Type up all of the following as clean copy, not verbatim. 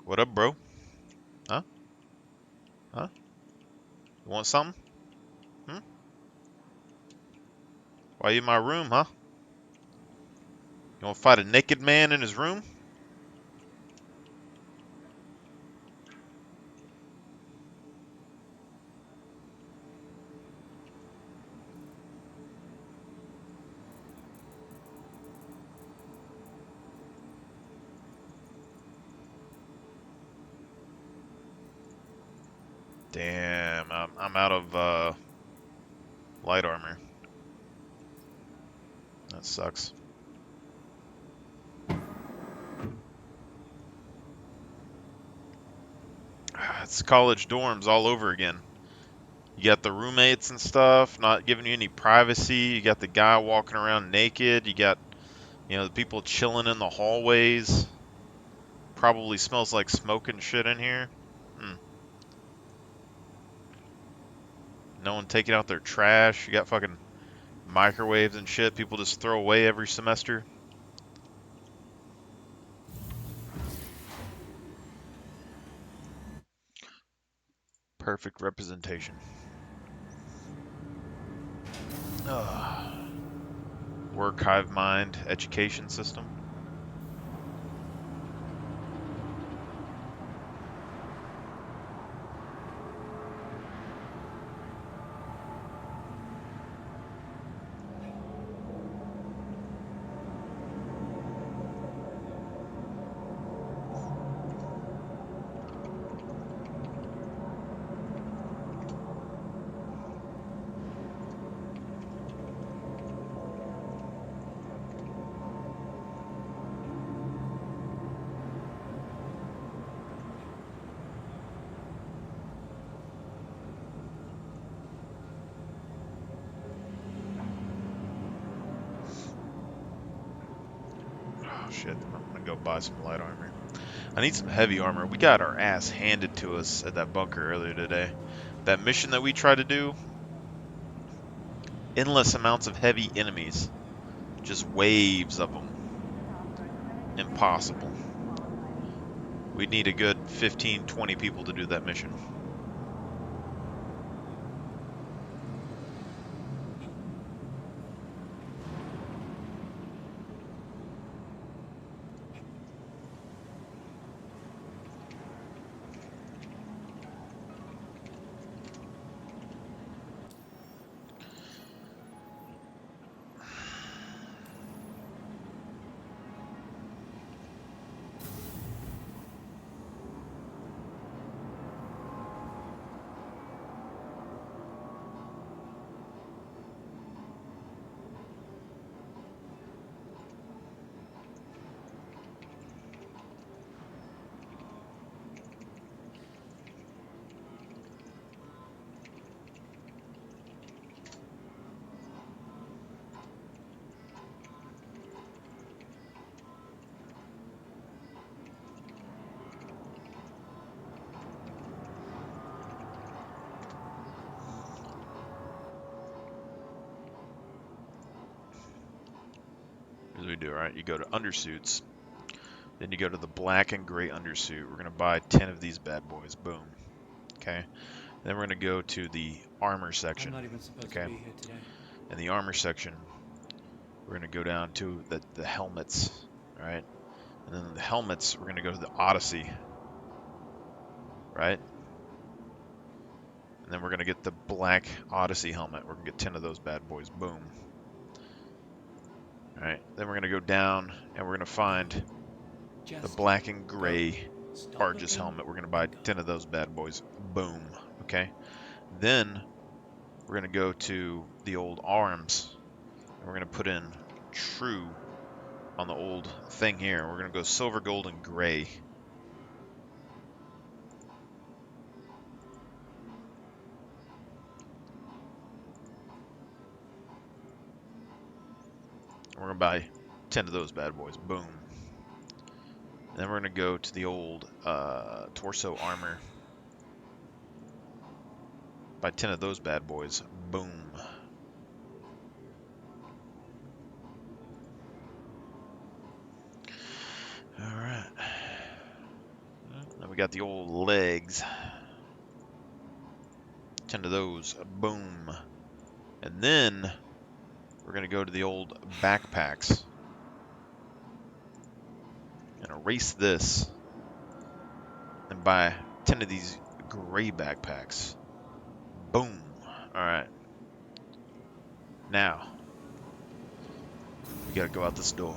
What up, bro? Huh? Huh? You want something? Hmm? Why you in my room, huh? You want to fight a naked man in his room? Damn, I'm out of light armor. That sucks. It's college dorms all over again. You got the roommates and stuff not giving you any privacy. You got the guy walking around naked. You got, the people chilling in the hallways. Probably smells like smoke and shit in here. Hmm. No one taking out their trash. You got fucking microwaves and shit people just throw away every semester. Perfect representation. Ugh. Work hive mind education system. Oh shit, I'm gonna go buy some light armor. I need some heavy armor. We got our ass handed to us at that bunker earlier today. That mission that we tried to do, endless amounts of heavy enemies. Just waves of them. Impossible. We'd need a good 15, 20 people to do that mission. Here's what we do, right? You go to undersuits, then you go to the black and gray undersuit. We're gonna buy 10 of these bad boys. Boom. Okay. Then we're gonna go to the armor I'm section. not even supposed to Okay. be here today. In the armor section, we're gonna go down to the helmets, right? And then the helmets, we're gonna go to the Odyssey, right? And then we're gonna get the black Odyssey helmet. We're gonna get 10 of those bad boys. Boom. All right. Then we're gonna go down and we're gonna find the Just black and go. gray Stop Argus looking helmet. We're gonna buy and go. 10 of those bad boys. Boom. Okay. Then we're gonna go to the old arms and we're gonna put in true on the old thing here. We're gonna go silver, gold, and gray. We're gonna buy 10 of those bad boys. Boom. And then we're gonna go to the old torso armor. Buy 10 of those bad boys. Boom. All right. we got the old legs. Tend to those. Boom. And then we're going to go to the old backpacks and erase this and buy 10 of these gray backpacks. Boom. All right. Now, we got to go out this door.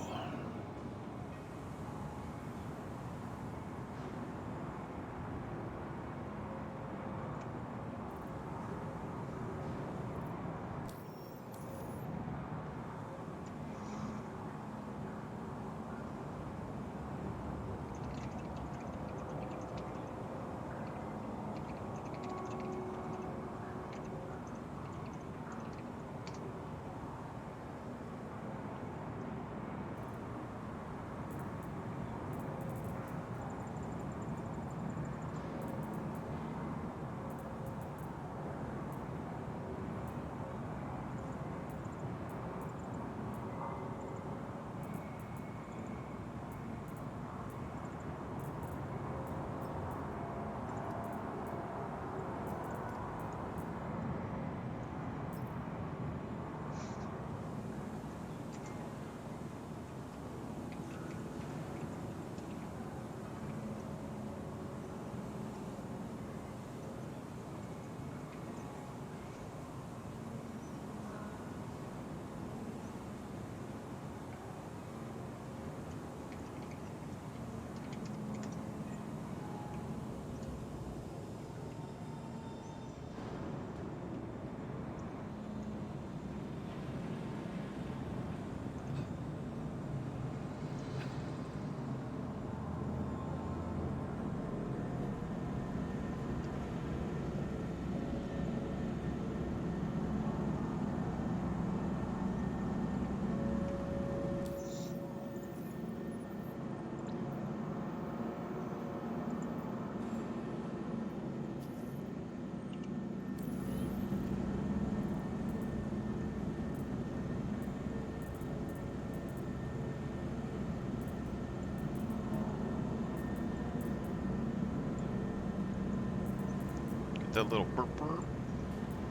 Get that little burp burp.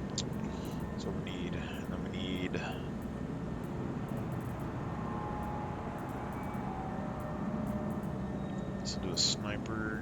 That's what we need. And then we need... This will do a sniper.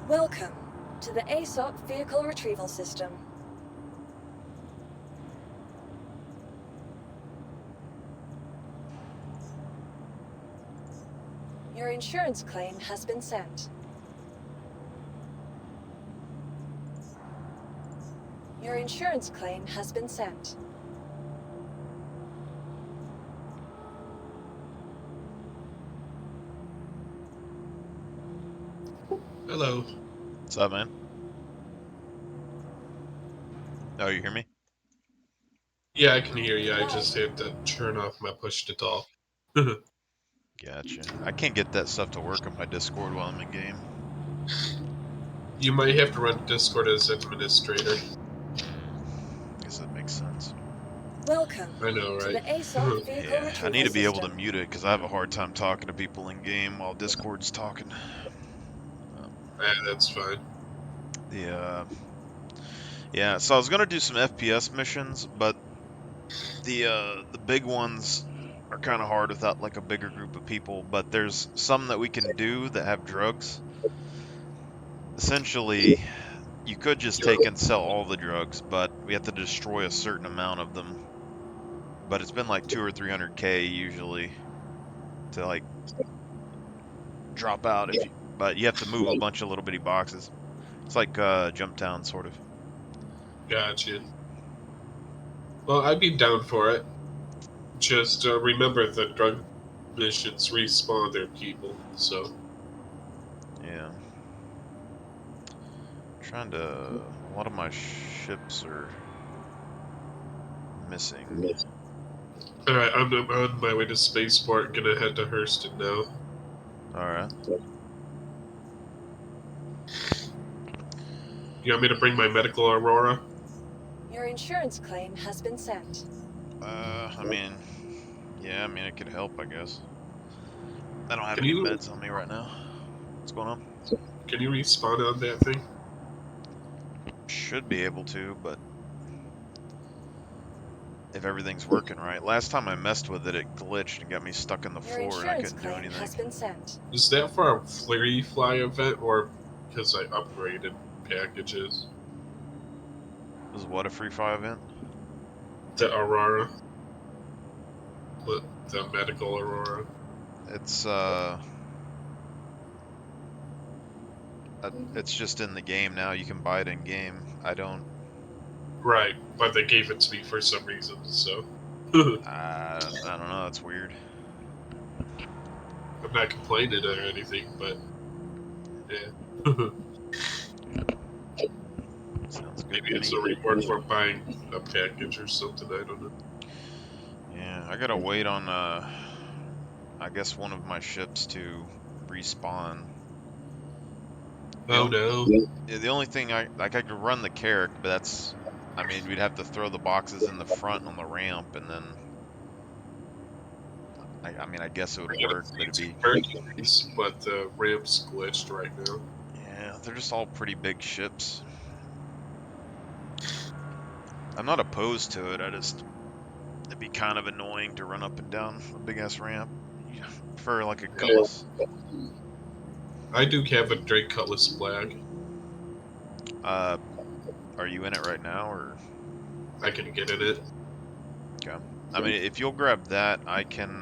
Welcome to the ASOP Vehicle Retrieval System. Your insurance claim has been sent. Your insurance claim has been sent. Hello. What's up, man? Oh, you hear me? Yeah, I can hear you. I just had to turn off my push to talk. Gotcha. I can't get that stuff to work on my Discord while I'm in game. You might have to run Discord as administrator. Guess that makes sense. Welcome I know, to right? the ASOP Vehicle Yeah, I need Retrieval to be able to System. mute it because I have a hard time talking to people in game while Discord's talking. That's fine. The yeah, so I was gonna do some FPS missions, but the big ones are kind of hard without like a bigger group of people. But there's some that we can do that have drugs. Essentially, you could just take and sell all the drugs, but we have to destroy a certain amount of them. But it's been like 200 or 300K usually to like drop out if you, but you have to move a bunch of little bitty boxes. It's like Jump Town sort of. Gotcha. Well, I'd be down for it. Just remember the drug missions respawn their people, so. Yeah. Trying to. A lot of my ships are missing. Alright, I'm on my way to Spaceport. Gonna head to Hurston now. Alright. You want me to bring my medical Aurora? Your insurance claim has been sent. I mean, yeah, I mean, it could help, I guess. I don't have Can any you meds on me right now. What's going on? respawn on that thing? Should be able to, but if everything's working right. Last time I messed with it, it glitched and got me stuck in the Your floor and I insurance couldn't do claim anything. has been sent. Is that for a Flurry Fly event or because I upgraded packages? Was what, a free fire event? The Aurora. The medical Aurora. It's just in the game now. You can buy it in game. I don't. Right, but they gave it to me for some reason, so. I don't know. That's weird. I'm not complaining or anything, but. Yeah. Sounds good Maybe to it's me. a reward for buying a package or something, I don't know. Yeah, I gotta wait on I guess one of my ships to respawn. Oh no. The only thing I could run the Carrack, but that's, I mean, we'd have to throw the boxes in the front on the ramp, and then I mean, I guess it would We're gonna work, but it'd be, Hercules, but the ramp's glitched right now. yeah, they're just all pretty big ships. I'm not opposed to it. It'd be kind of annoying to run up and down a big ass ramp for like a Cutlass. I do have a Drake Cutlass Black. Uh, are you in it right now, or? I can get in it. Okay. I mean, if you'll grab that, I can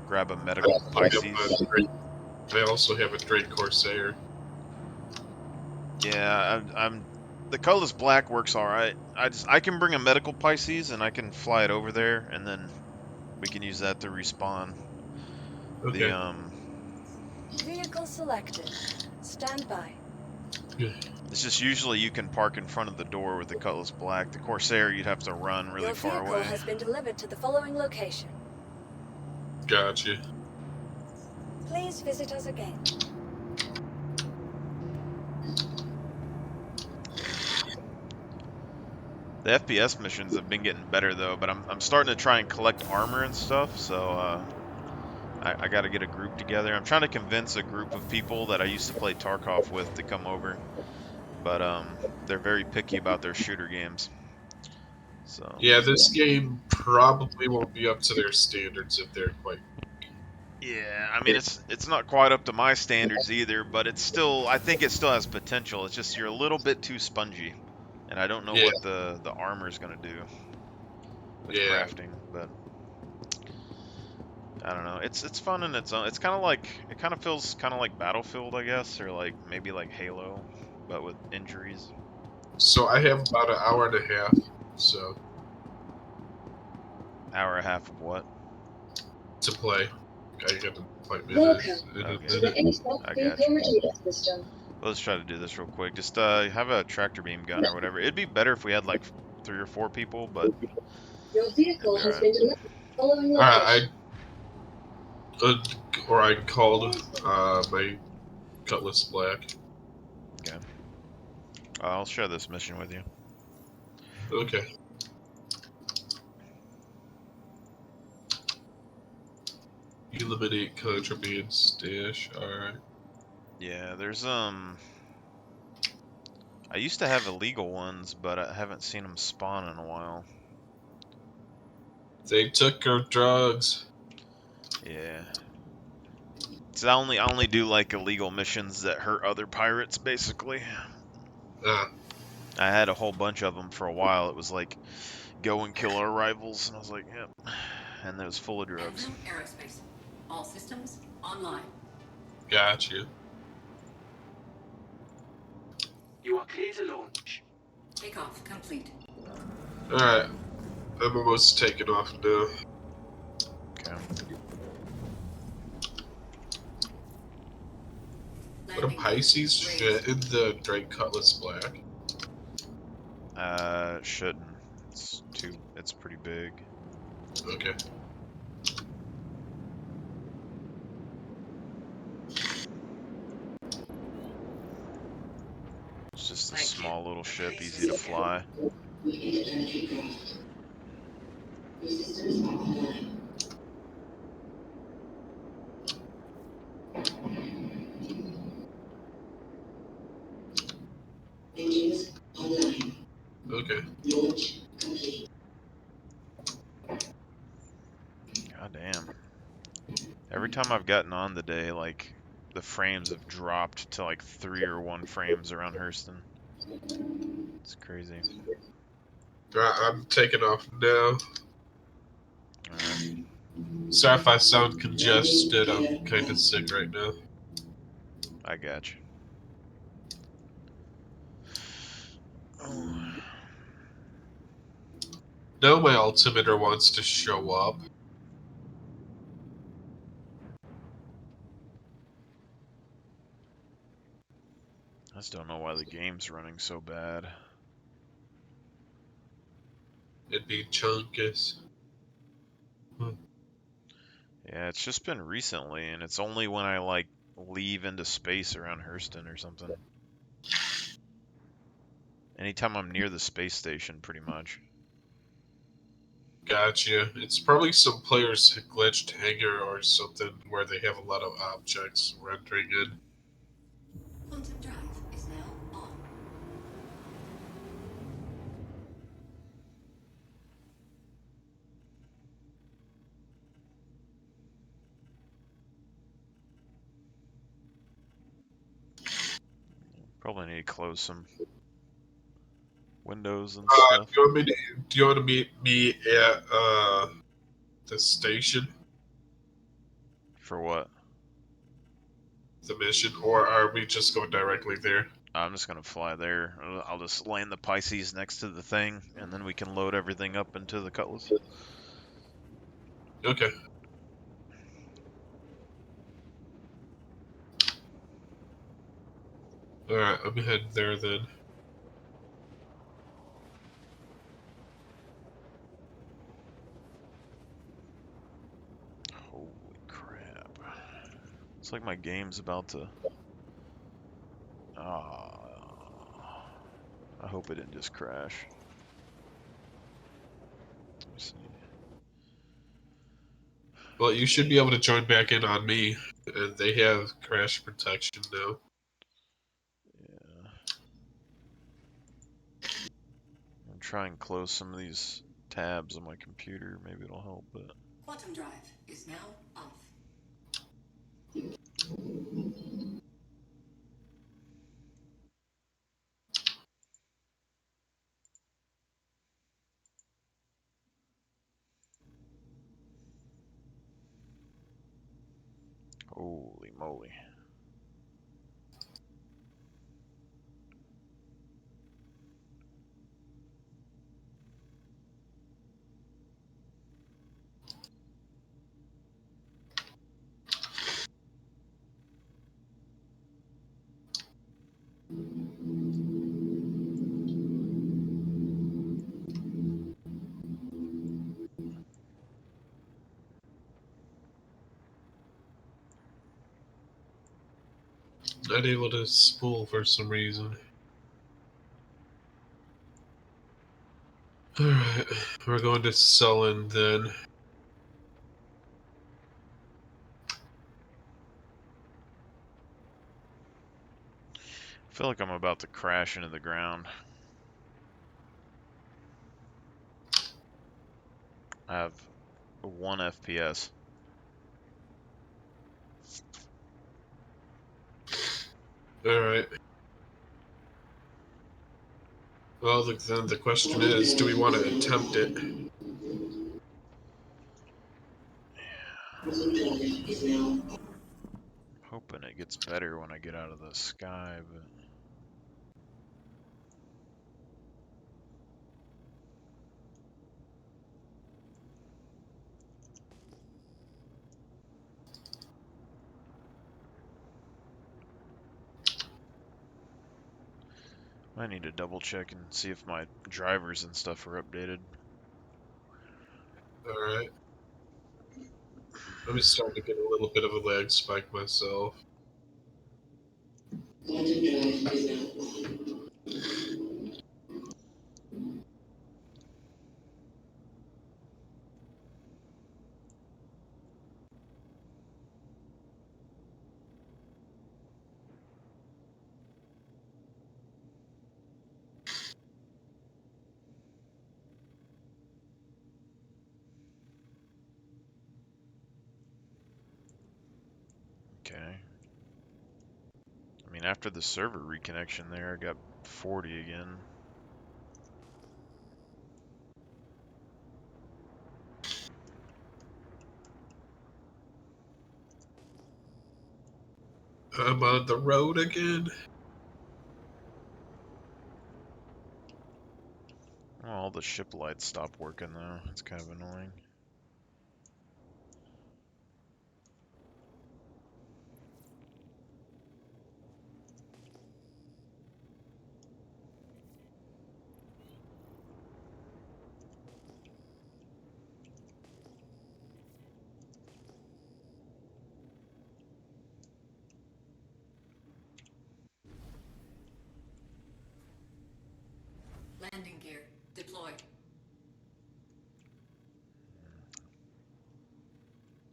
grab a I medical also Pisces. I also have a Drake Corsair. Yeah, I'm the colorless black works all right. I can bring a medical Pisces and I can fly it over there, and then we can use that to respawn. The Okay. Vehicle selected. Stand by. It's just usually you can park in front of the door with the Cutlass Black. The Corsair, you'd have to run really Your far vehicle away. has been delivered to the following location. Gotcha. Please visit us again. The FPS missions have been getting better though, but I'm starting to try and collect armor and stuff. So I got to get a group together. I'm trying to convince a group of people that I used to play Tarkov with to come over, but they're very picky about their shooter games. So Yeah, this game probably won't be up to their standards if they're quite. Yeah, I mean it's not quite up to my standards either, but it's still I think it still has potential. It's just you're a little bit too spongy, and I don't know Yeah, what the armor is gonna do with yeah. crafting, but I don't know. It's fun in its own. It's kind of like it kind of feels kind of like Battlefield, I guess, or like maybe like Halo, but with injuries. So I have about an hour and a half, so Hour and a half of what? to play. I got to play Welcome minutes in a Okay, to the minute. ASOP I got vehicle you. retrieval system. Let's try to do this real quick. Just have a tractor beam gun or whatever. It'd be better if we had like 3 or 4 people, but Your it'd vehicle be has alright. been delivered. Following Alright, location. I called my Cutlass Black. Okay. I'll share this mission with you. Okay. Eliminate contraband stash. Alright. Yeah, there's I used to have illegal ones, but I haven't seen them spawn in a while. They took our drugs. Yeah. So I only do like illegal missions that hurt other pirates, basically. Ah, I had a whole bunch of them for a while. It was like go and kill our rivals, and I was like, yep. And it was full of drugs. Anthem Aerospace. All systems online. got you. You are clear to launch. Takeoff complete. Alright. I'm almost taking off now. Okay. What a Landing Pisces gear shit in the Drake Cutlass Black. Shouldn't. It's pretty big. Okay. It's just a Thank you. small little ship, easy to fly. Okay. God damn. Every time I've gotten on the day, like, the frames have dropped to like 3 or 1 frames around Hurston. It's crazy. Alright, I'm taking off now. Alright. Sorry if I sound congested. I'm kind of sick right now. I got you. Oh. Now my altimeter wants to show up. I just don't know why the game's running so bad. It'd be Chunkus. Yeah, it's just been recently, and it's only when I like leave into space around Hurston or something. Anytime I'm near the space station, pretty much. Gotcha. It's probably some player's glitched hangar or something where they have a lot of objects rendering in. Quantum drive is now on. Probably need to close some windows and Do stuff. you want me to, do you want to meet me at the station, For what? the mission, or are we just going directly there? I'm just gonna fly there. I'll just land the Pisces next to the thing, and then we can load everything up into the Cutlass. Okay. Alright, I'm heading there then. Holy crap. It's like my game's about to... Ah. I hope it didn't just crash. Let's see. Well, you should be able to join back in on me, and they have crash protection now. Yeah. I'm trying to close some of these tabs on my computer. Maybe it'll help, but... Quantum drive is now off. Holy moly. Not able to spool for some reason. Alright, we're going to Sullen then. I feel like I'm about to crash into the ground. I have 1 FPS. Alright. Well, then the question is, do we want to attempt it? Hoping it gets better when I get out of the sky, but I need to double check and see if my drivers and stuff are updated. Alright. I'm starting to get a little bit of a lag spike myself. Okay. I mean, after the server reconnection there, I got 40 again. I'm on the road again. Oh, all the ship lights stopped working though. It's kind of annoying. Landing gear deployed.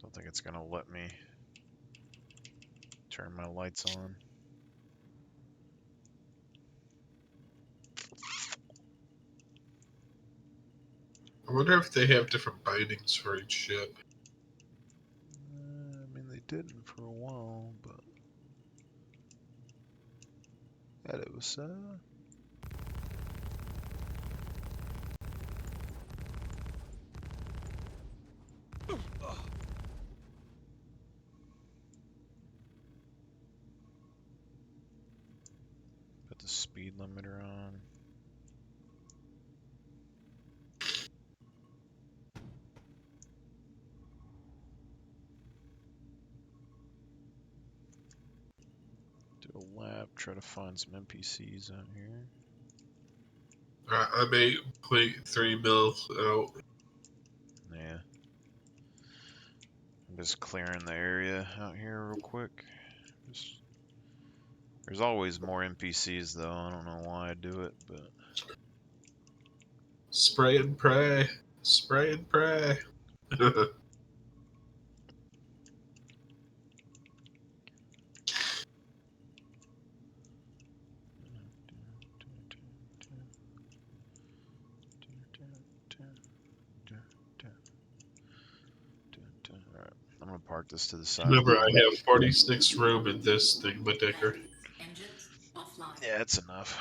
Don't think it's gonna let me turn my lights on. I wonder if they have different bindings for each ship. I mean, they didn't for a while, but it was put the speed limiter on. Do a lap, try to find some NPCs out here. I'm 8.3 mil out. Yeah. I'm just clearing the area out here real quick. There's always more NPCs though. I don't know why I do it, but Spray and pray. Spray and pray. Alright, I'm gonna park this to the side. Remember, I have 46 room in this thing, Dicker. Engines offline. Yeah, it's enough.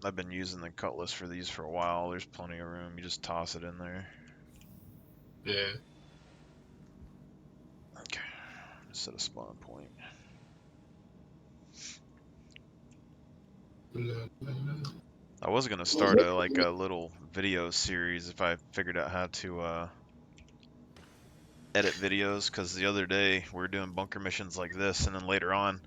I've been using the Cutlass for these for a while. There's plenty of room. You just toss it in there. Yeah. set a spawn point. I was gonna start a little video series if I figured out how to edit videos, because the other day we were doing bunker missions like this, and then later on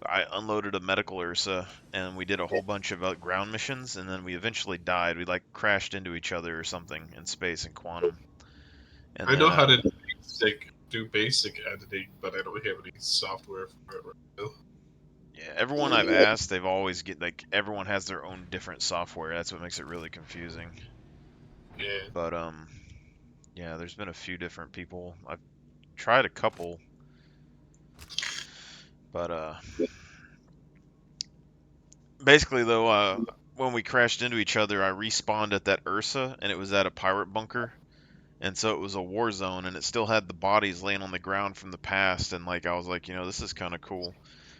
I unloaded a medical Ursa and we did a whole bunch of ground missions, and then we eventually died. We like crashed into each other or something in space in Quantum. And I then know how to do basic editing, but I don't have any software for it right now. yeah, everyone I've asked, they've always everyone has their own different software. That's what makes it really confusing. Yeah. But yeah, there's been a few different people. I've tried a couple, but basically though, when we crashed into each other, I respawned at that Ursa, and it was at a pirate bunker, and so it was a war zone, and it still had the bodies laying on the ground from the past, and I was like, this is kind of cool,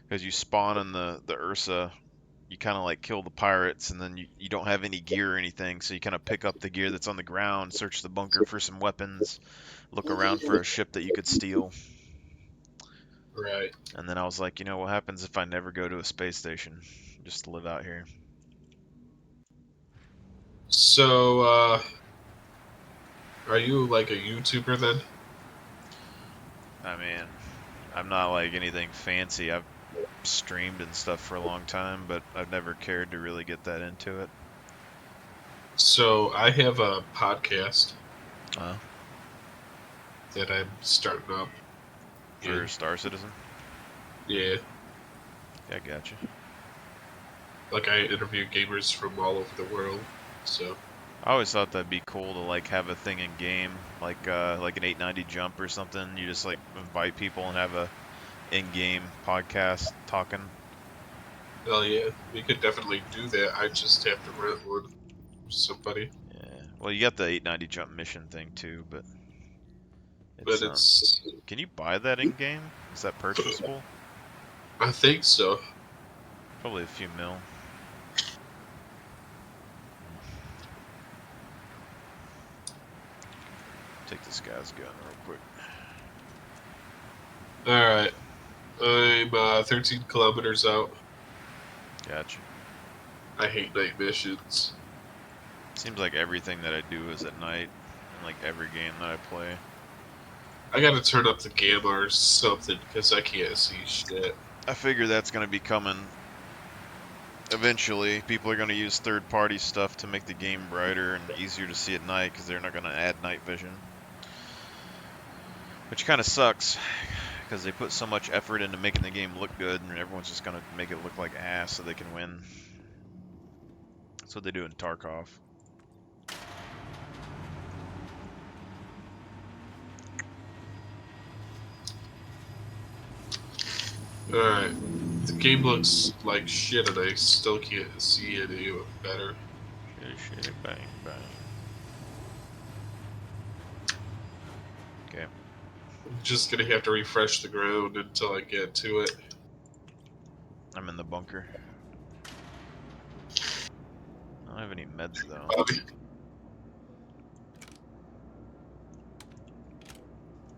because you spawn in the Ursa, you kind of kill the pirates, and then you don't have any gear or anything, so you kind of pick up the gear that's on the ground, search the bunker for some weapons, look around for a ship that you could steal. Right. And then I was like, what happens if I never go to a space station? Just live out here. So, are you like a YouTuber then? I mean, I'm not anything fancy. I've streamed and stuff for a long time, but I've never cared to really get that into it. So, I have a podcast Uh, that I'm starting up. for Yeah. Star Citizen? Yeah. Yeah, I gotcha. I interview gamers from all over the world. So, I always thought that'd be cool to have a thing in game, like an 890 jump or something. You just invite people and have a in-game podcast talking. hell yeah, we could definitely do that. I just have to rent one from somebody. Yeah. Well, you got the 890 jump mission thing too, but But it's, can you buy that in game? Is that purchasable? I think so. Probably a few mil. Take this guy's gun real quick. Alright. I'm 13 kilometers out. Gotcha. I hate night missions. Seems like everything that I do is at night, in every game that I play. I gotta turn up the gamma or something, because I can't see shit. I figure that's going to be coming eventually. People are going to use third-party stuff to make the game brighter and easier to see at night, because they're not going to add night vision. Which kind of sucks, because they put so much effort into making the game look good, and everyone's just going to make it look like ass so they can win. That's what they do in Tarkov. Alright. The game looks like shit and I still can't see any of it better. Shitty, bang, bang. Okay. I'm just gonna have to refresh the ground until I get to it. I'm in the bunker. I don't have any meds though.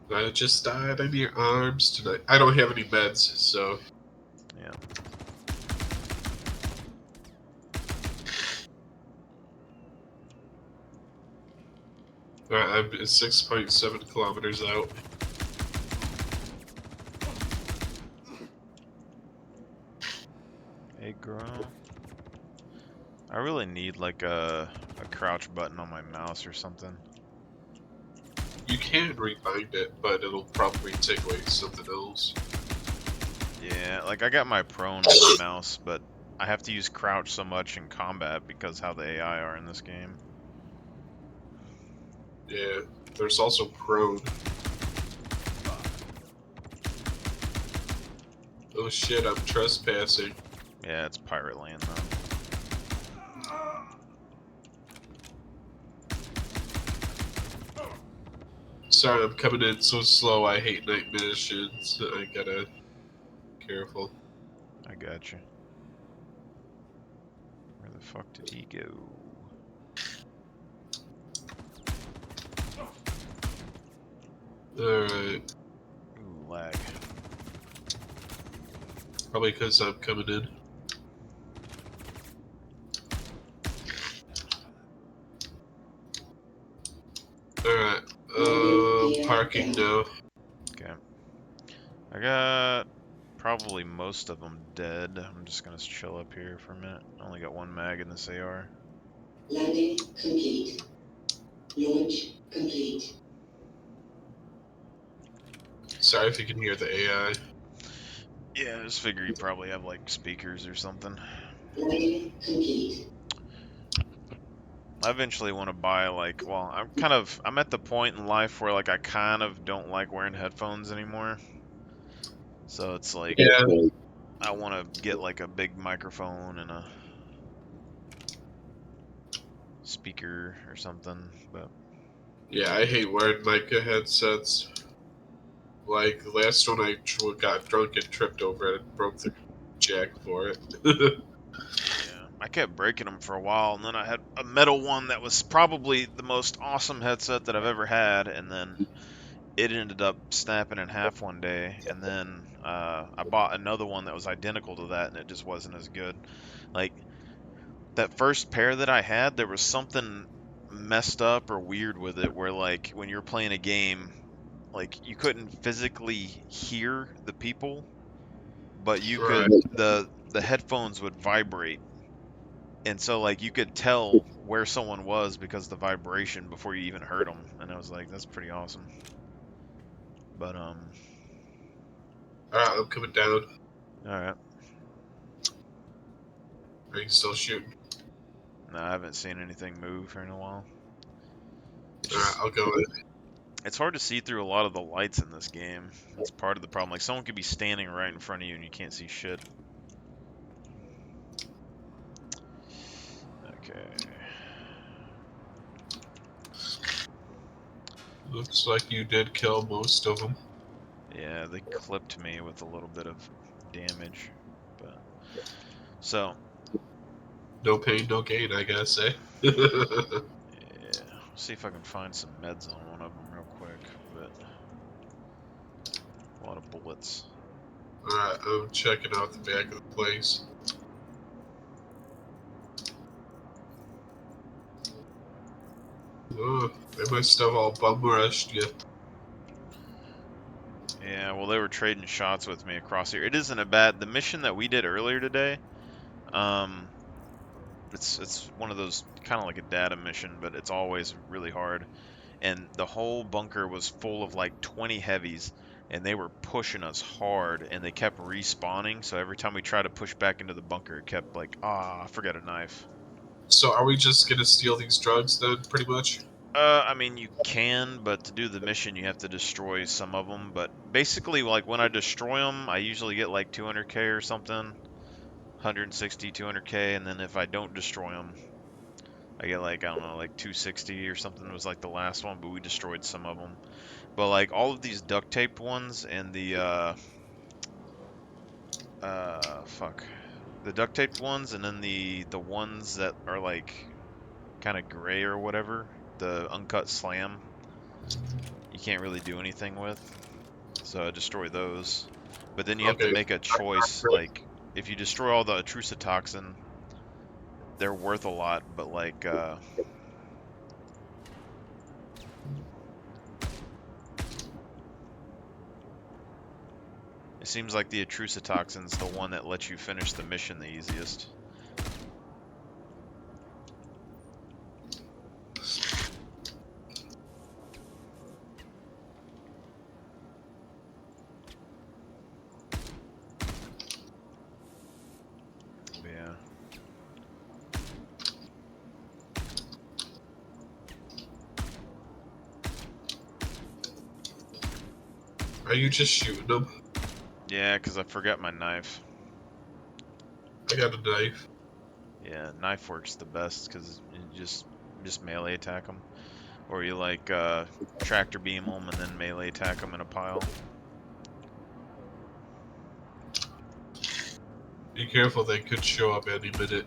I just died in your arms tonight. I don't have any meds, so... Yeah. Alright, I'm 6.7 kilometers out. Hey girl. I really need a crouch button on my mouse or something. You can rebind it, but it'll probably take away something else. Yeah, I got my prone on my mouse, but I have to use crouch so much in combat because how the AI are in this game. Yeah, there's also prone. Oh shit, I'm trespassing. Yeah, it's pirate land though. Sorry, I'm coming in so slow. I hate night missions. I gotta be careful. I gotcha. Where the fuck did he go? Alright. Ooh, lag. Probably because I'm coming in. Alright. Parking now. Okay. I got probably most of them dead. I'm just gonna chill up here for a minute. I only got one mag in this AR. Landing complete. Launch complete. Sorry if you can hear the AI. Yeah, I just figure you probably have like speakers or something. Landing complete. I eventually want to buy like, well, I'm at the point in life where like I kind of don't like wearing headphones anymore. So it's like Yeah. I want to get like a big microphone and a speaker or something, but Yeah, I hate wearing mica headsets. Like, the last one I got drunk and tripped over it and broke the jack for it. yeah, I kept breaking them for a while, and then I had a metal one that was probably the most awesome headset that I've ever had, and then it ended up snapping in half one day, and then I bought another one that was identical to that, and it just wasn't as good. Like that first pair that I had, there was something messed up or weird with it, where like when you're playing a game, like you couldn't physically hear the people, but you Right. could the headphones would vibrate, and so like you could tell where someone was because of the vibration before you even heard them, and I was like, that's pretty awesome. But Alright, I'm coming down. all right. Are you still shooting? No, I haven't seen anything move for in a while. It's Alright, just I'll go in. it's hard to see through a lot of the lights in this game. That's part of the problem. Like someone could be standing right in front of you and you can't see shit. Okay. Looks like you did kill most of them. Yeah, they clipped me with a little bit of damage, but so No pain, no gain, I guess, eh? yeah, see if I can find some meds on one of them real quick, but a lot of bullets. Alright, I'm checking out the back of the place. Oh, they must have all bum rushed you. Yeah, well, they were trading shots with me across here. It isn't a bad. The mission that we did earlier today, um, it's one of those kind of like a data mission, but it's always really hard. And the whole bunker was full of like 20 heavies, and they were pushing us hard, and they kept respawning. So every time we tried to push back into the bunker, it kept like, I forgot a knife. So are we just gonna steal these drugs then, pretty much? I mean, you can, but to do the mission, you have to destroy some of them. But basically, like when I destroy them, I usually get like 200k or something, 160, 200k, and then if I don't destroy them, I get like, I don't know, like 260 or something was like the last one, but we destroyed some of them. But like all of these duct taped ones and the fuck, the duct taped ones, and then the ones that are like kind of gray or whatever, the uncut slam, you can't really do anything with. So I destroy those. But then you have to Okay. make a choice. Like if you destroy all the Etrucitoxin, they're worth a lot, but like it seems like the Etrucitoxin's the one that lets you finish the mission the easiest. But yeah. Are you just shooting them? Yeah, because I forgot my knife. I got a knife. Yeah, knife works the best because you just melee attack them, or you like tractor beam them and then melee attack them in a pile. Be careful, they could show up any minute.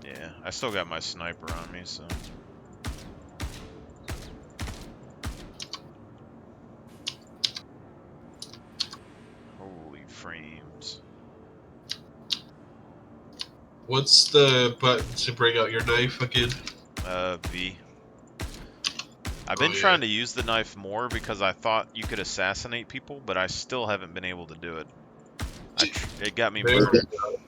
Yeah, I still got my sniper on me, so. Holy frame. beams. What's the button to bring out your knife again? V. I've Oh, been yeah. trying to use the knife more because I thought you could assassinate people, but I still haven't been able to do it. It got me There murdered. we go.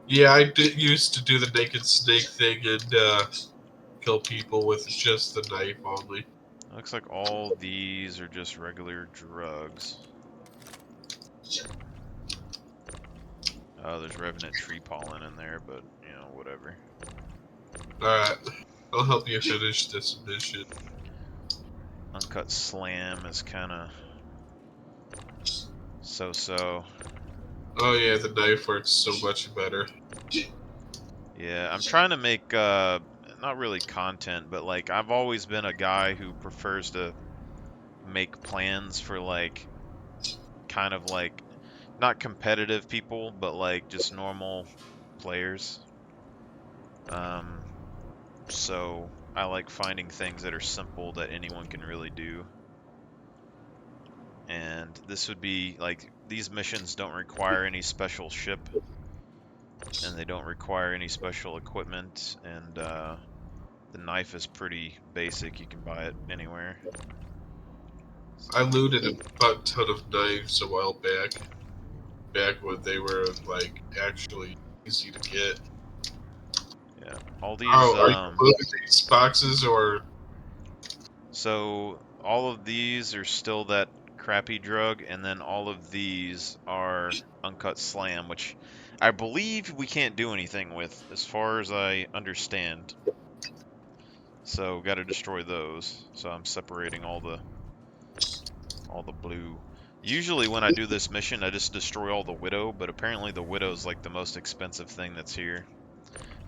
Yeah, I used to do the naked snake thing and kill people with just the knife only. Looks like all these are just regular drugs. Oh, there's Revenant tree pollen in there, but, you know, whatever. Alright, I'll help you finish this mission. Uncut Slam is kind of so-so. Oh yeah, the knife works so much better. Yeah, I'm trying to make, not really content, but, like, I've always been a guy who prefers to make plans for, like, kind of like, not competitive people, but, like, just normal players. So I like finding things that are simple that anyone can really do. And this would be, like, these missions don't require any special ship, and they don't require any special equipment, and the knife is pretty basic. You can buy it anywhere. I looted a ton of knives a while back when they were like actually easy to get. Yeah, all these. Oh, are you looting these boxes or? So all of these are still that crappy drug, and then all of these are Uncut Slam, which I believe we can't do anything with, as far as I understand. So got to destroy those. So I'm separating all the blue. Usually when I do this mission, I just destroy all the Widow, but apparently the Widow's like the most expensive thing that's here.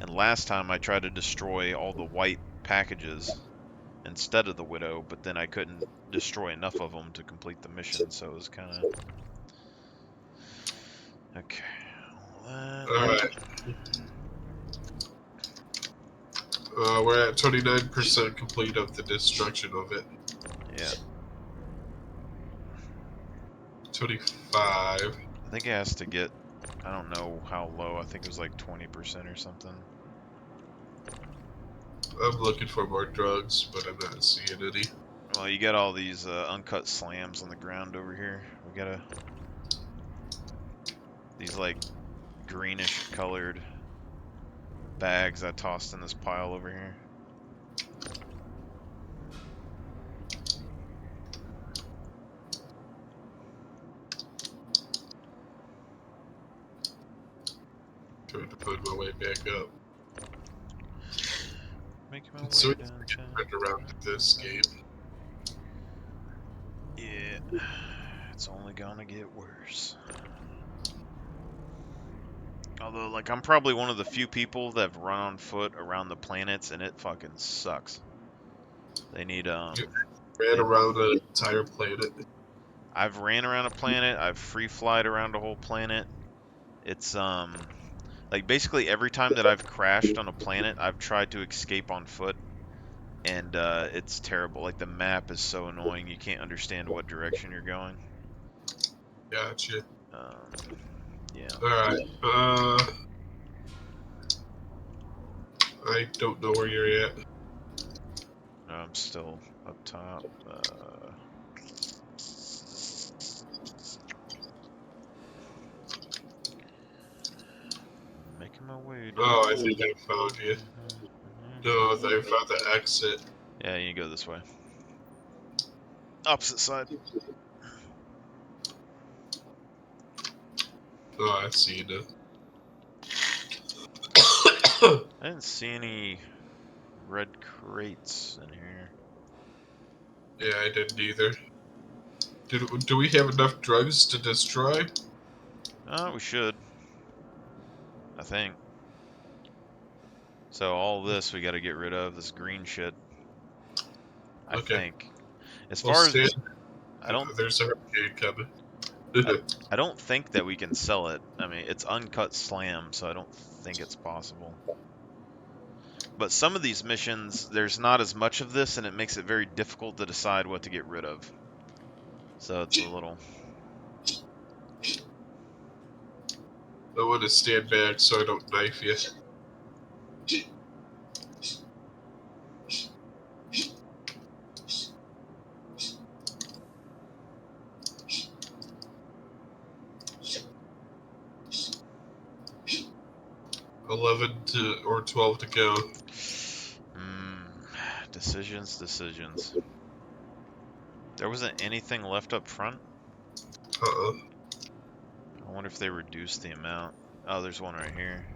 And last time I tried to destroy all the white packages instead of the Widow, but then I couldn't destroy enough of them to complete the mission, so it was kind of... Okay. Alright. We're at 29% complete of the destruction of it. Yeah. 25. I think it has to get... I don't know how low. I think it was like 20% or something. I'm looking for more drugs, but I'm not seeing any. Well, you got all these uncut slams on the ground over here. We gotta... These, like, greenish colored bags I tossed in this pile over here. Trying to find my way back up. Making my way So downtown. around this game. Yeah, it's only gonna get worse. Although, like, I'm probably one of the few people that have run on foot around the planets, and it fucking sucks. They need, Ran around an entire planet. I've ran around a planet, I've free-flied around a whole planet. It's, like, basically every time that I've crashed on a planet, I've tried to escape on foot, and, it's terrible. Like, the map is so annoying, you can't understand what direction you're going. Gotcha. Yeah. Alright, I don't know where you're at. I'm still up top. Making my way down. Oh, I think I found you. No, I found the exit. Yeah, you can go this way. Opposite side. Oh, I see you now. I didn't see any red crates in here. Yeah, I didn't either. Do we have enough drugs to destroy? We should. I think. So all this we got to get rid of, this green shit. I think. As far as I don't, There's a hurricane coming. I don't think that we can sell it. I mean, it's uncut slam, so I don't think it's possible. But some of these missions, there's not as much of this, and it makes it very difficult to decide what to get rid of. So it's a little... I want to stand back so I don't knife you. or 12 to go. Decisions. There wasn't anything left up front? Uh-uh. I wonder if they reduced the amount. Oh, there's one right here.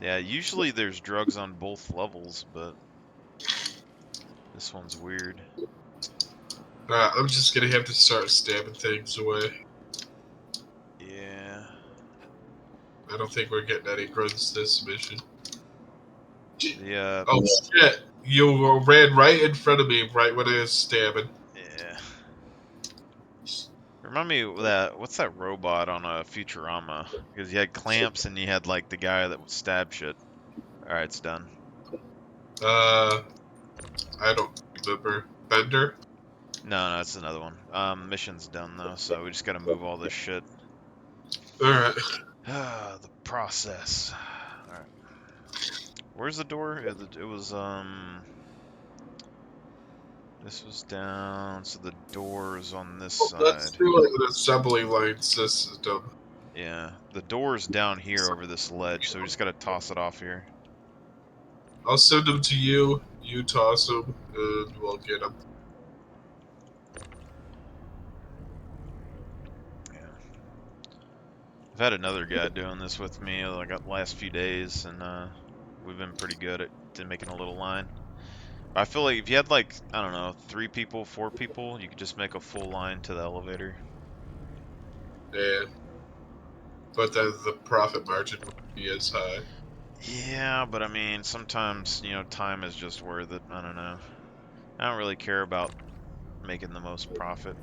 Yeah, usually there's drugs on both levels, but this one's weird. I'm just gonna have to start stabbing things away. Yeah. I don't think we're getting any grunts this mission. The, Oh shit! You ran right in front of me right when I was stabbing. yeah. Remind me of that, what's that robot on Futurama? Because you had clamps and you had like the guy that would stab shit. Alright, it's done. I don't remember. Bender? No, that's another one. Mission's done though, so we just gotta move all this shit. Alright. The process. Alright. Where's the door? It was, this was down, so the door's on this Let's side. do an assembly line system. Yeah, the door's down here over this ledge, so we just gotta toss it off here. I'll send them to you. You toss them, and we'll get them. Yeah. I've had another guy doing this with me like the last few days, and we've been pretty good at making a little line. I feel like if you had like, I don't know, 3 people, 4 people, you could just make a full line to the elevator. Yeah. But then the profit margin wouldn't be as high. Yeah, but I mean, sometimes, you know, time is just worth it. I don't know. I don't really care about making the most profit.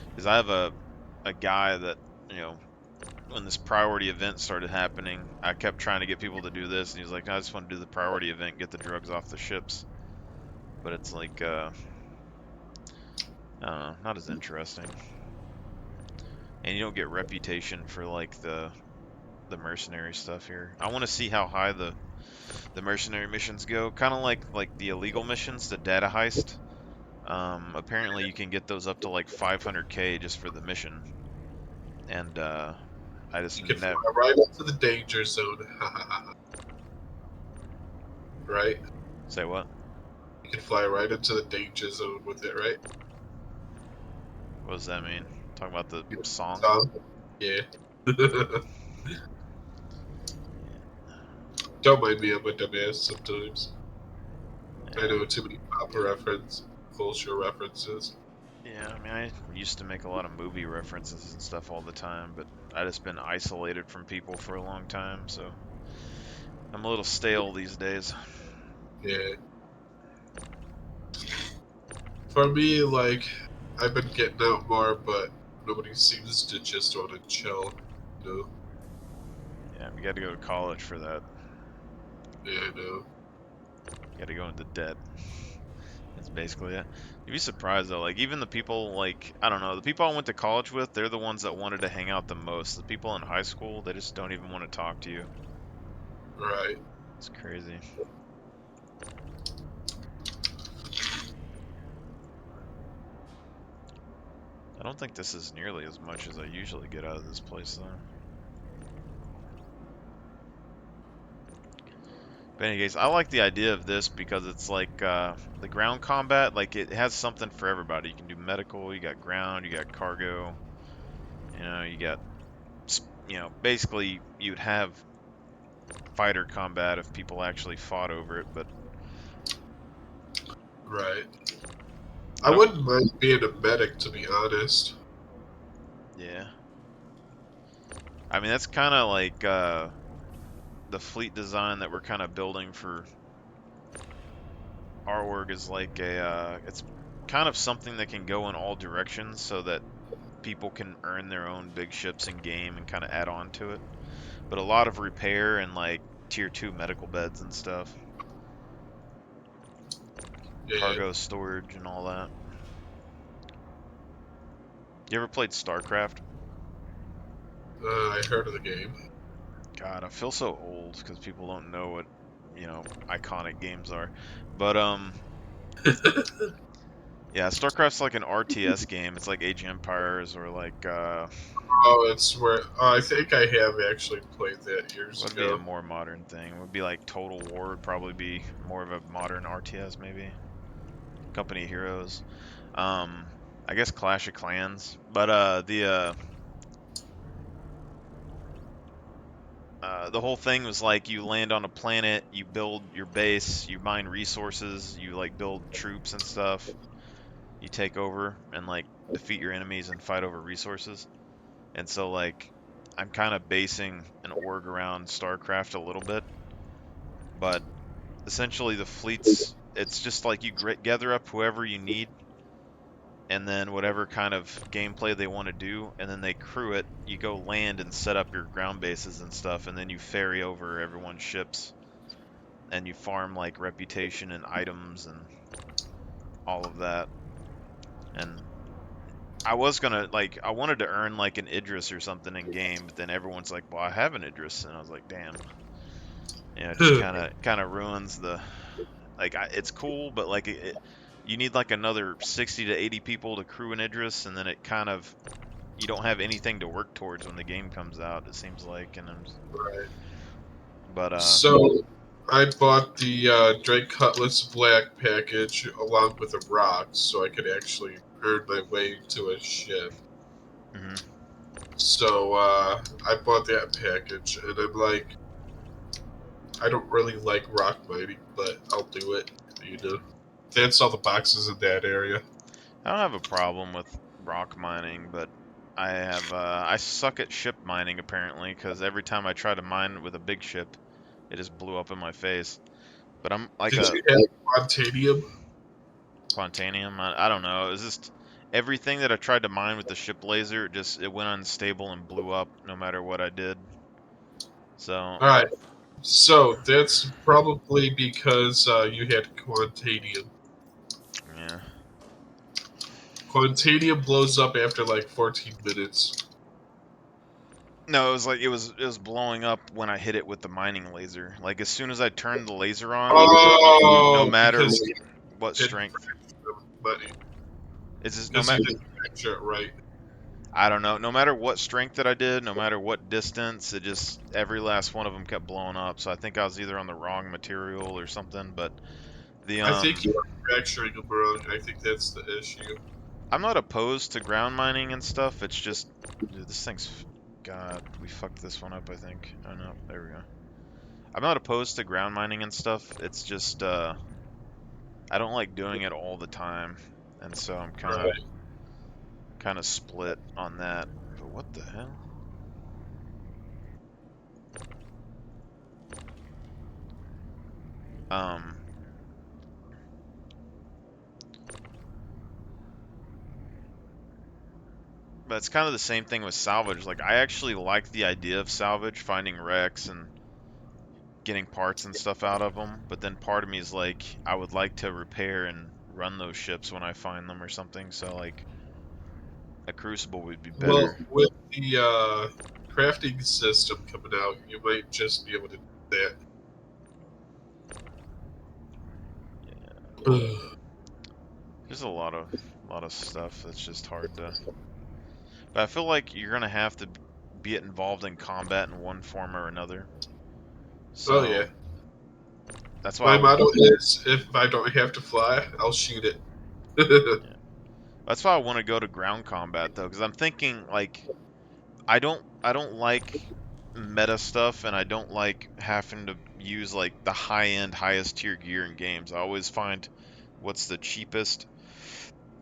Because I have a guy that, you know, when this priority event started happening, I kept trying to get people to do this, and he was like, I just want to do the priority event, get the drugs off the ships. But it's like, I don't know, not as interesting. And you don't get reputation for like the mercenary stuff here. I want to see how high the mercenary missions go. Kind of like the illegal missions, the data heist. Apparently you can get those up to like 500k just for the mission. And I just You can fly never. right into the danger zone. Right? Say what? You can fly right into the danger zone with it, right? What does that mean? Talking about the song? Yeah. Don't mind me, I'm a dumbass sometimes. I know too many pop culture references. Yeah, I mean, I used to make a lot of movie references and stuff all the time, but I just been isolated from people for a long time, so I'm a little stale these days. Yeah. For me, like, I've been getting out more, but nobody seems to just want to chill, you know? Yeah, we got to go to college for that. Yeah, I know. Got to go into debt. That's basically it. You'd be surprised though, like even the people like, I don't know, the people I went to college with, they're the ones that wanted to hang out the most. The people in high school, they just don't even want to talk to you. Right. It's crazy. I don't think this is nearly as much as I usually get out of this place though. But anyways, I like the idea of this because it's like the ground combat, like it has something for everybody. You can do medical, you got ground, you got cargo, you know, you got, you know, basically you'd have fighter combat if people actually fought over it, but Right. I wouldn't mind being a medic, to be honest. yeah. I mean, that's kind of like the fleet design that we're kind of building for our org is like a, it's kind of something that can go in all directions so that people can earn their own big ships in game and kind of add on to it. But a lot of repair and like tier 2 medical beds and stuff. Yeah. Cargo storage and all that. You ever played StarCraft? I heard of the game. God, I feel so old because people don't know what, iconic games are. But yeah, StarCraft's like an RTS game. It's like Age of Empires or like Oh, it's where I think I have actually played that years what would be a ago. more modern thing? It would be like Total War would probably be more of a modern RTS maybe. Company of Heroes. Um, I guess Clash of Clans. But the whole thing was like you land on a planet, you build your base, you mine resources, you like build troops and stuff. You take over and like defeat your enemies and fight over resources. And so like I'm kind of basing an org around StarCraft a little bit, but essentially the fleets it's just like you gather up whoever you need and then whatever kind of gameplay they want to do, and then they crew it. You go land and set up your ground bases and stuff, and then you ferry over everyone's ships, and you farm like reputation and items and all of that. And I wanted to earn like an Idris or something in game, but then everyone's like, "Well, I have an Idris," and I was like, "Damn." It just kind of ruins the it's cool, but like you need like another 60 to 80 people to crew an Idris, and then it kind of you don't have anything to work towards when the game comes out. It seems like, Right. but So I bought the Drake Cutlass Black package along with a rock, so I could actually earn my way to a ship. mhm. So I bought that package, and I'm like, I don't really like rock mining, but I'll do it. You know, that's all the boxes in that area. I don't have a problem with rock mining, but I suck at ship mining apparently because every time I try to mine with a big ship, it just blew up in my face. But I'm like Did a you have Quantanium? Quantanium. I don't know. It was just everything that I tried to mine with the ship laser, it went unstable and blew up no matter what I did. So All right. So that's probably because you had Quantanium. yeah. Quantanium blows up after like 14 minutes. No, it was blowing up when I hit it with the mining laser. Like as soon as I turned the laser on, no Oh, matter because you what didn't strength, money. it's just no Because you matter didn't capture it right. I don't know, no matter what strength that I did, no matter what distance, it just every last one of them kept blowing up. So I think I was either on the wrong material or something. But the I think you are fracturing them wrong. I think that's the issue. I'm not opposed to ground mining and stuff. It's just dude, this thing's God, we fucked this one up. I think. Oh no, there we go. I'm not opposed to ground mining and stuff. It's just I don't like doing it all the time, and so I'm Right. kind of split on that. But what the hell? Um, but it's kind of the same thing with salvage. Like I actually like the idea of salvage, finding wrecks and getting parts and stuff out of them. But then part of me is like, I would like to repair and run those ships when I find them or something. So like a crucible would be Well, better. with the crafting system coming out, you might just be able to do that. There's a lot of stuff that's just hard to. But I feel like you're gonna have to be involved in combat in one form or another. Oh So yeah. that's why My motto is if I don't have to fly, I'll shoot it. yeah. That's why I want to go to ground combat though, because I'm thinking like I don't like meta stuff, and I don't like having to use like the high end, highest tier gear in games. I always find what's the cheapest,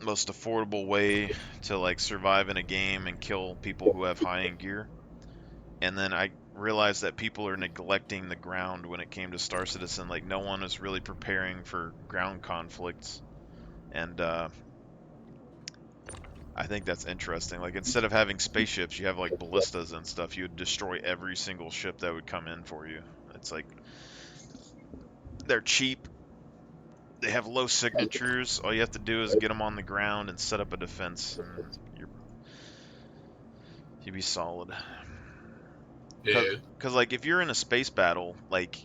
most affordable way to like survive in a game and kill people who have high end gear. And then I realized that people are neglecting the ground when it came to Star Citizen. Like no one is really preparing for ground conflicts, and I think that's interesting. Like instead of having spaceships, you have like ballistas and stuff. You would destroy every single ship that would come in for you. It's like they're cheap. They have low signatures. All you have to do is get them on the ground and set up a defense, and You'd be solid. Yeah. Because like if you're in a space battle, like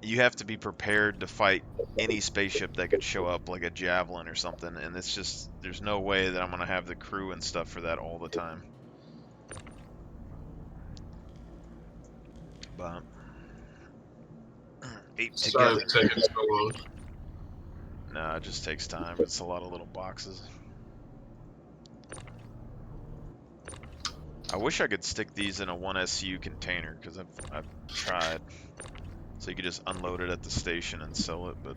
you have to be prepared to fight any spaceship that could show up, like a Javelin or something, and it's just there's no way that I'm gonna have the crew and stuff for that all the time. But eight Sorry together. it's taking so long. Nah, it just takes time. It's a lot of little boxes. I wish I could stick these in a 1SU container, because I've tried. So you could just unload it at the station and sell it, but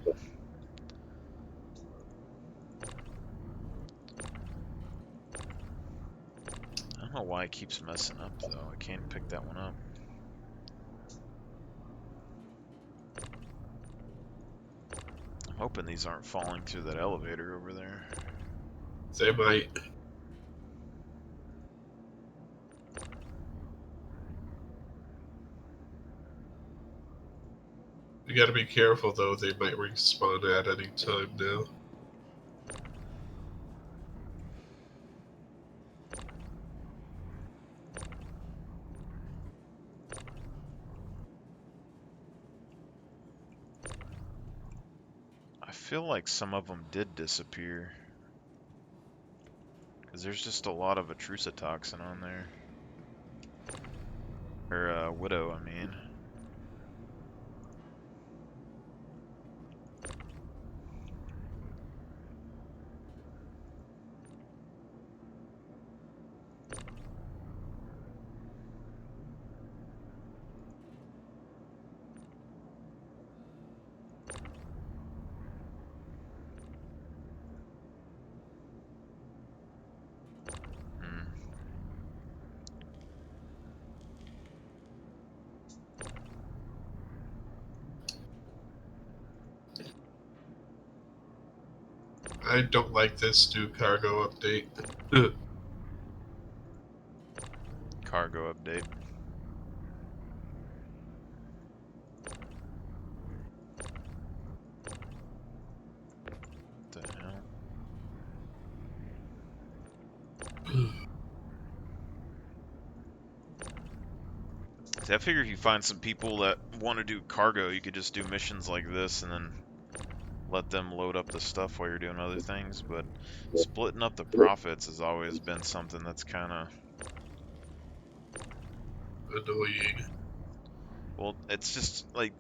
I don't know why it keeps messing up though. I can't pick that one up. I'm hoping these aren't falling through that elevator over there. They might. You gotta be careful though, they might respawn at any time now. I feel like some of them did disappear. Because there's just a lot of Atrusatoxin on there. Or, Widow, I mean. Hmm. I don't like this new cargo update. Cargo update. What the hell? See, I figure if you find some people that want to do cargo, you could just do missions like this and then let them load up the stuff while you're doing other things, but splitting up the profits has always been something that's kind of, Annoying. well, it's just like,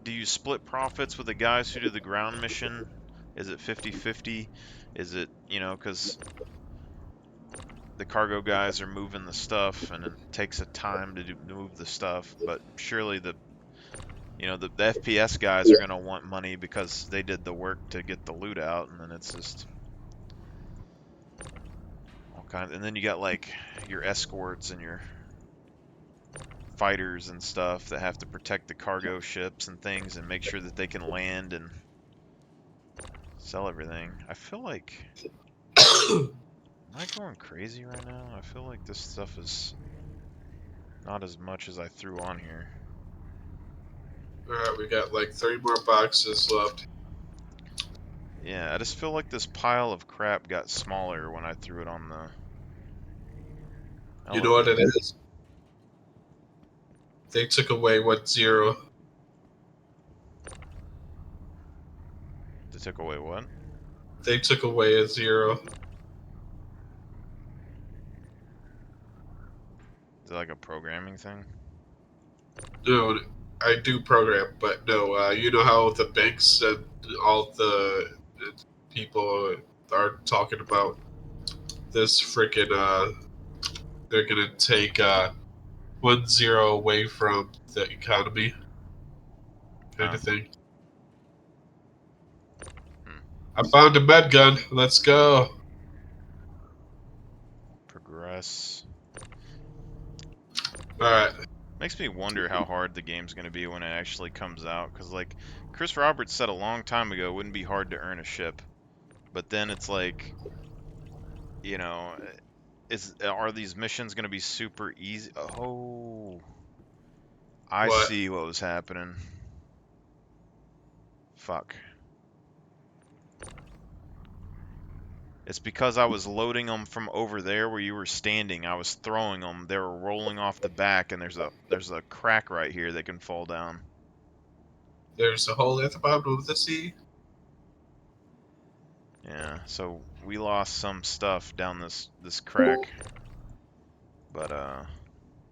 do you split profits with the guys who do the ground mission? Is it 50-50? Is it, because the cargo guys are moving the stuff and it takes a time to move the stuff, but surely the FPS guys are going to want money because they did the work to get the loot out, and then it's just all kinds. And then you got like your escorts and your fighters and stuff that have to protect the cargo ships and things and make sure that they can land and sell everything. I feel like, am I going crazy right now? I feel like this stuff is not as much as I threw on here. Alright, we got like 3 more boxes left. Yeah, I just feel like this pile of crap got smaller when I threw it on the You know what it elevator. is? They took away 1-0. They took away what? They took away a 0. Is it like a programming thing? No, I do program, but no, you know how the banks and all the people are talking about this freaking, they're gonna take 1-0 away from the economy, kind Huh. of thing. Hmm. I found a med gun. Let's go. Progress. Alright. Makes me wonder how hard the game's going to be when it actually comes out. Because, like, Chris Roberts said a long time ago it wouldn't be hard to earn a ship. But then it's like, you know, are these missions going to be super easy? Oh, I What? see what was happening. Fuck. It's because I was loading them from over there where you were standing. I was throwing them. They were rolling off the back, and there's a crack right here that can fall down. There's a hole at the bottom of the sea. Yeah, so we lost some stuff down this crack. But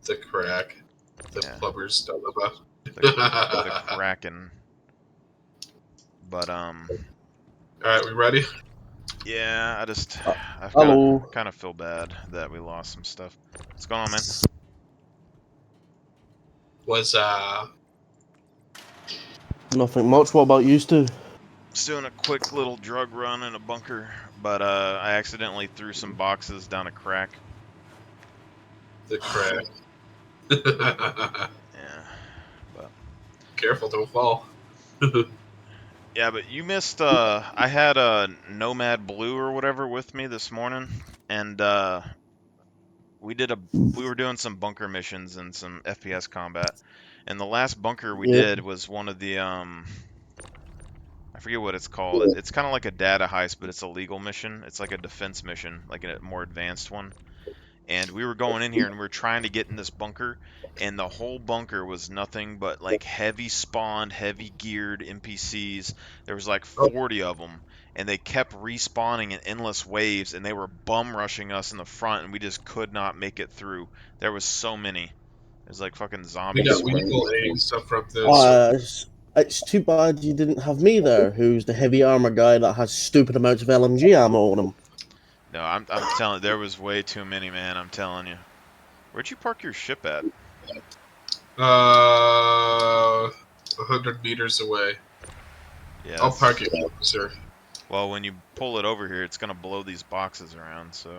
The crack. The yeah, plumbers don't know about. the Kraken. But Alright, we ready? yeah, I Hello. kind of feel bad that we lost some stuff. What's going on, man? Was Nothing much. What about you two? Just doing a quick little drug run in a bunker, but I accidentally threw some boxes down a crack. the crack. Yeah, but Careful, don't fall. yeah, but you missed. I had a Nomad Blue or whatever with me this morning, and we were doing some bunker missions and some FPS combat, and the last bunker we Yeah. did was one of the I forget what it's called. It's kind of like a data heist, but it's a legal mission. It's like a defense mission, like a more advanced one. And we were going in here and we were trying to get in this bunker, and the whole bunker was nothing but like heavy spawned, heavy geared NPCs. There was like 40 of them, and they kept respawning in endless waves, and they were bum rushing us in the front, and we just could not make it through. There was so many. It was like fucking We zombies. got weevil eggs stuff from this. It's too bad you didn't have me there, who's the heavy armor guy that has stupid amounts of LMG ammo on him. No, I'm telling you, there was way too many, man. I'm telling you. Where'd you park your ship at? 100 meters away. Yeah. I'll park it, sir. Well, when you pull it over here, it's gonna blow these boxes around, so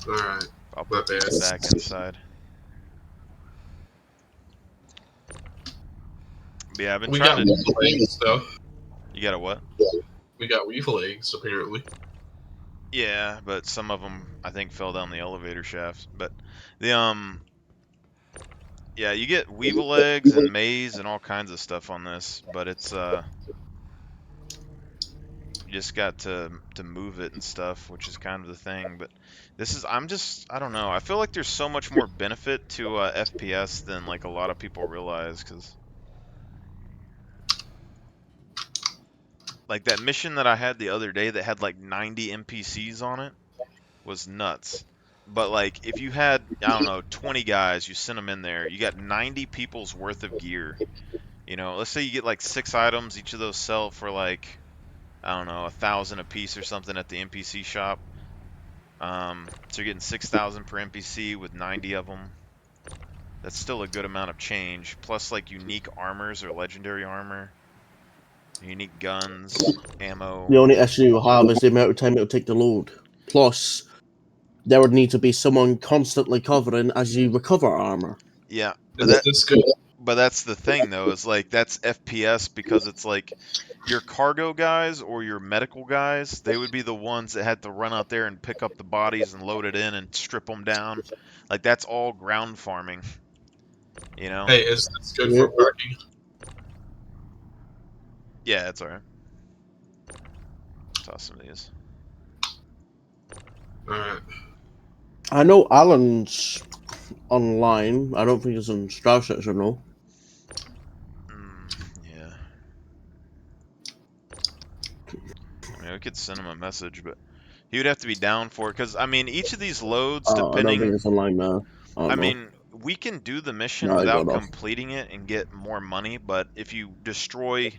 Alright. I'll put My these bad. back inside. But yeah, I've been We got trying to. weevil eggs, though. You got a what? We got weevil eggs, apparently. Yeah, but some of them I think fell down the elevator shafts. But the yeah, you get weevil eggs and maize and all kinds of stuff on this, but it's you just got to move it and stuff, which is kind of the thing. But this is I don't know. I feel like there's so much more benefit to FPS than like a lot of people realize, because like that mission that I had the other day that had like 90 NPCs on it was nuts. But like if you had, I don't know, 20 guys, you sent them in there, you got 90 people's worth of gear. You know, let's say you get like 6 items, each of those sell for like, I don't know, 1,000 a piece or something at the NPC shop. So you're getting 6,000 per NPC with 90 of them. That's still a good amount of change. Plus like unique armors or legendary armor. Unique guns, ammo. The only issue you have is the amount of time it'll take to load. Plus, there would need to be someone constantly covering as you recover armor. Yeah, but Is this good? But that's the thing, though, is like that's FPS because it's like your cargo guys or your medical guys, they would be the ones that had to run out there and pick up the bodies and load it in and strip them down. Like that's all ground farming, you know? Hey, is this good for parking? Yeah, it's alright. Toss some of these. Alright. I know Alan's online. I don't think he's on Star Citizen, no. Yeah. I mean, we could send him a message, but he would have to be down for it. Because, I mean, each of these loads, I don't think depending... he's online now. I mean, we can do the mission No, I without got off. completing it and get more money, but if you destroy...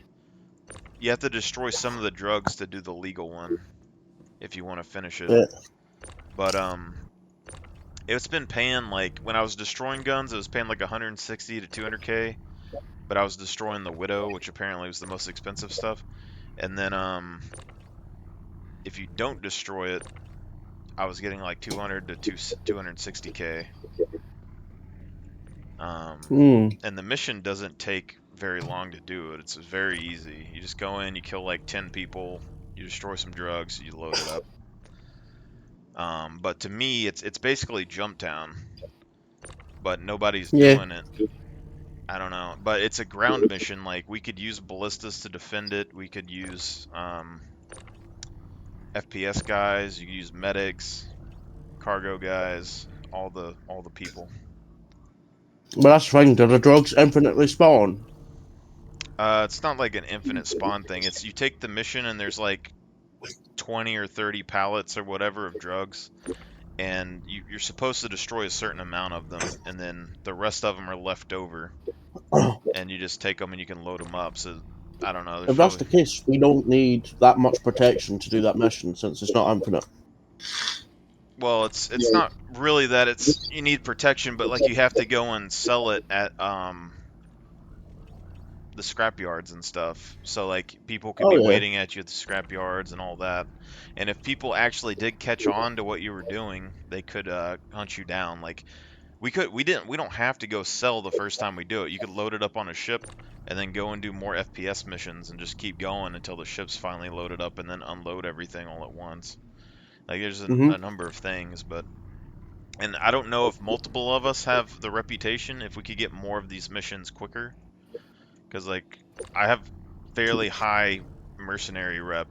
You have to destroy some of the drugs to do the legal one, if you want to finish it. Yeah. But, it's been paying, like, when I was destroying guns, it was paying like 160 to 200k, but I was destroying the Widow, which apparently was the most expensive stuff. And then, if you don't destroy it, I was getting like 200 to 260k. And the mission doesn't take very long to do it. It's very easy. You just go in, you kill like 10 people, you destroy some drugs, you load it up. But to me, it's basically Jump Town, but nobody's doing it. I don't know, but it's a ground mission. Like we could use ballistas to defend it. We could use FPS guys. You can use medics, cargo guys, all the people. But that's the thing. Do the drugs infinitely spawn? It's not like an infinite spawn thing. It's you take the mission and there's like 20 or 30 pallets or whatever of drugs, and you're supposed to destroy a certain amount of them, and then the rest of them are left over, and you just take them and you can load them up. So I don't know. There's If that's probably the case, we don't need that much protection to do that mission since it's not infinite. well, it's not really that it's you need protection, but like you have to go and sell it at the scrap yards and stuff. So like people could Oh be yeah. waiting at you at the scrap yards and all that. And if people actually did catch on to what you were doing, they could hunt you down. Like we don't have to go sell the first time we do it. You could load it up on a ship and then go and do more FPS missions and just keep going until the ship's finally loaded up and then unload everything all at once. Like there's a number of things, but and I don't know if multiple of us have the reputation if we could get more of these missions quicker. Because like I have fairly high mercenary rep,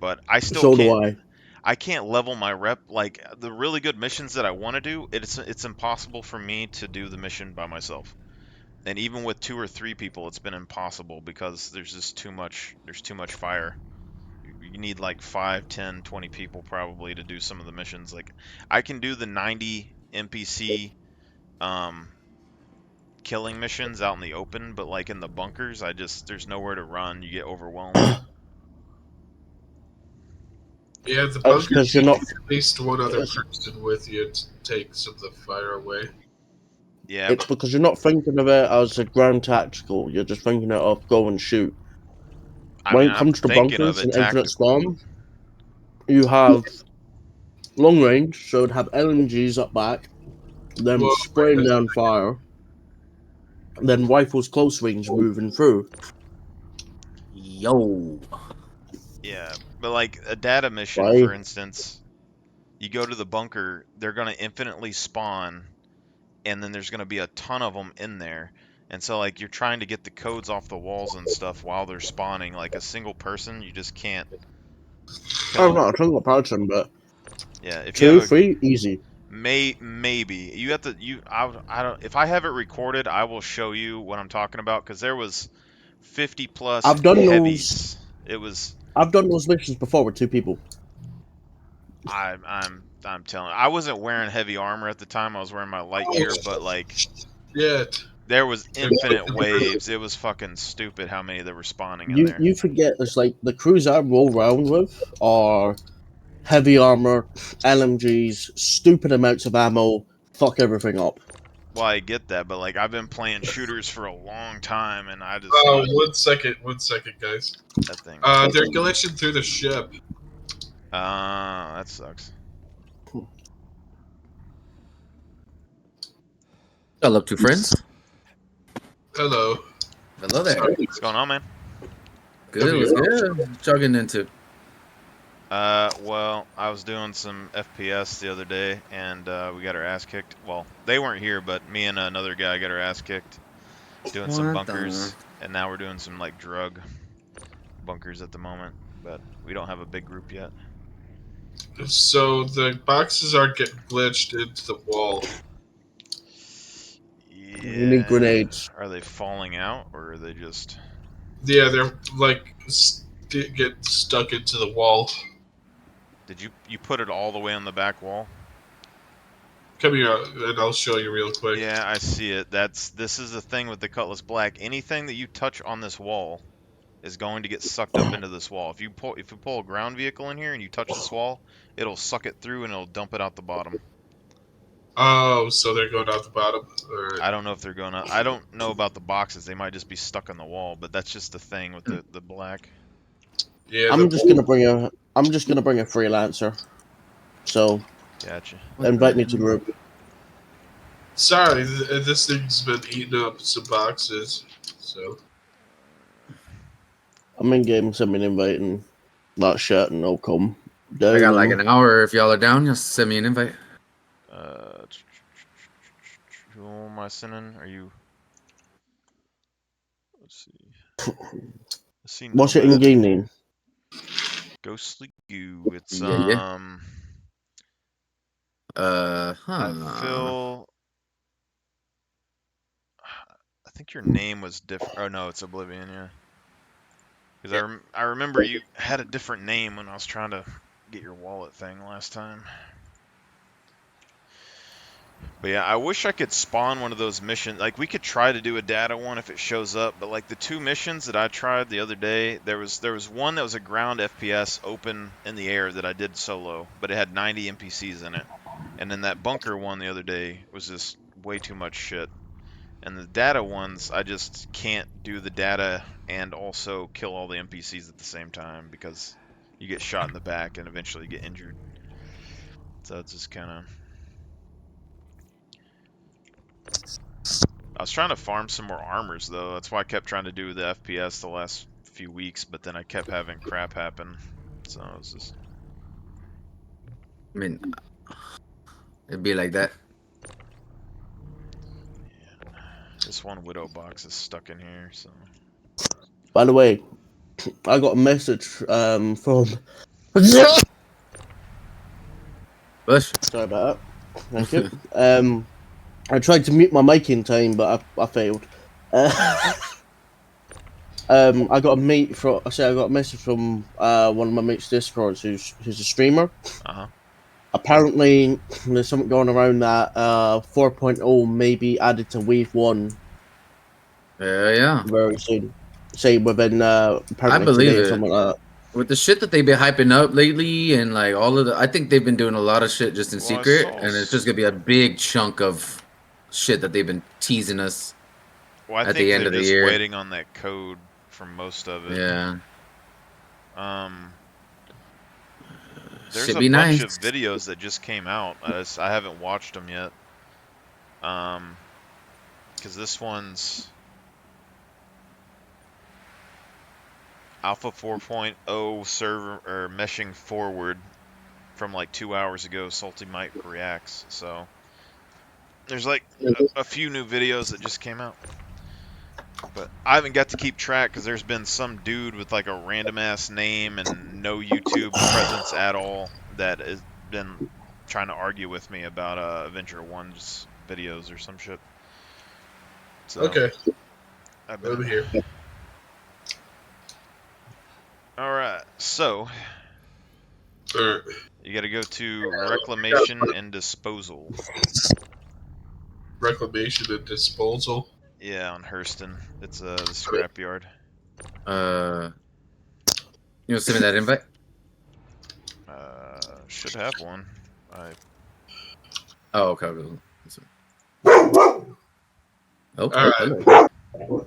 but I still So do can't. I. I can't level my rep. Like the really good missions that I want to do, it's impossible for me to do the mission by myself. And even with 2 or 3 people, it's been impossible because there's just too much. There's too much fire. You need like 5, 10, 20 people probably to do some of the missions. Like I can do the 90 NPC um, killing missions out in the open, but like in the bunkers, there's nowhere to run. You get overwhelmed. Yeah, the That's bunkers because you you're not. need at least one other person with you to take some of the fire away. Yeah, It's but because you're not thinking of it as a ground tactical. You're just thinking it of go and shoot. I When mean, it I'm comes to thinking of bunkers it and infinite tactical. spawn, you have long range, so it'd have LMGs up back, them Well, spraying down fire, then rifles close range moving through. Yo. Yeah, but like a data mission, Why? for instance, you go to the bunker, they're gonna infinitely spawn, and then there's gonna be a ton of them in there. And so like you're trying to get the codes off the walls and stuff while they're spawning. Like a single person, you just can't kill I'm them. not a single person, but Yeah, if you have 2, a 3, easy. maybe you have to I don't if I have it recorded, I will show you what I'm talking about because there was 50 plus I've done those. heavies. It was I've done those missions before with 2 people. I'm telling. I wasn't wearing heavy armor at the time. I was wearing my light gear, but like shit. there was infinite waves. It was fucking stupid how many that were spawning in You there. you forget it's like the crews I roll around with are heavy armor, LMGs, stupid amounts of ammo, fuck everything up. Well, I get that, but like I've been playing shooters for a long time, and I just Oh, thought 1 second, guys. that thing. They're glitching through the ship. That sucks. Hello, two friends. Hello. Hello there. What's going on, man? Good, it was good. What y'all getting into? Well, I was doing some FPS the other day, and we got our ass kicked. Well, they weren't here, but me and another guy got our ass kicked doing some What the- bunkers, and now we're doing some like drug bunkers at the moment, but we don't have a big group yet. So the boxes are getting glitched into the wall. Yeah. You need grenades. Are they falling out, or are they just? Yeah, they're like get stuck into the wall. Did you put it all the way on the back wall? Come here, and I'll show you real quick. Yeah, I see it. This is the thing with the Cutlass Black. Anything that you touch on this wall is going to get sucked up into this wall. If you pull a ground vehicle in here and you touch this wall, it'll suck it through and it'll dump it out the bottom. Oh, so they're going out the bottom. All right. I don't know if they're gonna. I don't know about the boxes. They might just be stuck on the wall, but that's just the thing with the black. Yeah, I'm just gonna bring a freelancer. So Gotcha. invite me to group. Sorry, this thing's been eating up some boxes. So I'm in game, send me an invite and that shit and I'll come down. I got like an hour. If y'all are down, just send me an invite. Who am I sending? Are you? Let's see. What's your Nomad. in-game name? Ghostly Goo. It's Yeah. I feel. I think your name was different. Oh no, it's Oblivion. Yeah. Because I remember you had a different name when I was trying to get your wallet thing last time. But yeah, I wish I could spawn one of those missions. Like, we could try to do a data one if it shows up, but like the 2 missions that I tried the other day, there was one that was a ground FPS open in the air that I did solo, but it had 90 NPCs in it. And then that bunker one the other day was just way too much shit. And the data ones, I just can't do the data and also kill all the NPCs at the same time because you get shot in the back and eventually get injured. So it's just kind of... I was trying to farm some more armors though. That's why I kept trying to do the FPS the last few weeks, but then I kept having crap happen. So it was just... I mean, it'd be like that. Yeah. This one Widow box is stuck in here, so... By the way, I got a message from. Bush. Sorry about that. Thank you. I tried to mute my mic in time, but I failed. I got a message from one of my mates' Discords who's a streamer. Uh-huh. Apparently, there's something going around that 4.0 may be added to Wave 1 Yeah. very soon. Say within apparently I believe today or it. something like that. With the shit that they've been hyping up lately, and like all of the, I think they've been doing a lot of shit just in Well, I secret, saw and it's just gonna be a big chunk of shit that they've been teasing us. Well, I At think the end they're of the just year. waiting on that code for most of it. Yeah, There's should a be bunch nice. of videos that just came out. I haven't watched them yet. Because this one's Alpha 4.0 server or meshing forward from like 2 hours ago. Salty Mike reacts. So there's like a few new videos that just came out. But I haven't got to keep track because there's been some dude with like a random ass name and no YouTube presence at all that has been trying to argue with me about Avenger 1's videos or some shit. So, Okay, I've been over here. Alright, so Alright. you gotta go to Reclamation and Disposal. Reclamation and disposal. Yeah, on Hurston. It's the scrapyard. You want to send me that invite? Should have one. Oh, okay. Oh, Alright. hello.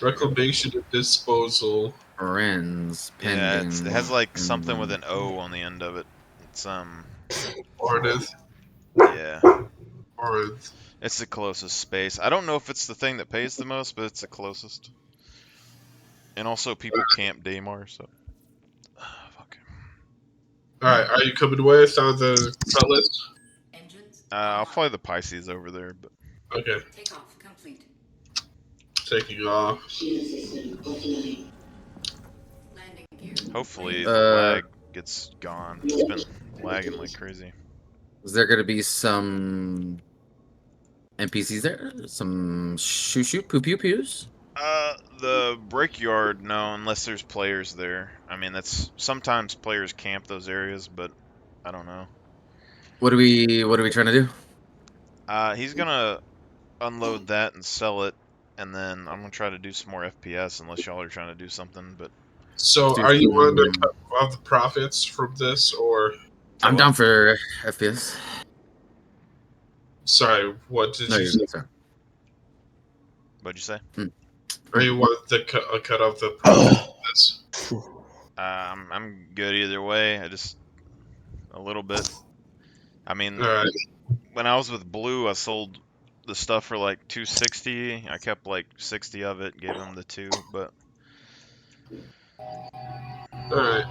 Reclamation and disposal. Friends Yeah, pending. it has like something with an O on the end of it. It's Ornith. yeah. Ornith. It's the closest space. I don't know if it's the thing that pays the most, but it's the closest. And also people camp Daymar, so fuck. Alright, are you coming with on the cutlass? Engines. I'll fly the Pisces over there, but Okay, Takeoff complete. taking off. Landing gear. hopefully the lag gets gone. It's been lagging like crazy. Is there gonna be some NPCs there? Some shoo poo pew pews? The Breakyard, no, unless there's players there. I mean, that's sometimes players camp those areas, but I don't know. What are we trying to do? He's gonna unload that and sell it, and then I'm gonna try to do some more FPS unless y'all are trying to do something. But So, are you willing to cut off the profits from this, or? I'm down for FPS. Sorry, what did you say? Sorry. what'd you say? Are you wanting to cut off the profit from this? I'm good either way. I just a little bit. I mean, Alright, when I was with Blue, I sold the stuff for like 260. I kept like 60 of it, gave him the 2, but alright.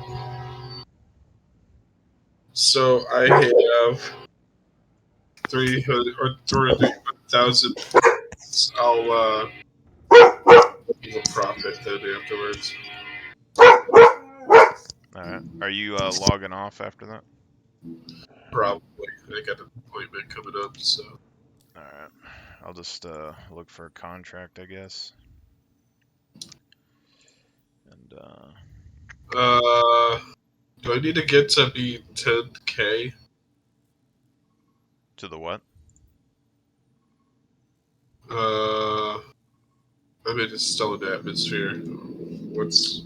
So, I have 300 or 300,000. I'll give a profit then afterwards. Alright. Are you logging off after that? Probably. I got an appointment coming up, so. Alright. I'll just look for a contract, I guess. And Do I need to get to be 10K? to the what? I mean, it's still an atmosphere. What's.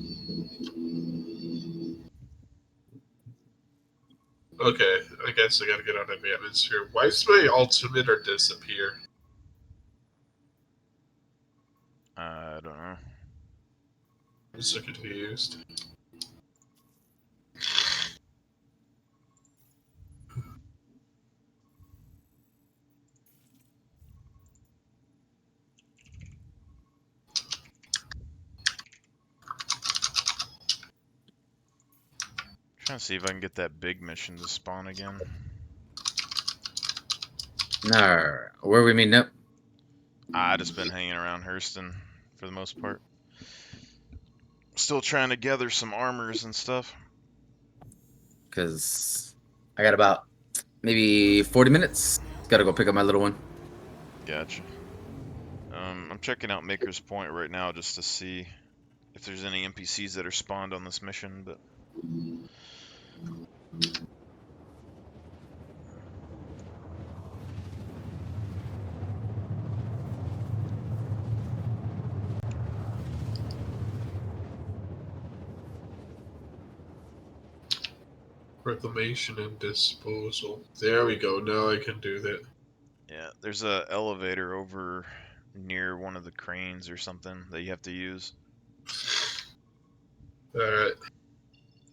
Okay, I guess I gotta get out of atmosphere. Why does my altimeter disappear? I don't know. I'm so confused. Trying to see if I can get that big mission to spawn again. Nah, where we meeting up? I just been hanging around Hurston for the most part. Still trying to gather some armors and stuff. Because I got about maybe 40 minutes. Gotta go pick up my little one. Gotcha. I'm checking out Maker's Point right now just to see if there's any NPCs that are spawned on this mission, but Reclamation and disposal. There we go. Now I can do that. yeah, there's a elevator over near one of the cranes or something that you have to use. Alright.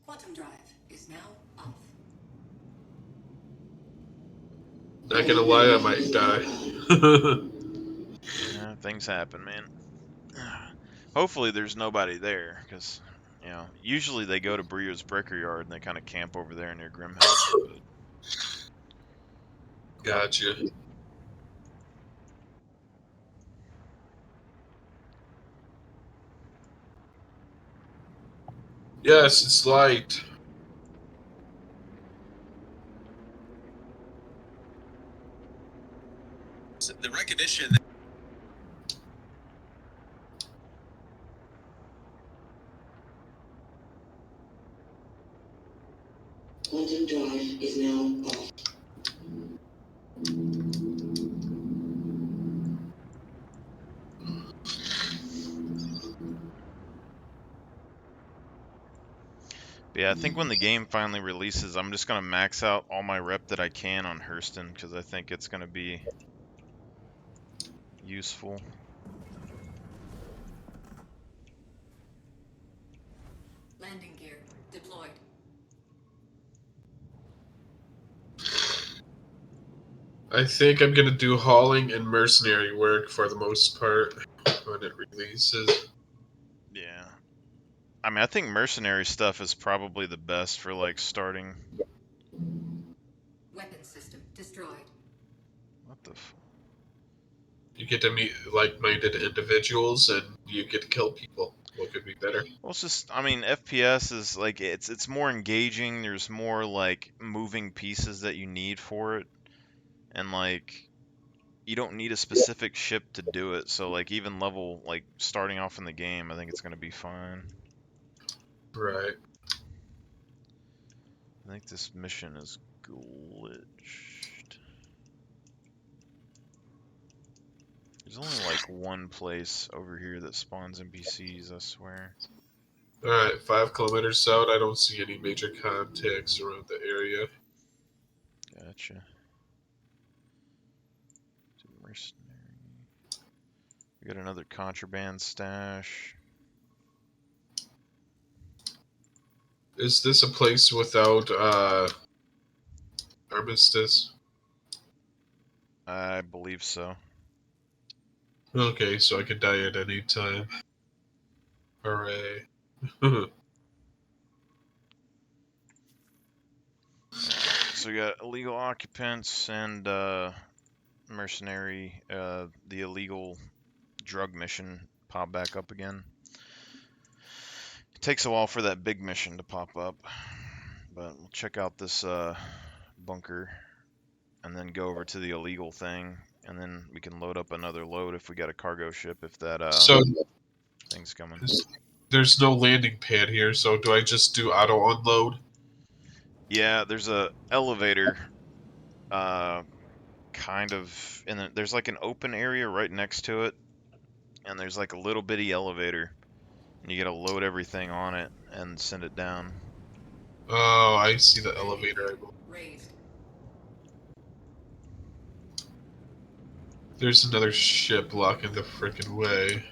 Quantum drive is now off. Not gonna lie, I might die. Yeah, things happen, man. Hopefully there's nobody there, because, you know, usually they go to Brio's Breaker Yard and they kind of camp over there near Grimhouse. But Gotcha. Yes, it's light. The recognition. Quantum drive is now off. But yeah, I think when the game finally releases, I'm just going to max out all my rep that I can on Hurston, because I think it's going to be useful. Landing gear deployed. I think I'm gonna do hauling and mercenary work for the most part when it releases. Yeah. I mean, I think mercenary stuff is probably the best for, like, starting. Weapon system destroyed. What the f... You get to meet like-minded individuals and you get to kill people. What could be better? Well, it's just, I mean, FPS is, like, it's more engaging. There's more, like, moving pieces that you need for it. And, like, you don't need a specific ship to do it. So, like, even level, like, starting off in the game, I think it's going to be fine. Right. I think this mission is glitched. There's only, like, one place over here that spawns NPCs, I swear. Alright, 5 kilometers south, I don't see any major contacts around the area. Gotcha. Mercenary. We got another contraband stash. Is this a place without, armistice? I believe so. Okay, so I could die at any time. Hooray. So we got illegal occupants and mercenary. The illegal drug mission pop back up again. takes a while for that big mission to pop up, but we'll check out this bunker and then go over to the illegal thing, and then we can load up another load if we got a cargo ship, if that So thing's coming. there's no landing pad here, so do I just do auto unload? Yeah, there's a elevator kind of there's like an open area right next to it, and there's like a little bitty elevator, and you gotta load everything on it and send it down. Oh, I see the elevator. Raised. There's another ship blocking the freaking way.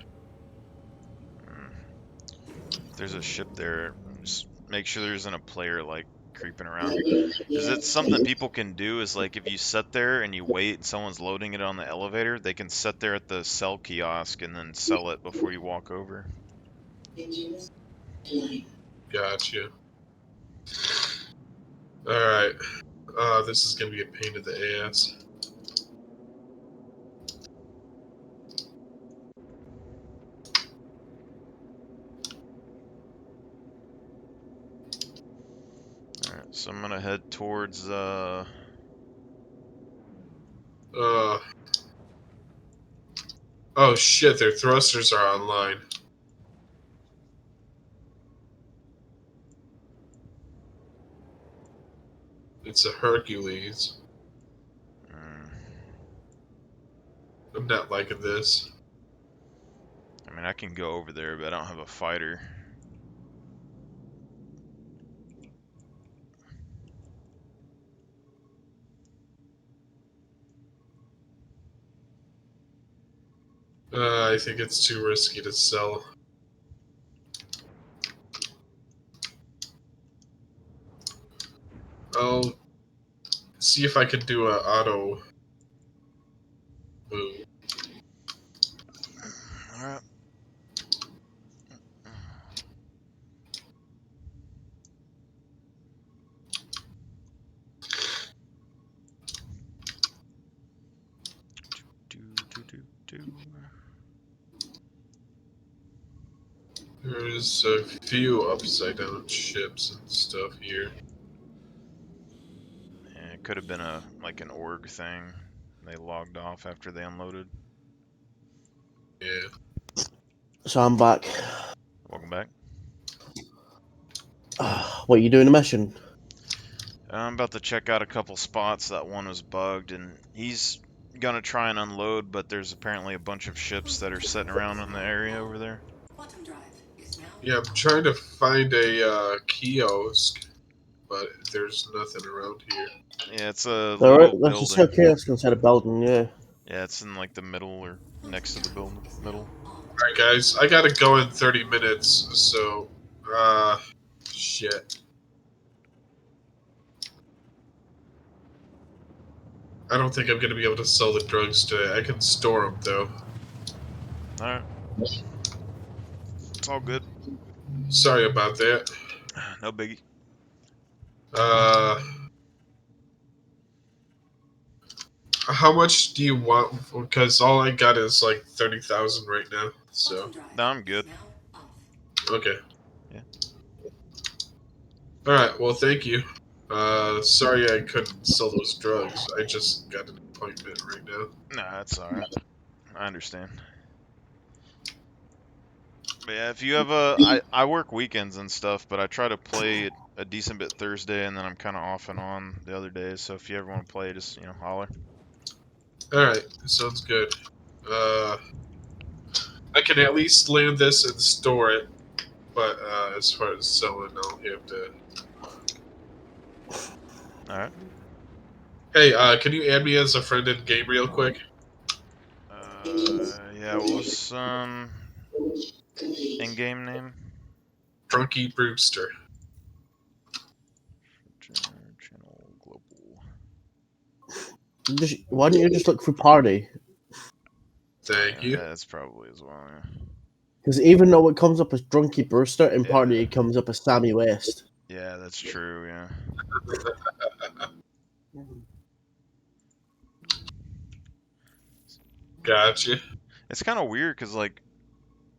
If there's a ship there, just make sure there isn't a player like creeping around. Is it something people can do? Is like if you sit there and you wait and someone's loading it on the elevator, they can sit there at the sell kiosk and then sell it before you walk over. Gotcha. Alright. This is gonna be a pain in the ass. Alright, so I'm gonna head towards Oh shit, their thrusters are online. It's a Hercules. I'm not liking this. I mean, I can go over there, but I don't have a fighter. I think it's too risky to sell. I'll see if I can do an auto move. Alright. There's a few upside down ships and stuff here. Yeah, it could have been like an org thing. They logged off after they unloaded. Yeah. So I'm back. Welcome back. What, you doing a mission? I'm about to check out a couple spots. That one was bugged, and he's gonna try and unload, but there's apparently a bunch of ships that are sitting around in the area over there. Quantum drive is now. Yeah, I'm trying to find a kiosk, but there's nothing around here. Yeah, it's a There little there's a building. kiosk inside a building, yeah. Yeah, it's in like the middle or next to the building middle. Alright guys, I gotta go in 30 minutes, so, shit. I don't think I'm gonna be able to sell the drugs today. I can store them though. Alright. It's all good. Sorry about that. No biggie. How much do you want? Because all I got is like 30,000 right now. So, No, I'm good. okay. Yeah. Alright, well, thank you. Sorry I couldn't sell those drugs. I just got an appointment right now. Nah, that's alright. I understand. But yeah, if you have I work weekends and stuff, but I try to play a decent bit Thursday, and then I'm kind of off and on the other days. So if you ever want to play, just holler. Alright, sounds good. I can at least land this and store it, but as far as selling, I'll have to. All right. Hey, can you add me as a friend in game real quick? Yeah. What was in-game name? Drunky Brewster. Channel global. Why don't you just look for party? Thank you. Yeah, that's probably as well. Yeah. Because even though it comes up as Drunky Brewster, in Yeah. party it comes up as Sammy West. Yeah, that's true. Yeah. Gotcha. It's kind of weird because like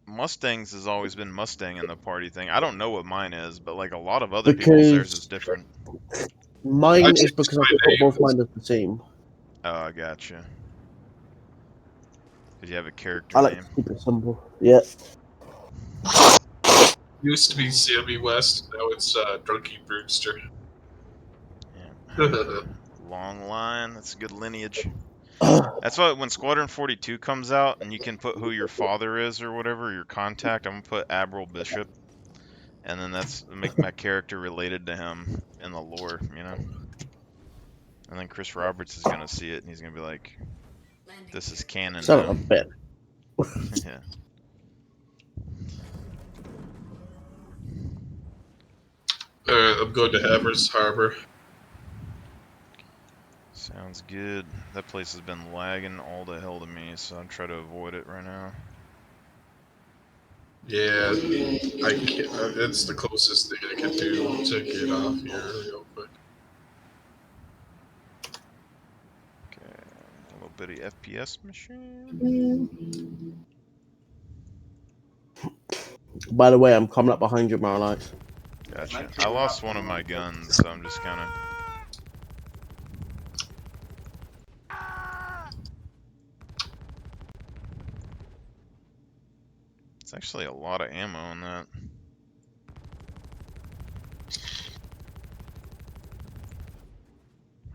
Mustangs has always been Mustang in the party thing. I don't know what mine is, but like a lot of other people's, theirs is Because different. mine I've is changed because my I put name. both mine as the same. Oh, I gotcha. Because you have a character I like name. to keep it simple. Yeah. Used to be Sammy West, now it's Drunky Brewster. Yeah. Long line. That's a good lineage. That's why when Squadron 42 comes out and you can put who your father is or whatever, your contact, I'm gonna put Admiral Bishop, and then that's make my character related to him in the lore, you know. And then Chris Roberts is gonna see it and he's gonna be like, Landing "This is gear. canon Son now." of a bit. Yeah. I'm going to Havers Harbor. Sounds good. That place has been lagging all the hell to me, so I'm trying to avoid it right now. Yeah, I can't, it's the closest thing I can do to get off here real quick. Okay, a little bitty FPS machine. By the way, I'm coming up behind you, Marlight. Gotcha. I lost one of my guns, so I'm just kind of. It's actually a lot of ammo in that.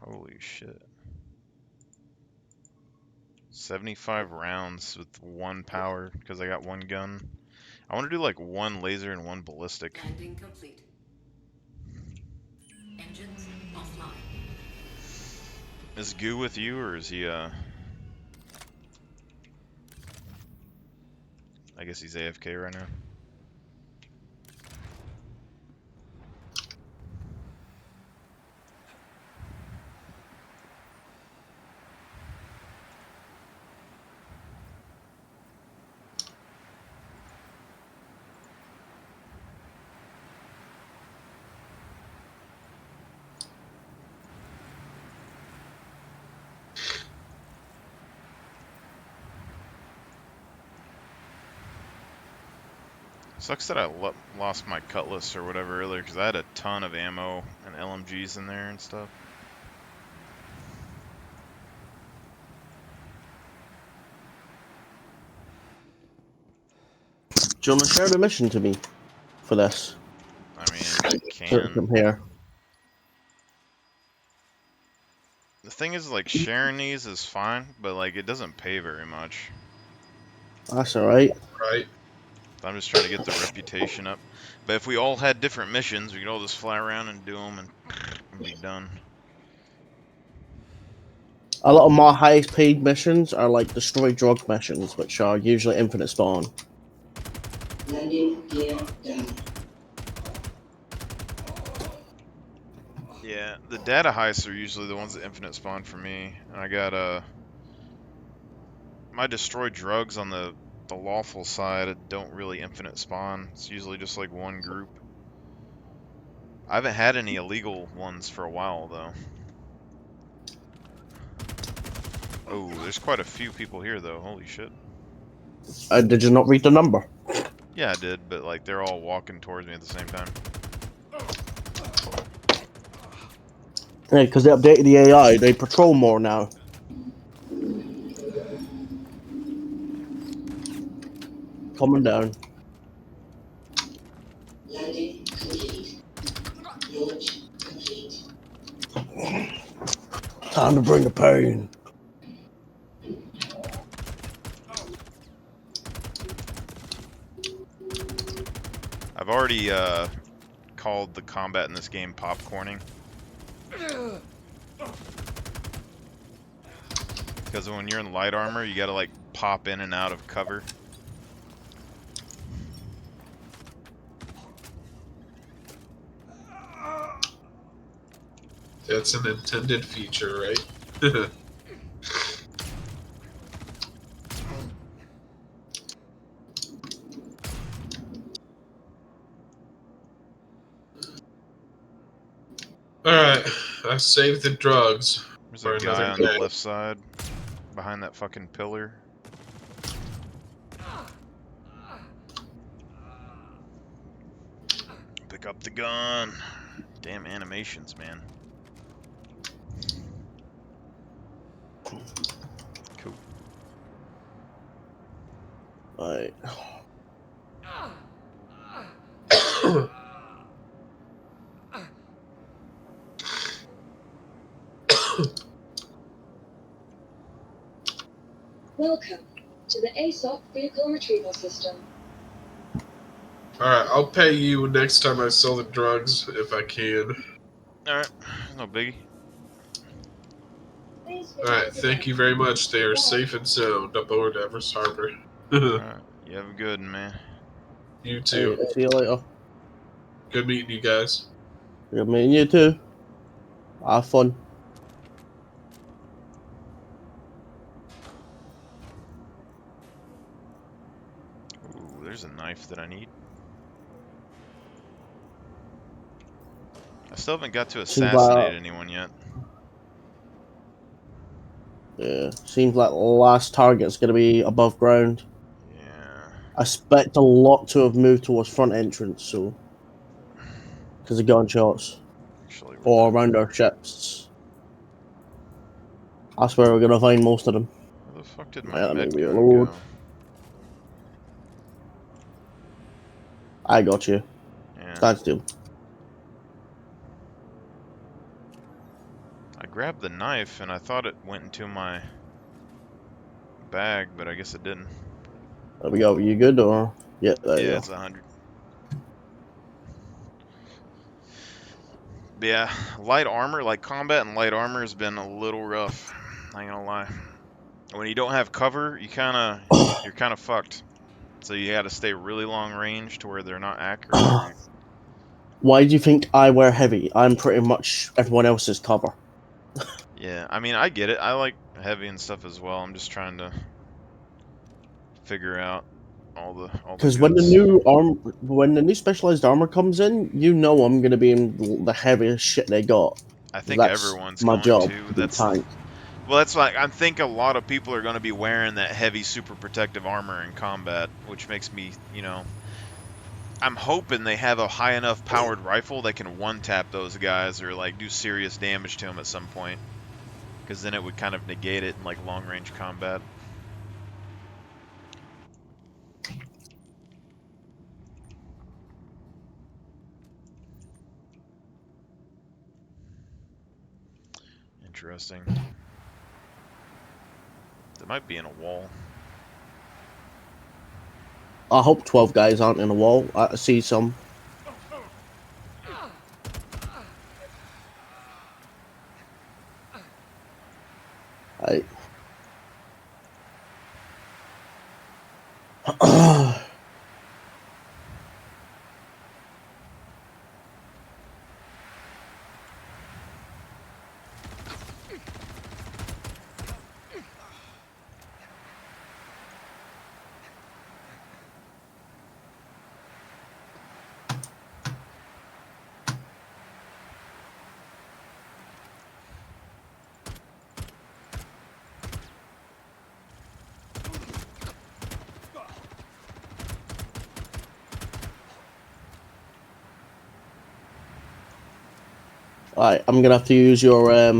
Holy shit. 75 rounds with one power because I got one gun. I want to do like one laser and one ballistic. Landing complete. Engines offline. Is Goo with you or is he I guess he's AFK right now. Sucks that I lost my cutlass or whatever earlier because I had a ton of ammo and LMGs in there and stuff. Do you want to share the mission to me for this? I mean, I From can. here. The thing is, like, sharing these is fine, but, like, it doesn't pay very much. That's alright. Right? I'm just trying to get the reputation up. But if we all had different missions, we could all just fly around and do them and be done. A lot of my highest paid missions are like destroy drug missions, which are usually infinite spawn. Landing gear down. Yeah, the data heists are usually the ones that infinite spawn for me. And I got my destroy drugs on the lawful side don't really infinite spawn. It's usually just like one group. I haven't had any illegal ones for a while though. Oh, there's quite a few people here though. Holy shit. Did you not read the number? Yeah, I did, but like they're all walking towards me at the same time. Yeah, because they updated the AI. They patrol more now. Coming down. Landing complete. Launch complete. Time to bring the pain. I've already called the combat in this game popcorning. Because when you're in light armor, you gotta like pop in and out of cover. That's an intended feature, right? Alright, I saved the drugs. There's For a guy another on the day. left side, behind that fucking pillar. Pick up the gun. Damn animations, man. Cool. Right. Welcome to the ASOP Vehicle Retrieval System. Alright, I'll pay you next time I sell the drugs if I can. Alright, no biggie. Alright, thank you very much. They are safe and sound aboard Everest Harbor. Alright, you have a good one, man. You too. Hey, see you later. Good meeting you guys. Good meeting you too. Have fun. Ooh, there's a knife that I need. I still haven't got to Seems assassinate like, anyone yet. yeah, seems like the last target's going to be above ground. Yeah. I expect a lot to have moved towards front entrance, so because of gunshots Actually, or around our ships. That's where we're going to find most of them. where the fuck did my Right, let me med gun reload. go? I got you. Yeah. Stand still. I grabbed the knife and I thought it went into my bag, but I guess it didn't. There we go. You good or? Yeah, there you Yeah, go. it's 100. But yeah, light armor, like combat and light armor has been a little rough. I ain't gonna lie. When you don't have cover, you're kind of fucked. So you got to stay really long range to where they're not accurate. Why do you think I wear heavy? I'm pretty much everyone else's cover. Yeah, I mean, I get it. I like heavy and stuff as well. I'm just trying to figure out all the Because goods. when the new specialized armor comes in, you know I'm gonna be in the heaviest shit they got. I 'Cause think that's everyone's my going job. to. To be tank. Well, that's like I think a lot of people are going to be wearing that heavy super protective armor in combat, which makes me, I'm hoping they have a high enough powered rifle that can one-tap those guys or like do serious damage to them at some point, because then it would kind of negate it in like long-range combat. Interesting. They might be in a wall. I hope 12 guys aren't in a wall. I see some. I. Alright, I'm gonna have to use your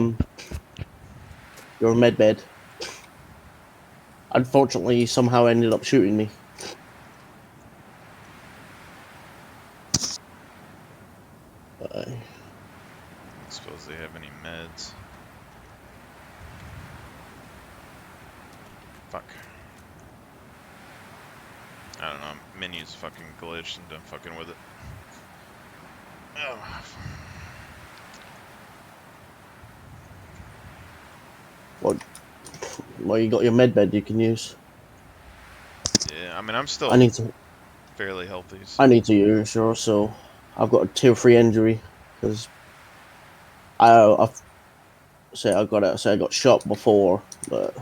med bed. Unfortunately, he somehow ended up shooting me. I suppose they have any meds. Fuck. I don't know. Menu's fucking glitched and done fucking with it. Oh. Well, you got your med bed you can use. Yeah, I mean, I'm still I need to. fairly healthy. So. I need to use yours, so I've got a tier 3 injury because I got shot before, but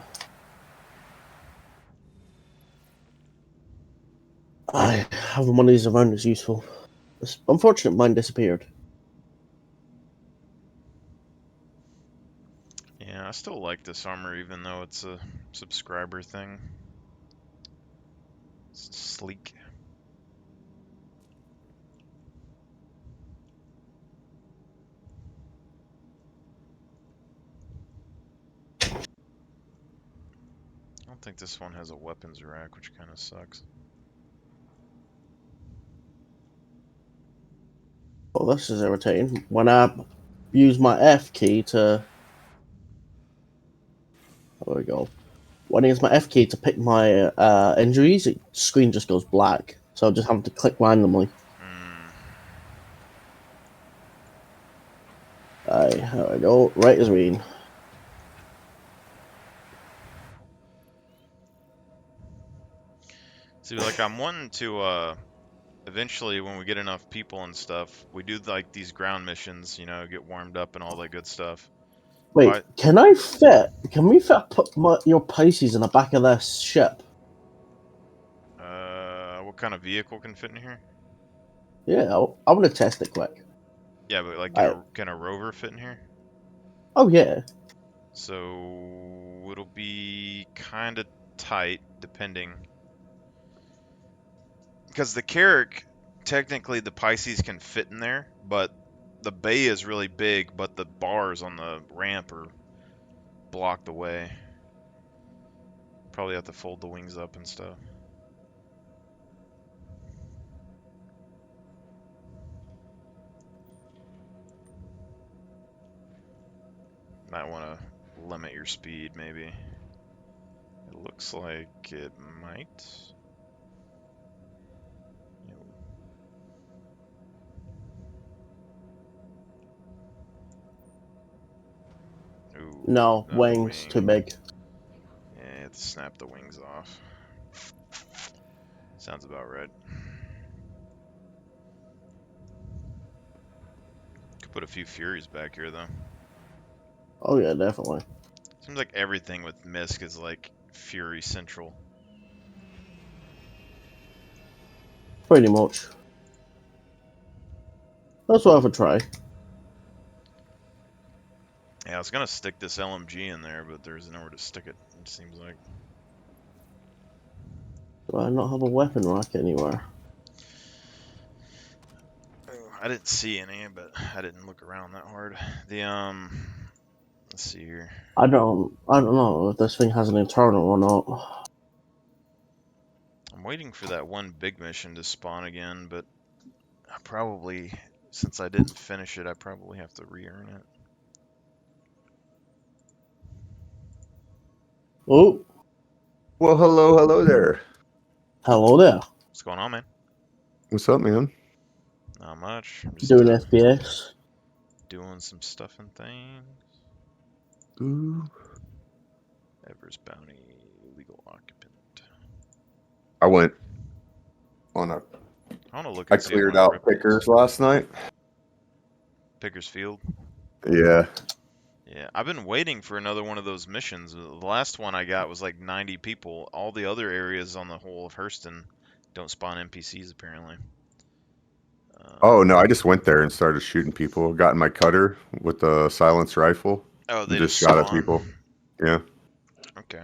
having one of these around is useful. It's unfortunate mine disappeared. Yeah, I still like this armor even though it's a subscriber thing. It's sleek. don't think this one has a weapons rack, which kind of sucks. Well, this is irritating. When I use my F key to... There we go. When I use my F key to pick my injuries, the screen just goes black. So I just have to click randomly. There we go. Right as rain. See, like I'm wanting to eventually, when we get enough people and stuff, we do like these ground missions, you know, get warmed up and all that good stuff. Wait, But can we fit your Pisces in the back of this ship? what kind of vehicle can fit in here? Yeah, I want to test it quick. Yeah, but like Alright. can a rover fit in here? Oh, yeah. So it'll be kind of tight, depending. Because the Carrack, technically the Pisces can fit in there, but the bay is really big, but the bars on the ramp are blocked away. Probably have to fold the wings up and stuff. Might want to limit your speed, maybe. It looks like it might. Ooh, No, another wings, too wing. big. Yeah, you have to snap the wings off. Sounds about right. Could put a few Furies back here, though. Oh, yeah, definitely. Seems like everything with Misk is like Fury Central. Pretty much. That's worth a try. Yeah, I was gonna stick this LMG in there, but there's nowhere to stick it, it seems like. Do I not have a weapon rack anywhere? I didn't see any, but I didn't look around that hard. The let's see here. I don't know if this thing has an internal or not. I'm waiting for that one big mission to spawn again, but I probably, since I didn't finish it, I probably have to re-earn it. Oh, Well, hello there. hello there. What's going on, man? What's up, man? Not much. I'm just Doing FPS. doing some stuff and things. Ooh. Ever's Bounty, legal occupant. I went on a. I want to look I and see if cleared my out rep Pickers last night. Pickers Field. Yeah. Yeah, I've been waiting for another one of those missions. The last one I got was like 90 people. All the other areas on the whole of Hurston don't spawn NPCs apparently. Oh no, I just went there and started shooting people. Got in my cutter with the silenced rifle. Oh, And they just just shot at spawn. people. Yeah. Okay.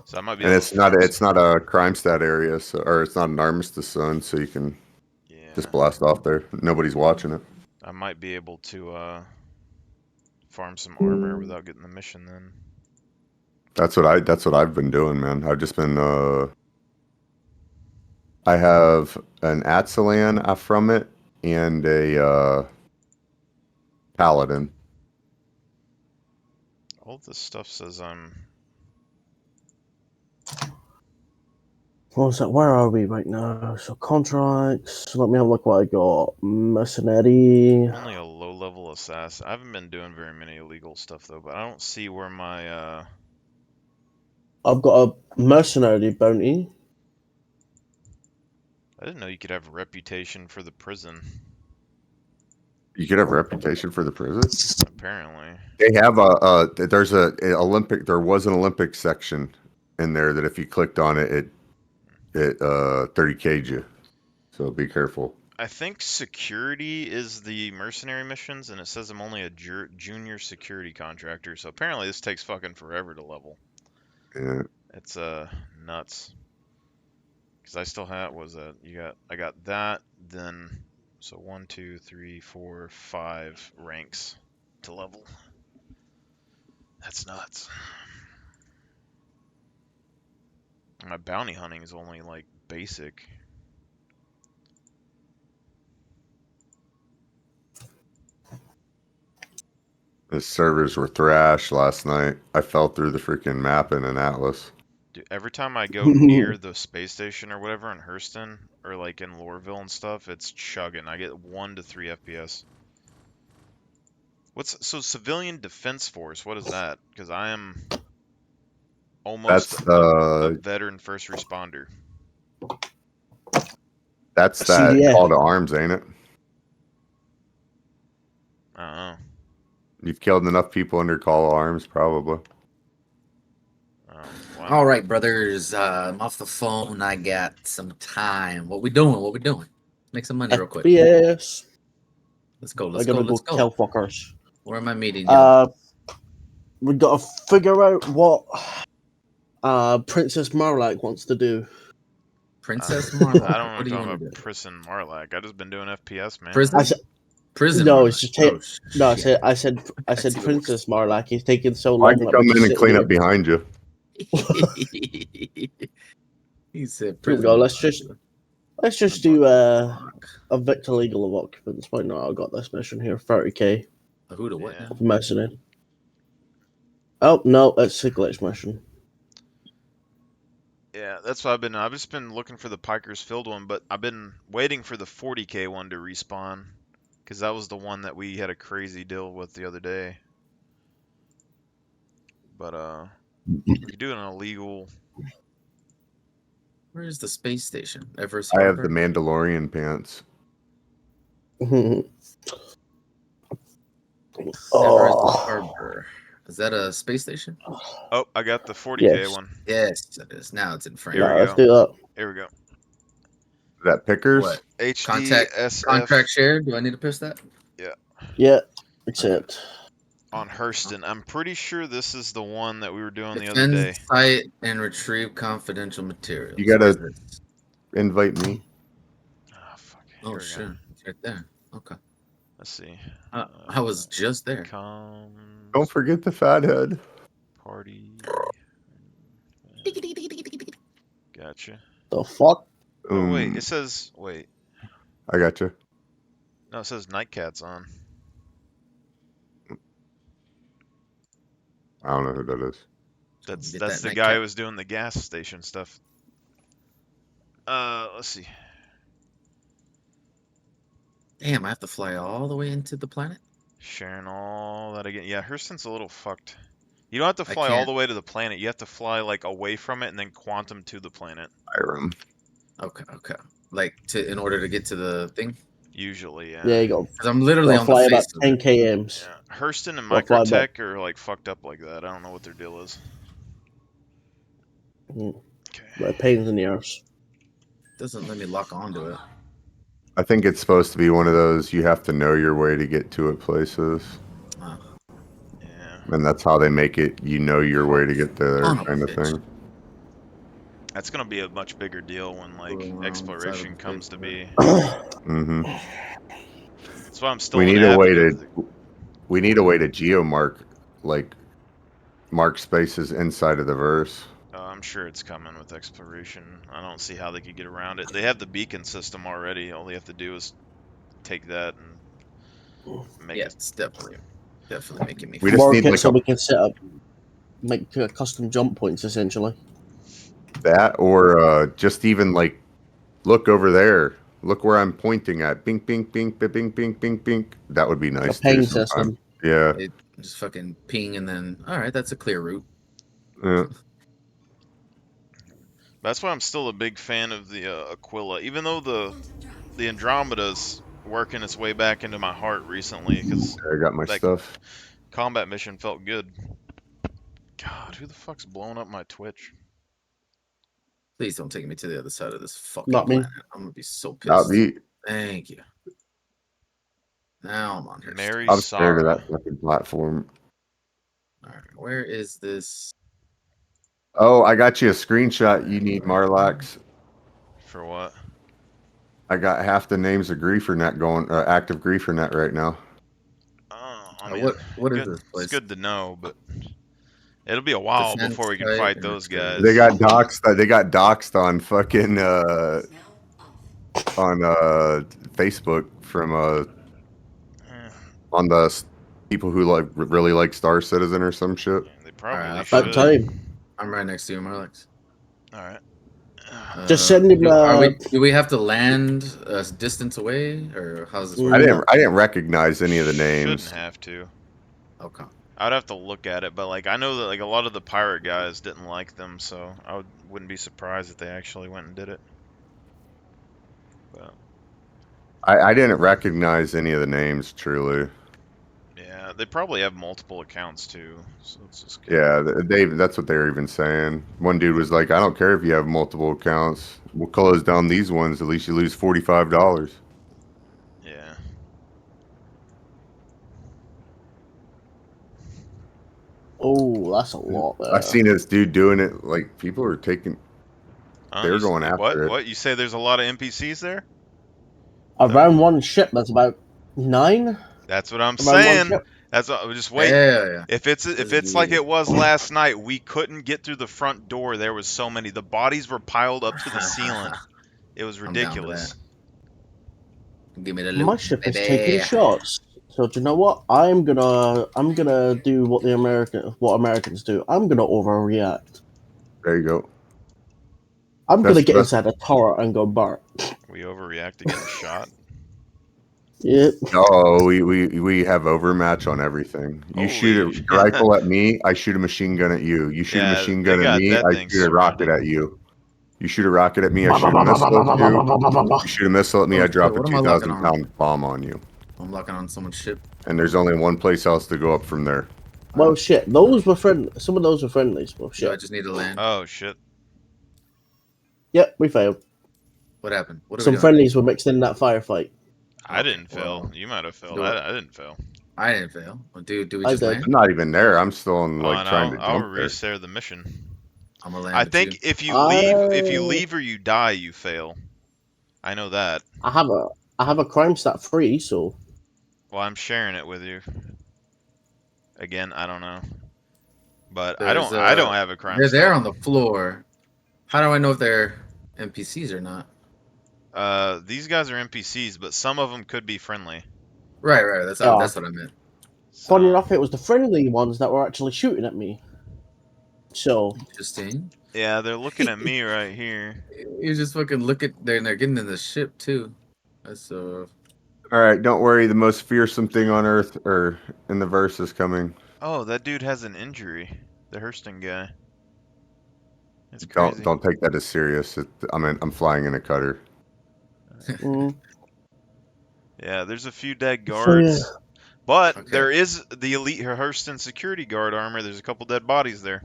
So I might be And able it's to not farm it's not a crime stat area, so or it's not an armistice zone, so you can Yeah. just blast off there. Nobody's watching it. I might be able to farm some armor without getting the mission then. That's what I've been doing, man. I've just been I have an Atzilan from it and a Paladin. All of this stuff says I'm What's that? Where are we right now? So contracts. Let me have a look what I got. Mercenary. only a low-level assassin. I haven't been doing very many illegal stuff though, but I don't see where my I've got a mercenary bounty. I didn't know you could have a reputation for the prison. You could have a reputation for the prison. Apparently. They have there's a Olympic. There was an Olympic section in there that if you clicked on it, it 30k'd you. So be careful. I think security is the mercenary missions, and it says I'm only a junior security contractor. So apparently this takes fucking forever to level. Yeah. It's nuts. Because I still have I got that, then so 1, 2, 3, 4, 5 ranks to level. That's nuts. My bounty hunting is only like basic. The servers were thrashed last night. I fell through the freaking map in an Atlas. Dude, every time I go near the space station or whatever in Hurston or like in Loreville and stuff, it's chugging. I get 1 to 3 FPS. What's so civilian defense force? What is that? Because I am almost That's a veteran first responder. That's that CDF. call to arms, ain't it? I don't know. You've killed enough people under call to arms, probably. Wow. All right, brothers. I'm off the phone. I got some time. What we doing? What we doing? Make some money real quick. FPS. Let's go. I Let's go. gotta go Let's go. kill fuckers. Where am I meeting you? We gotta figure out what Princess Marlac wants to do. Princess Marlac. I don't know What do you talking want to about do? Prison Marlac. I just been doing FPS, man. Prison. I said, Prison. no, Marlac. it's just Oh, no. I shit. said That's the Princess Marlac. He's taking so I long. can let come me in just and sit clean here. up behind you. He said, Here we prison go. Marlac. Let's just do a Victor Legal of Occupants. Why not? I got this mission here. 30k. Who to what Yeah. now? Messing in. Oh no, it's a glitch mission. Yeah, that's what I've just been looking for the Pikers Field one, but I've been waiting for the 40k one to respawn, because that was the one that we had a crazy deal with the other day. But we could do an illegal. Where is the space station? Everest I have the Harbor? Mandalorian pants. Everest Oh. Harbor. Is that a space station? Oh, I got the 40k Yes. one. Yes, it is. Now it's in frame. Here we Let's go. do that. Here we go. Is that Pickers? What? HD Contact- SF Contract shared? Do I need to push that? Yeah, accept. on Hurston. I'm pretty sure this is the one that we were doing the other Defend day. site and retrieve confidential materials. You gotta- Where's this? Invite me. Oh, fuck. Here Oh, we go. sure. It's right there. Okay. Let's see. I was just there. Don't forget the fathead. Party. Gotcha. The fuck? Oh, wait. It says. Wait. I got you. No, it says Nightcat's on. I don't know who that is. That's Get that's that the guy Nightcat. who was doing the gas station stuff. Let's see. Damn, I have to fly all the way into the planet? Sharing all that again. Yeah, Hurston's a little fucked. You don't have to I fly all can't- the way to the planet. You have to fly like away from it and then quantum to the planet. Irem. Okay. Like, in order to get to the thing? Usually, yeah. Yeah, you got Because I'm literally to on the fly about face of 10 it. kms. Yeah. Hurston and Well, fly back. Microtech are like fucked up like that. I don't know what their deal is. Mm. Okay. But pains in the arse. Doesn't let me lock onto it. I think it's supposed to be one of those you have to know your way to get to it places. Wow. Yeah. And that's how they make it. You know your way to get there, Son of a kind of bitch. thing. That's gonna be a much bigger deal when like Going around exploration inside of comes to it. be. hmm That's why I'm still. We an need a way advocate. to. We need a way to geomark, like, mark spaces inside of the verse. I'm sure it's coming with exploration. I don't see how they could get around it. They have the beacon system already. All they have to do is take that and make Yeah, it. it's definitely making me. We just Mark need, it like, so a- we can set up, make custom jump points, essentially. That or just even like, look over there. Look where I'm pointing at. Bink, bink, bink, bink, bink, bink, bink, bink. That would be A nice. ping too sometime. system. Yeah. It just fucking ping and then, all right, that's a clear route. Yeah. That's why I'm still a big fan of the Aquila, even though the Andromeda's working its way back into my heart recently because I got my Like- stuff. combat mission felt good. God, who the fuck's blowing up my Twitch? Please don't take me to the other side of this fucking Not me. planet. I'm gonna be so I'll pissed. be. Thank you. Now I'm on here. Mary I'm scared of Sara. that fucking platform. All right, where is this? Oh, I got you a screenshot. You need Marlax. For what? I got half the names of GrieferNet going, active GrieferNet right now. Oh, I Uh, mean, what is good, this place? It's good to know, but It'll be a while Defense before we can type fight and those retrieve. guys. They got doxed. They got doxed on fucking Is now off. on Facebook from Eh, on the people who like really like Star Citizen or some shit. they probably Alright, should. About time. I'm right next to you, Marlex. All right. Just send him, Do we have to land a distance away, or how's this work? I didn't recognize any of the names. Shouldn't have to. Okay. I'd have to look at it, but like I know that like a lot of the pirate guys didn't like them, so wouldn't be surprised if they actually went and did it. But I didn't recognize any of the names truly. yeah, they probably have multiple accounts too, so it's just good. Yeah, that's what they were even saying. One dude was like, "I don't care if you have multiple accounts. We'll close down these ones. At least you lose $45." Yeah. Oh, that's a lot there. I seen this dude doing it. Like people are taking. Oh, They're you s- going after what? it. What? You say there's a lot of NPCs there? Around one ship, that's about 9. That's what I'm Around one saying. ship. That's what, just wait. Yeah. If it's like it was last night, we couldn't get through the front door. There was so many. The bodies were piled up to the ceiling. It was I'm down for ridiculous. Give me the loot. My ship is baby. taking shots. So do you know what? I'm gonna do what Americans do. I'm gonna overreact. There you go. I'm gonna That's- get that's- inside a turret and go bark. We overreact to getting shot. Yep. Oh, we have overmatch on everything. You shoot Holy- a rifle at me, I shoot a machine gun at you. You shoot Yeah, a machine they gun at got me, that I thing shoot a rocket surrounded. at you. You shoot a rocket at me, I shoot a missile at you. You shoot a missile at me, I drop a What am I locking 2,000-pound bomb on you. I'm locking on someone's ship. And there's only one place else to go up from there. Well, shit. Those were friendly. Some of those were friendlies. Well, So I shit. just need to land. Oh shit. Yep, we failed. What happened? What are we Some doing? friendlies were mixed in that firefight. I didn't fail. well, You might have failed. do it. I didn't fail. I didn't fail. Well, do we I just did. land? I'm not even there. I'm still in, like, Fine, trying to I'll jump there. restart the mission. I'm gonna land. I with think you. if you I- leave or you die, you fail. I know that. I have a crime stat 3, so Well, I'm sharing it with you. Again, I don't know. But I don't have a crime. They're there stat. on the floor. How do I know if they're NPCs or not? These guys are NPCs, but some of them could be friendly. Right. That's Yeah. that's what I meant. funny So- enough, it was the friendly ones that were actually shooting at me. So Interesting. Yeah, they're looking at me right here. You just fucking look at they're getting in the ship too. That's All right, don't worry. The most fearsome thing on Earth, or in the verse, is coming. Oh, that dude has an injury. The Hurston guy. It's crazy. Don't take that as serious. I'm flying in a cutter. mm, Yeah, there's a few dead guards. But Okay. there is the elite Hurston security guard armor. There's a couple dead bodies there.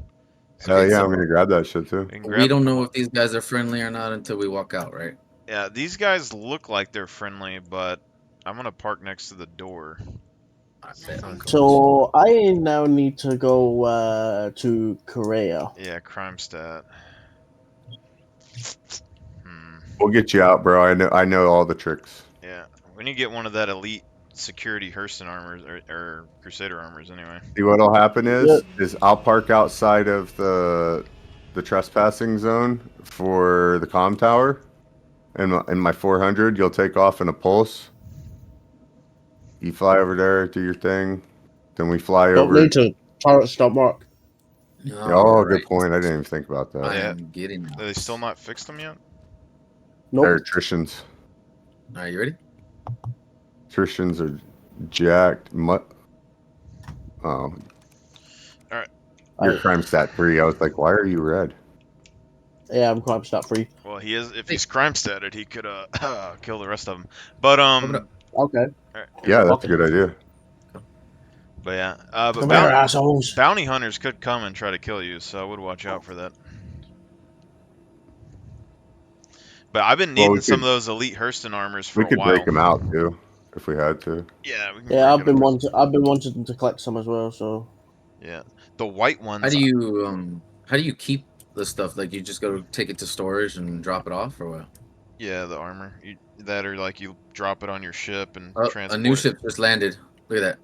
Hell yeah, I'm gonna grab that shit too. We can we grab don't them. know if these guys are friendly or not until we walk out, right? Yeah, these guys look like they're friendly, but I'm gonna park next to the door. so I now need to go to Korea. Yeah, crime stat. Hmm. We'll get you out, bro. I know all the tricks. Yeah, we need to get one of that elite security Hurston armors or Crusader armors anyway. See what'll happen is I'll park outside of the trespassing zone for the comm tower, and in my 400, you'll take off in a pulse. You fly over there, do your thing, then we fly Don't over. need to turret stop mark. Oh, good point. I didn't even think about that. I Yeah. am getting Are they still not fixed them yet? They're Nope. attritions. All right, you ready? Attritions are jacked. Oh, your I- crime stat 3. I was like, why are you red? Yeah, I'm crime stat 3. Well, he is. If he's crime statted, he could kill the rest of them. But Open up. Okay. alright, Yeah, that's Okay. a good idea. but yeah, but Come here, assholes. bounty hunters could come and try to kill you, so I would watch out for that. But I've been Well, needing we some could- of those elite Hurston armors for We a could while. break them out too, if we had to. Yeah, we can Yeah, break I've been it. I've been wanting to collect some as well. So Yeah, the white ones. How do you keep the stuff? Like you just go take it to storage and drop it off, or what? Yeah, the armor. That or like you drop it on your ship and Oh, transport. a new it. ship just landed. Look at that.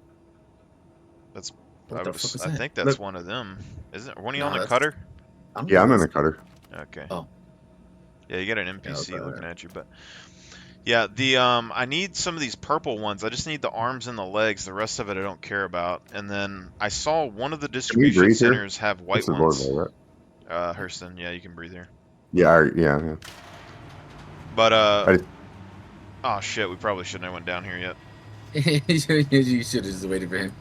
That's. What I, the would, fuck is I that? think that's Look. one of them. Isn't one of you No, on the that's- cutter? Yeah, I'm in the cutter. Okay. Oh. Yeah, you got an NPC okay. looking at you, but yeah, the I need some of these purple ones. I just need the arms and the legs. The rest of it I don't care about. And then I saw one of the distribution breathe here? centers have white This is ones. Lorville, right? Hurston, yeah, you can breathe here. Yeah, yeah. But I- oh shit, we probably shouldn't have went down here yet. You should have just waited for him.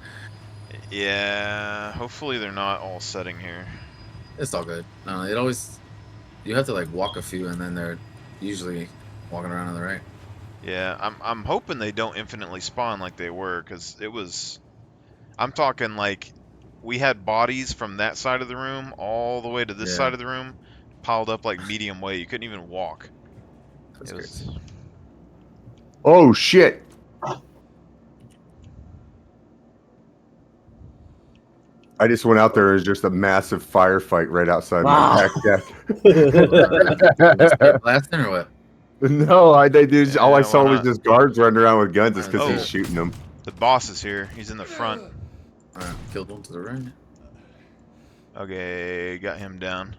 Yeah, hopefully they're not all setting here. It's all good. No, it always you have to like walk a few, and then they're usually walking around on the right. Yeah, I'm hoping they don't infinitely spawn like they were, because it was. I'm talking like we had bodies from that side of the room all the way to this Yeah. side of the room, piled up like medium weight. You couldn't even walk. That's It was, crazy. Oh shit! I just went out there. There's just a massive firefight right outside Wow. my Just back keep blasting or what? deck. No, all I Yeah, saw why was not? just guards running around with guns just because Oh. he's shooting them. the boss is here. He's in the front. All right, killed one to the right. Okay, got him down.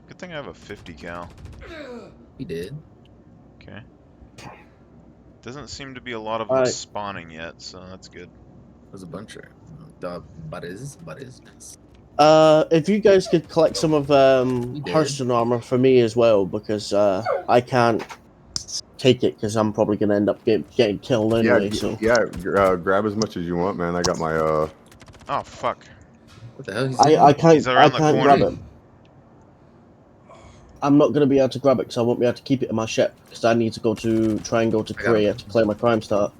Good thing I have a 50 cal. He did. Okay. Doesn't seem to be a lot of them Alright. spawning yet, so that's good. There's a bunch there. The buddies. If you guys could collect some of did. Hurston armor for me as well, because I can't take it because I'm probably gonna end up getting killed anyway. Grab as much as you want, man. I got my Oh fuck. What the hell? He's I can't. He's around the grab corner. it. I'm not gonna be able to grab it because I won't be able to keep it in my ship because I need to try and go to I got Korea to play my Crime Start.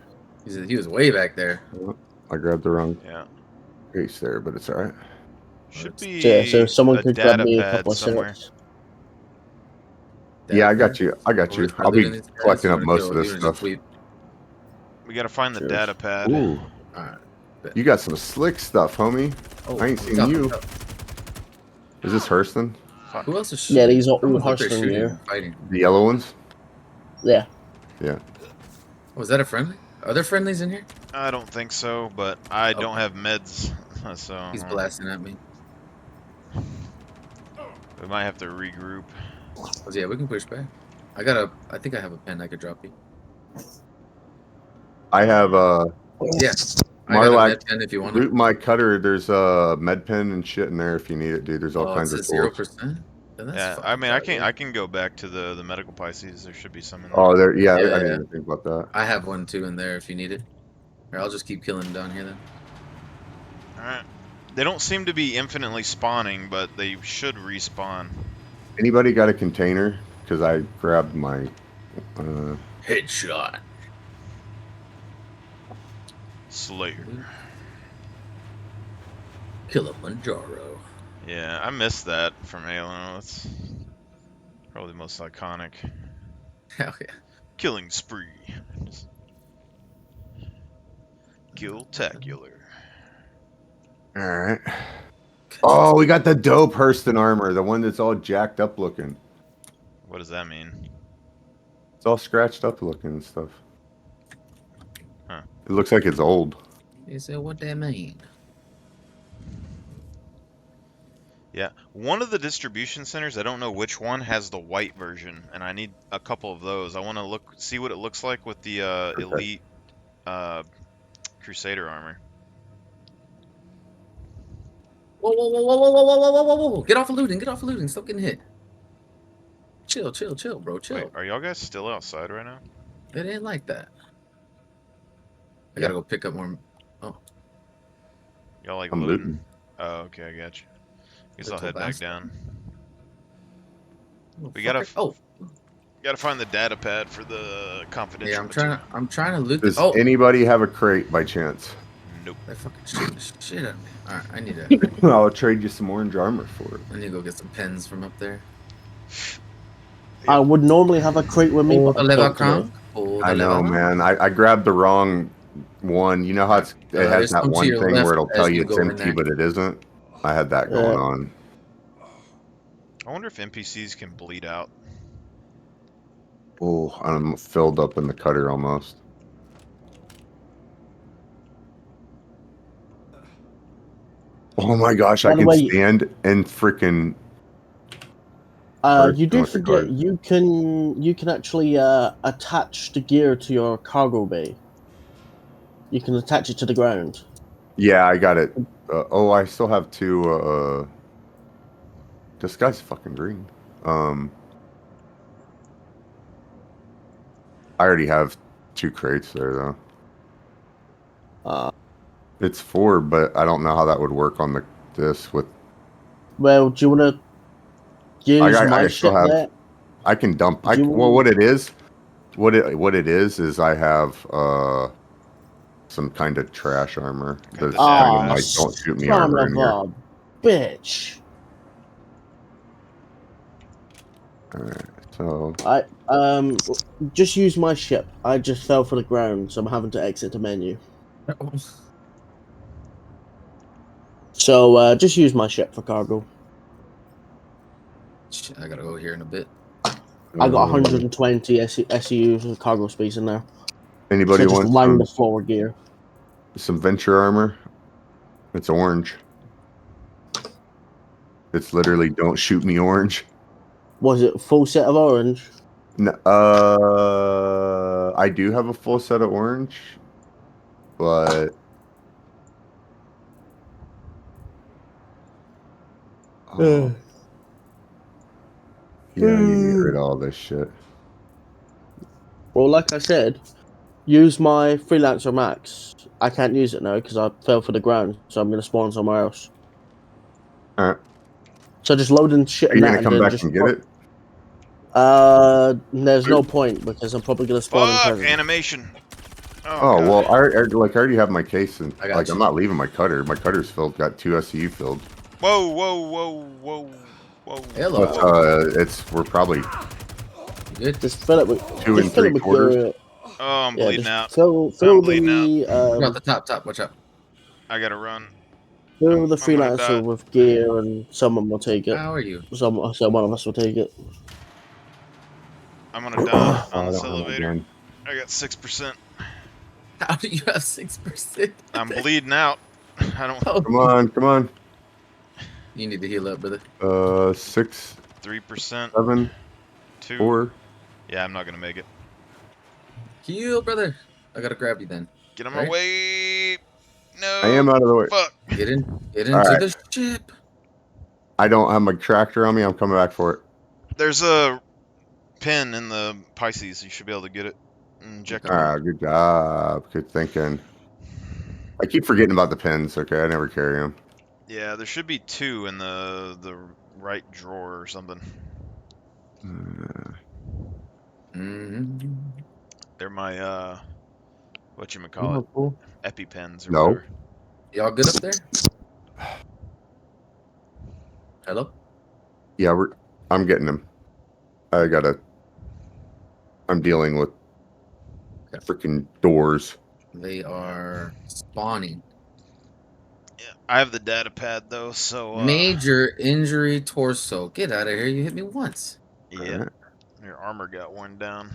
he was way back there. I grabbed the wrong Yeah. case there, but it's alright. Should be Yeah, so if someone a could grab data me a pad couple of somewhere. sets. Yeah, I got you. I got you. I'll be collecting up most of this stuff. We gotta find the Cheers. data pad. Ooh, Alright. you got some slick stuff, homie. Oh, I ain't seen stop, you. stop. Is this Hurston? Fuck. Who else is Yeah, shooting? these are all Someone's up there Hurston shooting here. and fighting. The yellow ones? Yeah. Yeah. Was that a friendly? Are there friendlies in here? I don't think so, but I don't Okay. have meds, so He's blasting at me. we might have to regroup. Yeah, we can push back. I think I have a pen I could drop you. I have Yeah. I got a Marlac, med pen if you want loot it. my cutter. There's a med pen and shit in there if you need it, dude. There's all Oh, kinds it's of a tools. 0%. Then that's Yeah, I fucking mean, bad, dude. I can go back to the medical Pisces. There should be some in there. Oh, there. Yeah, Yeah, I didn't yeah. even think about that. I have one too in there if you need it. Or I'll just keep killing them down here then. All right. They don't seem to be infinitely spawning, but they should respawn. Anybody got a container? Because I grabbed my. Headshot. Slayer. Kilimanjaro. Yeah, I missed that from Halo. That's probably the most iconic. Hell yeah. Killing spree. Kill-tacular. All right. Oh, we got the dope Hurston armor, the one that's all jacked up looking. What does that mean? It's all scratched up looking and stuff. Huh. It looks like it's old. You said what that mean? Yeah, one of the distribution centers, I don't know which one, has the white version, and I need a couple of those. I want to see what it looks like with the elite Crusader armor. Whoa, whoa, whoa, whoa, whoa, whoa, whoa, whoa, whoa, whoa. Get off of looting, stop getting hit. Chill, bro, chill. Wait, are y'all guys still outside right now? It ain't like that. I gotta go pick up more. Y'all like I'm looting. Oh, okay, I got you. Guess Little I'll head back bastard. down. Oh, We gotta fucker. Oh, Gotta find the data pad for the confidential. yeah, I'm trying to loot Does this. Oh, anybody have a crate by chance? Nope. that fucking shit at me. All right, I need to. I'll trade you some orange armor for it. I need to go get some pens from up there. I would normally have a crate with me, Oh, but the I lever don't today. crown. Oh, the I know, lever crown. man. I grabbed the wrong one. You know how it has there's that one to one your thing left where it'll as tell you you it's go in empty, there. but it isn't? I had that going on. I wonder if NPCs can bleed out. Oh, I'm filled up in the cutter almost. Oh my gosh, By I the can way- stand and freaking. You do with the forget card. you can actually attach the gear to your cargo bay. You can attach it to the ground. Yeah, I got it. Oh, I still have two. This guy's fucking green. I already have 2 crates there though. Uh, It's 4, but I don't know how that would work on this with. well, do you want to use my I ship still have. there? I can dump. Do you Well, want- what it is I have some kind of trash armor. Got That's the kind of data like pad. don't shoot me son armor of in here. a bitch. Alright, so I just use my ship. I just fell for the ground, so I'm having to exit the menu. So just use my ship for cargo. Shit, I gotta go here in a bit. I got 120 SEUs of cargo space in there. Anybody So just want line the floor gear. some venture armor? It's orange. It's literally don't shoot me orange. Was it a full set of orange? I do have a full set of orange, but oh, yeah, I need to get rid of all this shit. Well, like I said, use my freelancer max. I can't use it now because I fell for the ground, so I'm going to spawn somewhere else. All right, So just loading shit are in you that gonna and come then back just and get it? there's no point because I'm probably going to spawn in Fuck present. animation. Oh God. well, I already have my case, and I got like you. I'm not leaving my cutter. My cutter's filled. Got 2 SCU filled. Whoa, whoa, whoa, whoa, whoa. Hello. But we're probably You good? Just fill it with 2 just fill it with 3/4. your Oh, I'm yeah. bleeding Just out. fill I'm bleeding the Go out the top. Watch out. I gotta run. fill the I'm gonna die. freelancer with gear, and someone will take it. How are you? Someone of us will take it. I'm gonna die Oh, on I this don't have my elevator. gun. I got 6%. How do you have 6%? I'm bleeding out. I don't. Oh, Come on. you need to heal up, brother. 6, 3%. 7, 2. 4. Yeah, I'm not gonna make it. Heal, brother. I gotta grab you then. Get on my Right? way. No. I am out of the way. Fuck. Get into All right. the ship. I don't have my tractor on me. I'm coming back for it. There's a pin in the Pisces. You should be able to get it. Injectable. Ah, good job. Good thinking. I keep forgetting about the pins. Okay, I never carry them. Yeah, there should be 2 in the right drawer or something. Mm-hmm. They're my whatchamacallit, EpiPens or No. whatever. Y'all good up there? Hello? Yeah, I'm getting them. I'm dealing with freaking doors. They are spawning. Yeah, I have the data pad though, so Major injury torso. Get out of here. You hit me once. yeah, Alright. your armor got worn down.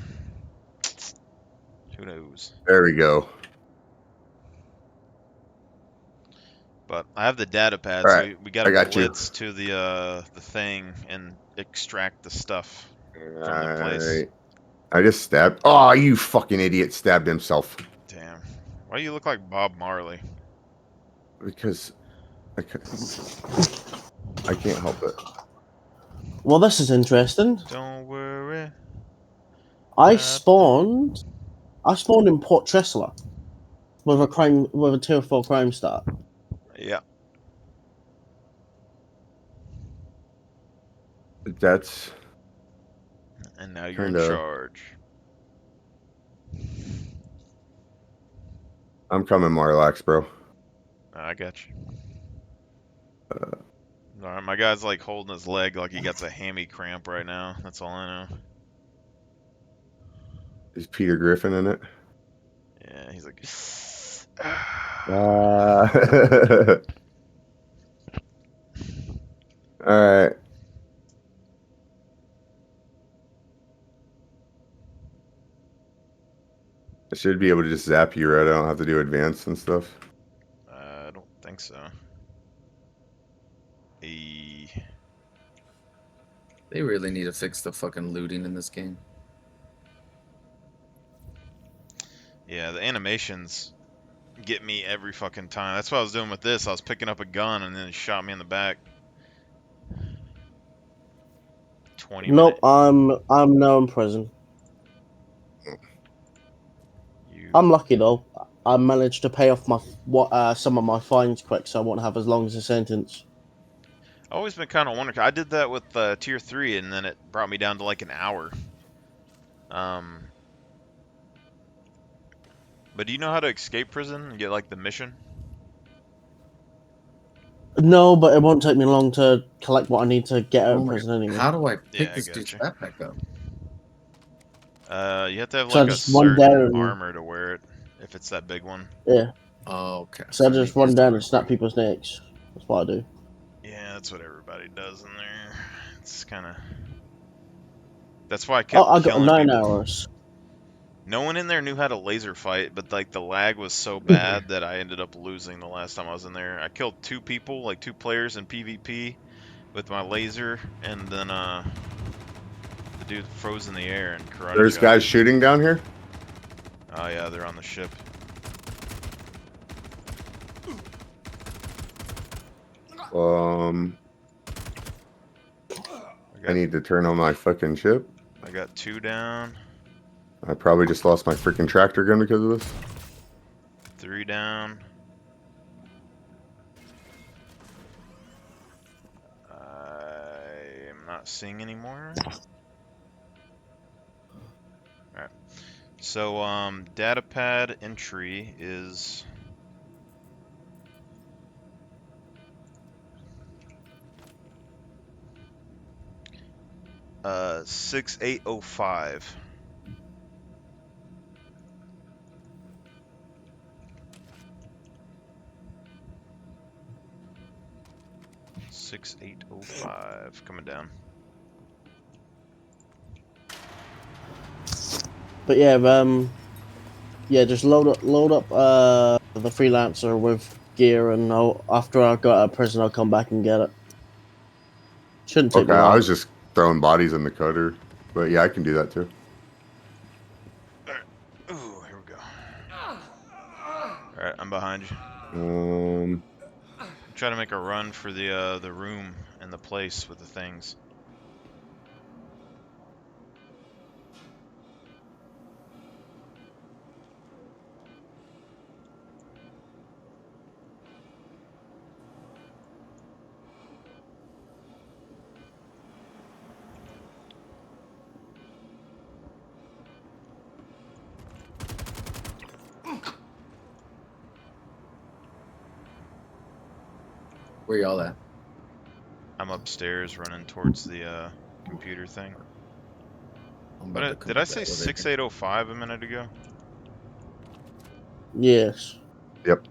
Who knows? There we go. But I have the data pad, All so right, we got to I got you. blitz to the thing and extract the stuff from the place. Alright. I just stabbed. Oh, you fucking idiot! Stabbed himself Damn. Why do you look like Bob Marley? because I can't help it. Well, this is interesting. Don't worry. I spawned in Port Tressler with a tier 4 crime stat. Yeah. That's And now you're Kinda. in charge. I'm coming, Marlax, bro. I got you. Alright, my guy's like holding his leg like he gets a hammy cramp right now. That's all I know. Is Peter Griffin in it? Yeah, he's like. All right. I should be able to just zap you, right? I don't have to do advanced and stuff. I don't think so. They really need to fix the fucking looting in this game. Yeah, the animations get me every fucking time. That's what I was doing with this. I was picking up a gun and then it shot me in the back. 20 Nope, minute. I'm now in prison. You I'm lucky though. I managed to pay off some of my fines quick, so I won't have as long as a sentence. always been kind of wondering. I did that with tier 3, and then it brought me down to like an hour. But do you know how to escape prison and get like the mission? No, but it won't take me long to collect what I need to get out of prison anyway. How do I pick Yeah, I this dude's gotcha. backpack up? You have to have So I like a just run down certain and- armor to wear it, if it's that big one. Yeah. Oh, okay. So I just run down and snap. snap people's necks. That's what I do. Yeah, that's what everybody does in there. It's kind of. That's why I kept Oh, I got killing 9 people. hours. No one in there knew how to laser fight, but like the lag was so bad that I ended up losing the last time I was in there. I killed 2 people, like 2 players in PvP with my laser, and then the dude froze in the air and karate. There's chopped. guys shooting down here. Oh yeah, they're on the ship. I need to turn on my fucking ship. I got 2 down, I probably just lost my freaking tractor gun because of this. 3 down. I am not seeing anymore. Alright. So, datapad entry is... Uh, 6805. $6805 coming down. But yeah, just load up the freelancer with gear, and after I got out of prison, I'll come back and get it. Shouldn't take Okay, me long. I was just throwing bodies in the cutter, but yeah, I can do that too. Ooh, here we go. Alright, I'm behind you. Try to make a run for the room and the place with the things. Where y'all at? I'm upstairs running towards the computer thing. I'm about to But come did I up the say elevator. 6805 a minute ago? Yes. Yep.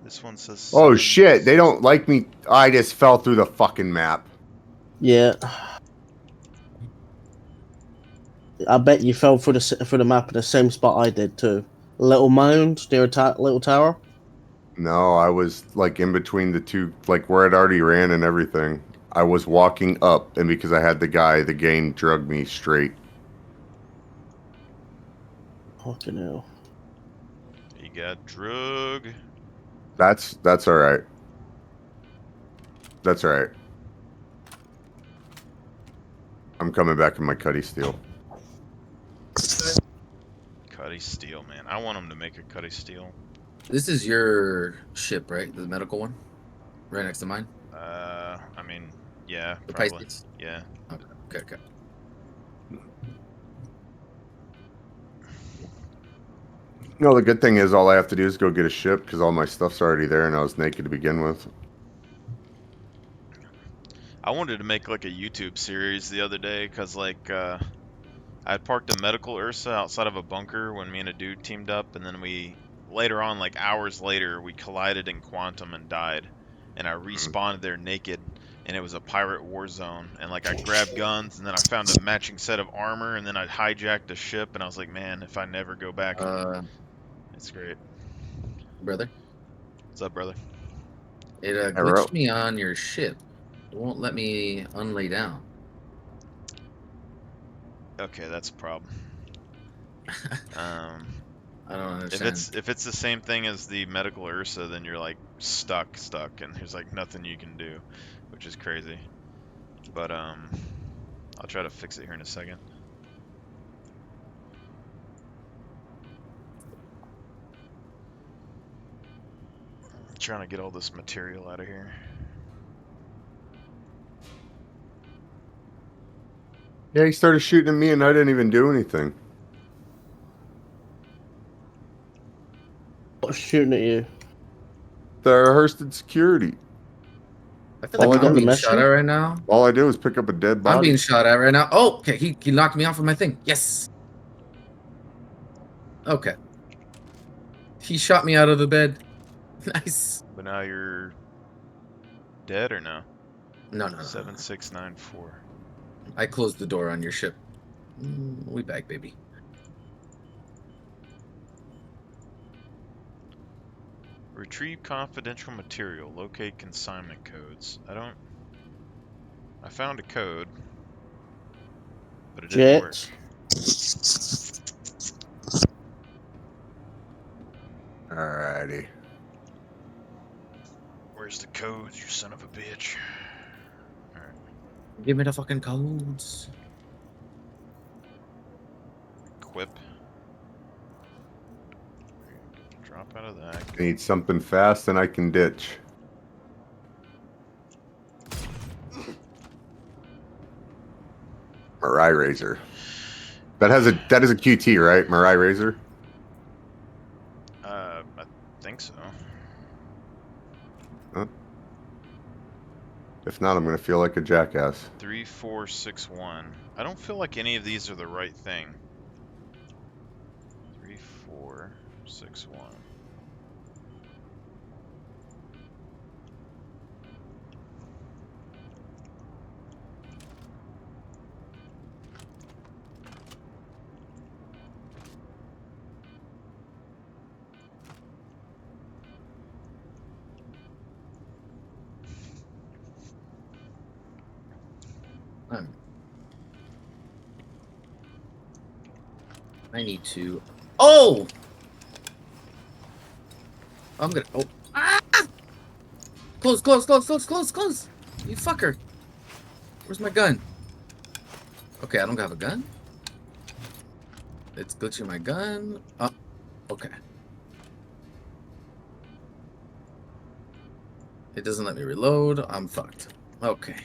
This one says. Oh 7. shit, they don't like me. I just fell through the fucking map. Yeah. I bet you fell through the map in the same spot I did too. Little mound near a little tower. No, I was like in between the two, like where it already ran and everything. I was walking up, and because I had the guy, the game drugged me straight. Fucking hell. You got drug. That's all right. That's all right. I'm coming back in my Cuddy Steel. Cuddy Steel, man. I want him to make a Cuddy Steel. This is your ship, right? The medical one? Right next to mine? I mean, yeah, The probably. Pisces? Yeah. Okay. No, the good thing is all I have to do is go get a ship because all my stuff's already there, and I was naked to begin with. I wanted to make like a YouTube series the other day because like I had parked a medical Ursa outside of a bunker when me and a dude teamed up, and then we later on, like hours later, we collided in Quantum and died, and I respawned there naked, and it was a pirate war zone, and like I grabbed guns, and then I found a matching set of armor, and then I hijacked a ship, and I was like, man, if I never go back, it's great. Brother? What's up, brother? It Hello. glitched me on your ship. It won't let me unlay down. Okay, that's a problem. I don't understand. If it's the same thing as the medical Ursa, then you're like stuck, and there's like nothing you can do, which is crazy. But I'll try to fix it here in a second. I'm trying to get all this material out of here. Yeah, he started shooting at me and I didn't even do anything. What's shooting at you? The Hurston security. I feel like I'm being shot at right now. All I did was pick up a dead body. I'm being shot at right now. Oh, okay. He knocked me off of my thing. Yes. Okay. He shot me out of the bed. Nice. But now you're dead or no? No. 7694. I closed the door on your ship. We back, baby. Retrieve confidential material. Locate consignment codes. I found a code, but it didn't work. Alrighty. Where's the codes, you son of a bitch? Alright. Give me the fucking codes. Equip. Drop out of that. I need something fast and I can ditch. Mirai Razor. That is a QT, right? Mirai Razor? I think so. Huh? If not, I'm gonna feel like a jackass. 3461. I don't feel like any of these are the right thing. 3461. I need to. Oh! I'm gonna. Oh. Ah! Close. You fucker. Where's my gun? Okay, I don't have a gun. It's glitching my gun. Oh, okay. It doesn't let me reload. I'm fucked. Okay.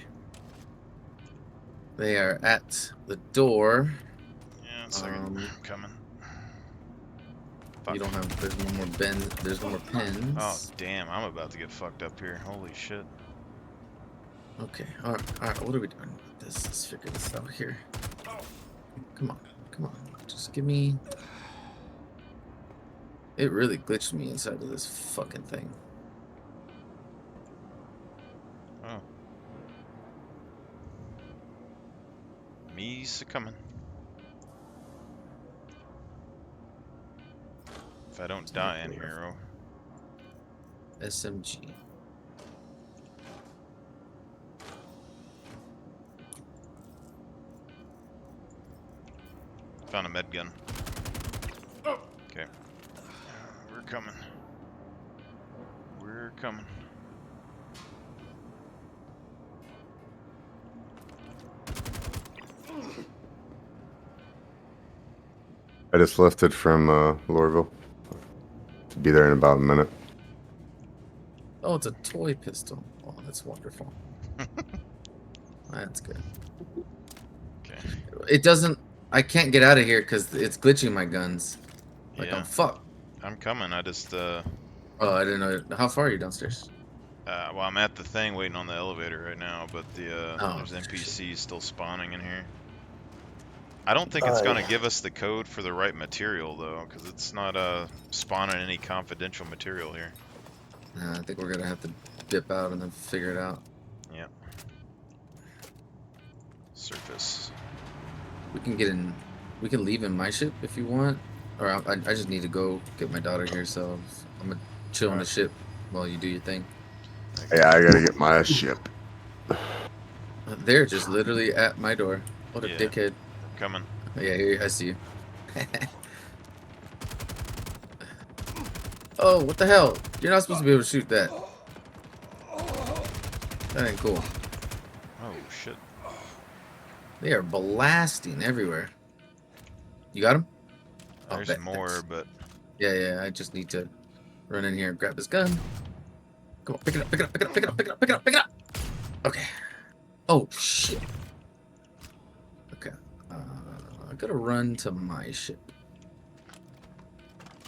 They are at the door. Yeah, it's like I'm coming. Fuck. You don't have. There's no more bends. There's no more pins. Oh damn! I'm about to get fucked up here. Holy shit. Okay. All right. What are we doing with this? Let's figure this out here. Come on. Just give me. It really glitched me inside of this fucking thing. Oh. Me succumbing. If I don't die in here, SMG. found a med gun. Okay. We're coming. We're coming. I just lifted from Lorville. To be there in about a minute. Oh, it's a toy pistol. Oh, that's wonderful. That's good. Okay. It doesn't. I can't get out of here because it's glitching my guns. Like Yeah. I'm fucked. I'm coming. I just Oh, I didn't know. How far are you downstairs? well, I'm at the thing waiting on the elevator right now, but Oh, there's NPCs still spawning in here. I don't think it's gonna give us the code for the right material though, because it's not spawning any confidential material here. Nah, I think we're gonna have to dip out and then figure it out. Yep. Surface. We can get in. We can leave in my ship if you want, or I just need to go get my daughter here, so I'm gonna chill on the ship while you do your thing. Yeah, I gotta get my ship. They're just literally at my door. What a Yeah. dickhead. Coming. Yeah, here, I see you. Oh, what the hell? You're not supposed to be able to shoot that. That ain't cool. Oh shit. They are blasting everywhere. You got him? Oh, There's bet, more, thanks. but Yeah, I just need to run in here and grab this gun. Come on, pick it up, pick it up, pick it up, pick it up, pick it up, pick it up, pick it up. Okay. Oh, shit. Okay. I gotta run to my ship.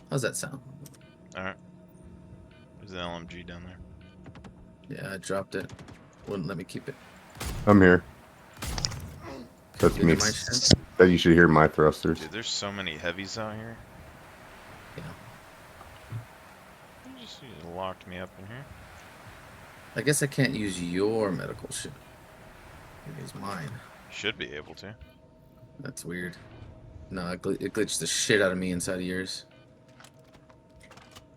How's that sound? alright. There's an LMG down there. Yeah, I dropped it. Wouldn't let me keep it. I'm here. That's Get me. into my ship. That you should hear my thrusters. Dude, there's so many heavies out here. Yeah. You just locked me up in here. I guess I can't use your medical ship. Use mine. Should be able to. That's weird. No, it glitched the shit out of me inside of yours.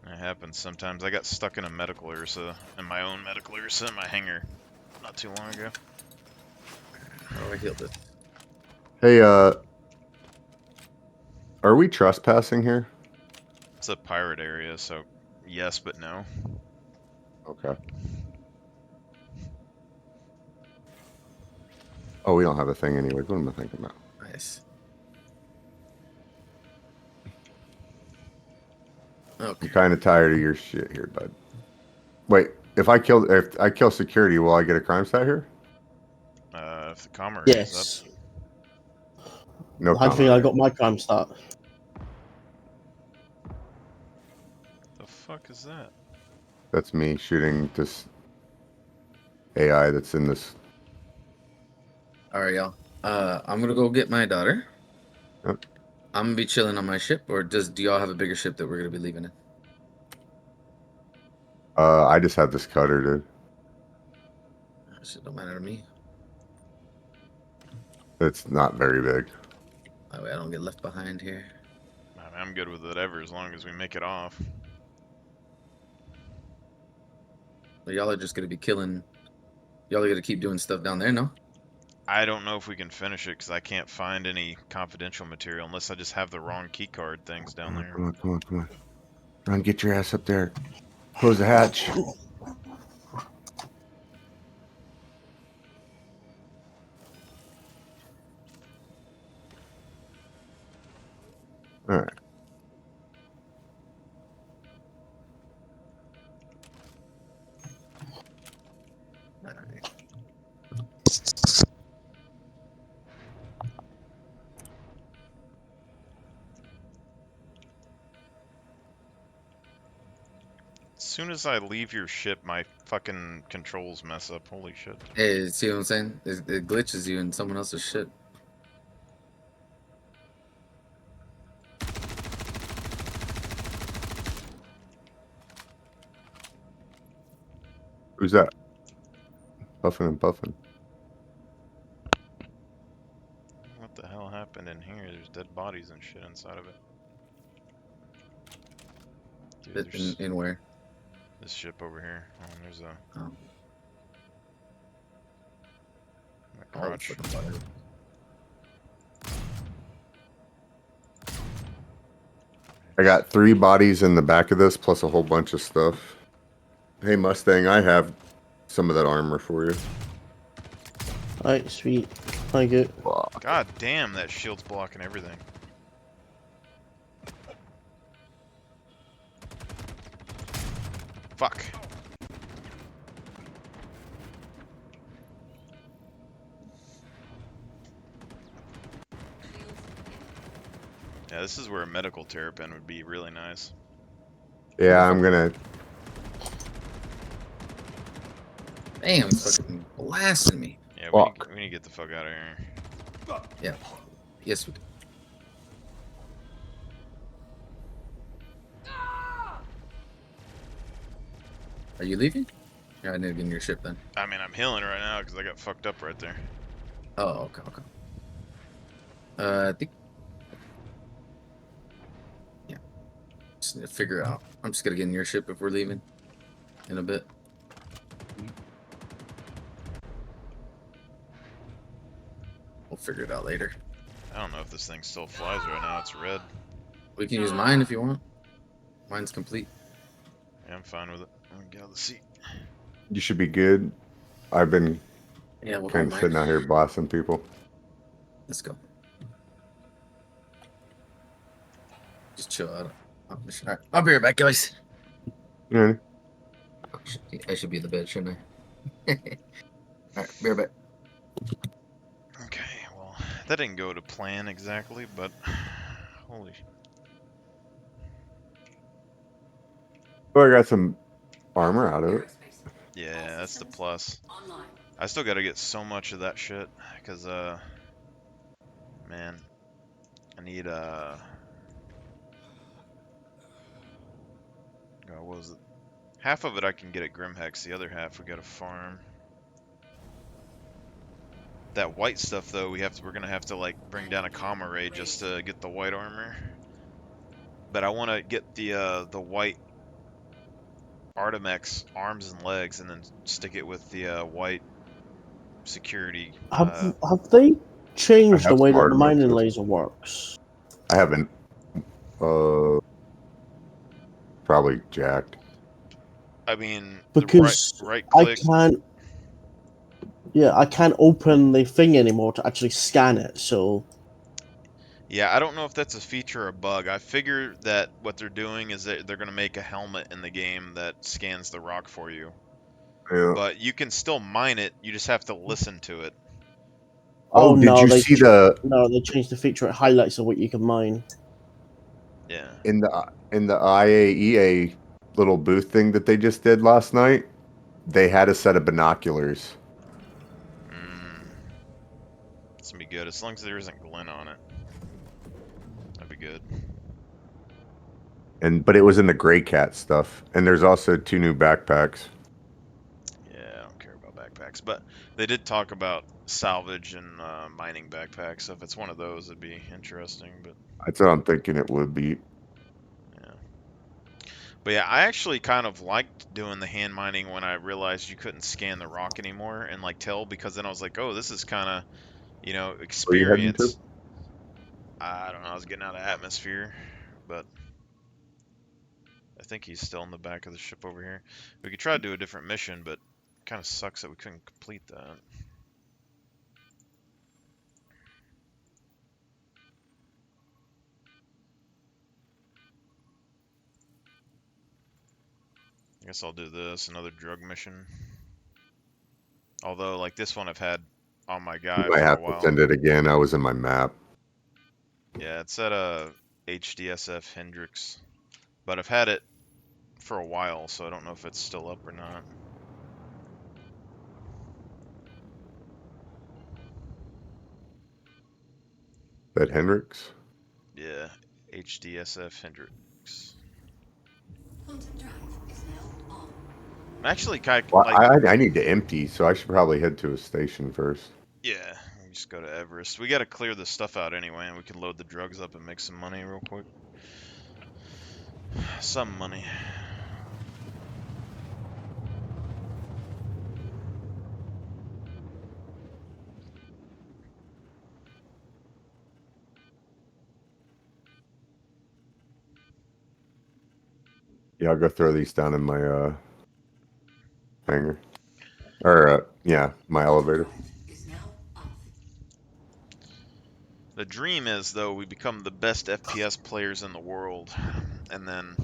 It happens sometimes. I got stuck in a medical Ursa, in my own medical Ursa in my hangar not too long ago. Oh, I healed it. Hey, are we trespassing here? It's a pirate area, so yes, but no. Okay. Oh, we don't have a thing anyway. What am I thinking about? Nice. Okay. I'm kind of tired of your shit here, bud. Wait, if I kill security, will I get a crime stat here? If the commerce is Yes. No. I think comment. I got my crime start. up. The fuck is that? That's me shooting this AI that's in this. All right, y'all. I'm gonna go get my daughter. Yep. I'm gonna be chilling on my ship, or do y'all have a bigger ship that we're gonna be leaving in? I just have this cutter, dude. That shit don't matter to me. It's not very big. That way I don't get left behind here. I mean, I'm good with whatever as long as we make it off. But y'all are just gonna be killing. Y'all are gonna keep doing stuff down there, no? I don't know if we can finish it because I can't find any confidential material unless I just have the wrong keycard things down there. Come on. Run, get your ass up there. Close the hatch. All right. All right. As soon as I leave your ship, my fucking controls mess up. Holy shit. Hey, see what I'm saying? It glitches you in someone else's shit. Who's that? Puffing and puffing. What the hell happened in here? There's dead bodies and shit inside of it. Dude, there's In where? this ship over here. Oh, there's a Oh. crotch. I got 3 bodies in the back of this, plus a whole bunch of stuff. Hey, Mustang, I have some of that armor for you. Alright, sweet. Thank you. God damn, that shield's blocking everything. Fuck. Yeah, this is where a medical terrapin would be really nice. Yeah, I'm gonna. Damn, it's fucking blasting me. Yeah, Fuck. we need to get the fuck out of here. Yeah. Yes, we do. Are you leaving? Yeah, I need to get in your ship then. I mean, I'm healing right now because I got fucked up right there. Oh, okay. I think. Yeah. Just need to figure out. I'm just gonna get in your ship if we're leaving in a bit. figure it out later. I don't know if this thing still flies right now. It's red. We can use mine if you want. Mine's complete. Yeah, I'm fine with it. I'm gonna get out of the seat. You should be good. I've been Yeah, we'll kind hold of sitting mine. out here blasting people. Let's go. Just chill out. All right, I'll be right back, guys. Yeah. I should be the bed, shouldn't I? All right, be right back. Okay, well, that didn't go to plan exactly, but holy. Well, I got some armor out of it. Yeah, that's the plus. Online. I still gotta get so much of that shit, because, man, I need, God, what was it? Half of it I can get at Grimhex, the other half we gotta farm. That white stuff, though, we're gonna have to, like, bring down a Kama Ray just to get the white armor. But I want to get the white Artemex arms and legs, and then stick it with the white security. Have they changed I the have way some that the mining Artemexes. laser works? I haven't. Probably jacked. I mean, Because the right I click. can't. Yeah, I can't open the thing anymore to actually scan it. So Yeah, I don't know if that's a feature or a bug. I figure that what they're doing is that they're going to make a helmet in the game that scans the rock for you. Yeah. But you can still mine it, you just have to listen to it. Oh, did no, you they see the no, they changed the feature. It highlights of what you can mine. Yeah. in the IAEA little booth thing that they just did last night? They had a set of binoculars. It's going to be good, as long as there isn't glint on it. That'd be good. But it was in the Gray Cat stuff. And there's also 2 new backpacks. Yeah, I don't care about backpacks, but they did talk about salvage and mining backpacks, so if it's one of those, it'd be interesting, but That's what I'm thinking it would be. yeah. But yeah, I actually kind of liked doing the hand mining when I realized you couldn't scan the rock anymore and like tell, because then I was like, oh, this is kind of, Where are you heading to? experience. I don't know, I was getting out of atmosphere, but I think he's still in the back of the ship over here. We could try to do a different mission, but it kind of sucks that we couldn't complete that. I guess I'll do this, another drug mission. Although, like, this one I've had on my guy You might for a have to while. send it again. I was in my map. Yeah, it's at HDSF Hendrix. But I've had it for a while, so I don't know if it's still up or not. That Hendrix? Yeah, HDSF Hendrix. Quantum Drive is now on. I'm actually kind of, Well, like, I need to empty, so I should probably head to a station first. yeah, we just go to Everest. We got to clear this stuff out anyway, and we can load the drugs up and make some money real quick. Some money. Yeah, I'll go throw these down in my hangar. Or, yeah, my elevator. Is now off. The dream is, though, we become the best FPS players in the world, and then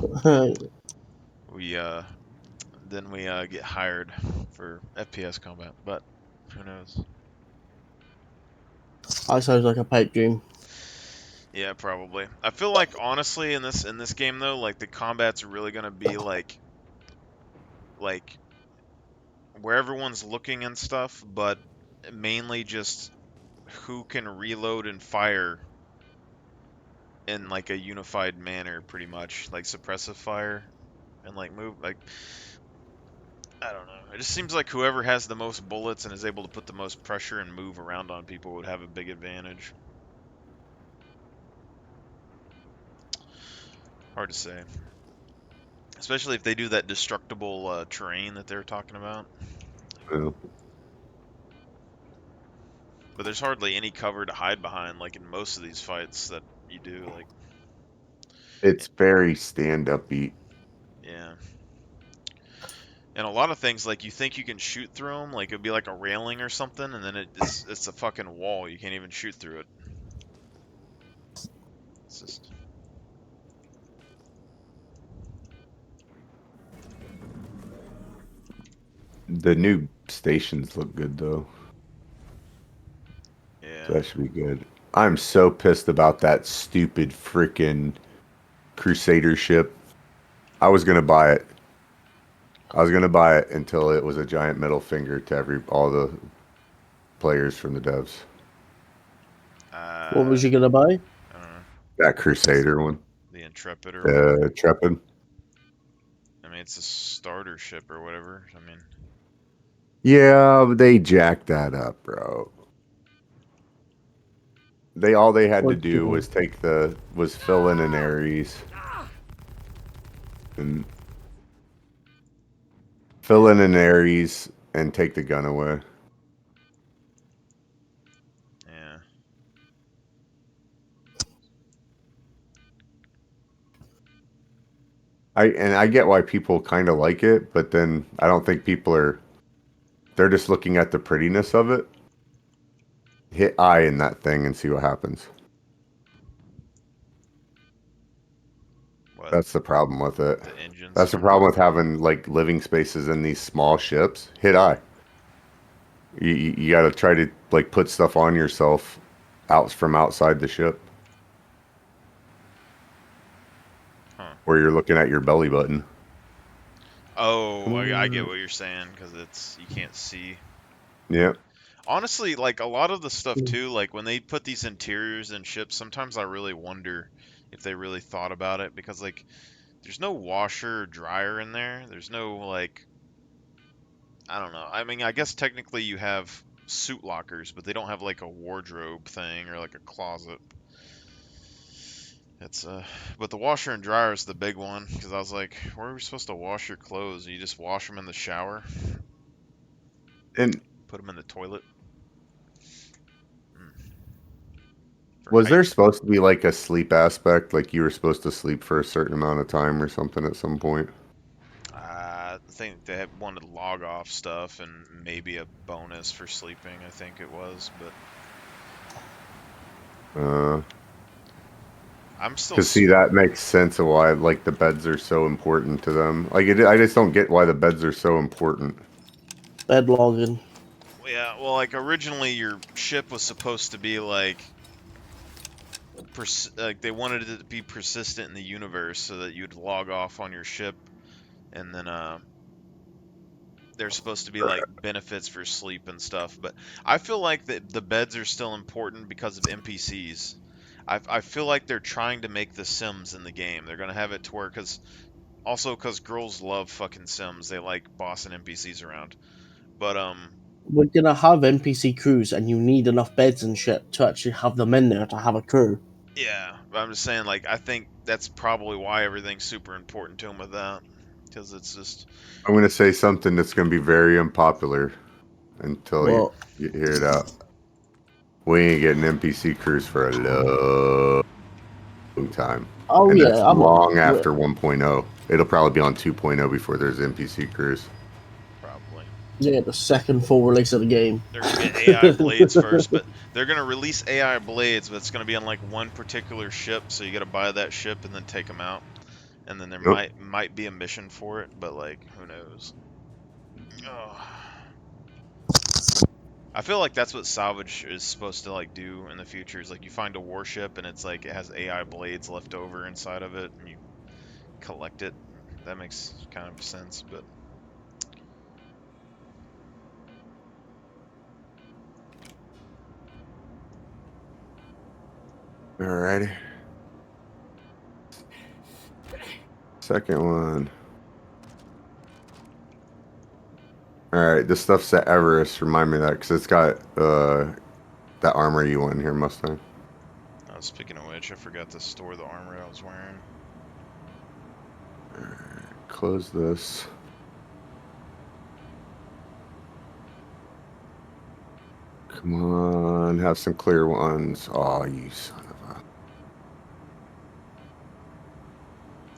we get hired for FPS combat. But who knows? That sounds like a pipe dream. Yeah, probably. I feel like, honestly, in this game though, like, the combat's really gonna be like where everyone's looking and stuff, but mainly just who can reload and fire in like a unified manner, pretty much, like suppressive fire and like move, like, I don't know. It just seems like whoever has the most bullets and is able to put the most pressure and move around on people would have a big advantage. Hard to say. Especially if they do that destructible terrain that they're talking about. Yeah. But there's hardly any cover to hide behind, like in most of these fights that you do. Like, It's very stand-up beat. yeah. And a lot of things, like you think you can shoot through them, like it'd be like a railing or something, and then it's a fucking wall. You can't even shoot through it. It's just. The new stations look good though. Yeah. So that should be good. I'm so pissed about that stupid freaking Crusader ship. I was gonna buy it. I was gonna buy it until it was a giant middle finger to all the players from the devs. What was you gonna buy? I don't know. That Crusader one. The Intrepid or whatever. Intrepid. I mean, it's a starter ship or whatever. I mean, Yeah, but they jacked that up, bro. All they had to What do do? was fill in an Ares and fill in an Ares and take the gun away. yeah. I get why people kind of like it, but then I don't think they're just looking at the prettiness of it. Hit I in that thing and see what happens. What? That's the problem with it. The engines. That's the problem with having like living spaces in these small ships. Hit I. You got to try to like put stuff on yourself out from outside the ship. Huh. Where you're looking at your belly button. Oh, I get what you're saying because you can't see. Yeah. Honestly, like a lot of the stuff too, like when they put these interiors in ships, sometimes I really wonder if they really thought about it because like there's no washer or dryer in there. There's no like I don't know. I mean, I guess technically you have suit lockers, but they don't have like a wardrobe thing or like a closet. It's but the washer and dryer is the big one because I was like, where are we supposed to wash your clothes? You just wash them in the shower, And put them in the toilet. was there supposed to be like a sleep aspect, like you were supposed to sleep for a certain amount of time or something at some point? I think they wanted to log off stuff and maybe a bonus for sleeping. I think it was, but I'm still. Because see, that makes sense of why like the beds are so important to them. Like I just don't get why the beds are so important. Bed logging. Yeah, well, like originally your ship was supposed to be like they wanted it to be persistent in the universe so that you'd log off on your ship, and then there's supposed to be like benefits for sleep and stuff. But I feel like the beds are still important because of NPCs. I feel like they're trying to make the Sims in the game. They're gonna have it to where because girls love fucking Sims. They like bossing NPCs around. But We're gonna have NPC crews, and you need enough beds and shit to actually have them in there to have a crew. yeah, I'm just saying, like, I think that's probably why everything's super important to him with that, because it's just. I'm gonna say something that's gonna be very unpopular until you hear it out. We ain't getting NPC crews for a long time. Oh, and yeah, that's I'm long after 1.0. It'll probably be on 2.0 before there's NPC crews. Probably. Yeah, the second full release of the game. They're gonna get AI blades first, but they're gonna release AI blades, but it's gonna be on like one particular ship, so you gotta buy that ship and then take them out, and then there might be a mission for it, but like who knows? Oh. I feel like that's what Salvage is supposed to like do in the future. Is like you find a warship and it's like it has AI blades left over inside of it, and you collect it. That makes kind of sense, but. Alrighty. Second one. Alright, this stuff's at Everest. Remind me of that, because it's got that armor you want in here, Mustang. Speaking of which, I forgot to store the armor I was wearing. Alright, close this. Come on, have some clear ones. Oh, you son of a...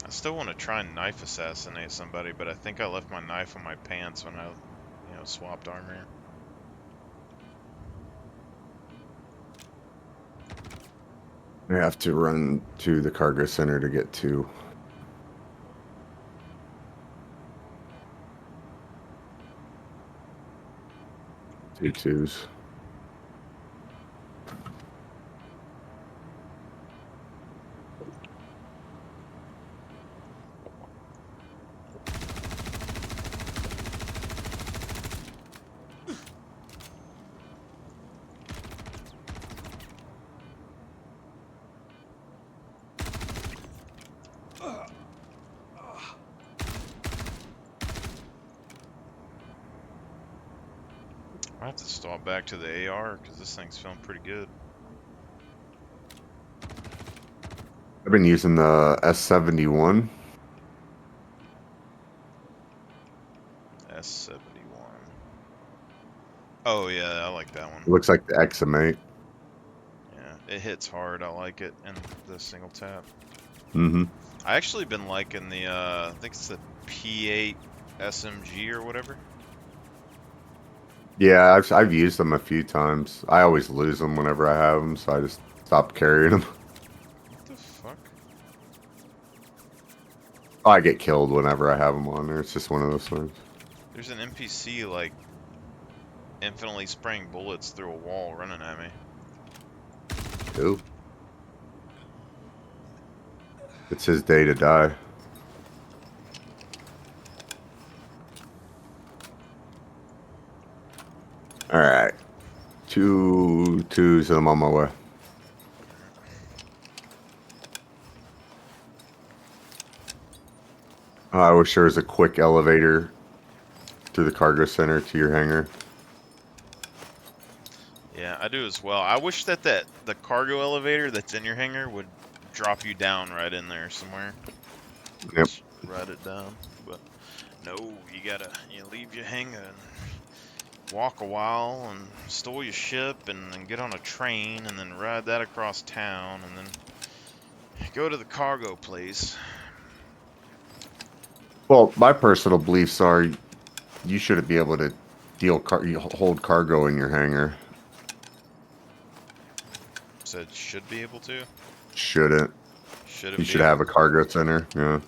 I still want to try and knife assassinate somebody, but I think I left my knife on my pants when I, swapped armor. I have to run to the cargo center to get 2. 2 2s. I have to stop back to the AR because this thing's feeling pretty good. I've been using the S71. S71. Oh yeah, I like that one. It looks like the XM8. Yeah, it hits hard. I like it in the single tap. Mm-hmm. I actually been liking the I think it's the P8 SMG or whatever. Yeah, I've used them a few times. I always lose them whenever I have them, so I just stopped carrying them. What the fuck? I get killed whenever I have them on there. It's just one of those things. There's an NPC like infinitely spraying bullets through a wall running at me. Who? It's his day to die. Alright. 2 2s and I'm on my way. I wish there was a quick elevator through the cargo center to your hangar. Yeah, I do as well. I wish that the cargo elevator that's in your hangar would drop you down right in there somewhere. Yep. Just ride it down. But no, you leave your hangar and walk a while and store your ship and then get on a train and then ride that across town and then go to the cargo place. Well, my personal beliefs are you shouldn't be able to hold cargo in your hangar. Said should be able to. Shouldn't. Should it You be should have a cargo center. Yeah.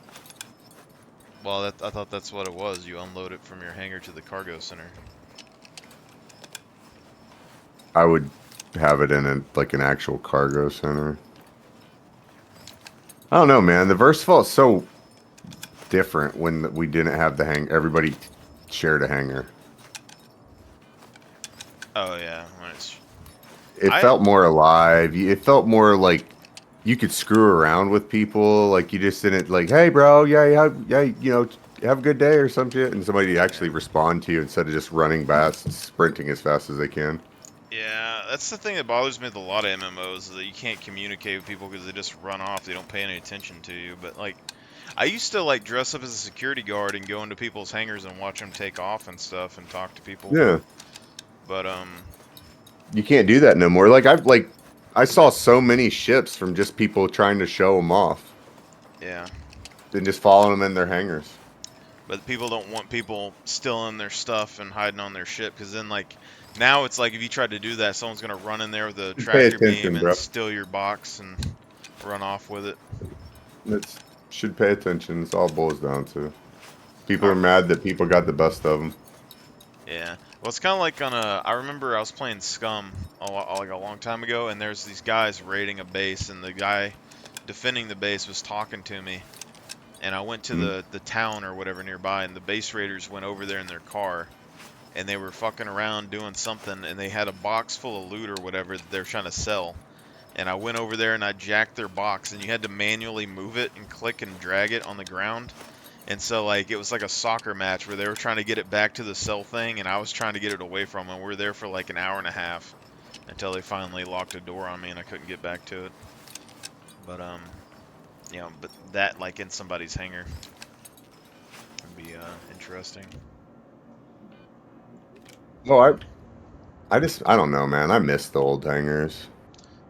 Well, I thought that's what it was. You unload it from your hangar to the cargo center. I would have it in an actual cargo center. I don't know, man. The verse felt so different when we didn't have the everybody shared a hangar. Oh yeah, it felt more alive. It felt more like you could screw around with people. Like you just didn't like, hey, bro, have a good day or some shit, and somebody actually respond to you instead of just running fast, sprinting as fast as they can. Yeah, that's the thing that bothers me with a lot of MMOs is that you can't communicate with people because they just run off. They don't pay any attention to you. But like, I used to like dress up as a security guard and go into people's hangars and watch them take off and stuff and talk to people. Yeah. But you can't do that no more. I saw so many ships from just people trying to show them off. Yeah. And just following them in their hangars. But people don't want people stealing their stuff and hiding on their ship because then like now it's like if you try to do that, someone's gonna run in there with a tractor beam and steal your box and run off with it. Should pay attention. It's all it boils down to. People are mad that people got the best of them. Yeah. Well, it's kind of like I remember I was playing Scum a long time ago, and there's these guys raiding a base, and the guy defending the base was talking to me. And I went to the town or whatever nearby, and the base raiders went over there in their car, and they were fucking around doing something, and they had a box full of loot or whatever that they were trying to sell. And I went over there and I jacked their box, and you had to manually move it and click and drag it on the ground. And so like it was like a soccer match where they were trying to get it back to the cell thing, and I was trying to get it away from them. We were there for like an hour and a half until they finally locked a door on me and I couldn't get back to it. But but that like in somebody's hangar would be interesting. Oh, I don't know, man. I miss the old hangars.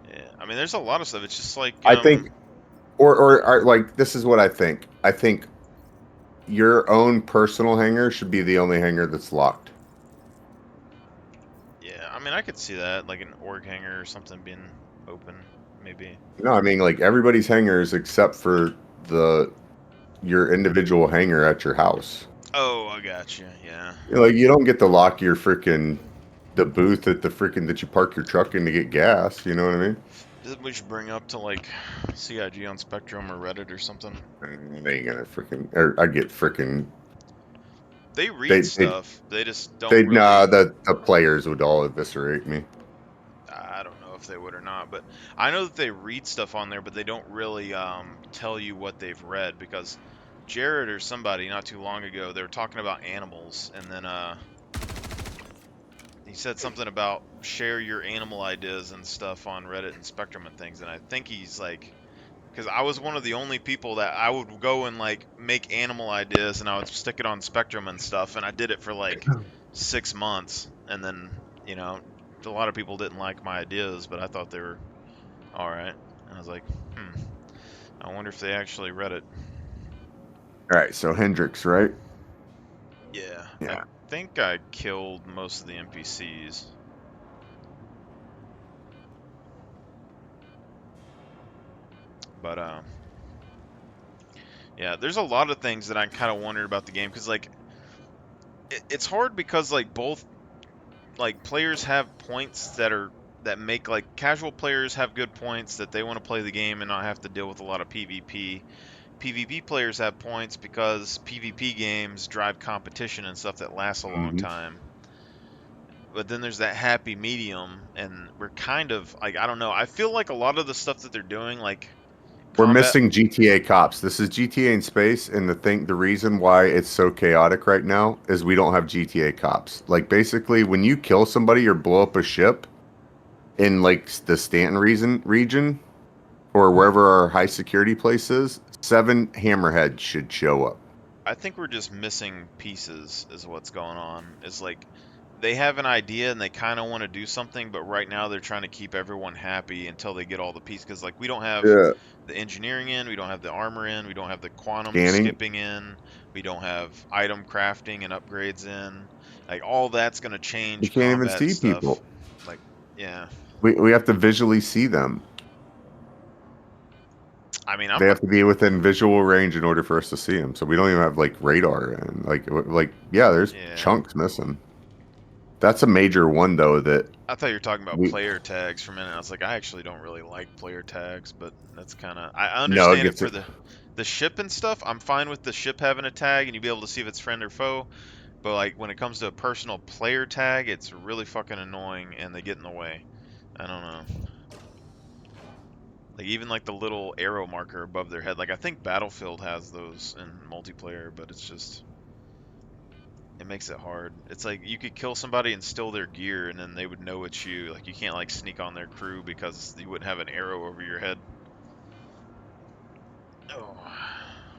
Yeah, I mean, there's a lot of stuff. It's just like I think, or like this is what I think. I think your own personal hangar should be the only hangar that's locked. yeah, I mean, I could see that, like an org hangar or something being open, maybe. No, I mean like everybody's hangars except for your individual hangar at your house. Oh, I got you. Yeah. Like you don't get to lock your the booth at the that you park your truck in to get gas. You know what I mean? We should bring up to like CIG on Spectrum or Reddit or something. They ain't gonna or I get They read stuff. They just don't. Really, nah, the players would all eviscerate me. I don't know if they would or not, but I know that they read stuff on there, but they don't really tell you what they've read, because Jared or somebody not too long ago, they were talking about animals, and then he said something about share your animal ideas and stuff on Reddit and Spectrum and things, and I think he's like, because I was one of the only people that I would go and like make animal ideas and I would stick it on Spectrum and stuff, and I did it for like 6 months, and then, you know, a lot of people didn't like my ideas, but I thought they were all right. And I was like, I wonder if they actually read it. All right, so Hendrix, right? Yeah. Yeah. I think I killed most of the NPCs. But yeah, there's a lot of things that I kind of wondered about the game, because like it's hard, because like both like players have points that make like casual players have good points that they want to play the game and not have to deal with a lot of PvP. PvP players have points because PvP games drive competition and stuff that lasts a long time. But then there's that happy medium, and we're kind of like, I don't know. I feel like a lot of the stuff that they're doing, like we're missing GTA cops. This is GTA in space, and the reason why it's so chaotic right now is we don't have GTA cops. Like basically, when you kill somebody or blow up a ship in like the Stanton region or wherever our high security place is, 7 hammerheads should show up. I think we're just missing pieces is what's going on. It's like they have an idea and they kind of want to do something, but right now they're trying to keep everyone happy until they get all the pieces. Because like we don't have the engineering in, we don't have the armor in, we don't have the quantum skipping in, we don't have item crafting and upgrades in. Like all that's gonna change. You can't even see stuff. people. Like, yeah. We have to visually see them. I mean, they have to be within visual range in order for us to see them. So we don't even have like radar and like yeah, there's chunks missing. That's a major one though. That I thought you were talking about player tags for a minute. I was like, I actually don't really like player tags, but that's kind of, I understand it for the ship and stuff. I'm fine with the ship having a tag and you be able to see if it's friend or foe. But like when it comes to a personal player tag, it's really fucking annoying and they get in the way. I don't know. Like even like the little arrow marker above their head. Like I think Battlefield has those in multiplayer, but it's just, it makes it hard. It's like you could kill somebody and steal their gear and then they would know it's you. Like you can't like sneak on their crew because you wouldn't have an arrow over your head. Oh.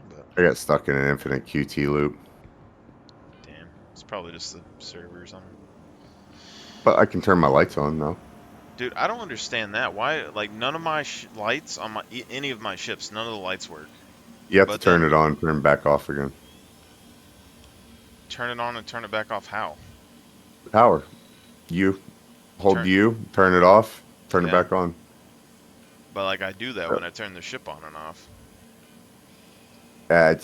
But I got stuck in an infinite QT loop. Damn. It's probably just the server or something. But I can turn my lights on though. Dude, I don't understand that. Why, like, none of my lights on any of my ships, none of the lights work. You have to turn it on, turn it back off again. Turn it on and turn it back off how? Power. You. Hold turn it off, turn it back on. But, like, I do that when I turn the ship on and off. I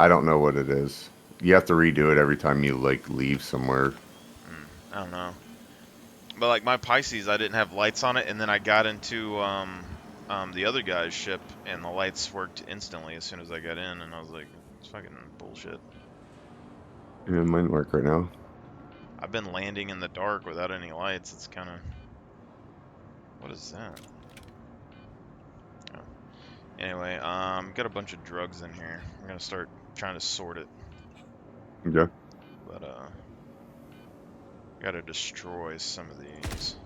don't know what it is. You have to redo it every time you, like, leave somewhere. I don't know. But like my Pisces, I didn't have lights on it, and then I got into the other guy's ship, and the lights worked instantly as soon as I got in, and I was like, it's fucking bullshit. Yeah, it might work right now. I've been landing in the dark without any lights. It's kind of, what is that? Oh. Anyway, got a bunch of drugs in here. I'm gonna start trying to sort it. Okay. But gotta destroy some of these.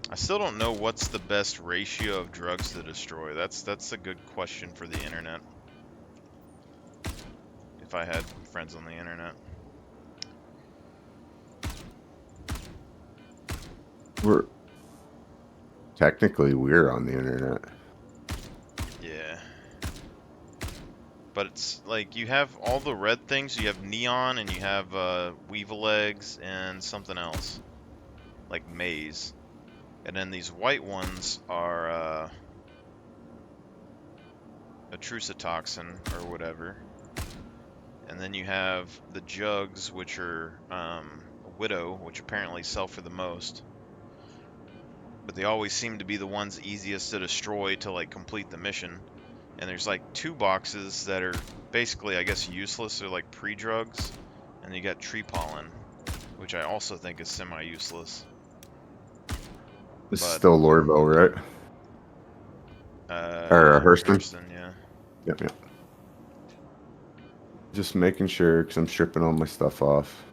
I still don't know what's the best ratio of drugs to destroy. That's a good question for the internet. if I had friends on the internet. We're on the internet. Yeah. But it's like you have all the red things. You have Neon and you have Weevil Eggs and something else, like Maze. And then these white ones are Atrusitoxin or whatever. And then you have the Jugs, which are Widow, which apparently sell for the most. But they always seem to be the ones easiest to destroy to like complete the mission. And there's like 2 boxes that are basically, I guess, useless. They're like pre-drugs. And you got Tree Pollen, which I also think is semi-useless. This is But- still Lorville, right? Or Hurston? Hurston, yeah. Yep, yep. Just making sure, because I'm stripping all my stuff off.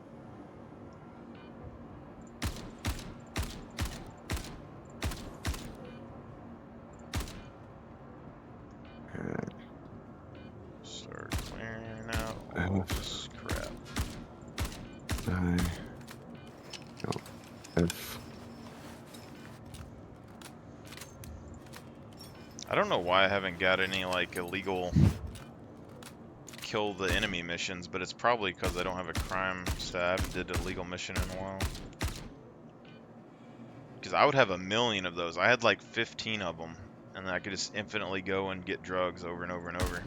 Start clearing out all this crap. I don't know why I haven't got any like illegal kill the enemy missions, but it's probably because I don't have a crime stat. I haven't did a legal mission in a while. Because I would have 1,000,000 of those. I had like 15 of them, and then I could just infinitely go and get drugs over and over and over.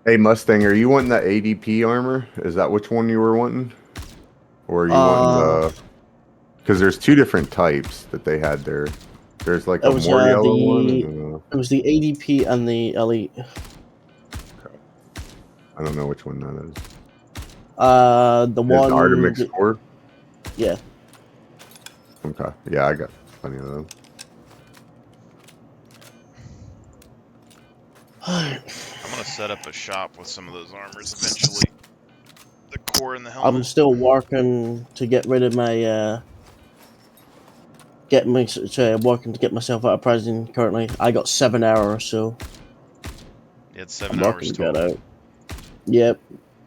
Hey Mustang, are you wanting that ADP armor? Is that which one you were wanting? Or are you wanting the... Because there's 2 different types that they had there. There's like a more yellow one. And, It was the ADP and the Elite. I don't know which one that is. The one... The Artemix 4? Yeah. Okay. Yeah, I got plenty of them. I'm gonna set up a shop with some of those armors eventually. The core and the helmet. I'm still working to get rid of my... working to get myself out of prison currently. I got 7 hours, so... You had 7 hours to get total. out. Yep.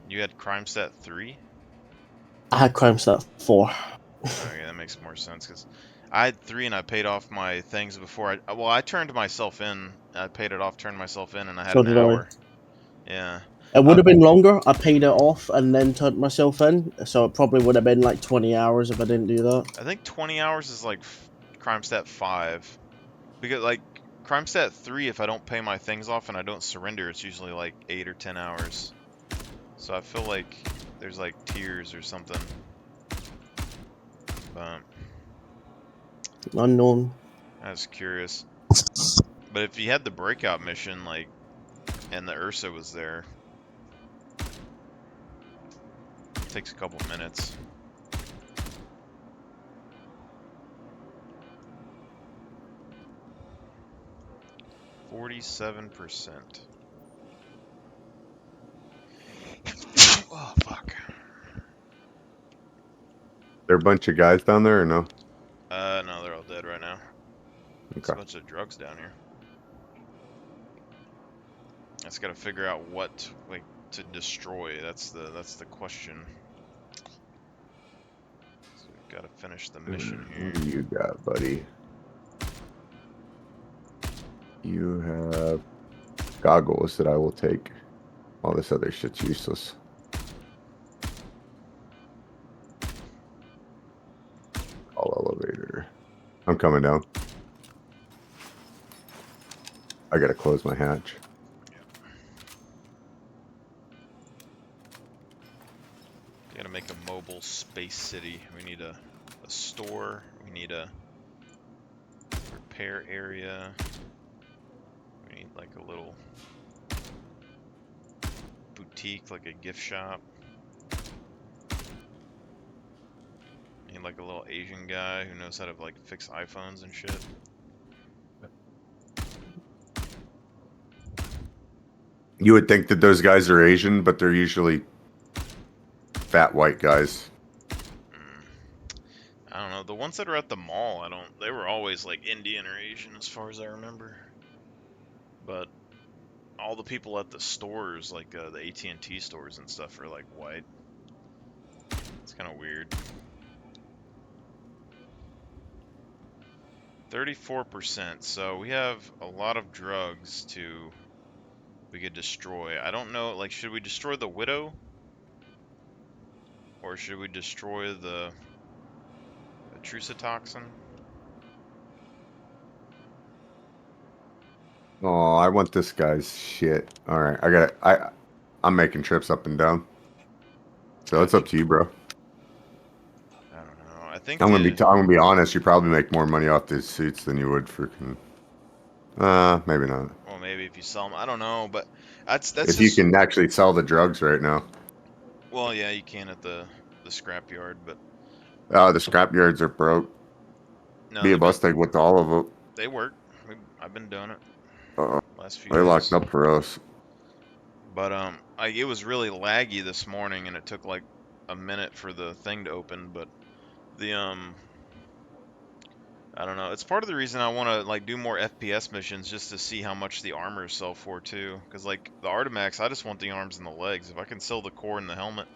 You had crime stat 3? I had crime stat 4. Okay, that makes more sense, because I had 3 and I paid off my things before I turned myself in. I paid it off, turned myself in, and I had an hour. Yeah. It would have been longer. I paid it off and then turned myself in, so it probably would have been like 20 hours if I didn't do that. I think 20 hours is like crime stat 5. Because like crime stat 3, if I don't pay my things off and I don't surrender, it's usually like 8 or 10 hours. So I feel like there's like tiers or something. But Unknown. I was curious. But if you had the breakout mission, like, and the Ursa was there, it takes a couple minutes. %. Oh fuck. There are a bunch of guys down there or no? No, they're all dead right now. There's a bunch of drugs down here. I just gotta figure out what like to destroy. That's the question. So we've gotta finish the mission here. What do you got, buddy? You have goggles that I will take. All this other shit's useless. All elevator. I'm coming down. I gotta close my hatch. We gotta make a mobile space city. We need a store. We need a repair area. We need like a little boutique, like a gift shop. Need like a little Asian guy who knows how to like fix iPhones and shit. You would think that those guys are Asian, but they're usually fat white guys. I don't know. The ones that are at the mall, they were always like Indian or Asian as far as I remember. but all the people at the stores, like the AT&T stores and stuff, are like white. It's kind of weird. 34%. So we have a lot of drugs we could destroy. I don't know, like, should we destroy the Widow? Or should we destroy the Trusatoxin? Oh, I want this guy's shit. All right, I'm making trips up and down. So it's up to you, bro. I don't know. I think I'm gonna be honest. You probably make more money off these suits than you would freaking. Maybe not. well, maybe if you sell them, I don't know, but that's If you just, can actually sell the drugs right now. well, yeah, you can at the scrapyard, but Oh, the scrapyards are broke. no, Be a Mustang with all of them. they work. I've been doing it Uh, last few they locked days. up for us. But it was really laggy this morning, and it took like a minute for the thing to open. But the I don't know. It's part of the reason I want to like do more FPS missions just to see how much the armors sell for too. Because like the Artimax, I just want the arms and the legs. If I can sell the core and the helmet,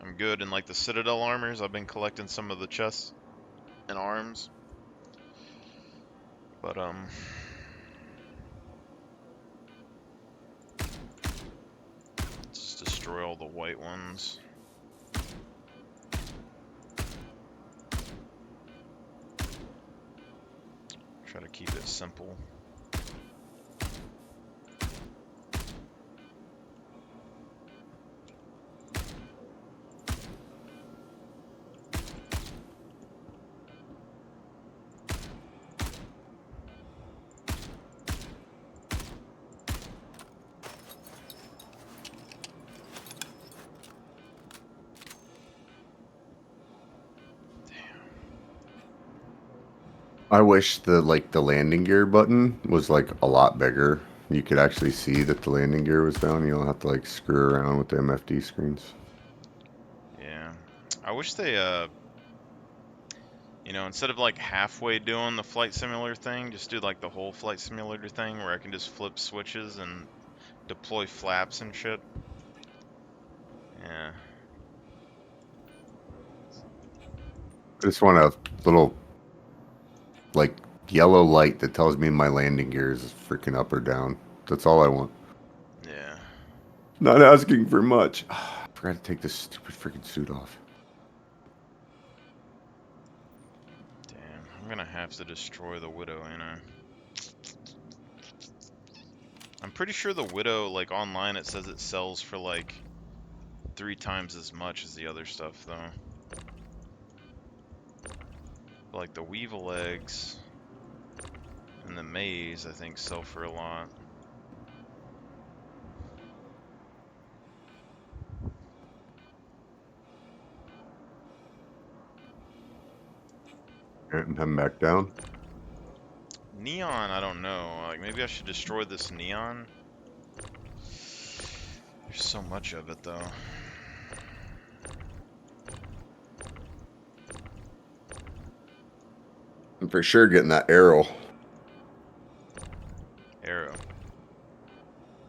I'm good. And like the Citadel armors, I've been collecting some of the chests and arms. But just destroy all the white ones. Try to keep it simple. I wish the landing gear button was like a lot bigger. You could actually see that the landing gear was down. You don't have to like screw around with the MFD screens. Yeah. I wish they you know, instead of like halfway doing the flight simulator thing, just do like the whole flight simulator thing where I can just flip switches and deploy flaps and shit. Yeah. I just want a little like yellow light that tells me my landing gear is freaking up or down. That's all I want. Yeah. Not asking for much. I forgot to take this stupid freaking suit off. Damn. I'm gonna have to destroy the Widow, ain't I? I'm pretty sure the Widow, like online, it says it sells for like 3 times as much as the other stuff, though. Like the Weevil eggs and the Maze, I think, sell for a lot. And come back down. Neon, I don't know. Like, maybe I should destroy this neon. There's so much of it, though. I'm for sure getting that arrow. Arrow.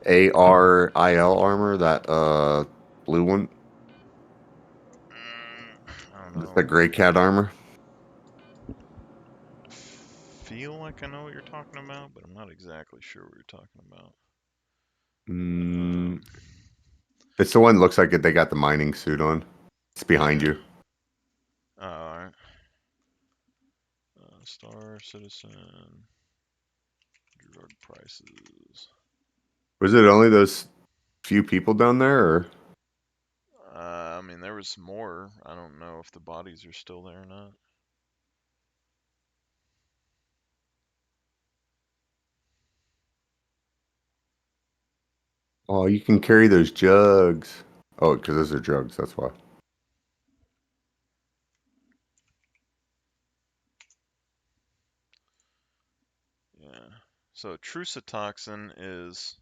ARIL armor, that blue one. I don't know. The gray cat armor. Feel like I know what you're talking about, but I'm not exactly sure what you're talking about. It's the one that looks like they got the mining suit on. It's behind you. Oh, alright. Star Citizen. Drug prices. Was it only those few people down there, or? I mean, there was more. I don't know if the bodies are still there or not. Oh, you can carry those jugs. Oh, because those are drugs, that's why. Yeah. So Trusatoxin is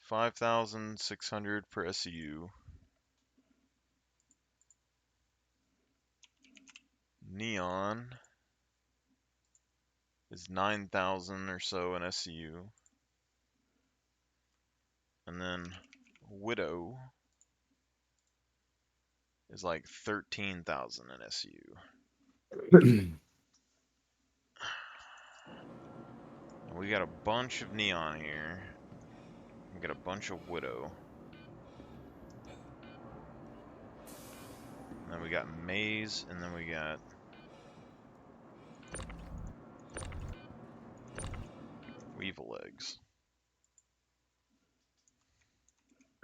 5,600 per SEU. Neon is 9,000 or so in SCU. And then Widow is like 13,000 in SCU. And we got a bunch of Neon here. We got a bunch of Widow. And then we got Maze, and then we got Weevil Eggs.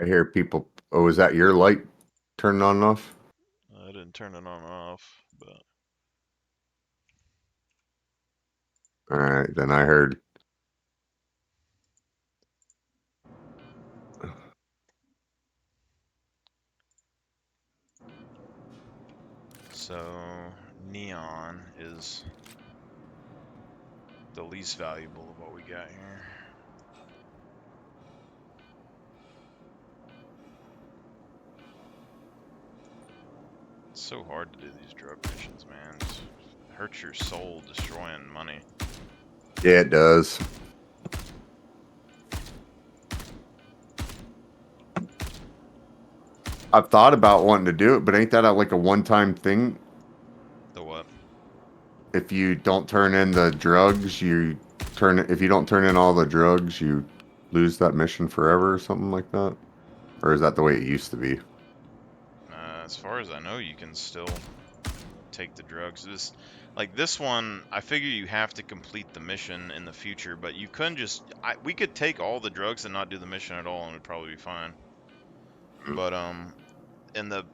I hear people. Oh, is that your light turning on and off? I didn't turn it on and off, but All right, then I heard. so Neon is the least valuable of what we got here. It's so hard to do these drug missions, man. It hurts your soul destroying money. Yeah, it does. I've thought about wanting to do it, but ain't that like a one-time thing? The what? If you don't turn in the drugs, if you don't turn in all the drugs, you lose that mission forever or something like that? Or is that the way it used to be? As far as I know, you can still take the drugs. This one, I figure you have to complete the mission in the future, but you couldn't just. We could take all the drugs and not do the mission at all, and it'd probably be fine. But in the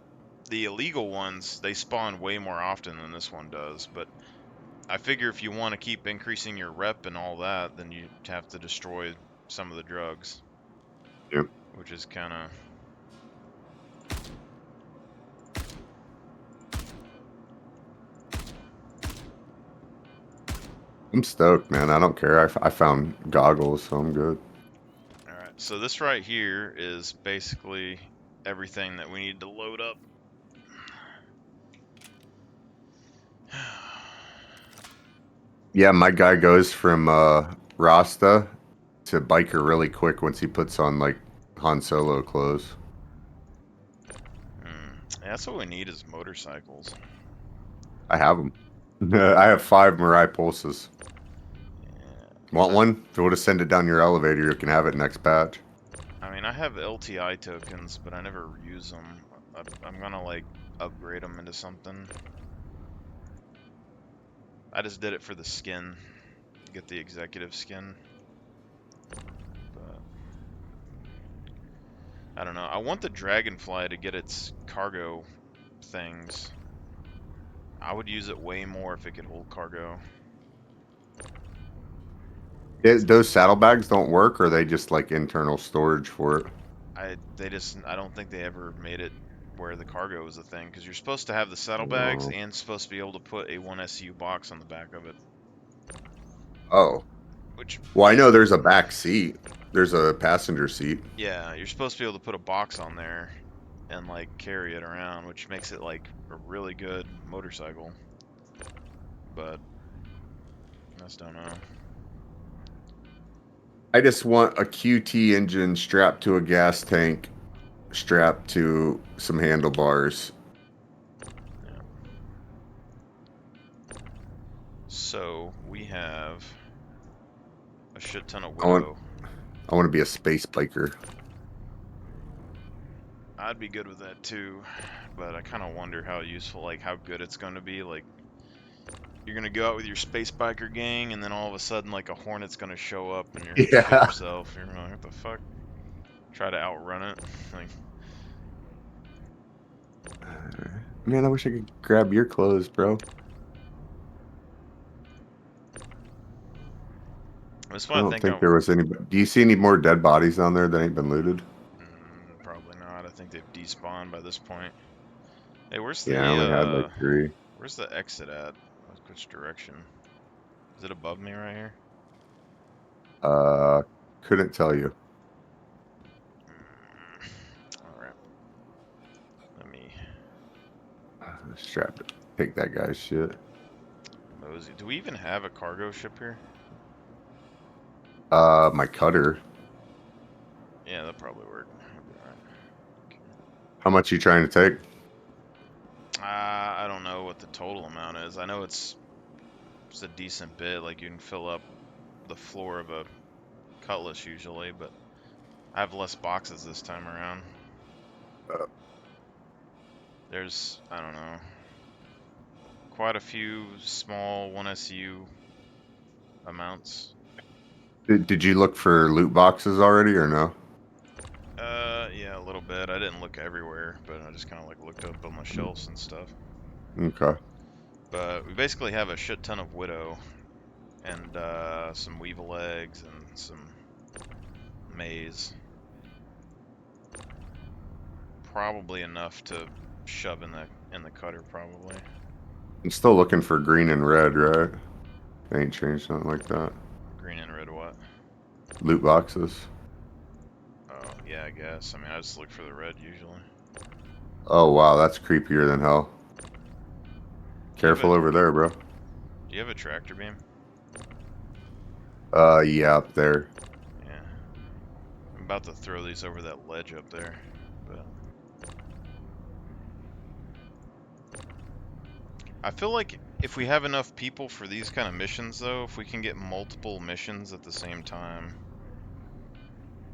illegal ones, they spawn way more often than this one does. But I figure if you want to keep increasing your rep and all that, then you have to destroy some of the drugs. Yep. Which is kind of. I'm stoked, man. I don't care. I found goggles, so I'm good. Alright, so this right here is basically everything that we need to load up. Yeah, my guy goes from Rasta to biker really quick once he puts on like Han Solo clothes. Yeah, that's what we need is motorcycles. I have them. I have 5 Mirai Pulses. Yeah. Want one? If you want to send it down your elevator, you can have it next patch. I mean, I have LTI tokens, but I never use them. I'm gonna like upgrade them into something. I just did it for the skin, get the executive skin. But I don't know. I want the Dragonfly to get its cargo things. I would use it way more if it could hold cargo. Those saddlebags don't work, or are they just like internal storage for it? I don't think they ever made it where the cargo is a thing, because you're supposed to have the saddlebags and supposed to be able to put a 1SU box on the back of it. Oh. Well, I know there's a back seat. There's a passenger seat. Yeah, you're supposed to be able to put a box on there and like carry it around, which makes it like a really good motorcycle. But I just don't know. I just want a QT engine strapped to a gas tank, strapped to some handlebars. Yeah. So we have a shit ton of Widow. I want to be a space biker. I'd be good with that too, but I kind of wonder how useful, like how good it's going to be. Like, you're going to go out with your space biker gang, and then all of a sudden, like, a Hornet's going to show up, and you're going to shit yourself. You're going to like, what the fuck? Try to outrun it. Like, man, I wish I could grab your clothes, bro. That's I why don't think there was any. Do you see any more dead bodies down there that ain't been looted? Probably not. I think they've despawned by this point. Hey, where's the I only had like 3. Where's the exit at? Which direction? Is it above me right here? Couldn't tell you. All right. Let me strap it. Take that guy's shit. mosey. Do we even have a cargo ship here? My cutter. Yeah, that probably work. That'd be alright. How much you trying to take? I don't know what the total amount is. I know it's a decent bit. Like you can fill up the floor of a Cutlass usually, but I have less boxes this time around. There's, I don't know, quite a few small 1SU amounts. Did you look for loot boxes already or no? Yeah, a little bit. I didn't look everywhere, but I just kind of like looked up on the shelves and stuff. Okay. But we basically have a shit ton of Widow and some Weevil eggs and some maize. Probably enough to shove in the cutter, probably. I'm still looking for green and red, right? Ain't changed nothing like that. Green and red what? Loot boxes. Oh, yeah, I guess. I mean, I just look for the red usually. Oh wow, that's creepier than hell. Careful over there, bro. Do you have a tractor beam? Yeah, up there. Yeah. I'm about to throw these over that ledge up there, but I feel like if we have enough people for these kind of missions, though, if we can get multiple missions at the same time,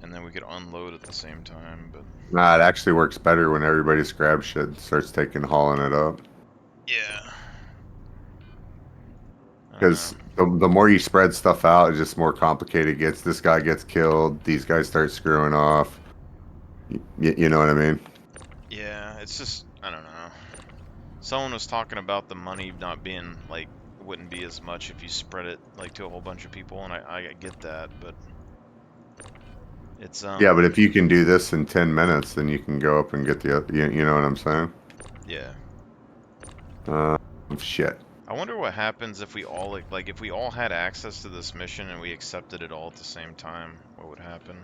and then we could unload at the same time, but... Nah, it actually works better when everybody scrap shit and starts hauling it up. Yeah. Because the more you spread stuff out, it's just more complicated it gets. This guy gets killed, these guys start screwing off. You know what I mean? Yeah, it's just, I don't know. Someone was talking about the money not being, like, wouldn't be as much if you spread it, like, to a whole bunch of people, and I get that, but... It's, Yeah, but if you can do this in 10 minutes, then you can go up and get the other, you know what I'm saying? Yeah. Shit. I wonder what happens if we all, like, if we all had access to this mission and we accepted it all at the same time, what would happen?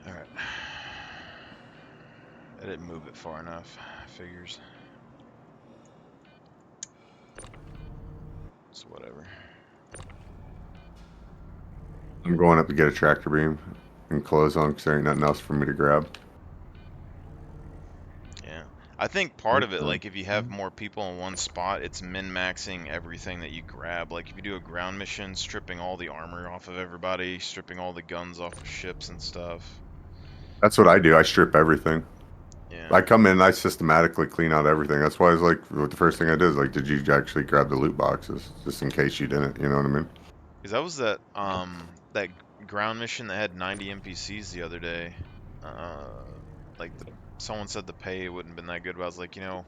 Alright. I didn't move it far enough, figures. So whatever. I'm going up to get a tractor beam and close on because there ain't nothing else for me to grab. Yeah. I think part of it, like, if you have more people in one spot, it's min-maxing everything that you grab. Like, if you do a ground mission, stripping all the armor off of everybody, stripping all the guns off of ships and stuff. That's what I do. I strip everything. Yeah. I come in and I systematically clean out everything. That's why I was like, the first thing I did is like, did you actually grab the loot boxes? Just in case you didn't, you know what I mean? Because that was that, that ground mission that had 90 NPCs the other day. Like, someone said the pay wouldn't have been that good, but I was like, you know,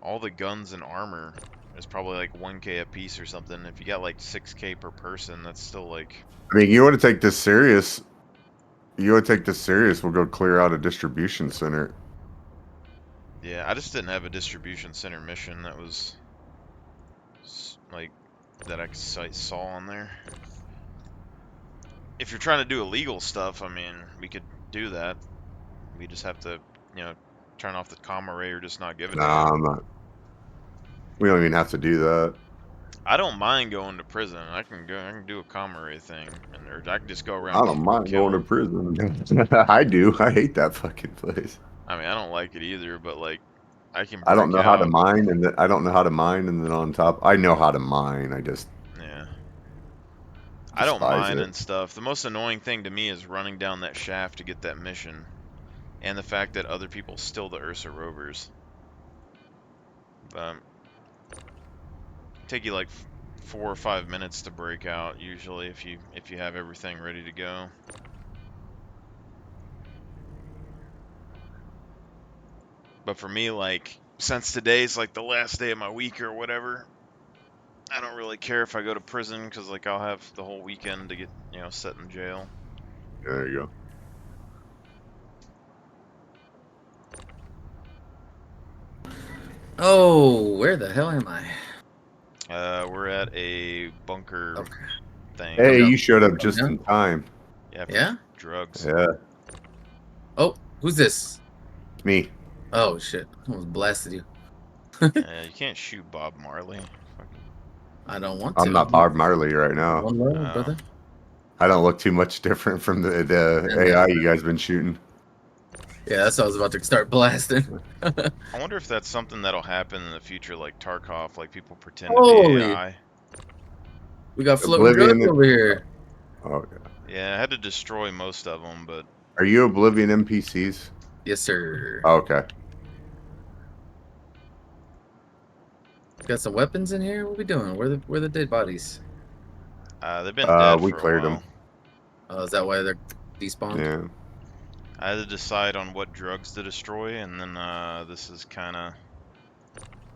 all the guns and armor is probably like 1K a piece or something. If you got like 6K per person, that's still like... I mean, you want to take this serious, we'll go clear out a distribution center. Yeah, I just didn't have a distribution center mission that was, like, that I saw on there. If you're trying to do illegal stuff, I mean, we could do that. We just have to, you know, turn off the comm array or just not give it to Nah, you. I'm not. We don't even have to do that. I don't mind going to prison. I can do a comm array thing, or I can just go around. I don't mind going to prison. I do. I hate that fucking place. I mean, I don't like it either, but like, I can. I don't know how to out. mine, and I don't know how to mine, and then on top, I know how to mine. I just I don't mine it. and stuff. The most annoying thing to me is running down that shaft to get that mission, and the fact that other people steal the Ursa rovers. Take you like 4 or 5 minutes to break out usually if you have everything ready to go. But for me, like, since today's like the last day of my week or whatever, I don't really care if I go to prison because like I'll have the whole weekend to get, you know, set in jail. There you go. Oh, where the hell am I? We're at a bunker thing. Hey, you showed up just in time. Yeah? Drugs. Yeah. Oh, who's this? Me. Oh, shit. I almost blasted you. Yeah, you can't shoot Bob Marley. I don't want to. I'm not Bob Marley right now. One love, Oh. brother. I don't look too much different from the And AI you guys been shooting. Yeah, that's what I was about to start blasting. I wonder if that's something that'll happen in the future, like Tarkov, like people pretend to Holy. be AI. We got floating Oblivion- drugs over here. Oh, Yeah, I had to destroy most of them, but are you Oblivion NPCs? Yes, sir. Oh, okay. Got some weapons in here. What we doing? Where the dead bodies? they've been dead We for a cleared while. them. Oh, is that why they're despawned? Yeah. I had to decide on what drugs to destroy, and then this is kind of,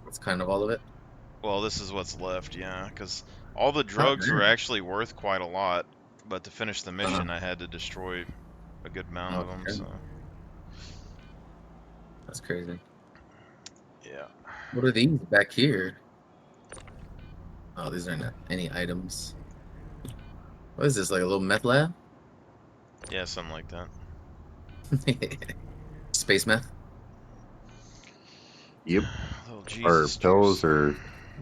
That's kind of all of it. well, this is what's left, yeah, because all the drugs were man. actually worth quite a lot, but to finish the mission, I had to destroy a good amount of them, Okay. so, That's crazy. yeah. What are these back here? Oh, these aren't any items. What is this, like a little meth lab? Yeah, something like that. Space meth? Yep. Little Or Jesus pills juice. or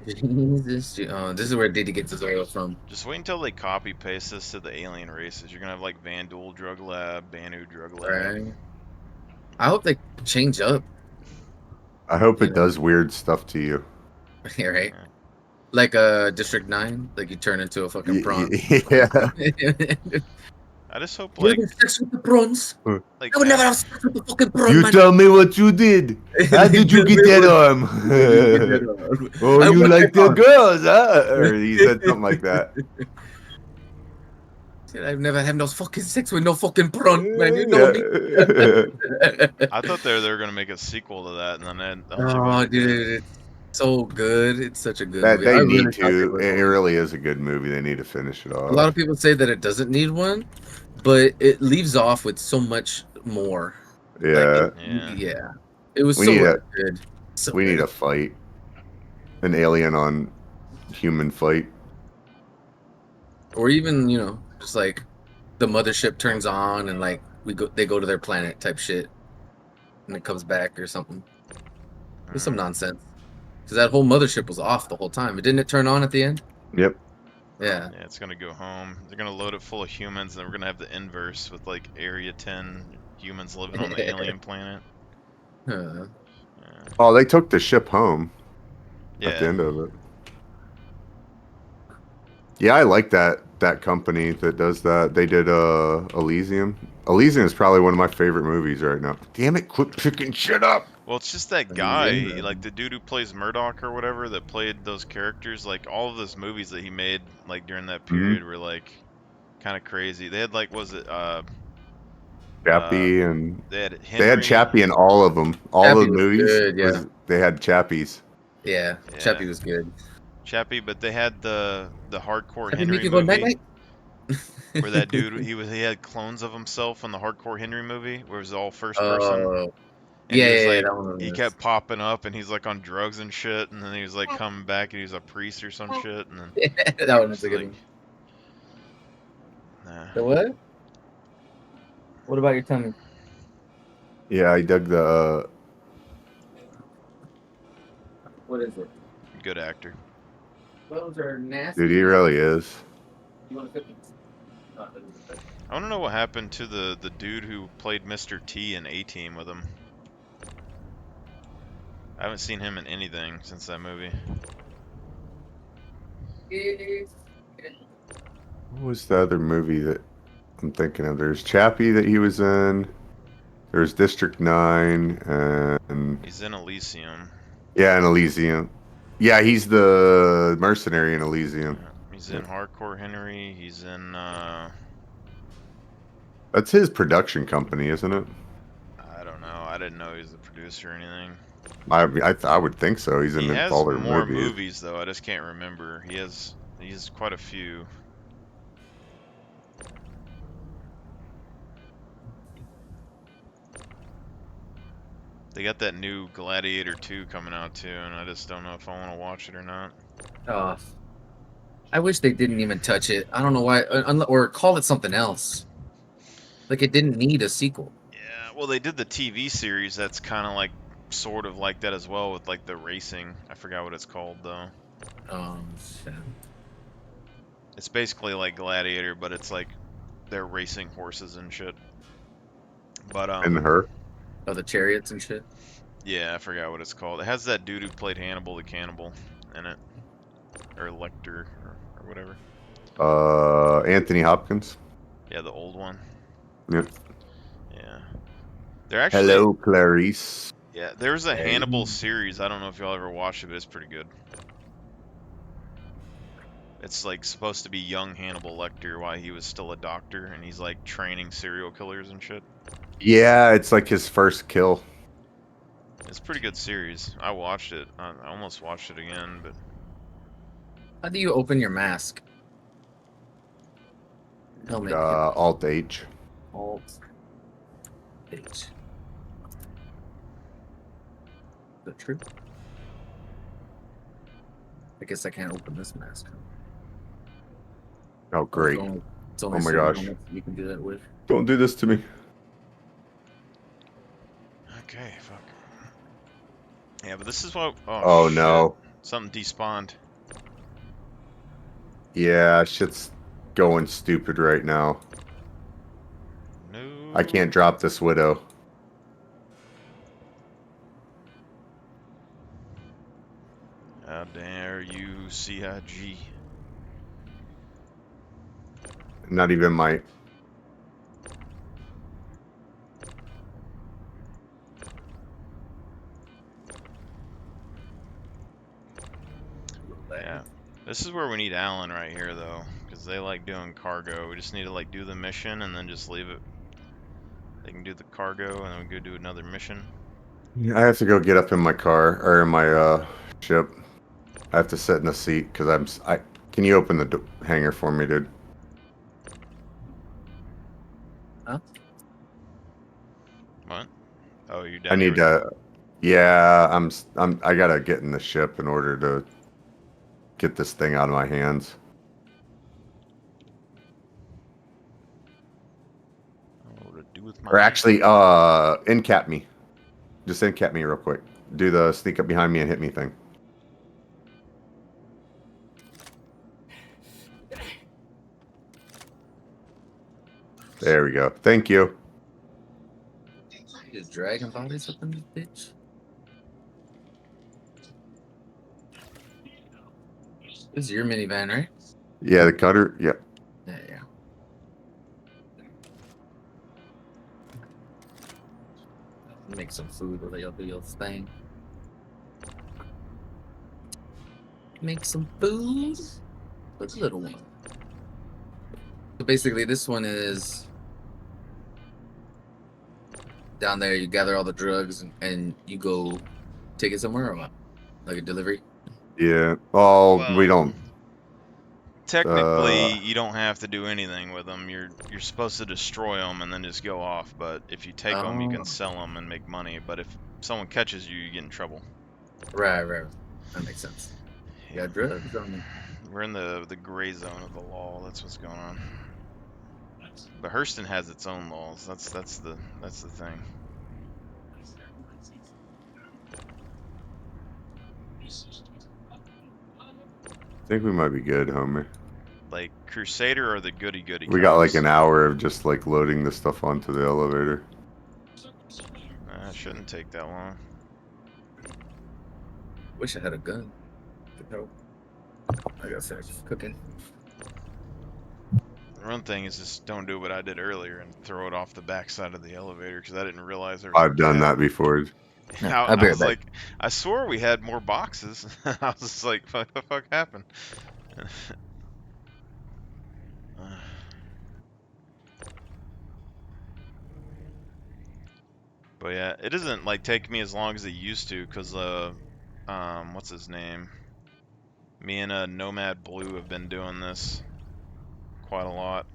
Jesus. Oh, this is where Diddy gets his oil from. Just wait until they copy paste this to the alien races. You're gonna have like Vandal Drug Lab, Banu Drug Lab. Right. I hope they change up. I hope You it know. does weird stuff to you. Yeah, right? Yeah. Like District 9, like you turn into a fucking prawn. Yeah. I just hope You like having sex with the prawns? like I would never have sex with the fucking prawn, You man. tell me what you did. How did you get that arm? Oh, I you want like that the arm. girls, huh? Or he said something like that. Said, I've never had no fucking sex with no fucking prawn, man. You know me. I thought they were gonna make a sequel to that, and then Oh, dude, it's so good. It's such a good That movie. I they really need thought they to. were It going. really is a good movie. They need to finish it off. A lot of people say that it doesn't need one, but it leaves off with so much more. Yeah. Yeah. It was We so need a- good. So We need good. a fight. An alien on human fight. Or even, just like the mothership turns on and like they go to their planet type shit, and it comes back or something. It's some nonsense. Because that whole mothership was off the whole time. Didn't it turn on at the end? Yep. Yeah. Yeah, it's gonna go home. They're gonna load it full of humans, and then we're gonna have the inverse with like Area 10 humans living on the alien planet. Huh. Yeah. Oh, they took the ship home at the Yeah. end of it. Yeah, I like that company that does that. They did Elysium. Elysium is probably one of my favorite movies right now. Damn it, quit picking shit up. Well, it's just that guy, like the dude who plays Murdoch or whatever, that played those characters. Like all of those movies that he made, like during that period, were like kind of crazy. They had like, was it Chappie and they had they had Chappie in all of them. All Chappie the was movies good, yeah. they had Chappies. Yeah. Yeah. Chappie was good. Chappie, but they had the hardcore Chappie make Henry you go movie. night-night? Where that dude he had clones of himself in the Hardcore Henry movie, where it was all first person. Oh. And Yeah, he was yeah, like, that one was he nice. kept popping up, and he's like on drugs and shit, and then he was like coming back, and he was a priest or some shit, and then That one was was a good like, one. nah. The what? What about your tummy? Yeah, I dug the What is it? Good actor. Those are nasty. dude, he really is. You want to cook I want to know what happened to the dude who played Mr. T in A-Team with him. I haven't seen him in anything since that movie. What was the other movie that I'm thinking of? There's Chappie that he was in. There's District 9 and He's in Elysium. yeah, and Elysium. Yeah, he's the mercenary in Elysium. He's in Hardcore Henry. He's in That's his production company, isn't it? I don't know. I didn't know he was the producer or anything. I would think so. He's in He has all their more movies. movies though. I just can't remember. He's quite a few. They got that new Gladiator 2 coming out too, and I just don't know if I want to watch it or not. Oh, I wish they didn't even touch it. I don't know why, or call it something else. Like it didn't need a sequel. Yeah, well, they did the TV series that's kind of like sort of like that as well with like the racing. I forgot what it's called though. Shit. It's basically like Gladiator, but it's like they're racing horses and shit. But And her. Oh, the chariots and shit. yeah, I forgot what it's called. It has that dude who played Hannibal the Cannibal in it, or Lecter, or whatever. Anthony Hopkins. Yeah, the old one. Yep. Yeah, they're actually. Hello, Clarice. Yeah, there's a Hey. Hannibal series. I don't know if y'all ever watched it, but it's pretty good. It's like supposed to be young Hannibal Lecter while he was still a doctor, and he's like training serial killers and shit. Yeah, it's like his first kill. It's a pretty good series. I watched it. I almost watched it again, but How do you open your mask? Helmet. Alt H. Alt. H. Is that true? I guess I can't open this mask. Oh, great. It's only Oh my certain gosh. helmets you can do that with. Don't do this to me. okay, fuck. Yeah, but this is what. Oh, shit. no. Something despawned. Yeah, shit's going stupid right now. No. I can't drop this widow. How dare you, CIG? Not even my. Yeah. This is where we need Alan right here, though, because they like doing cargo. We just need to like do the mission and then just leave it. They can do the cargo and then we go do another mission. I have to go get up in my car or in my ship. I have to sit in the seat because I. Can you open the hangar for me, dude? Huh? What? Oh, you're I down here need with- to. Yeah, I gotta get in the ship in order to get this thing out of my hands. What to do with my Or actually, in-cap me. Just in-cap me real quick. Do the sneak up behind me and hit me thing. There we go. Thank you. Is dragon bodies up in this bitch? This is your minivan, right? Yeah, the cutter. Yeah. Yeah, yeah. Make some food while y'all do your thing. Make some food for the little one. So basically, this one is down there. You gather all the drugs and you go take it somewhere or what? Like a delivery? Yeah. Oh, Well, we don't. Technically, you don't have to do anything with them. You're supposed to destroy them and then just go off. But if you take them, you Oh. can sell them and make money. But if someone catches you, you get in trouble. Right. That makes sense. You got drugs on me. We're in the gray zone of the law. That's what's going on. But Hurston has its own laws. That's the thing. I think we might be good, homie. Like Crusader or the goody. We got like cops? an hour of just like loading the stuff onto the elevator. It shouldn't take that long. Wish I had a gun. Could help. I got finished cooking. The one thing is just don't do what I did earlier and throw it off the backside of the elevator because I didn't realize there was I've done that before. Yeah, I I'll be right was back. like, I swore we had more boxes. I was just like, what the fuck happened? But yeah, it doesn't like take me as long as it used to because what's his name? Me and Nomad Blue have been doing this quite a lot.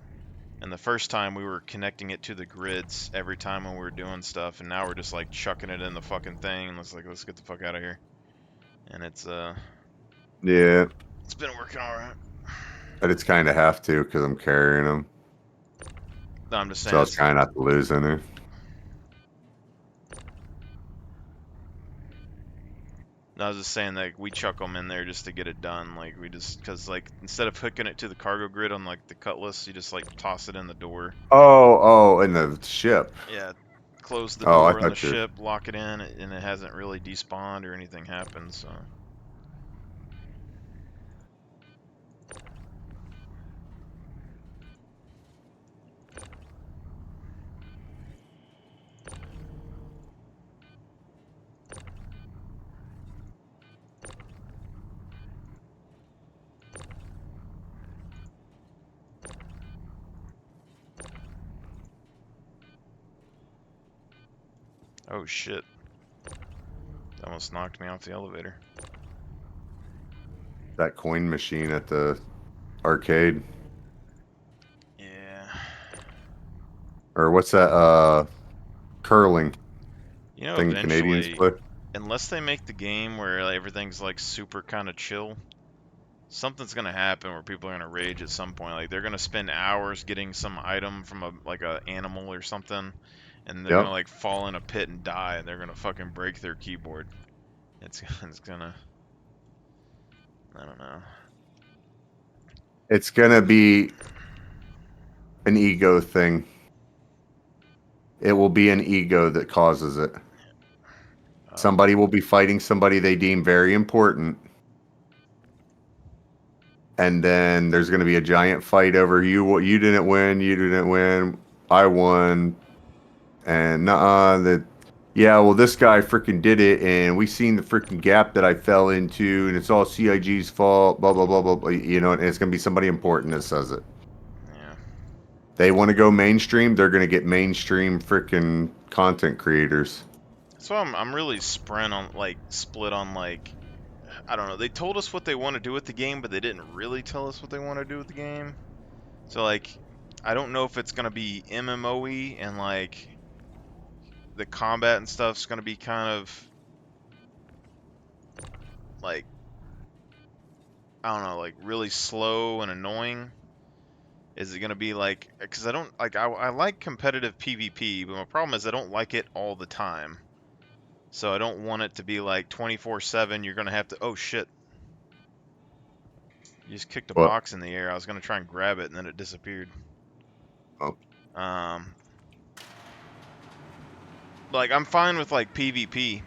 And the first time we were connecting it to the grids every time when we were doing stuff, and now we're just like chucking it in the fucking thing and let's get the fuck out of here. And it's Yeah, it's been working alright. but it's kind of have to because I'm carrying them. No, I'm just saying So I was it's, trying not to lose any. No, I was just saying that we chuck them in there just to get it done. Like we just, cause like instead of hooking it to the cargo grid on like the Cutlass, you just like toss it in the door. Oh, in the ship. Yeah, close the Oh, I door on the thought you. ship, lock it in, and it hasn't really despawned or anything happened. So oh shit, that almost knocked me off the elevator. That coin machine at the arcade. Yeah. Or what's that? Curling You know, thing Canadians eventually, play. unless they make the game where like, everything's like super kind of chill, something's gonna happen where people are gonna rage at some point. Like they're gonna spend hours getting some item from a animal or something, and they're gonna Yep. like fall in a pit and die, and they're gonna fucking break their keyboard. It's gonna, I don't know. It's gonna be an ego thing. It will be an ego that causes it. Somebody will be fighting somebody they deem very important. And then there's going to be a giant fight over you didn't win, I won. And well, this guy freaking did it, and we seen the freaking gap that I fell into, and it's all CIG's fault, blah, blah, blah, blah, blah. You know, and it's going to be somebody important that says it. Yeah. They want to go mainstream, they're going to get mainstream freaking content creators. So I'm really split on like, I don't know. They told us what they want to do with the game, but they didn't really tell us what they want to do with the game. So like, I don't know if it's gonna be MMOE and like the combat and stuff's gonna be kind of like, I don't know, like really slow and annoying. Is it gonna be like, because I don't like, I like competitive PvP, but my problem is I don't like it all the time. So I don't want it to be like 24/7. You're gonna have to. Oh shit! You just kicked a What? box in the air. I was gonna try and grab it, and then it disappeared. Oh. Like I'm fine with like PvP,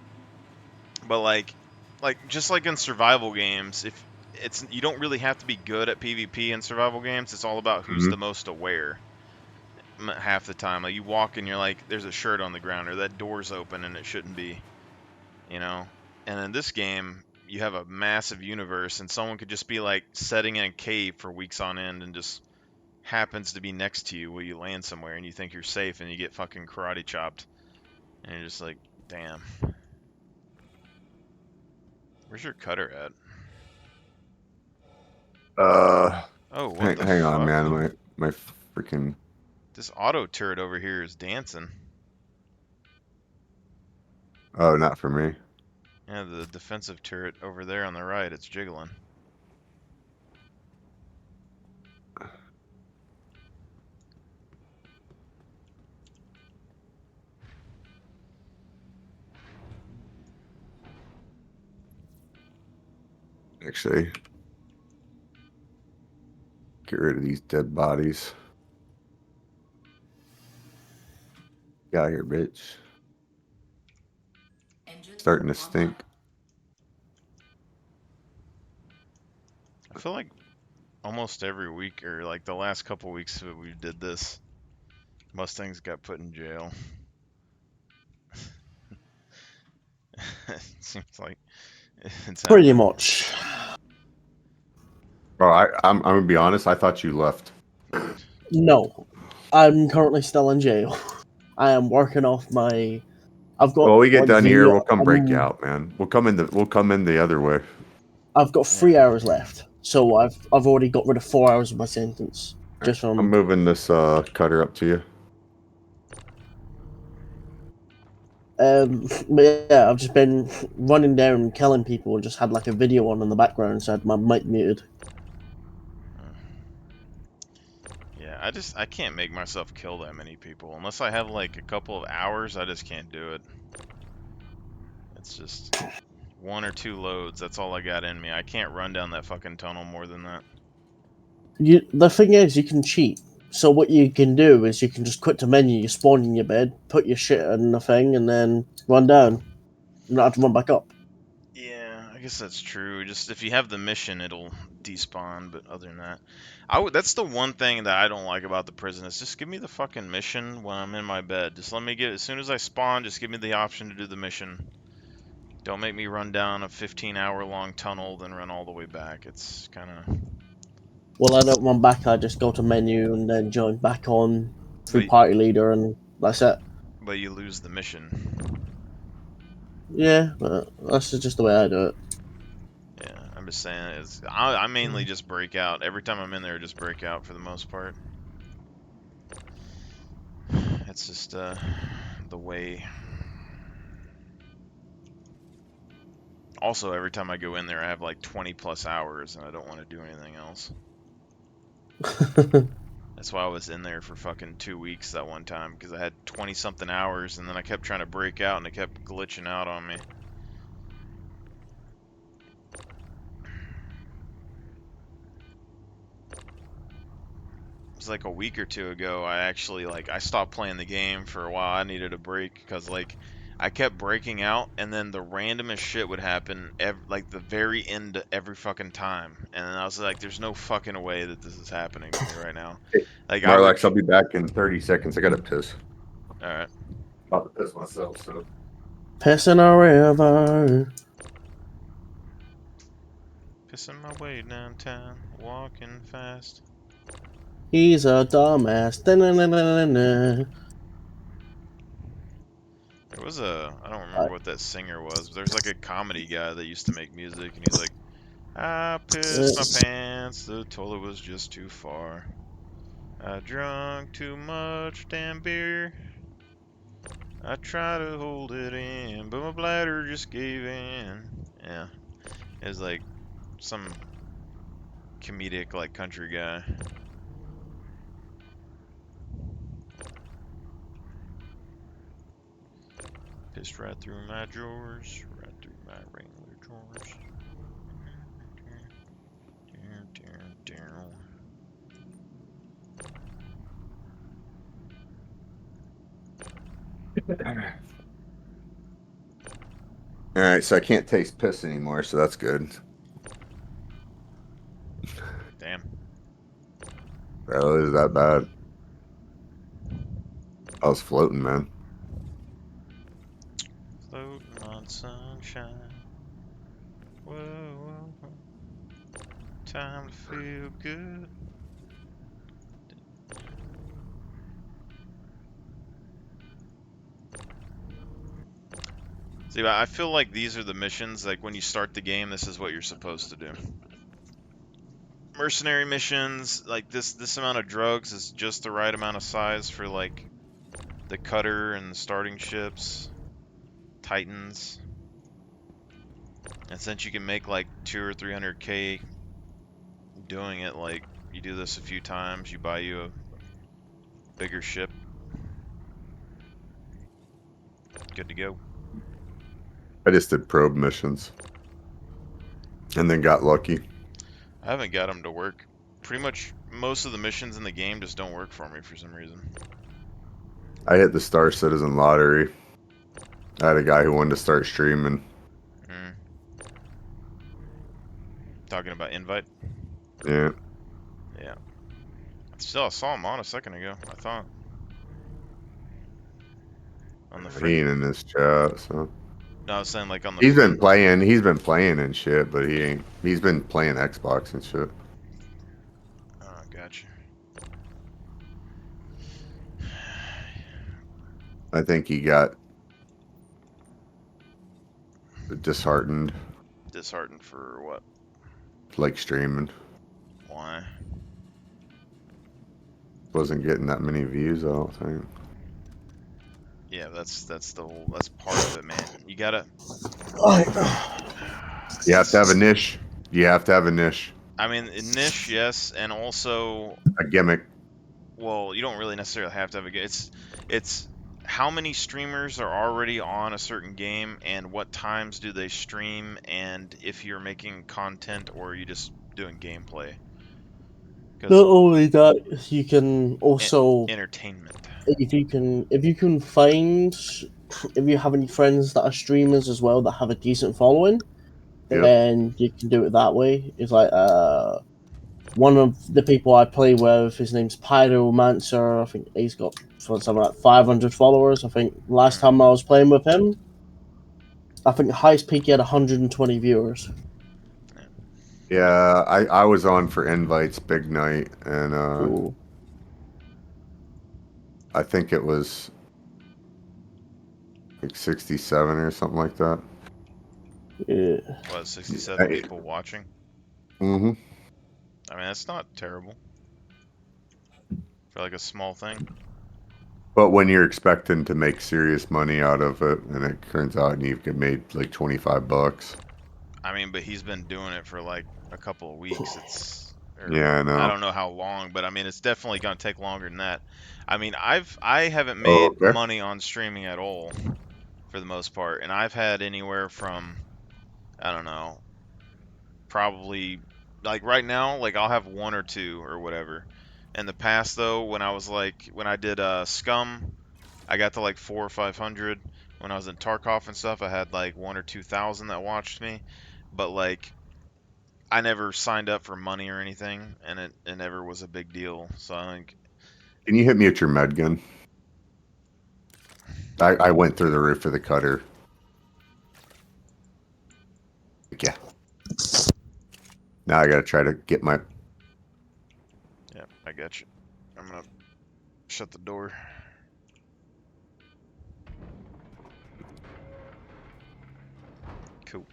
but like just like in survival games, if you don't really have to be good at PvP in survival games. It's all about who's Mhm. the most aware. Half the time, like you walk and you're like, there's a shirt on the ground, or that door's open and it shouldn't be, you know. And in this game, you have a massive universe, and someone could just be like setting in a cave for weeks on end and just happens to be next to you while you land somewhere and you think you're safe and you get fucking karate chopped. And you're just like, damn. Where's your cutter at? Oh, what the Hang on, fuck? man. My freaking. This auto turret over here is dancing. Oh, not for me. Yeah, the defensive turret over there on the right, it's jiggling. Actually, get rid of these dead bodies. Get out here, bitch. Starting to stink. I feel like almost every week, or like the last couple weeks that we did this, Mustangs got put in jail. It seems like it's Pretty happening. much. Bro, I'm gonna be honest. I thought you left. No, I'm currently still in jail. I am working off my. I've got. Well, we get like, done the, here, we'll come break you out, man. We'll come in the other way. I've got 3 hours left, so I've already got rid of 4 hours of my sentence just from. I'm moving this cutter up to you. But yeah, I've just been running down and killing people and just had like a video on in the background, so I had my mic muted. Yeah, I can't make myself kill that many people unless I have like a couple of hours. I just can't do it. It's just 1 or 2 loads. That's all I got in me. I can't run down that fucking tunnel more than that. The thing is, you can cheat. So what you can do is you can just quit the menu, you spawn in your bed, put your shit in the thing, and then run down. You don't have to run back up. Yeah, I guess that's true. Just if you have the mission, it'll despawn. But other than that, that's the one thing that I don't like about the prison is just give me the fucking mission when I'm in my bed. Just let me get as soon as I spawn. Just give me the option to do the mission. Don't make me run down a 15-hour-long tunnel, then run all the way back. It's kind of. Well, I don't run back. I just go to menu and then join back on through Wait. party leader, and that's it. But you lose the mission. Yeah, but that's just the way I do it. Yeah, I'm just saying. I mainly just break out. Every time I'm in there, I just break out for the most part. It's just the way. Also, every time I go in there, I have like 20+ hours, and I don't want to do anything else. That's why I was in there for fucking 2 weeks that one time, because I had 20-something hours, and then I kept trying to break out, and it kept glitching out on me. It was like a week or 2 ago, I actually, I stopped playing the game for a while. I needed a break, because, I kept breaking out, and then the randomest shit would happen, the very end every fucking time. And I was like, there's no fucking way that this is happening to me right now. Marlax, I'll be back in 30 seconds. I gotta piss. Alright. About to piss myself, so. Piss in a river. Pissing my way downtown, walking fast. He's a dumbass. Da-na-na-na-na-na. There was I don't remember what that singer was, but there's like a comedy guy that used to make music, and he's like, I pissed my pants, the toilet was just too far. I drunk too much damn beer. I tried to hold it in, but my bladder just gave in. Yeah. It was like some comedic, country guy. Pissed right through my drawers, right through my Wrangler drawers. Alright, so I can't taste piss anymore, so that's good. Damn. Bro, is that bad? I was floating, man. Floating on sunshine. Whoa, whoa, whoa. Time to feel good. See, I feel like these are the missions, when you start the game, this is what you're supposed to do. Mercenary missions, this amount of drugs is just the right amount of size for, the cutter and the starting ships. Titans. And since you can make, 200 or 300k doing it, you do this a few times, you buy you a bigger ship. Good to go. I just did probe missions. And then got lucky. I haven't got them to work. Pretty much most of the missions in the game just don't work for me for some reason. I hit the Star Citizen lottery. I had a guy who wanted to start streaming. Talking about invite? Yeah. Yeah. I saw him on a second ago, I thought. On the He ain't in this chat, so. No, I was saying on the He's been playing and shit, but he's been playing Xbox and shit. Oh, gotcha. I think he got disheartened. Disheartened for what? Streaming. Why? Wasn't getting that many views, I don't think. Yeah, that's part of it, man. You gotta. You have to have a niche. You have to have a niche. I mean, a niche, yes, and also a gimmick. Well, you don't really necessarily have to have a. It's how many streamers are already on a certain game, and what times do they stream, and if you're making content or are you just doing gameplay? Not 'Cause only that, you can also entertainment. if you can find if you have any friends that are streamers as well that have a decent following, Yep. then you can do it that way. It's like one of the people I play with, his name's Pyromancer. I think he's got something like 500 followers. I think last time I was playing with him, I think the highest peak he had 120 viewers. Yeah, I was on for invites big night, and Cool. I think it was like 67 or something like that. Yeah. What, 67 Hey. people watching? Mm-hmm. I mean, that's not terrible for like a small thing. But when you're expecting to make serious money out of it, and it turns out you get made like $25. I mean, but he's been doing it for like a couple of weeks. It's Yeah, I know. I don't know how long, but I mean, it's definitely gonna take longer than that. I mean, I haven't made okay. money on streaming at all for the most part, and I've had anywhere from, I don't know, probably like right now, like I'll have one or two or whatever. In the past though, when I did Scum, I got to like 400 or 500. When I was in Tarkov and stuff, I had like 1,000 or 2,000 that watched me. But like, I never signed up for money or anything, and it never was a big deal. So I think, Can you hit me at your med gun? I went through the roof of the cutter. Yeah. Now I gotta try to get my. yeah, I got you. I'm gonna shut the door. Cool.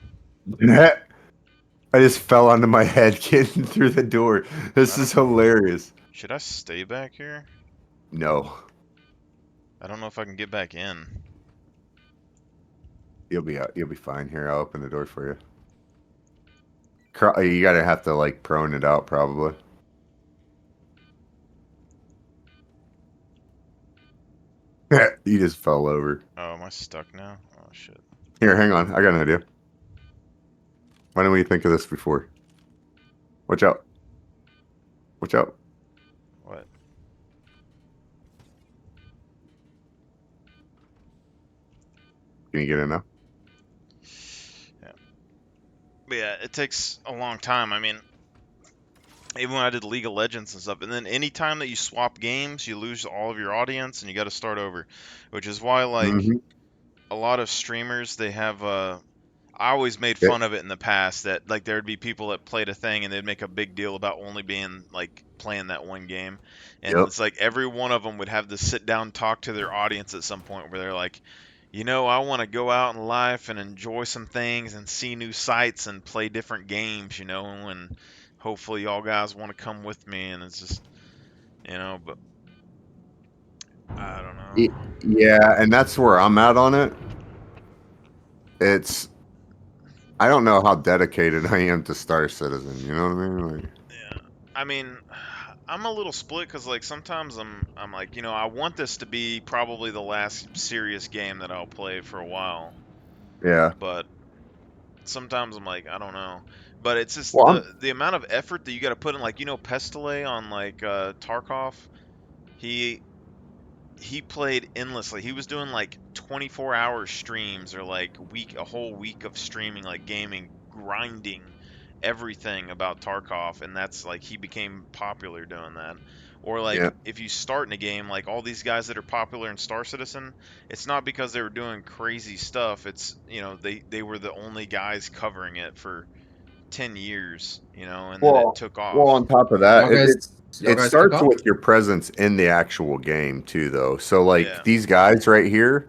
I just fell onto my head getting through the door. This is hilarious. Should I stay back here? No, I don't know if I can get back in. you'll be out. You'll be fine. Here, I'll open the door for you. You gotta have to like prone it out probably. You just fell over. Oh, am I stuck now? Oh shit. Here, hang on. I got an idea. Why didn't we think of this before? Watch out. Watch out. What? Can you get in now? But yeah, it takes a long time. I mean, even when I did League of Legends and stuff, and then any time that you swap games, you lose all of your audience and you got to start over, which is why like Mhm. a lot of streamers they have I always made Yeah. fun of it in the past that like there'd be people that played a thing and they'd make a big deal about only being like playing that one game, and Yep. it's like every one of them would have to sit down and talk to their audience at some point where they're like, you know, I want to go out in life and enjoy some things and see new sights and play different games, you know, and hopefully y'all guys want to come with me. And it's just, you know, but I don't know. Yeah, and that's where I'm at on it. I don't know how dedicated I am to Star Citizen. You know what I mean? Like, Yeah, I mean, I'm a little split because like sometimes I'm like, you know, I want this to be probably the last serious game that I'll play for a while, yeah. but sometimes I'm like, I don't know. But it's just Well, the amount of effort that you got to put in, like, you know, Pestele on like Tarkov, he played endlessly. He was doing like 24-hour streams or like a whole week of streaming, like gaming, grinding everything about Tarkov, and that's like he became popular doing that. Or like Yeah. if you start in a game, like all these guys that are popular in Star Citizen, it's not because they were doing crazy stuff. It's, you know, they were the only guys covering it for 10 years, you know, and then it took off. Well, on top of that, Y'all guys it took starts off? with your presence in the actual game too, though. So, like Yeah. these guys right here,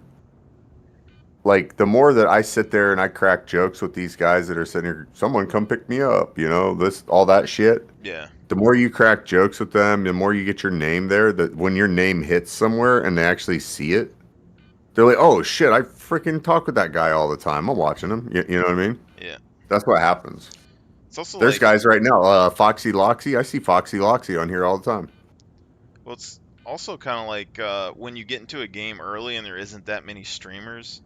like the more that I sit there and I crack jokes with these guys that are sitting here, someone come pick me up, you know, all that shit. Yeah. The more you crack jokes with them, the more you get your name there. That when your name hits somewhere and they actually see it, they're like, "Oh shit, I freaking talk with that guy all the time. I'm watching him." You know what I mean? Yeah. That's what happens. It's also There's like, guys right now, Foxy Loxy. I see Foxy Loxy on here all the time. well, it's also kind of like when you get into a game early and there isn't that many streamers,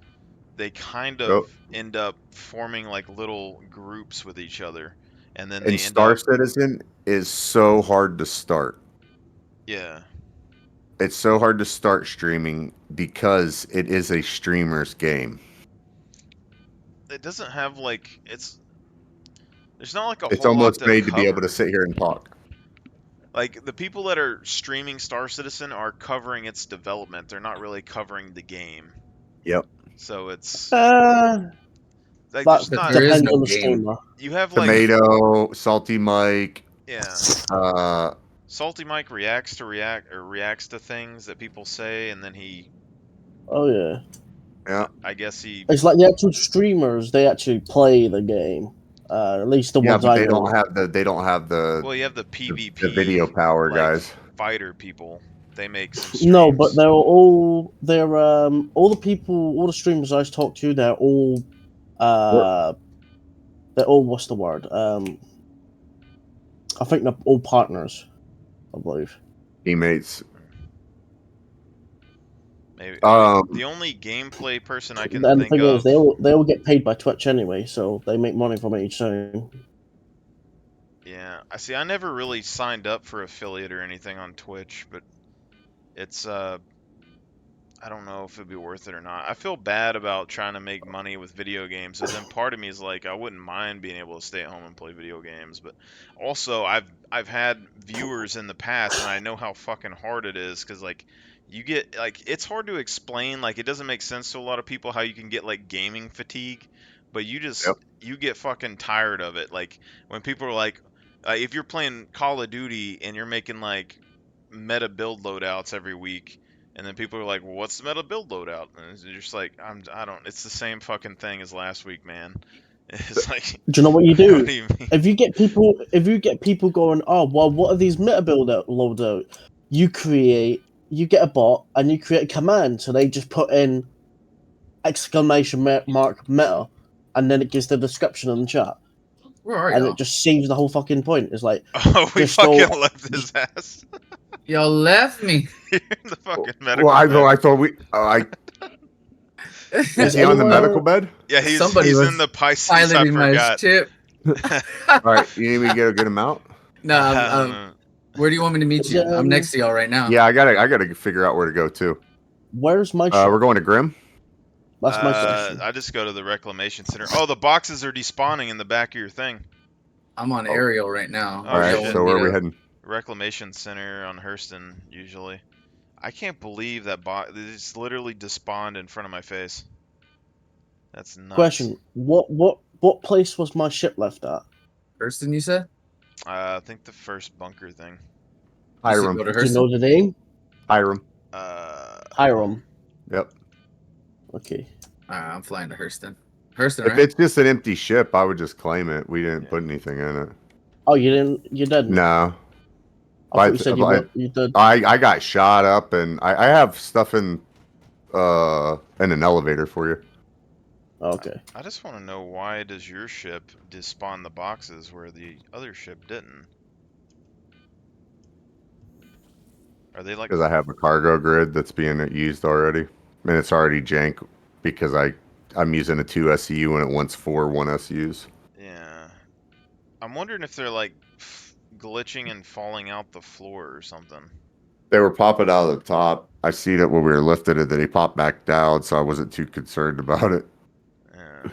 they kind Yep. of end up forming like little groups with each other, and then And they end Star up, Citizen is so hard to start. yeah. It's so hard to start streaming because it is a streamer's game. It doesn't have like there's not like a It's whole lot almost to made to be able cover. to sit here and talk. Like the people that are streaming Star Citizen are covering its development. They're not really covering the game. Yep. So it's Uh, like that there's But not. there is depends no on the game. streamer. You have like Tomato, Salty Mike, yeah. uh, Salty Mike reacts to things that people say, and then he, Oh yeah, yeah. I guess he, it's like the actual streamers. They actually play the game. At least the Yeah, ones but I they know. don't have the well, you have the PvP video power like, guys. fighter people. They make some streams. No, but they're all the people, all the streamers I talk to, they're all what's the word? I think they're all partners, I believe. Teammates. Maybe Um, the only gameplay person I can And the think thing of. is, they all get paid by Twitch anyway, so they make money from each stream. Yeah, I see. I never really signed up for affiliate or anything on Twitch, but it's I don't know if it'd be worth it or not. I feel bad about trying to make money with video games, and then part of me is like, I wouldn't mind being able to stay at home and play video games, but also I've had viewers in the past, and I know how fucking hard it is, because like you get like it's hard to explain, like it doesn't make sense to a lot of people how you can get like gaming fatigue, but you just Yep. you get fucking tired of it. Like when people are like, if you're playing Call of Duty and you're making like meta build loadouts every week, and then people are like, well, what's the meta build loadout? And it's just like, I don't, it's the same fucking thing as last week, man. It's like, Do you know what you what do? do you mean? If you get people going, oh well, what are these meta loadout? You get a bot and you create a command, so they just put in exclamation mark meta, and then it gives the description in the chat, Where are and y'all? it just saves the whole fucking point. It's like, Oh, we just fucking go- left his ass. Y'all left me. You're in the fucking medical well, I bed. thought we. Is he on the anyone- medical bed? Yeah, he's Somebody was in the Pisces. I piloting my forgot. ship. All right, you need me to get him out. No, where do you want me to meet you? I'm next to y'all right now. Yeah, I gotta figure out where to go to. where's my ship? We're going to Grim. That's my question. I just go to the reclamation center. Oh, the boxes are despawning in the back of your thing. I'm on aerial right now. Oh, All right, shit. so where are we heading? Reclamation center on Hurston, usually. I can't believe that box. It's literally despawned in front of my face. That's nuts. Question: What place was my ship left at? Hurston, you said? I think the first bunker thing. You said Hiram. go to Do you know Hurston? the name? Hiram. Hiram. Yep. Okay. I'm flying to Hurston. Hurston, If right? it's just an empty ship, I would just claim it. We didn't put anything in it. Oh, you didn't? You didn't? No. I thought you said you did. I got shot up, and I have stuff in an elevator for you. Okay. I just want to know, why does your ship despawn the boxes where the other ship didn't? Are they like? Because I have a cargo grid that's being used already, and it's already jank because I'm using a 2 SU and it wants 4 1 SUs. Yeah. I'm wondering if they're like glitching and falling out the floor or something. They were popping out of the top. I see that when we were lifting it, that they popped back down, so I wasn't too concerned about it. Yeah.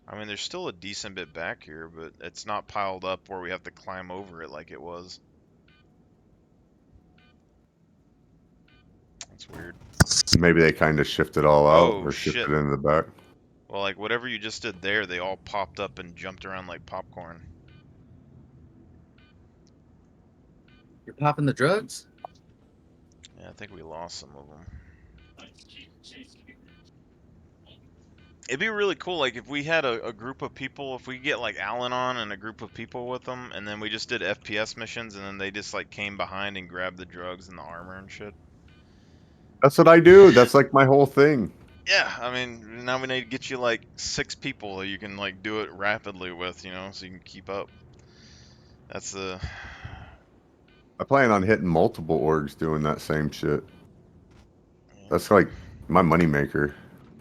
I mean, there's still a decent bit back here, but it's not piled up where we have to climb over it like it was. That's weird. Maybe they kind of shifted all out Oh, or shifted shit. into the back. Well, like whatever you just did there, they all popped up and jumped around like popcorn. You're popping the drugs? Yeah, I think we lost some of them. It'd be really cool, like, if we had a group of people, if we get, like, Alan on and a group of people with them, and then we just did FPS missions, and then they just, like, came behind and grabbed the drugs and the armor and shit. That's what I do. That's like my whole thing. Yeah, I mean, now we need to get you, like, 6 people that you can, like, do it rapidly with, you know, so you can keep up. That's the... I plan on hitting multiple orgs doing that same shit. That's like my moneymaker.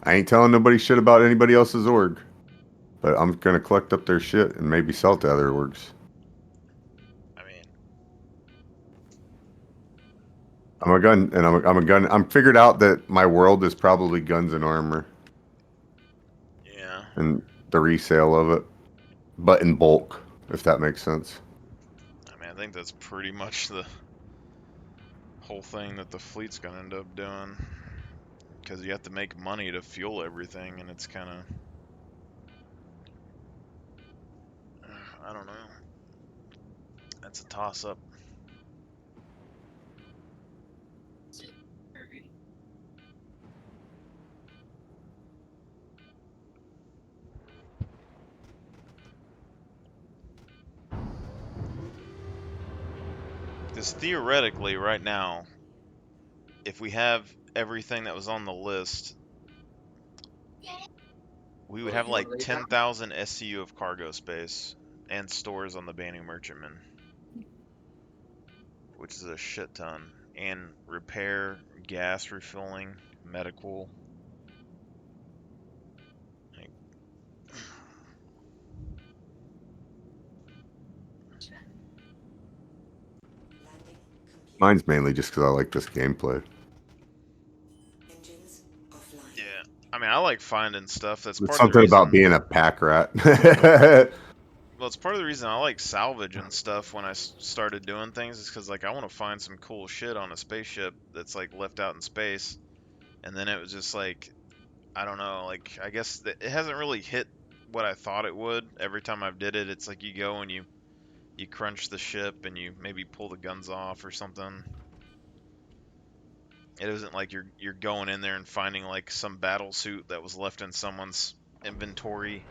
I ain't telling nobody shit about anybody else's org, but I'm gonna collect up their shit and maybe sell it to other orgs. I mean, I'm a gun, and I'm a gun. I'm figured out that my world is probably guns and armor yeah. and the resale of it, but in bulk, if that makes sense. I mean, I think that's pretty much the whole thing that the fleet's gonna end up doing, because you have to make money to fuel everything, and it's kind of, I don't know. That's a toss-up. Because theoretically, right now, if we have everything that was on the list, we would have like 10,000 SCU of cargo space and stores on the Banu Merchantman, which is a shit ton, and repair, gas refueling, medical. Landing complete. Mine's mainly just because I like this gameplay. Engines offline. Yeah, I mean, I like finding stuff. That's There's part of the something reason. about being a pack rat. Well, it's part of the reason I like salvaging stuff when I started doing things, is because like I want to find some cool shit on a spaceship that's like left out in space, and then it was just like, I don't know, like I guess it hasn't really hit what I thought it would. Every time I've did it, it's like you go and you crunch the ship and you maybe pull the guns off or something. It isn't like you're going in there and finding like some battle suit that was left in someone's inventory.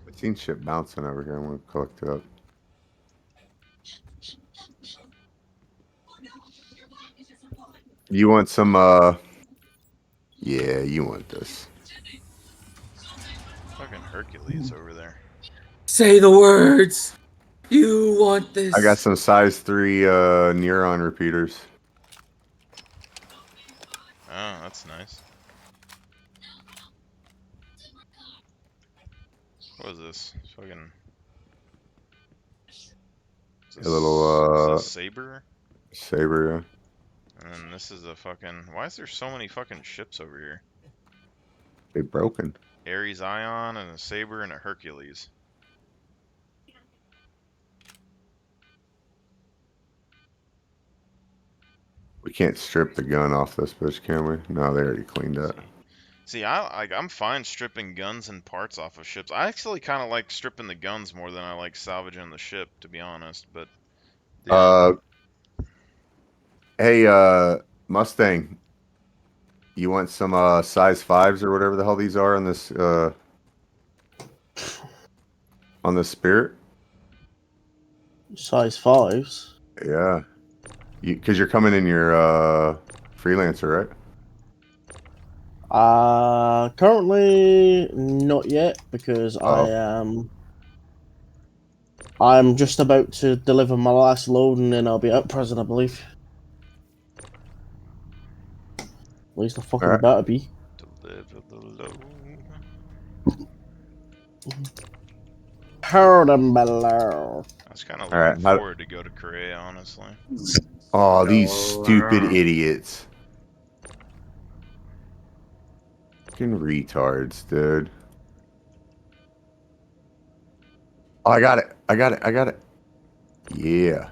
I've seen shit bouncing over here. I'm gonna collect it up. You want some? Yeah, you want this. Fucking Hercules over there. Say the words. You want this? I got some size 3 neuron repeaters. Oh, that's nice. What is this? Fucking. Is A little is this Saber? saber. And then this is a fucking. Why is there so many fucking ships over here? They broken. Ares Ion and a Saber and a Hercules. We can't strip the gun off this bitch, can we? No, they already cleaned that. See, I'm fine stripping guns and parts off of ships. I actually kind of like stripping the guns more than I like salvaging the ship, to be honest. But yeah. Hey, Mustang. You want some size 5s or whatever the hell these are on this Spirit? Size 5s? Yeah. Because you're coming in your freelancer, right? Currently not yet, because I'm just about to deliver my last load and then I'll be out prison, I believe. At least I fucking Alright. better be. Deliver the load. Heard 'em below. I was kind of Alright, looking forward to go to Korea, honestly. Oh, these stupid idiots. Fucking retards, dude. Oh, I got it. Yeah.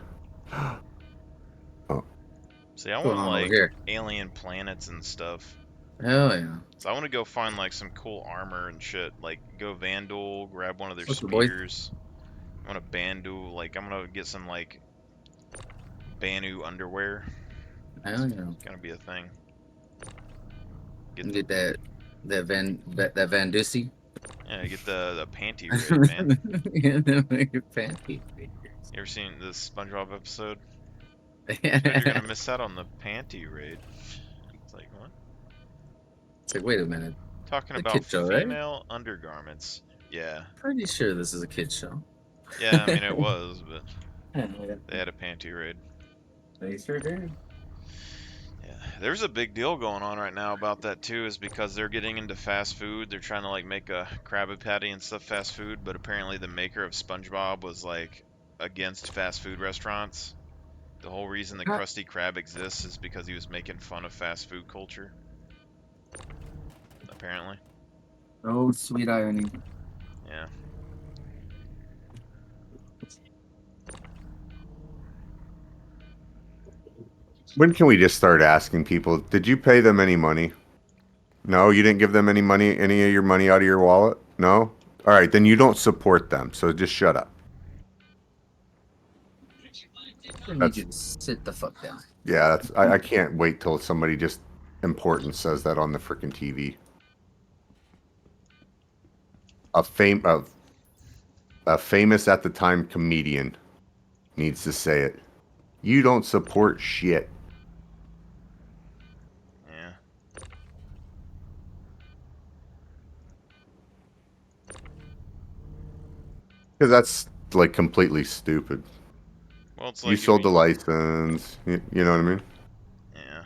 See, I What's going want on over like here? alien planets and stuff. Hell yeah. So I want to go find like some cool armor and shit. Like go Vandal, grab one of their What's the boy? spears. I want to Bandu, like I'm gonna get some like Banu underwear. Hell yeah. It's gonna be a thing. Get that Van Dussy. Yeah, get the panty raid, man. Yeah, they'll make your panty. You ever seen this SpongeBob episode? You're gonna miss out on the panty raid. It's like what? It's like, wait a minute. Talking A about kid show, right? female undergarments. Yeah. Pretty sure this is a kid's show. Yeah, I mean it was, but Yeah, they had a panty raid. they sure did. Yeah, there's a big deal going on right now about that too, is because they're getting into fast food. They're trying to like make a Krabby Patty and stuff fast food, but apparently the maker of SpongeBob was like against fast food restaurants. The whole reason the Krusty Krab exists is because he was making fun of fast food culture. Apparently, Oh, sweet irony. yeah. When can we just start asking people, did you pay them any money? No, you didn't give them any money, any of your money out of your wallet? No? All right, then you don't support them. So just shut up. I need That's you to sit the fuck down. yeah, that's I can't wait till somebody just important says that on the freaking TV. A famous at the time comedian needs to say it. You don't support shit. Yeah. Because that's like completely stupid. Well, it's You like sold the license. You know what I mean? yeah.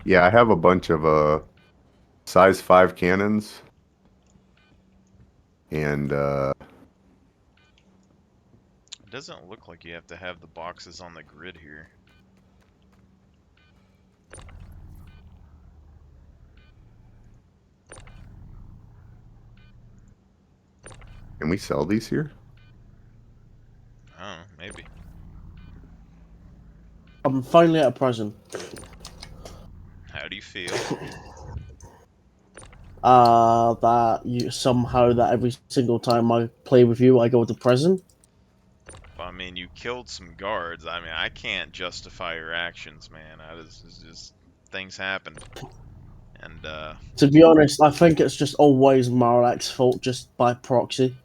Yeah, I have a bunch of size 5 cannons. And It doesn't look like you have to have the boxes on the grid here. can we sell these here? Oh, maybe. I'm finally at a prison. How do you feel? That you somehow that every single time I play with you, I go to prison. Well, I mean, you killed some guards. I mean, I can't justify your actions, man. It's just things happened, and To be honest, I think it's just always Marlak's fault, just by proxy.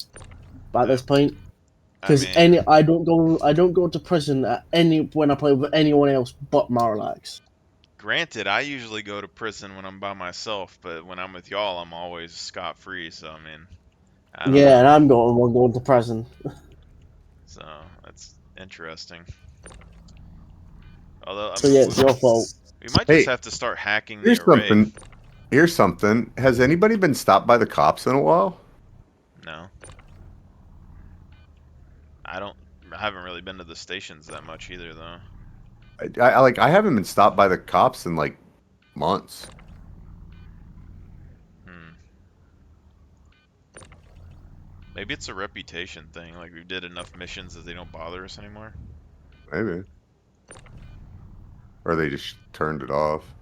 At this point, I because mean, I don't go to prison at any when I play with anyone else but Marlax. granted, I usually go to prison when I'm by myself, but when I'm with y'all, I'm always scot-free. So I mean, I don't Yeah, and know. I'm going to prison. So that's interesting. Although, I So mean, yeah, it's your fault. we might just Hey, have to start hacking the here's array. something. Here's something. Has anybody been stopped by the cops in a while? No, I don't. I haven't really been to the stations that much either, though. I haven't been stopped by the cops in like months. Hmm. Maybe it's a reputation thing. Like we did enough missions that they don't bother us anymore. Maybe. Or they just turned it off.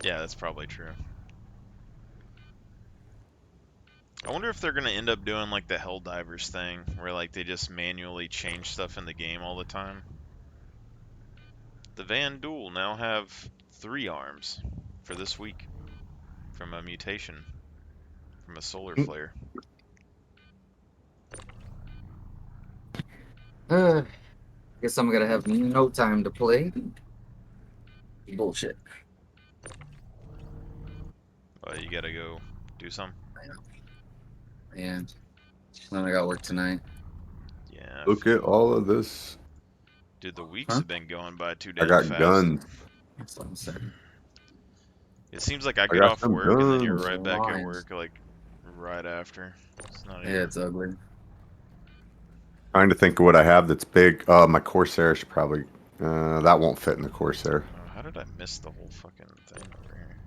Yeah, that's probably true. I wonder if they're gonna end up doing like the Helldivers thing, where like they just manually change stuff in the game all the time. The Van Duel now have 3 arms for this week from a mutation from a solar flare. Guess I'm gonna have no time to play. Bullshit. But you gotta go do some. And then I got work tonight. Yeah, I Look feel at all of this. dude, the weeks Huh? have been going by too I damn got fast. guns. That's what I'm saying. It seems like I I get got off some work and then you're guns. right back at Lines. work like right after. It's not even. Yeah, it's ugly. Trying to think of what I have that's big. My Corsair should probably. That won't fit in the Corsair. Oh, how did I miss the whole fucking thing over here?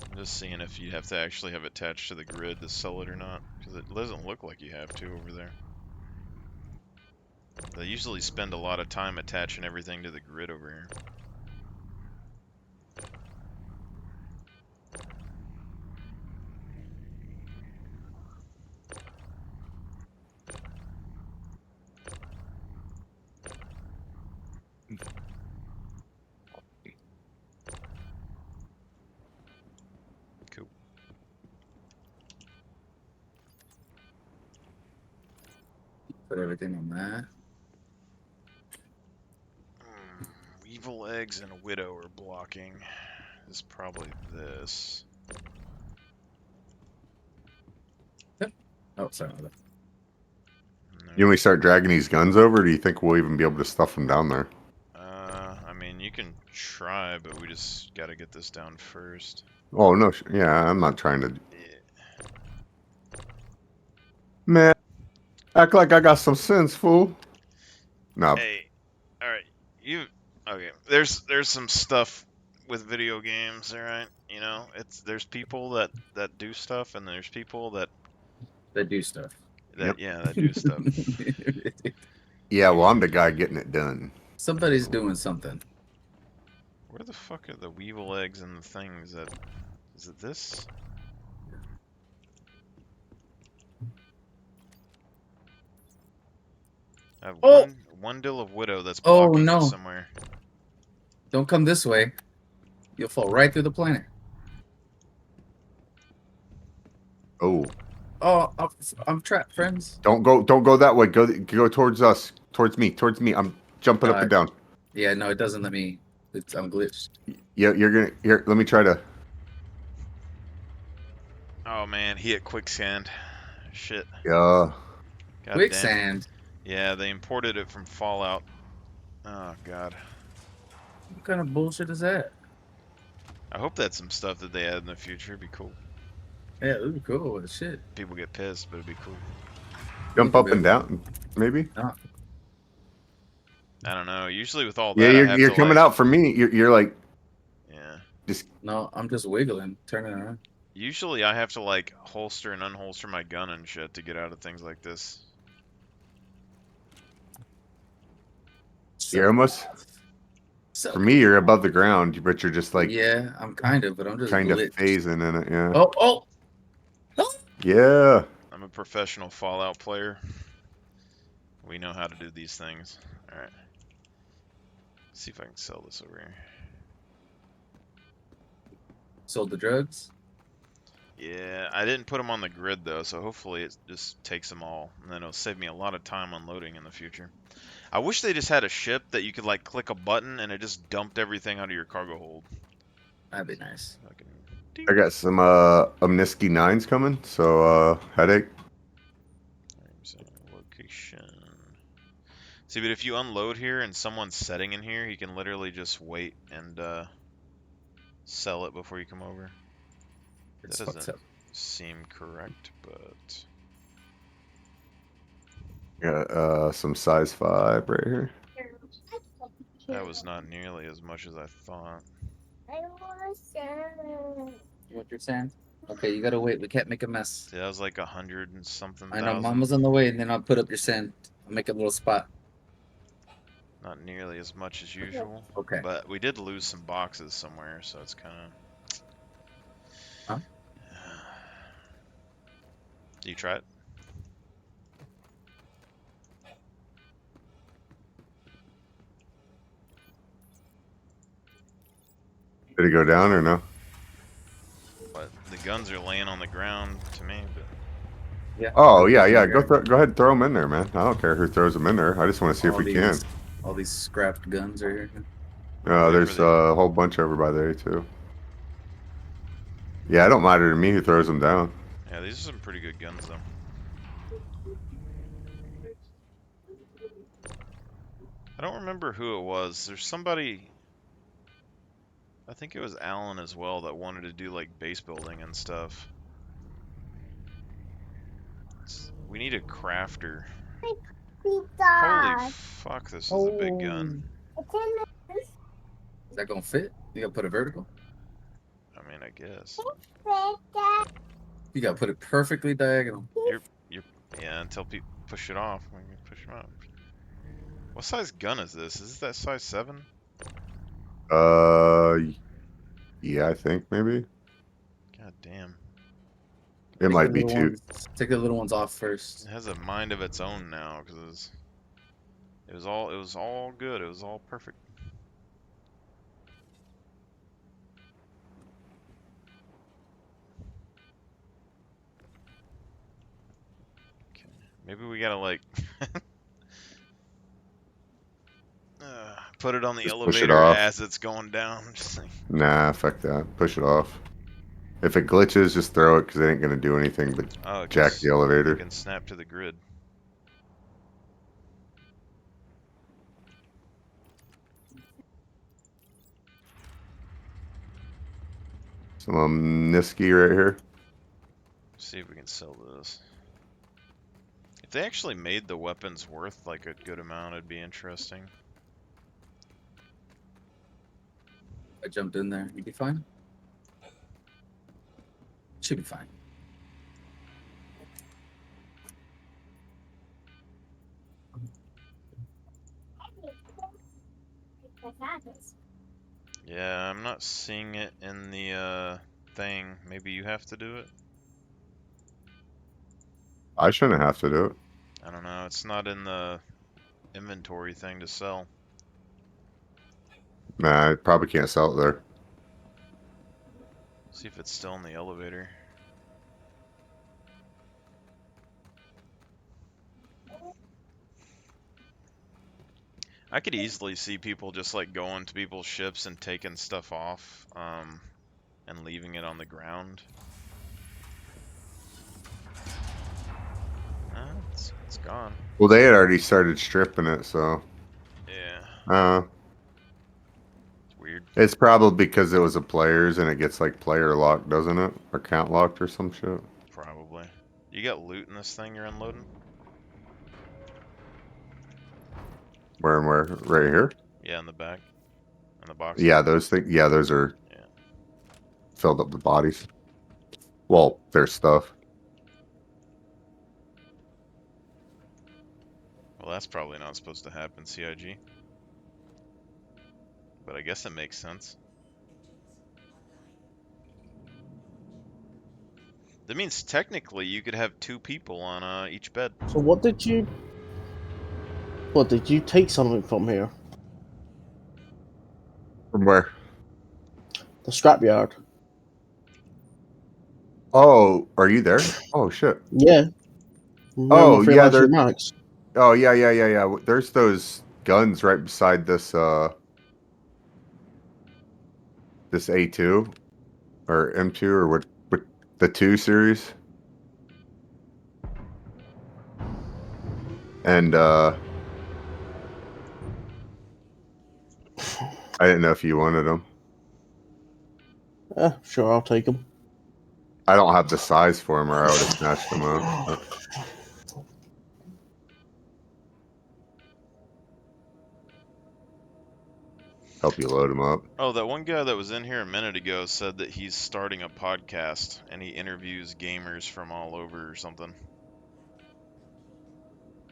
I'm just seeing if you have to actually have it attached to the grid to sell it or not, because it doesn't look like you have to over there. They usually spend a lot of time attaching everything to the grid over here. Cool. Put everything on that. We Weevil eggs and a widow are blocking. Is probably this. Oh, sorry. You want me to start dragging these guns over? Or do you think we'll even be able to stuff them down there? I mean, you can try, but we just gotta get this down first. Oh no, yeah, I'm not trying to. Yeah. Man, act like I got some sense, fool. No, Hey, all right, okay? There's some stuff with video games, all right? You know, there's people that do stuff, and there's people that do stuff. Yep. that do stuff. yeah, well, I'm the guy getting it done. Somebody's doing something. Where the fuck are the weevil eggs and the things that? Is it this? I have Oh! one dill of widow that's Oh, blocking no. us somewhere. Don't come this way. You'll fall right through the planet. Oh, Oh, I'm trapped, friends. don't go that way. Go towards us, towards me. I'm jumping up and down. Yeah, no, it doesn't let me. I'm glitched. Yeah, you're gonna. Here, let me try to. Oh man, he hit quicksand. Shit. Yeah. God damn. Quicksand. Yeah, they imported it from Fallout. Oh god. What kind of bullshit is that? I hope that's some stuff that they add in the future. It'd be cool. Yeah, it would be cool. Shit. People get pissed, but it'd be cool. Jump up and down, maybe. No. I don't know. Usually with all Yeah, that, I you're have you're to, coming like, out for me. You're like Yeah. just. No, I'm just wiggling, turning around. Usually I have to like holster and unholster my gun and shit to get out of things like this. You're almost. So, For me, you're above the ground, but you're just like yeah, I'm kind of, but I'm just kind of glitched. phasing in it. Yeah. Oh. Yeah. I'm a professional Fallout player. We know how to do these things. Alright. See if I can sell this over here. Sold the drugs. Yeah, I didn't put them on the grid though, so hopefully it just takes them all, and then it'll save me a lot of time unloading in the future. I wish they just had a ship that you could like click a button and it just dumped everything out of your cargo hold. That'd be nice. Fucking I got some Omniski 9s coming, so headache. Location. See, but if you unload here and someone's setting in here, he can literally just wait and sell it before you come over. It's That fucked doesn't up. seem correct, but Got some size 5 right here. that was not nearly as much as I thought. You want your sand? Okay, you gotta wait. We can't make a mess. See, that was like 100 and something I know, thousand. Mama's on the way, and then I'll put up your sand. I'll make a little spot. Not nearly as much as usual. Okay. But we did lose some boxes somewhere, so it's kind of. Huh? You try it? Did it go down or no? But the guns are laying on the ground to me. But Yeah. Oh yeah. Go ahead and throw them in there, man. I don't care who throws them in there. I just want to see if we can. All these scrapped guns are here. There's a whole bunch over by there too. Yeah, it don't matter to me who throws them down. yeah, these are some pretty good guns though. I don't remember who it was. There's somebody. I think it was Alan as well that wanted to do like base building and stuff. We need a crafter. Holy fuck, this is a big gun. Is that gonna fit? You gotta put a vertical? I mean, I guess. You gotta put it perfectly diagonal. Yeah, until people push it off. We can push them out. What size gun is this? Is this that size 7? Yeah, I think maybe. God damn. It might be too. Take the little ones off first. It has a mind of its own now because it was all good. It was all perfect. Maybe we gotta like Put it on the Just push it elevator off. as it's going down. Just like, Nah, fuck that. Push it off. If it glitches, just throw it because it ain't gonna do anything but oh, jack the elevator. You can snap to the grid. Some Niski right here. See if we can sell this. If they actually made the weapons worth like a good amount, it'd be interesting. I jumped in there. You'd be fine. Should be fine. Yeah, I'm not seeing it in the thing. Maybe you have to do it? I shouldn't have to do it. I don't know. It's not in the inventory thing to sell. Nah, I probably can't sell it there. See if it's still in the elevator. I could easily see people just like going to people's ships and taking stuff off, and leaving it on the ground. It's gone. Well, they had already started stripping it, so. Yeah. It's weird. It's probably because it was a player's and it gets like player locked, doesn't it? Or count locked or some shit. Probably. You got loot in this thing you're unloading? Where and where? Right here? Yeah, in the back. In the box. Yeah, those things. Yeah, those are filled up with bodies. Well, there's stuff. Well, that's probably not supposed to happen, CIG. But I guess it makes sense. That means technically you could have 2 people on each bed. So what did you take something from here? From where? The scrapyard. Oh, are you there? Oh shit. Yeah. Oh yeah, there. Max. Oh yeah. There's those guns right beside this this A2 or M2 or what the 2 series. And I didn't know if you wanted them. Sure, I'll take them. I don't have the size for them, or I would have snatched them up. Help you load them up. Oh, that one guy that was in here a minute ago said that he's starting a podcast and he interviews gamers from all over or something.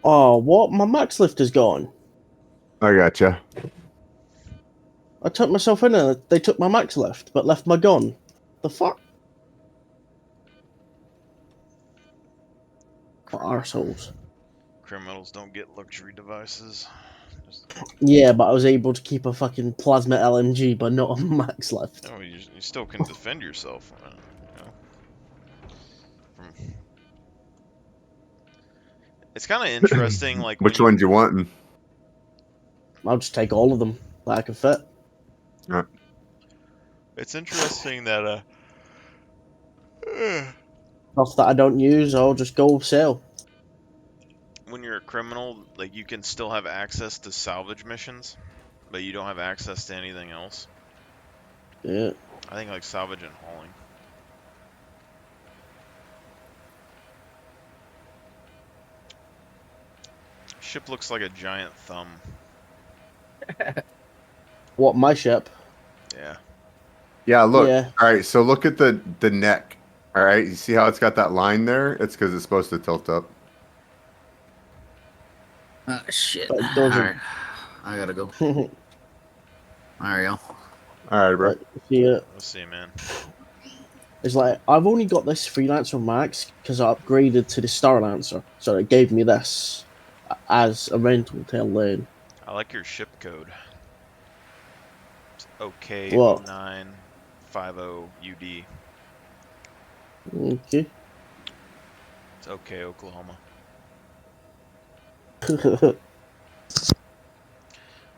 Oh, what? My max lift is gone. I gotcha. I took myself in and they took my max lift, but left my gun. The fuck? What arseholes. Criminals don't get luxury devices. Yeah, but I was able to keep a fucking plasma LMG, but not a max lift. No, you still can defend yourself. It's kind of interesting, like which ones you wanting? I'll just take all of them that I can fit. It's interesting that Stuff that I don't use, I'll just go sell. when you're a criminal, like you can still have access to salvage missions, but you don't have access to anything else. Yeah. I think like salvage and hauling. Ship looks like a giant thumb. What, my ship? Yeah. Yeah, look. Yeah. All right, so look at the neck. All right, you see how it's got that line there? It's because it's supposed to tilt up. Shit. But those are- Alright. I gotta go. Alright, y'all. All right, bro. See it. Let's see, man. It's like, I've only got this Freelancer Max because I upgraded to the Starlancer, so it gave me this as a rental tail lane. I like your ship code. It's What? OK0950UD. Okay. It's OK, Oklahoma.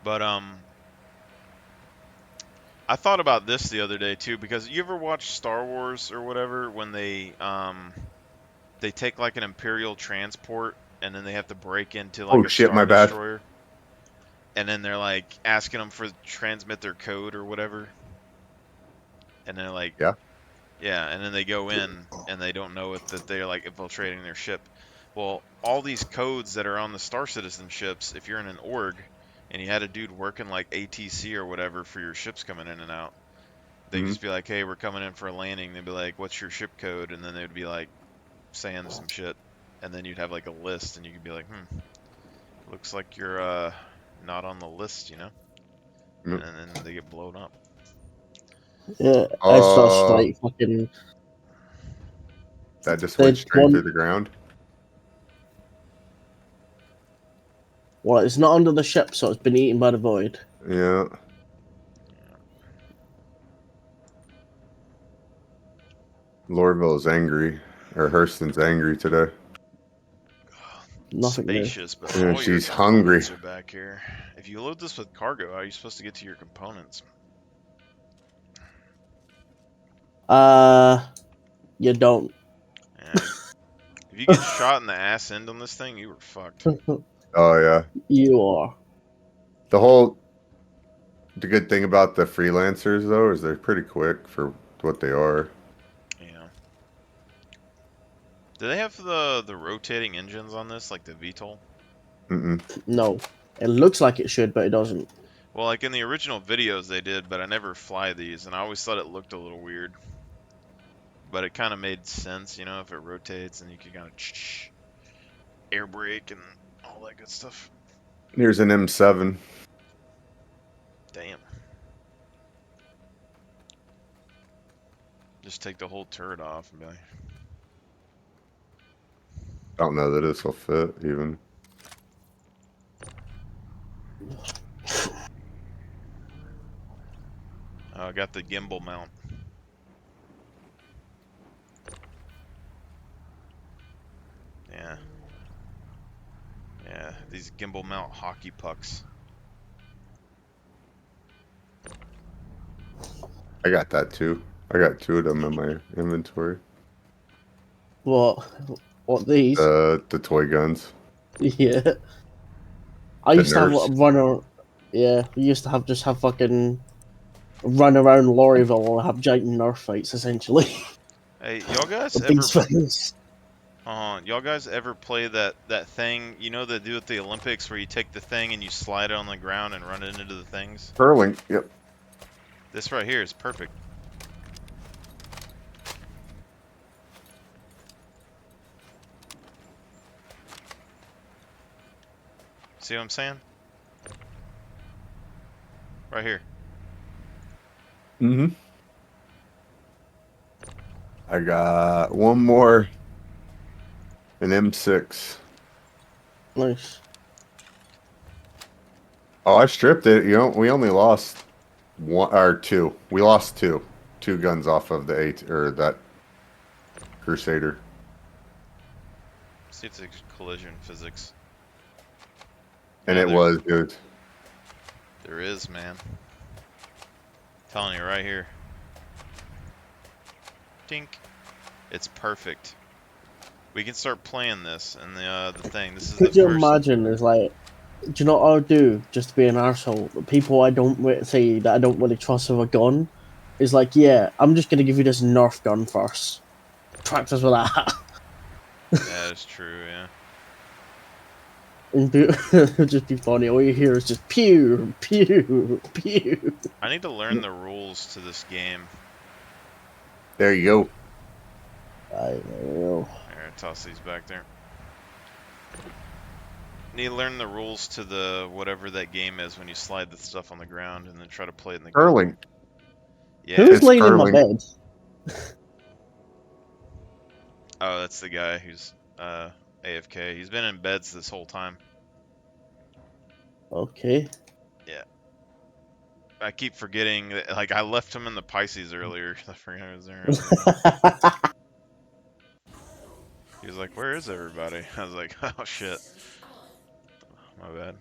But I thought about this the other day too, because you ever watch Star Wars or whatever when they take like an Imperial transport and then they have to break into like Oh a shit, Star my bad. Destroyer, and then they're like asking them for transmit their code or whatever, and they're like, Yeah. yeah, and then they go in and they don't know it, that they're like infiltrating their ship. Well, all these codes that are on the Star Citizen ships, if you're in an org and you had a dude working like ATC or whatever for your ships coming in and out, they'd Mhm. just be like, hey, we're coming in for a landing. They'd be like, what's your ship code? And then they'd be like saying some shit. And then you'd have like a list and you could be like, looks like you're not on the list, you know? Yep. And then they get blown up. Yeah, it's just like fucking. That just They went straight want- through the ground. Well, it's not under the ship, so it's been eaten by the void. Yeah. Lorville's angry, or Hurston's angry today. Nothing new. Spacious, but Yeah, all your she's hungry. components are back here. If you load this with cargo, how are you supposed to get to your components? You don't. Yeah. If you get shot in the ass end on this thing, you were fucked. Oh yeah. You are. The good thing about the freelancers though is they're pretty quick for what they are. Yeah. Do they have the rotating engines on this, like the VTOL? No. It looks like it should, but it doesn't. Well, like in the original videos they did, but I never fly these, and I always thought it looked a little weird. But it kind of made sense, you know, if it rotates and you can kind of air brake and all that good stuff. Here's an M7. Damn. Just take the whole turret off and be like, I don't know that this will fit even. oh, I got the gimbal mount. Yeah. Yeah, these gimbal mount hockey pucks. I got that too. I got 2 of them in my inventory. What these? The toy guns. Yeah. I The used to have Nerfs. a runner. Yeah, we used to have fucking run around Lorryville and have giant Nerf fights, essentially. Hey, y'all guys With ever these things. y'all guys ever play that thing, you know, they do at the Olympics where you take the thing and you slide it on the ground and run it into the things? Curling. Yep. This right here is perfect. See what I'm saying? Right here. Mm-hmm. I got one more. An M6. Nice. Oh, I stripped it. You know, we only lost 1 or 2. We lost 2 guns off of the 8 or that Crusader. See, it's collision physics. And Yeah, it was good. There is, man. Telling you right here. Tink. It's perfect. We can start playing this and the thing. This is Could the you first. imagine? It's like, do you know what I would do just to be an arsehole? The people I don't say that I don't really trust with a gun is like, yeah, I'm just gonna give you this Nerf gun first. Practice with that. Yeah, it's true. Yeah. And it would just be funny. All you hear is just pew, pew, pew. I need to learn the rules to this game. There you go. I know. Here, toss these back there. Need to learn the rules to the whatever that game is when you slide the stuff on the ground and then try to play it in the Curling. Yeah. Who's It's laying in my curling. bed? Oh, that's the guy who's AFK. He's been in beds this whole time. Okay. I keep forgetting that, like, I left him in the Pisces earlier. I forgot he was there. He was like, "Where is everybody?" I was like, "Oh shit, my bad."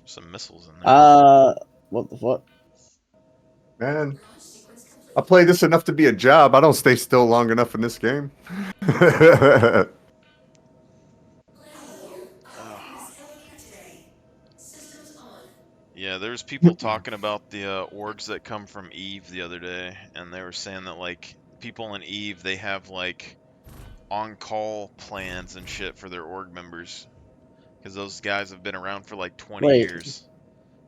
Some missiles in there. What the fuck? Man, I play this enough to be a job. I don't stay still long enough in this game. Yeah, there's people talking about the orgs that come from Eve the other day, and they were saying that like people in Eve, they have like on-call plans and shit for their org members, because those guys have been around for like 20 Wait. years.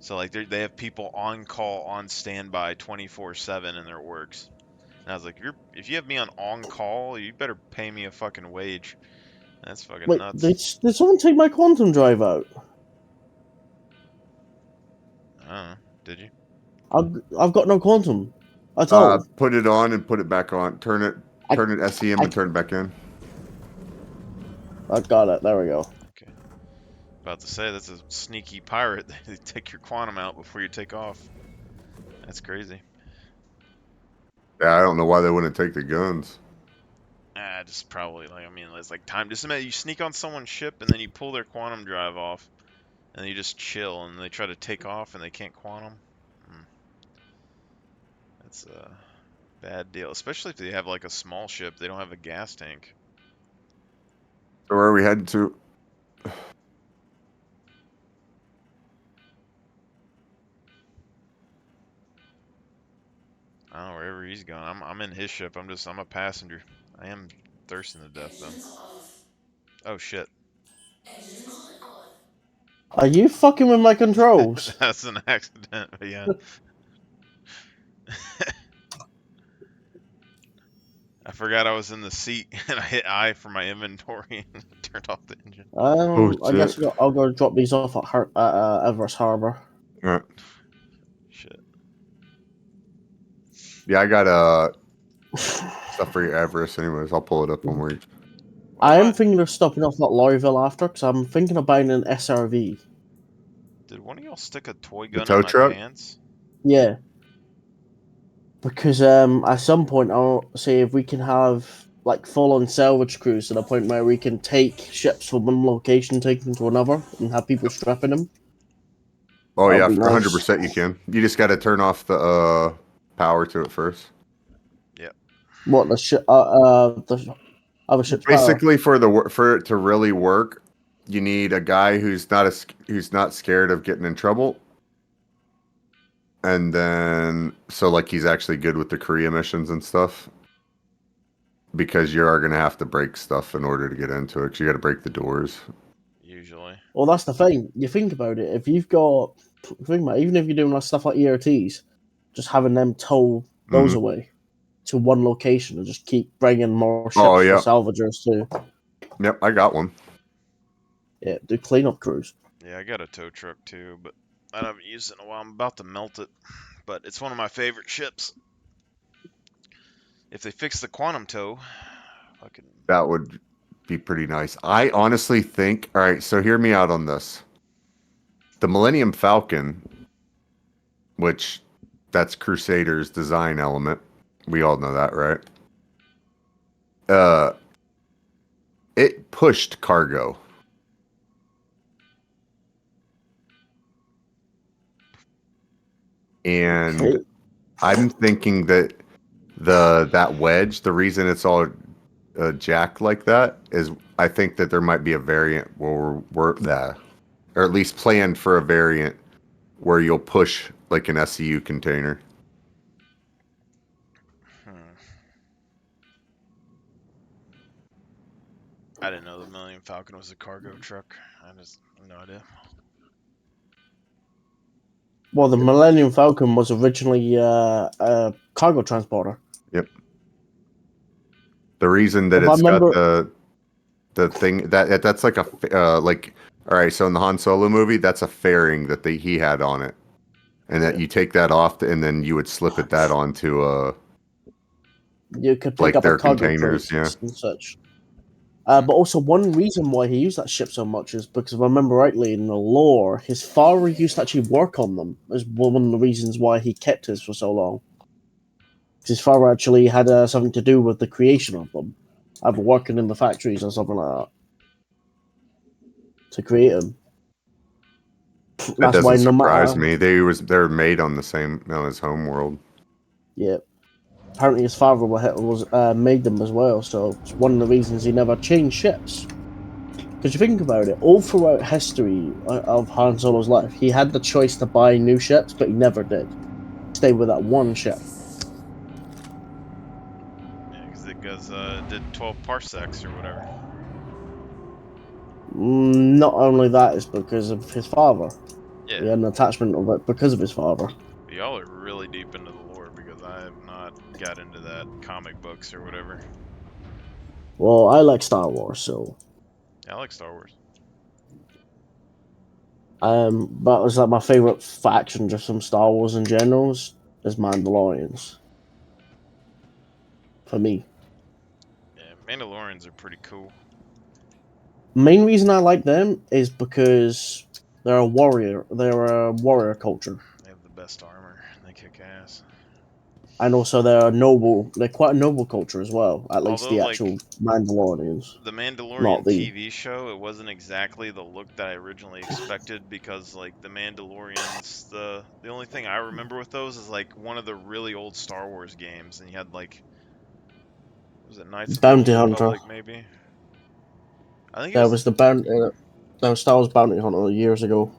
So like they have people on call, on standby, 24/7 in their orgs. And I was like, if you have me on call, you better pay me a fucking wage. That's fucking Wait, nuts. did someone take my quantum drive out? I don't know. Did you? I've got no quantum at all. Put it on and put it back on. Turn it SEM and turn it back in. I got it. There we go. Okay. About to say, that's a sneaky pirate. They take your quantum out before you take off. That's crazy. Yeah, I don't know why they wouldn't take the guns. Just probably, like, I mean, it's like time. Just imagine you sneak on someone's ship and then you pull their quantum drive off. And you just chill and they try to take off and they can't quantum. That's a bad deal. Especially if they have like a small ship. They don't have a gas tank. So where are we heading to? I don't know, wherever he's going. I'm in his ship. I'm a passenger. I am thirsting to death though. Oh shit. Are you fucking with my controls? That's an accident, but yeah. I forgot I was in the seat and I hit I for my inventory and turned off the engine. I guess I'll go drop these off at Everest Harbor. Alright. Shit. Yeah, I got stuff for your Everest anyways. I'll pull it up when we're... I am thinking of stopping off at Lorryville after, because I'm thinking of buying an SRV. Did one of y'all stick a toy gun tow in my truck? pants? Yeah. Because at some point, I'll say if we can have like full-on salvage crews to the point where we can take ships from one location, take them to another, and have people strapping them. Oh yeah, That'd be nice. 100% you can. You just got to turn off the power to it first. Yep. What the other ship's power? Basically, for it to really work, you need a guy who's not scared of getting in trouble, and then so like he's actually good with the Korea missions and stuff. Because you are gonna have to break stuff in order to get into it. 'Cause you got to break the doors. Usually. Well, that's the thing. You think about it. If you've got, think about it, even if you're doing stuff like ERTs, just having them tow those away to one location and just keep bringing more ships for salvagers too. Yep, I got one. Yeah, do cleanup crews. Yeah, I got a tow truck too, but I haven't used it in a while. I'm about to melt it, but it's one of my favorite ships. If they fix the quantum tow, fucking... That would be pretty nice. I honestly think... Alright, so hear me out on this. The Millennium Falcon, which that's Crusader's design element. We all know that, right? It pushed cargo. And I'm thinking that that wedge, the reason it's all jacked like that is I think that there might be a variant where or at least planned for a variant where you'll push like an SCU container. I didn't know the Millennium Falcon was a cargo truck. I just have no idea. Well, the Millennium Falcon was originally a cargo transporter. Yep. The reason that it's got the thing that's like a like, all right, so in the Han Solo movie, that's a fairing that he had on it, and that you take that off and then you would slip that onto you could pick like up their a cargo containers, yeah, and such. But also, one reason why he used that ship so much is because, if I remember rightly, in the lore, his father used to actually work on them. Is one of the reasons why he kept his for so long. His father actually had something to do with the creation of them, either working in the factories or something like that, to create them. That That's doesn't why no surprise matter. me. They're made on the same on his home world. Yeah. Apparently his father made them as well, so it's one of the reasons he never changed ships. Because you think about it, all throughout history of Han Solo's life, he had the choice to buy new ships, but he never did. Stay with that one ship. Yeah, because the guys did 12 parsecs or whatever. Not only that, it's because of his father. He Yeah, had an attachment of it because of his father. but y'all are really deep into the lore because I have not got into that comic books or whatever. Well, I like Star Wars, so Yeah, I like Star Wars. but it's like my favorite faction just from Star Wars in general is Mandalorians. For me. Yeah, Mandalorians are pretty cool. Main reason I like them is because they're a warrior culture. They have the best armor. They kick ass. And also they're quite a noble culture as well, at least Although, the like, actual Mandalorians. the Not Mandalorian the TV show, it wasn't exactly the look that I originally expected because, like, the Mandalorians, the only thing I remember with those is, like, one of the really old Star Wars games, and you had, like, was it Knights of the Old Bounty Hunter. Republic, maybe? I think it There was, was there was Star Wars Bounty Hunter years ago.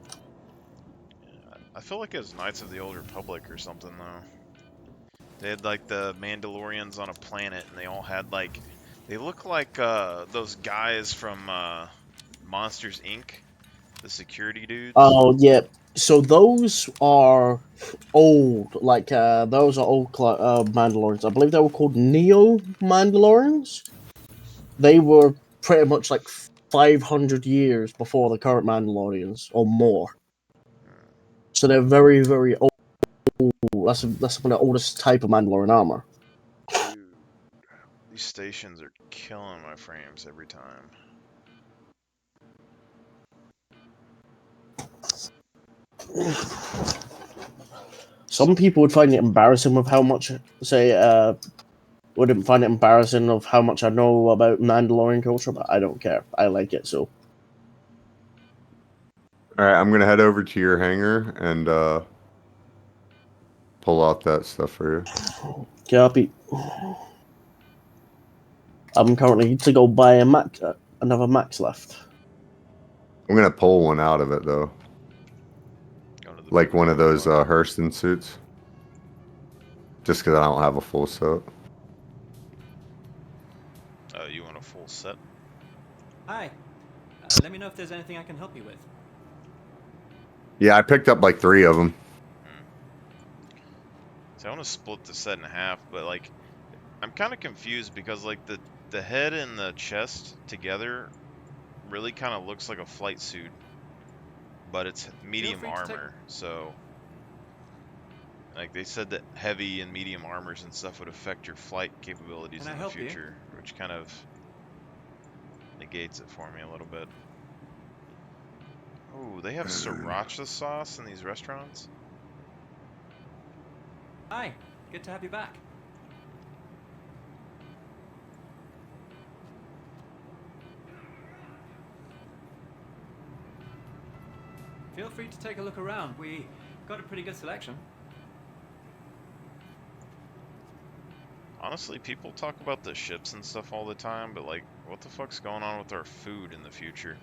yeah, I feel like it was Knights of the Old Republic or something, though. They had, like, the Mandalorians on a planet, and they all had, like, they look like, those guys from, Monsters, Inc., the security dudes. Oh yeah. So those are old, like those are old Mandalorians. I believe they were called Neo Mandalorians. They were pretty much like 500 years before the current Mandalorians, or more. So they're very, very old. That's some of the oldest type of Mandalorian armor. Dude, these stations are killing my frames every time. Some people would find it embarrassing with how much, wouldn't find it embarrassing of how much I know about Mandalorian culture, but I don't care. I like it, so. All right, I'm gonna head over to your hangar and pull out that stuff for you. Copy. I'm currently to go buy another Max left. I'm gonna pull one out of it though, Going to the like one of burrito those bar. Hurston suits. Just because I don't have a full set. Oh, you want a full set? Hi. Let me know if there's anything I can help you with. Yeah, I picked up like 3 of them. So I want to split the set in half, but like, I'm kind of confused because like the head and the chest together really kind of looks like a flight suit, but it's medium free to take- armor. So like they said that heavy and medium armors and stuff would affect your flight capabilities Can I in the help you? future, which kind of negates it for me a little bit. Oh, they have sriracha sauce in these restaurants? Hi. Good to have you back. Feel free to take a look around. We got a pretty good selection. Honestly, people talk about the ships and stuff all the time, but like, what the fuck's going on with our food in the future?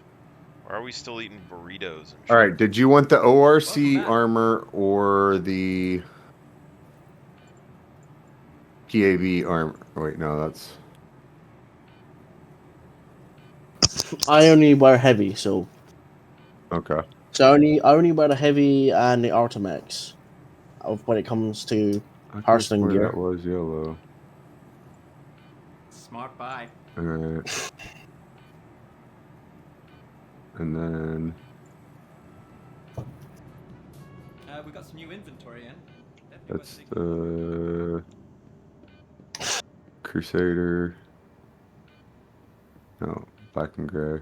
Why are we still eating burritos and shit? All right, did you want the ORC Welcome back. armor or the PAV armor? Wait, no, that's I only wear heavy, so okay. I only wear the heavy and the Artemex when it comes to I could've Harsling swore gear. that was yellow. Smart buy. All right. And then We got some new inventory in. Definitely that's worth the Crusader. No, black and gray.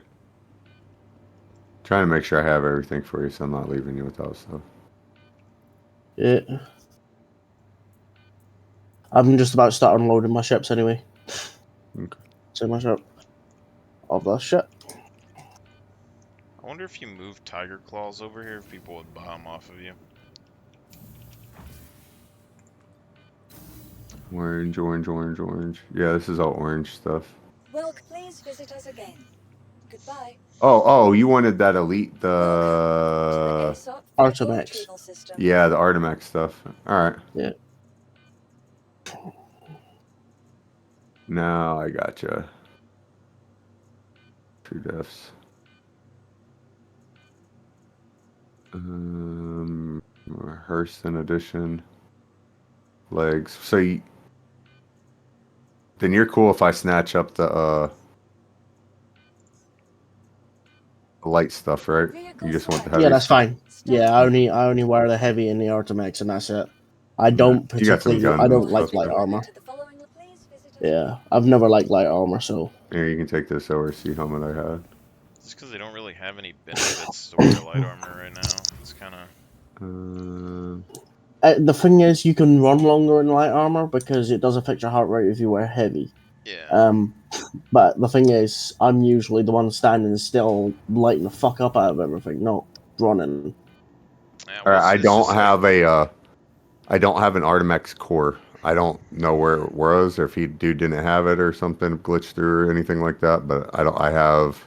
Trying to make sure I have everything for you, so I'm not leaving you without stuff. Yeah. I'm just about to start unloading my ships anyway. Okay. So my ship. Of that ship. I wonder if you moved Tiger Claws over here, if people would buy them off of you. Orange, orange, orange, orange. Yeah, this is all orange stuff. Well, please visit us again. Goodbye. Oh, you wanted that elite, To the the... ASOP Artemex. vehicle retrieval system. Yeah, the Artemex stuff. Alright. Yeah. Now I gotcha. 2 deaths. Hurston edition. Legs. So you... Then you're cool if I snatch up the light stuff, right? You just want the heavy Yeah, that's stuff. fine. Yeah, I only wear the heavy and the Artemex, and that's it. I don't You got some particularly. guns I and don't like stuff, light though. armor. To the following, please visit us Yeah, I've never liked light armor, so Here, you can take this ORC helmet I had. It's because they don't really have any benefits to wear light armor right now. It's kind of... the thing is, you can run longer in light armor because it does affect your heart rate if you wear heavy. Yeah. But the thing is, I'm usually the one standing still, lighting the fuck up out of everything, not running. Yeah, Alright, I it's don't just have I don't have an Artemex core. I don't know where it was, or if dude didn't have it or something glitched through or anything like that. But I have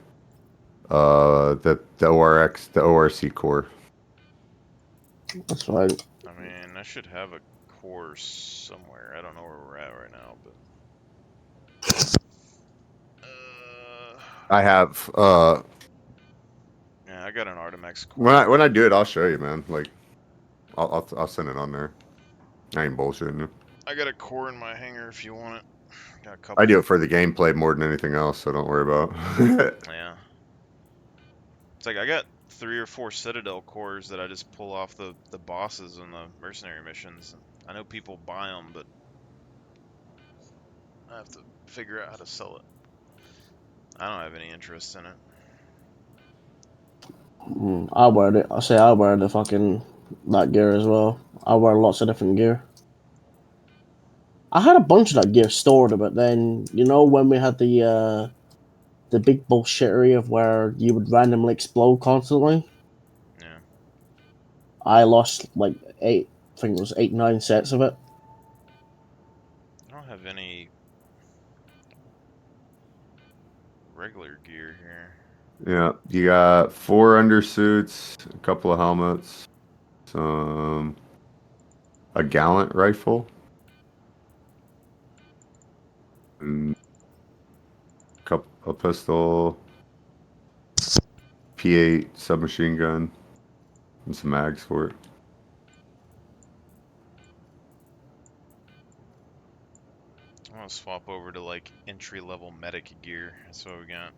the ORC core. That's fine. I mean, I should have a core somewhere. I don't know where we're at right now, but... I have yeah, I got an Artemex core. when I do it, I'll show you, man. Like, I'll send it on there. I ain't bullshitting you. I got a core in my hangar if you want it. Got a couple. I do it for the gameplay more than anything else, so don't worry about it. Yeah. It's like I got 3 or 4 Citadel cores that I just pull off the bosses in the mercenary missions. I know people buy them, but I have to figure out how to sell it. I don't have any interest in it. I wear it. I wear the fucking that gear as well. I wear lots of different gear. I had a bunch of that gear stored, but then when we had the big bullshittery of where you would randomly explode constantly. Yeah. I lost like 8. I think it was 8, 9 sets of it. I don't have any regular gear here. Yeah, you got 4 undersuits, a couple of helmets, a Gallant rifle, and a pistol, P8 submachine gun, and some mags for it. I want to swap over to like entry-level medic gear. That's what we got.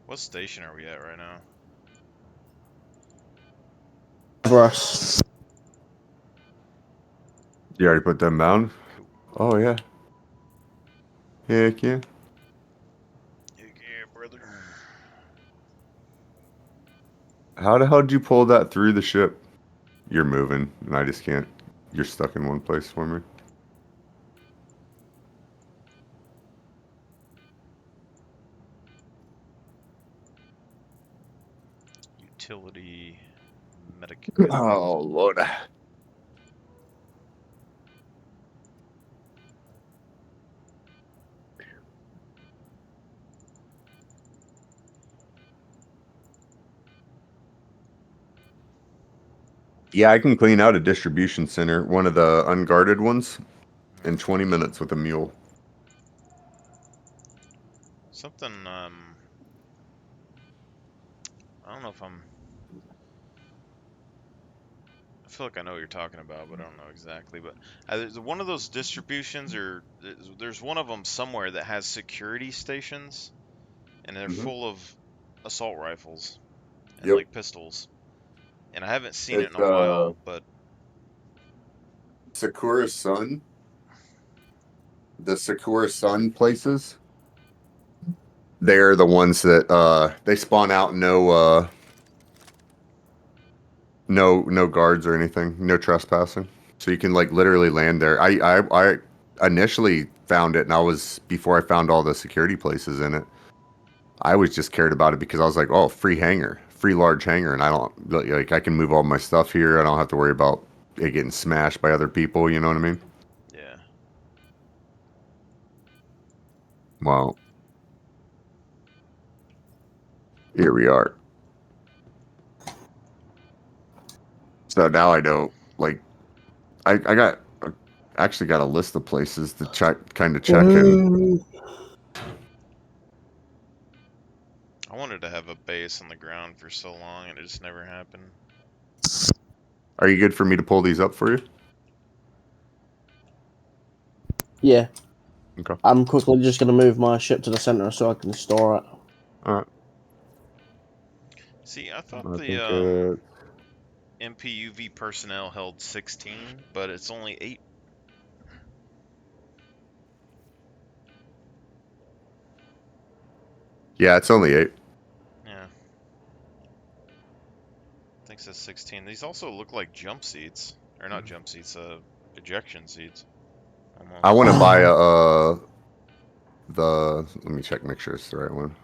What station are we at right now? Russ. You already put them down? Oh, yeah. Heck yeah. Yeah, brother. How the hell did you pull that through the ship? You're moving, and I just can't. You're stuck in one place for me. Utility medic. Oh, Lord. Yeah, I can clean out a distribution center, one of the unguarded ones, in 20 minutes with a mule. Something, I don't know if I feel like I know what you're talking about, but I don't know exactly. But there's one of those distributions, or there's one of them somewhere that has security stations, and they're full of assault rifles and like pistols. And I haven't seen it in a while, but Sakura Sun. The Sakura Sun places. They're the ones that they spawn out no guards or anything, no trespassing. So you can like literally land there. I initially found it, and before I found all the security places in it, I was just cared about it because I was like, oh, free large hangar, and I don't like I can move all my stuff here. I don't have to worry about it getting smashed by other people. You know what I mean? Yeah. Well, here we are. So now I know, like, I actually got a list of places to check in. I wanted to have a base on the ground for so long, and it just never happened. Are you good for me to pull these up for you? Yeah. Okay. I'm quickly just going to move my ship to the center so I can store it. All right. See, I thought I the think MPUV personnel held 16, but it's only 8. yeah, it's only 8. Yeah. I think it says 16. These also look like jump seats. Or not jump seats, ejection seats. Almost. I want to buy let me check, make sure it's the right one.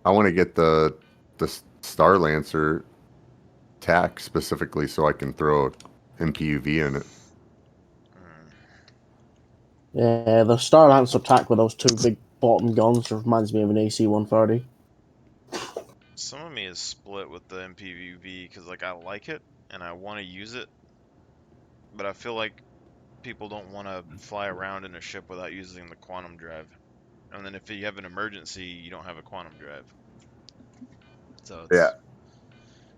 I want to get the Star Lancer TAC specifically so I can throw MPUV in it. Yeah, the Star Lancer attack with those 2 big bottom guns reminds me of an AC-130. Some of me is split with the MPUV because, like, I like it and I want to use it, but I feel like people don't want to fly around in a ship without using the quantum drive. And then if you have an emergency, you don't have a quantum drive. So it's... Yeah.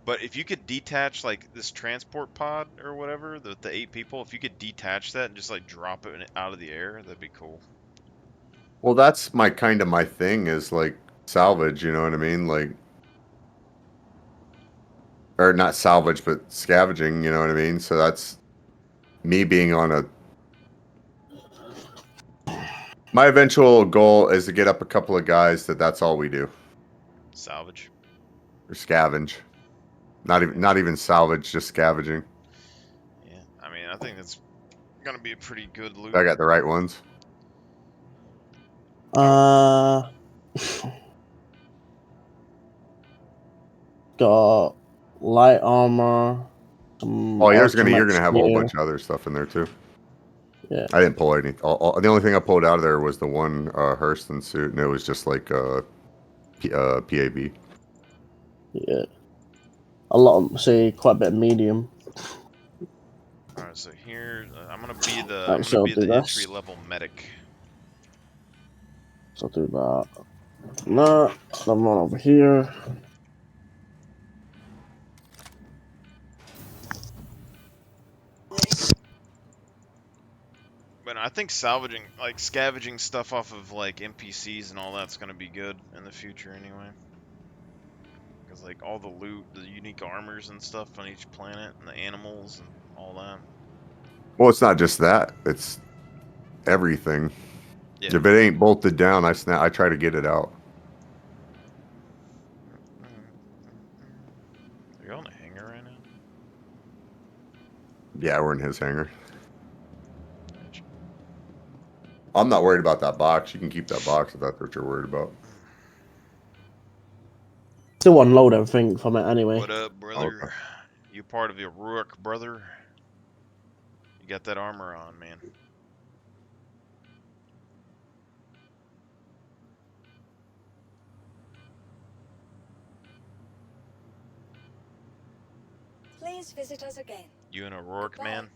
But if you could detach, like, this transport pod or whatever, the 8 people, if you could detach that and just, like, drop it out of the air, that'd be cool. Well, that's my thing is, like, salvage, you know what I mean? Like, or not salvage, but scavenging, you know what I mean? So that's me being on my eventual goal is to get up a couple of guys that's all we do. Salvage. Or scavenge. Not even salvage, just scavenging. Yeah, I mean, I think that's gonna be a pretty good loot. I got the right ones. Got light armor. Oh, you're gonna have a whole bunch of other stuff in there too. Yeah. I didn't pull any. The only thing I pulled out of there was the one Hurston suit, and it was just like PAB. Yeah. A lot of, quite a bit of medium. Alright, so here, I'm gonna be the, entry level medic. So I'll do that. No, I'm not over here. But I think salvaging, like scavenging stuff off of like NPCs and all that's gonna be good in the future anyway. Because like all the loot, the unique armors and stuff on each planet, and the animals and all that. Well, it's not just that; it's everything. Yeah. If it ain't bolted down, I try to get it out. Are you on a hangar right now? Yeah, we're in his hangar. I'm not worried about that box. You can keep that box if that's what you're worried about. Still unload everything from it anyway. What up, brother? Okay. You part of your Rourke, brother? You got that armor on, man. Please visit us again. You an O'Rourke, man?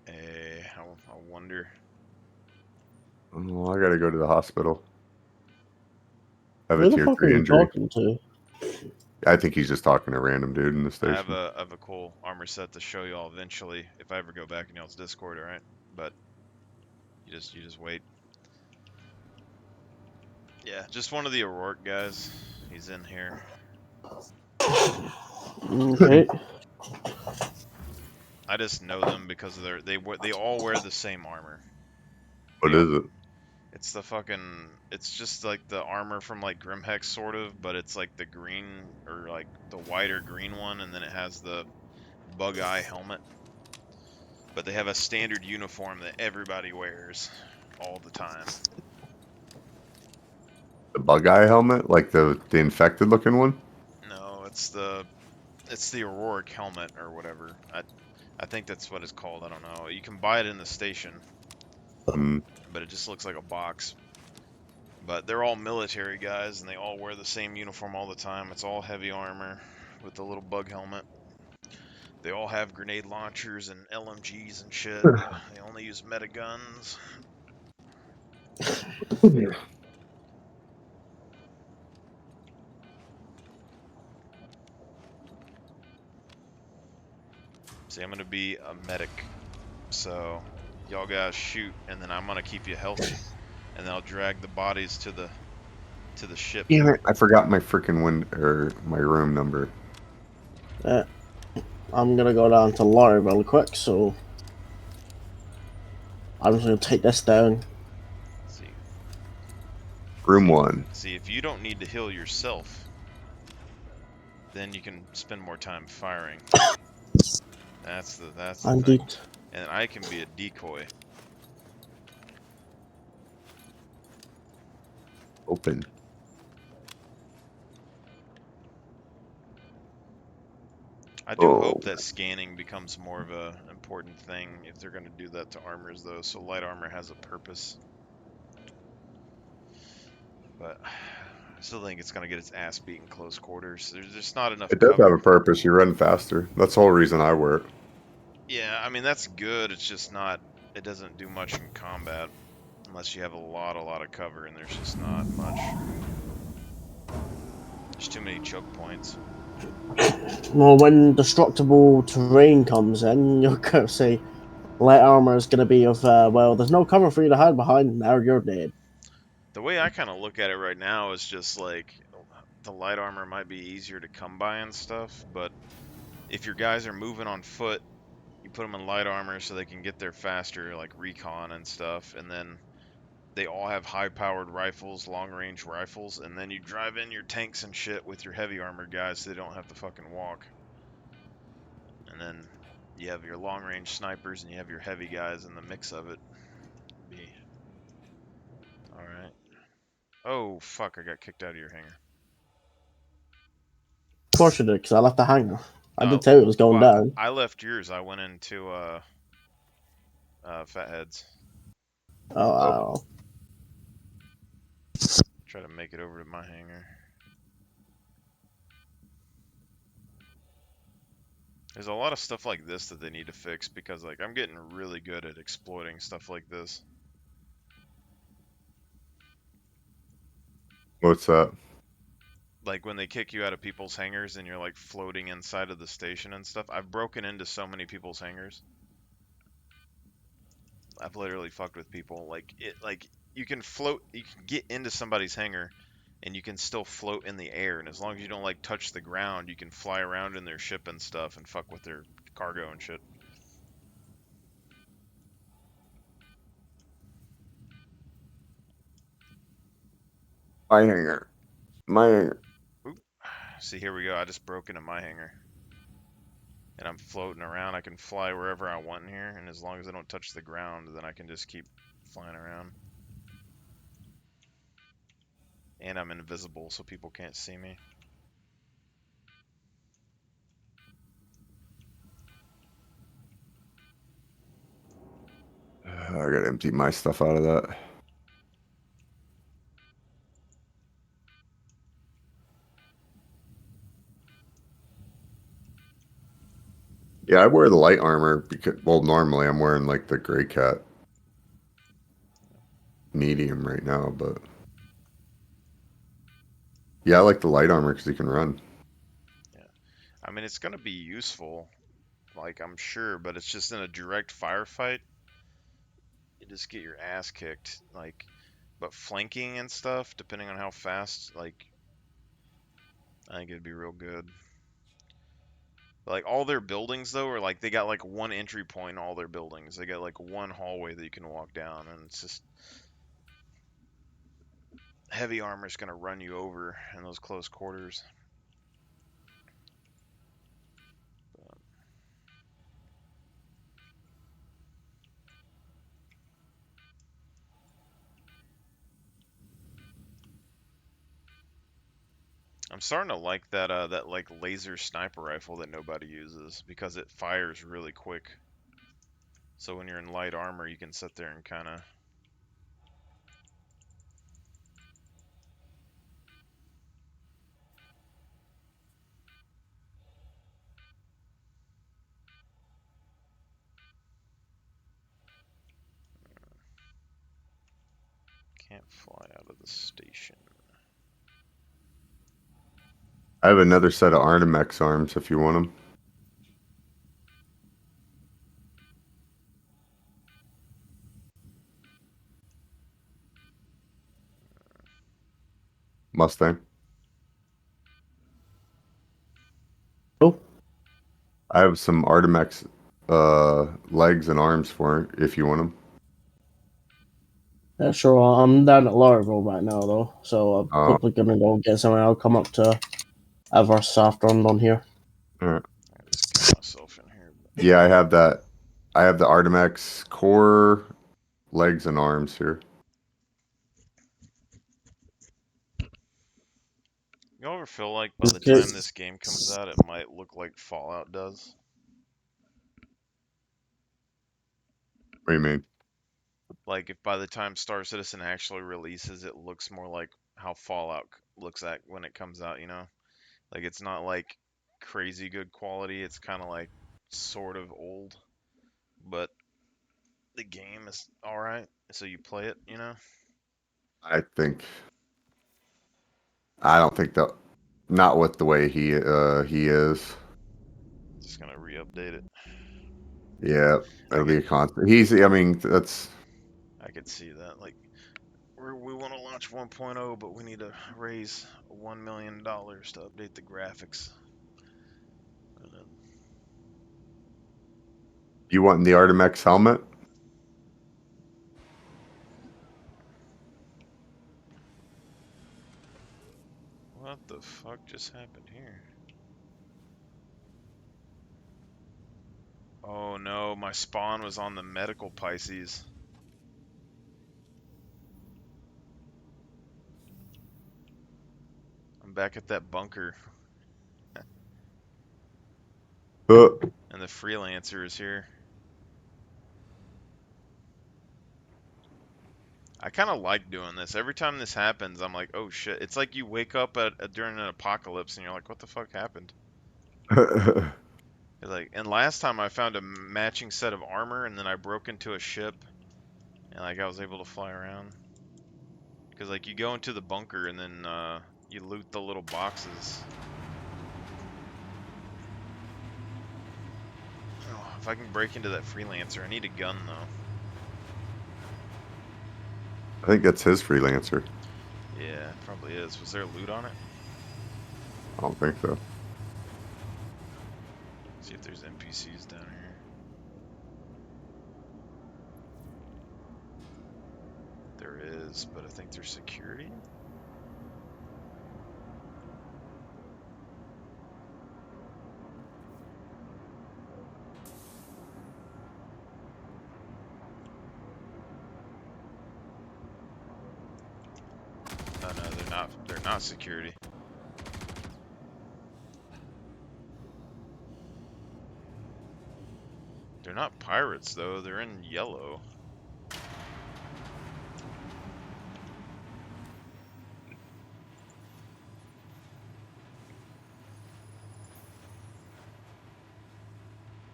I wonder. Oh, I gotta go to the hospital. I have Who a the tier fuck are 3 you injury. talking to? I think he's just talking to a random dude in the I station. have a cool armor set to show y'all eventually if I ever go back in y'all's Discord, alright? But you just wait. Yeah, just one of the O'Rourke guys. He's in here. Okay. I just know them because they all wear the same armor. What is it? It's the fucking. It's just like the armor from like Grimhex, sort of, but it's like the green or like the white or green one, and then it has the bug eye helmet. But they have a standard uniform that everybody wears all the time. The bug eye helmet, like the infected looking one. No, it's the Auroric helmet or whatever. I think that's what it's called. I don't know. You can buy it in the station, but it just looks like a box. But they're all military guys, and they all wear the same uniform all the time. It's all heavy armor with the little bug helmet. They all have grenade launchers and LMGs and shit. They only use meta guns. See, I'm gonna be a medic, so y'all guys shoot, and then I'm gonna keep you healthy, and then I'll drag the bodies to the ship. Damn it! I forgot my freaking my room number. I'm gonna go down to Laurie real quick, so I'm just gonna take this down. See, Room 1. see, if you don't need to heal yourself, then you can spend more time firing. That's the Indeed. thing. And I can be a decoy. Open. I do hope that scanning becomes more of a important thing if they're going to do that to armors, though, so light armor has a purpose. But I still think it's going to get its ass beat in close quarters. There's just not enough It does cover. have a purpose. You run faster. That's the whole reason I wear it. Yeah, I mean, that's good. It's just not... It doesn't do much in combat unless you have a lot of cover, and there's just not much. There's too many choke points. Well, when destructible terrain comes in, you're gonna say light armor is gonna be of well, there's no cover for you to hide behind. Now you're dead. The way I kind of look at it right now is just like the light armor might be easier to come by and stuff, but if your guys are moving on foot, you put them in light armor so they can get there faster, like recon and stuff, and then they all have high-powered rifles, long-range rifles, and then you drive in your tanks and shit with your heavy armor guys so they don't have to fucking walk. And then you have your long-range snipers and you have your heavy guys in the mix of it. Alright. Oh, fuck, I got kicked out of your hangar. Of course you did, because I left the hangar. I Oh, did tell you it was going well, down. I left yours. I went into Fatheads. Oh. Try to make it over to my hangar. There's a lot of stuff like this that they need to fix because, like, I'm getting really good at exploiting stuff like this. What's that? Like when they kick you out of people's hangars and you're like floating inside of the station and stuff. I've broken into so many people's hangars. I've literally fucked with people. Like you can float, you can get into somebody's hangar and you can still float in the air, and as long as you don't like touch the ground, you can fly around in their ship and stuff and fuck with their cargo and shit. My hangar. My hangar. Oop. See, here we go. I just broke into my hangar. And I'm floating around. I can fly wherever I want in here, and as long as I don't touch the ground, then I can just keep flying around. And I'm invisible, so people can't see me. I gotta empty my stuff out of that. Yeah, I wear the light armor because, well, normally I'm wearing like the Grey Cat medium right now, but yeah, I like the light armor because you can run. Yeah, I mean, it's gonna be useful, like, I'm sure, but it's just in a direct firefight, you just get your ass kicked, like, but flanking and stuff, depending on how fast, like, I think it'd be real good. Like, all their buildings, though, are like, they got like one entry point in all their buildings. They got like one hallway that you can walk down, and it's just, heavy armor is going to run you over in those close quarters. I'm starting to like that like laser sniper rifle that nobody uses because it fires really quick. So when you're in light armor, you can sit there and kind of. Can't fly out of the station. I have another set of Arnimex arms if you want them. Mustang. Oh, I have some Artimex legs and arms for it if you want them. yeah, sure. I'm down at Laravel right now, though, so I'm probably gonna go get some. I'll come up to have our soft run on here. All right. I just got myself in here. Yeah, I have that. I have the Artimex core, legs, and arms here. You ever feel like by the Okay. time this game comes out, it might look like Fallout does? What do you mean? Like if by the time Star Citizen actually releases, it looks more like how Fallout looks at when it comes out, you know? Like it's not like crazy good quality, it's kind of like sort of old, but the game is all right, so you play it, you know? I don't think that. Not with the way he is. Just gonna re-update it. Yeah, that'll be a constant. I mean, that's. I could see that. Like we want to launch 1.0, but we need to raise $1 million to update the graphics. And then, You want the Artimex helmet? what the fuck just happened here? Oh no, my spawn was on the medical Pisces. I'm back at that bunker. And the freelancer is here. I kind of like doing this. Every time this happens, I'm like, oh shit. It's like you wake up during an apocalypse and you're like, what the fuck happened? Like, and last time I found a matching set of armor and then I broke into a ship and like I was able to fly around. Because like you go into the bunker and then you loot the little boxes. Oh, if I can break into that freelancer, I need a gun though. I think that's his freelancer. Yeah, probably is. Was there loot on it? I don't think so. See if there's NPCs down here. There is, but I think there's security. Oh no, they're not. They're not security. They're not pirates though. They're in yellow.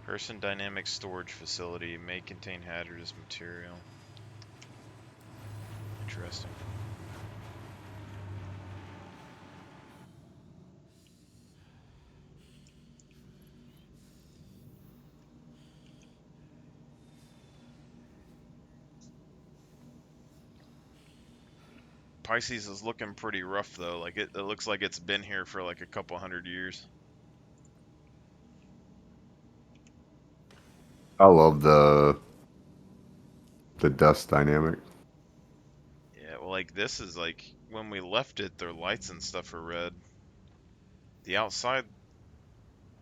Person dynamic storage facility may contain hazardous material. Interesting. Pisces is looking pretty rough though. Like it looks like it's been here for like a couple hundred years. I love the dust dynamic. Yeah, well like this is like when we left it, their lights and stuff are red. The outside,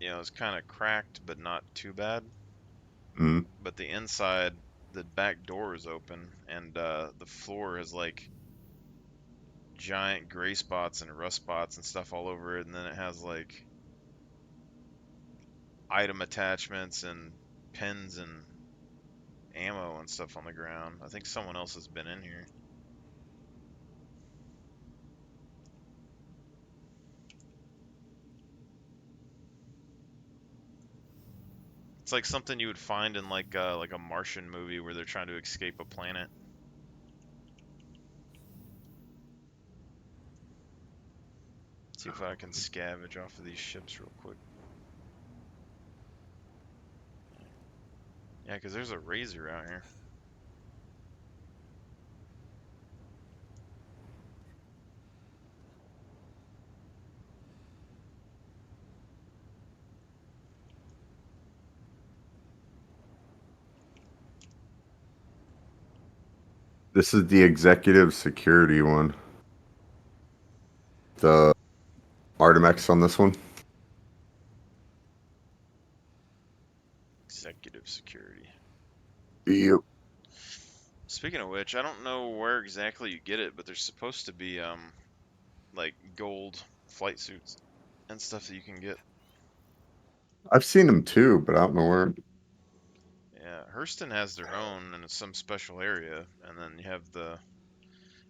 is kind of cracked, but not too bad. Mm. But the inside, the back door is open, and the floor is like giant gray spots and rust spots and stuff all over it, and then it has like item attachments and pins and ammo and stuff on the ground. I think someone else has been in here. It's like something you would find in like a Martian movie where they're trying to escape a planet. See if I can scavenge off of these ships real quick. Yeah, because there's a Razor out here. This is the executive security one. The Artemex on this one. Executive security. Yep. Speaking of which, I don't know where exactly you get it, but there's supposed to be like gold flight suits and stuff that you can get. I've seen them too, but I don't know where. Yeah, Hurston has their own in some special area, and then you have the.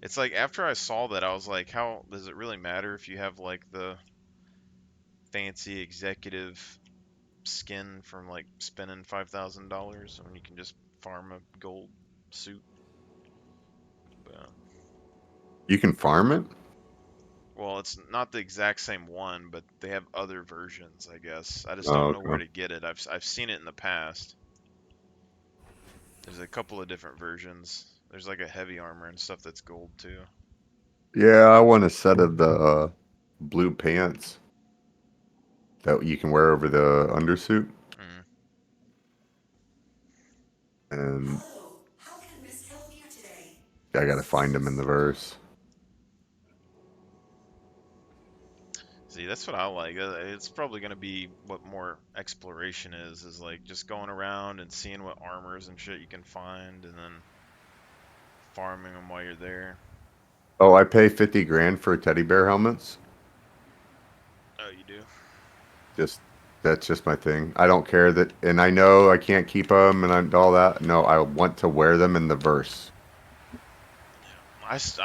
It's like after I saw that, I was like, how does it really matter if you have like the fancy executive skin from like spending $5,000 when you can just farm a gold suit? But, You can farm it? well, it's not the exact same one, but they have other versions, I guess. I just Oh, don't know okay. where to get it. I've seen it in the past. There's a couple of different versions. There's like a heavy armor and stuff that's gold too. Yeah, I want a set of the blue pants that you can wear over the undersuit. Mm. And Hello, how can Miss help you today? I gotta find them in the verse. See, that's what I like. It's probably going to be what more exploration is like just going around and seeing what armors and shit you can find, and then farming them while you're there. Oh, I pay 50 grand for teddy bear helmets. Oh, you do? That's just my thing. I don't care that, and I know I can't keep them and all that. No, I want to wear them in the verse. I think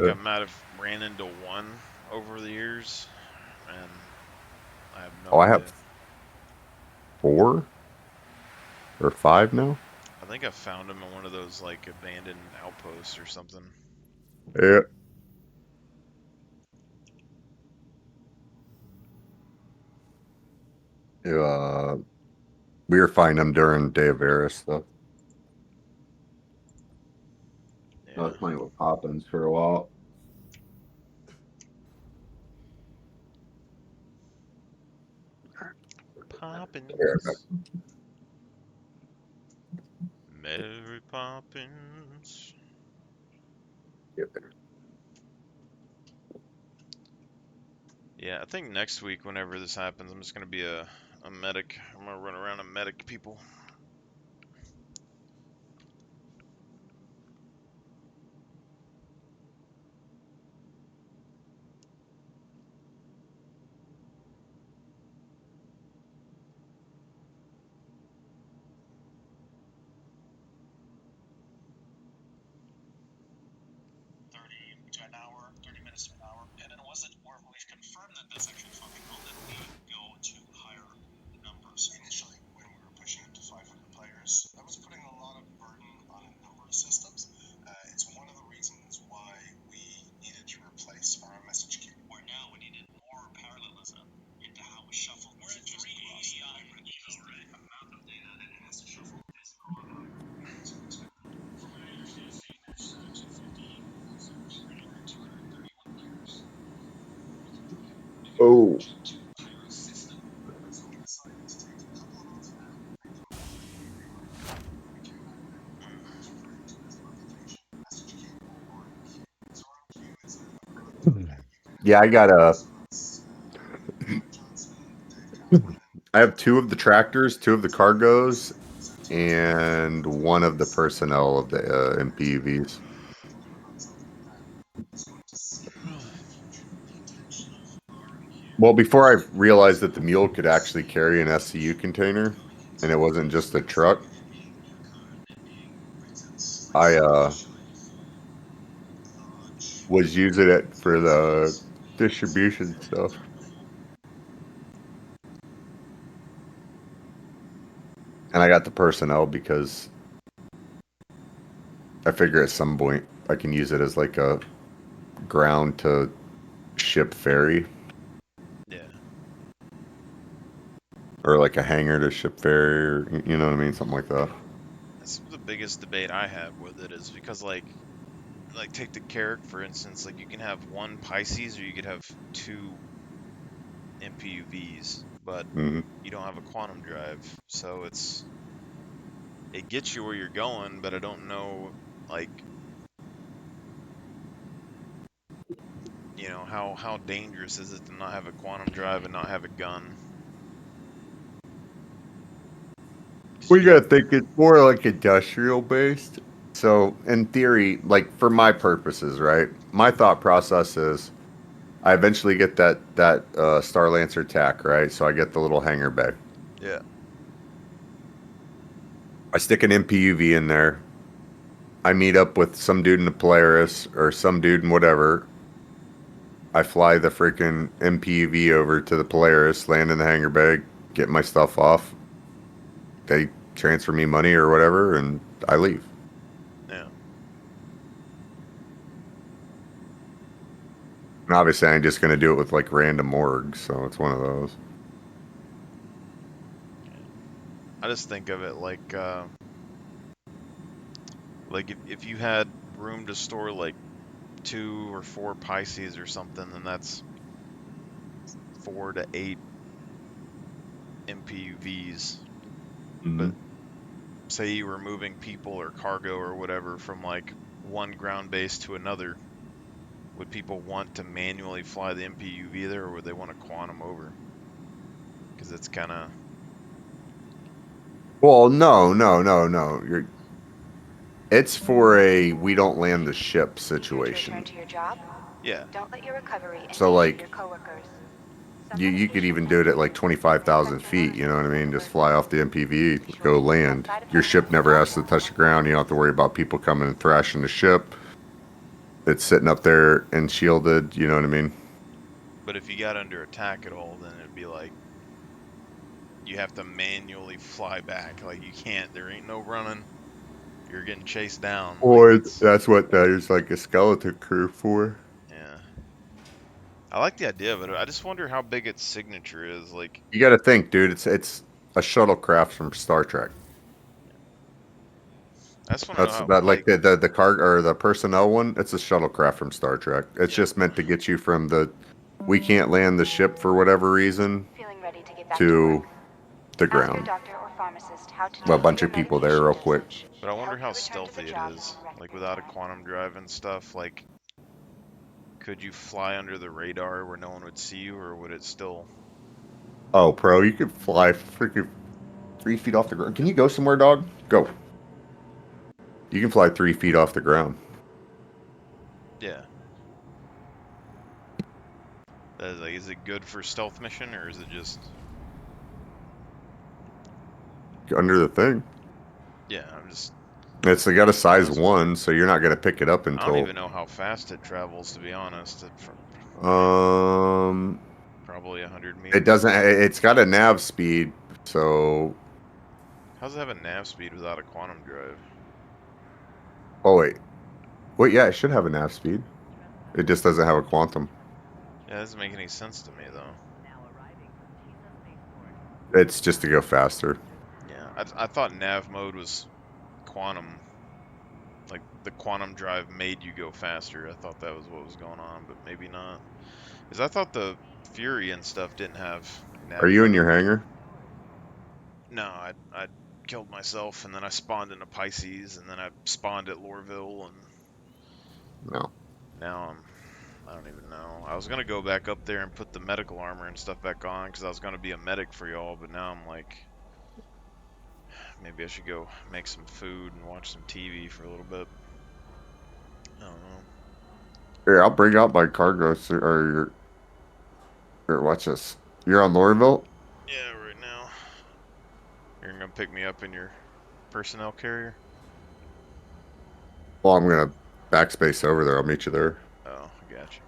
I might have ran into one over the years, and I have no Oh, I idea. have 4 or 5 now. I think I found them in one of those like abandoned outposts or something. Yeah. We were finding them during Day of Eris, though. I was playing with Poppins for a while. Poppins. Mary Poppins. Yeah, I think next week, whenever this happens, I'm just gonna be a medic. I'm gonna run around and medic people. To an hour, 30 minutes to an hour. And it wasn't where we've confirmed that that's actually fucking goal that we go to higher numbers. Initially, when we were pushing it to 500 players, that was putting a lot of burden on a number of systems. It's one of the reasons why we needed to replace our message queue. Where now we needed more parallelism into how we shuffle. We're at 380 on Evo, right? The amount of data that it has to shuffle is a lot higher than it's expected. From what I understand, saying there's 250 users running or 231 players. Oh. To a pirate system. So we decided to take a couple of months now and come up with a rewrite. We came back with what you guys referred to as the replication message queue or queue. Yeah, I have 2 of the tractors, 2 of the cargos, and 1 of the personnel of the MPUVs. Well, before I realized that the mule could actually carry an SCU container, and it wasn't just a truck, I was using it for the distribution stuff. And I got the personnel because I figure at some point I can use it as like a ground to ship ferry. Yeah. Or like a hangar to ship ferry, or you know what I mean? Something like that. That's the biggest debate I have with it is because like take the Carrack for instance, like you can have 1 Pisces or you could have 2 MPUVs, but Mm-hmm. you don't have a quantum drive, so it gets you where you're going, but I don't know like how dangerous is it to not have a quantum drive and not have a gun? We gotta think it's more like industrial based. So in theory, like for my purposes, right? My thought process is I eventually get that Star Lancer TAC, right? So I get the little hangar bay. Yeah. I stick an MPUV in there. I meet up with some dude in the Polaris or some dude in whatever. I fly the freaking MPUV over to the Polaris, land in the hangar bay, get my stuff off. They transfer me money or whatever, and I leave. Yeah. And obviously, I'm just going to do it with like random orgs, so it's one of those. I just think of it like if you had room to store like 2 or 4 Pisces or something, then that's 4 to 8 MPUVs. But say you were moving people or cargo or whatever from like one ground base to another, would people want to manually fly the MPUV there, or would they want to quantum over? Because it's kind of... Well, no. It's for a we don't land the ship situation. Return to your job? Yeah. Don't let your recovery So, endanger like, your coworkers. you could even do it at like 25,000 feet, you know what I mean? Just fly off the MPV, go land. Your ship never has to touch the ground. You don't have to worry about people coming and thrashing the ship. It's sitting up there and shielded, you know what I mean? But if you got under attack at all, then it'd be like you have to manually fly back. Like you can't, there ain't no running. You're getting chased down. Or like that's what there's like a skeleton crew for. Yeah. I like the idea of it. I just wonder how big its signature is. Like You got to think, dude. It's a shuttlecraft from Star Trek. That's that like the car or the personnel one. It's a shuttlecraft from Star Trek. It's just meant to get you from the we can't land the ship for whatever reason to the ground. Well, a bunch of people there real quick. But I wonder how stealthy it is. Like without a quantum drive and stuff. Like, could you fly under the radar where no one would see you, or would it still? Oh, pro, you could fly freaking 3 feet off the ground. Can you go somewhere, dog? Go. You can fly 3 feet off the ground. Yeah. Like, is it good for stealth mission, or is it just under the thing? Yeah, I'm just. It's got a size 1, so you're not gonna pick it up until. I don't even know how fast it travels, to be honest. Probably 100 meters. It doesn't. It's got a nav speed, so. How does it have a nav speed without a quantum drive? Oh wait, yeah, it should have a nav speed. It just doesn't have a quantum. Yeah, that doesn't make any sense to me though. It's just to go faster. Yeah, I thought nav mode was quantum. Like the quantum drive made you go faster. I thought that was what was going on, but maybe not. Because I thought the Fury and stuff didn't have nav Are you in mode. your hangar? No, I killed myself, and then I spawned into Pisces, and then I spawned at Lorville, and no. Now I don't even know. I was gonna go back up there and put the medical armor and stuff back on because I was gonna be a medic for y'all, but now I'm like, maybe I should go make some food and watch some TV for a little bit. I don't know. Here, I'll bring out my cargo, or here, watch this. You're on Lorville? Yeah, right now. You're gonna pick me up in your personnel carrier? Well, I'm gonna backspace over there. I'll meet you there. Oh, I got you.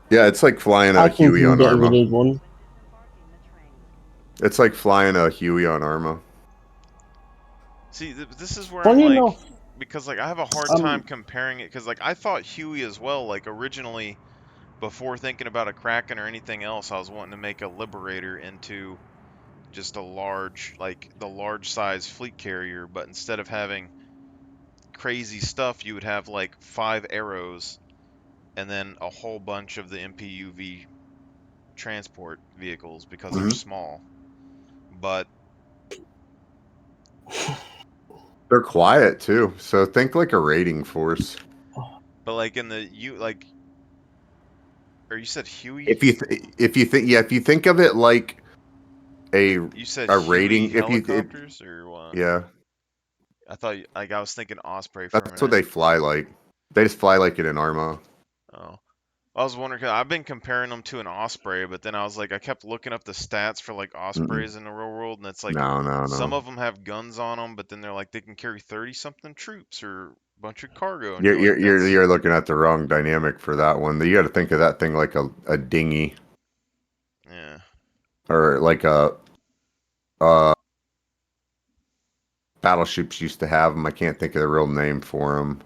Yeah, it's like flying I a can Huey on get if you Arma. need one. It's like flying a Huey on Arma. See, this is where Funny I'm like, enough, because like I have a hard time comparing it, because like I thought Huey as well, like originally, before thinking about a Kraken or anything else, I was wanting to make a Liberator into just a large, like the large size fleet carrier, but instead of having crazy stuff, you would have like 5 arrows and then a whole bunch of the MPUV transport vehicles because they're small. But They're quiet too, so think like a raiding force. like in the or you said Huey? If you think of it like You said a Huey raiding, helicopters or what? yeah, I thought like I was thinking Osprey for a minute. that's what they fly like. They just fly like it in Arma. Oh. I was wondering, 'cause I've been comparing them to an Osprey, but then I was like, I kept looking up the stats for like Ospreys in the real world, and it's like No. some of them have guns on them, but then they're like they can carry 30-something troops or a bunch of cargo. And You're looking at the wrong dynamic for that one. You got to think of that thing like a dinghy. Yeah. Or like a battleships used to have them. I can't think of the real name for them,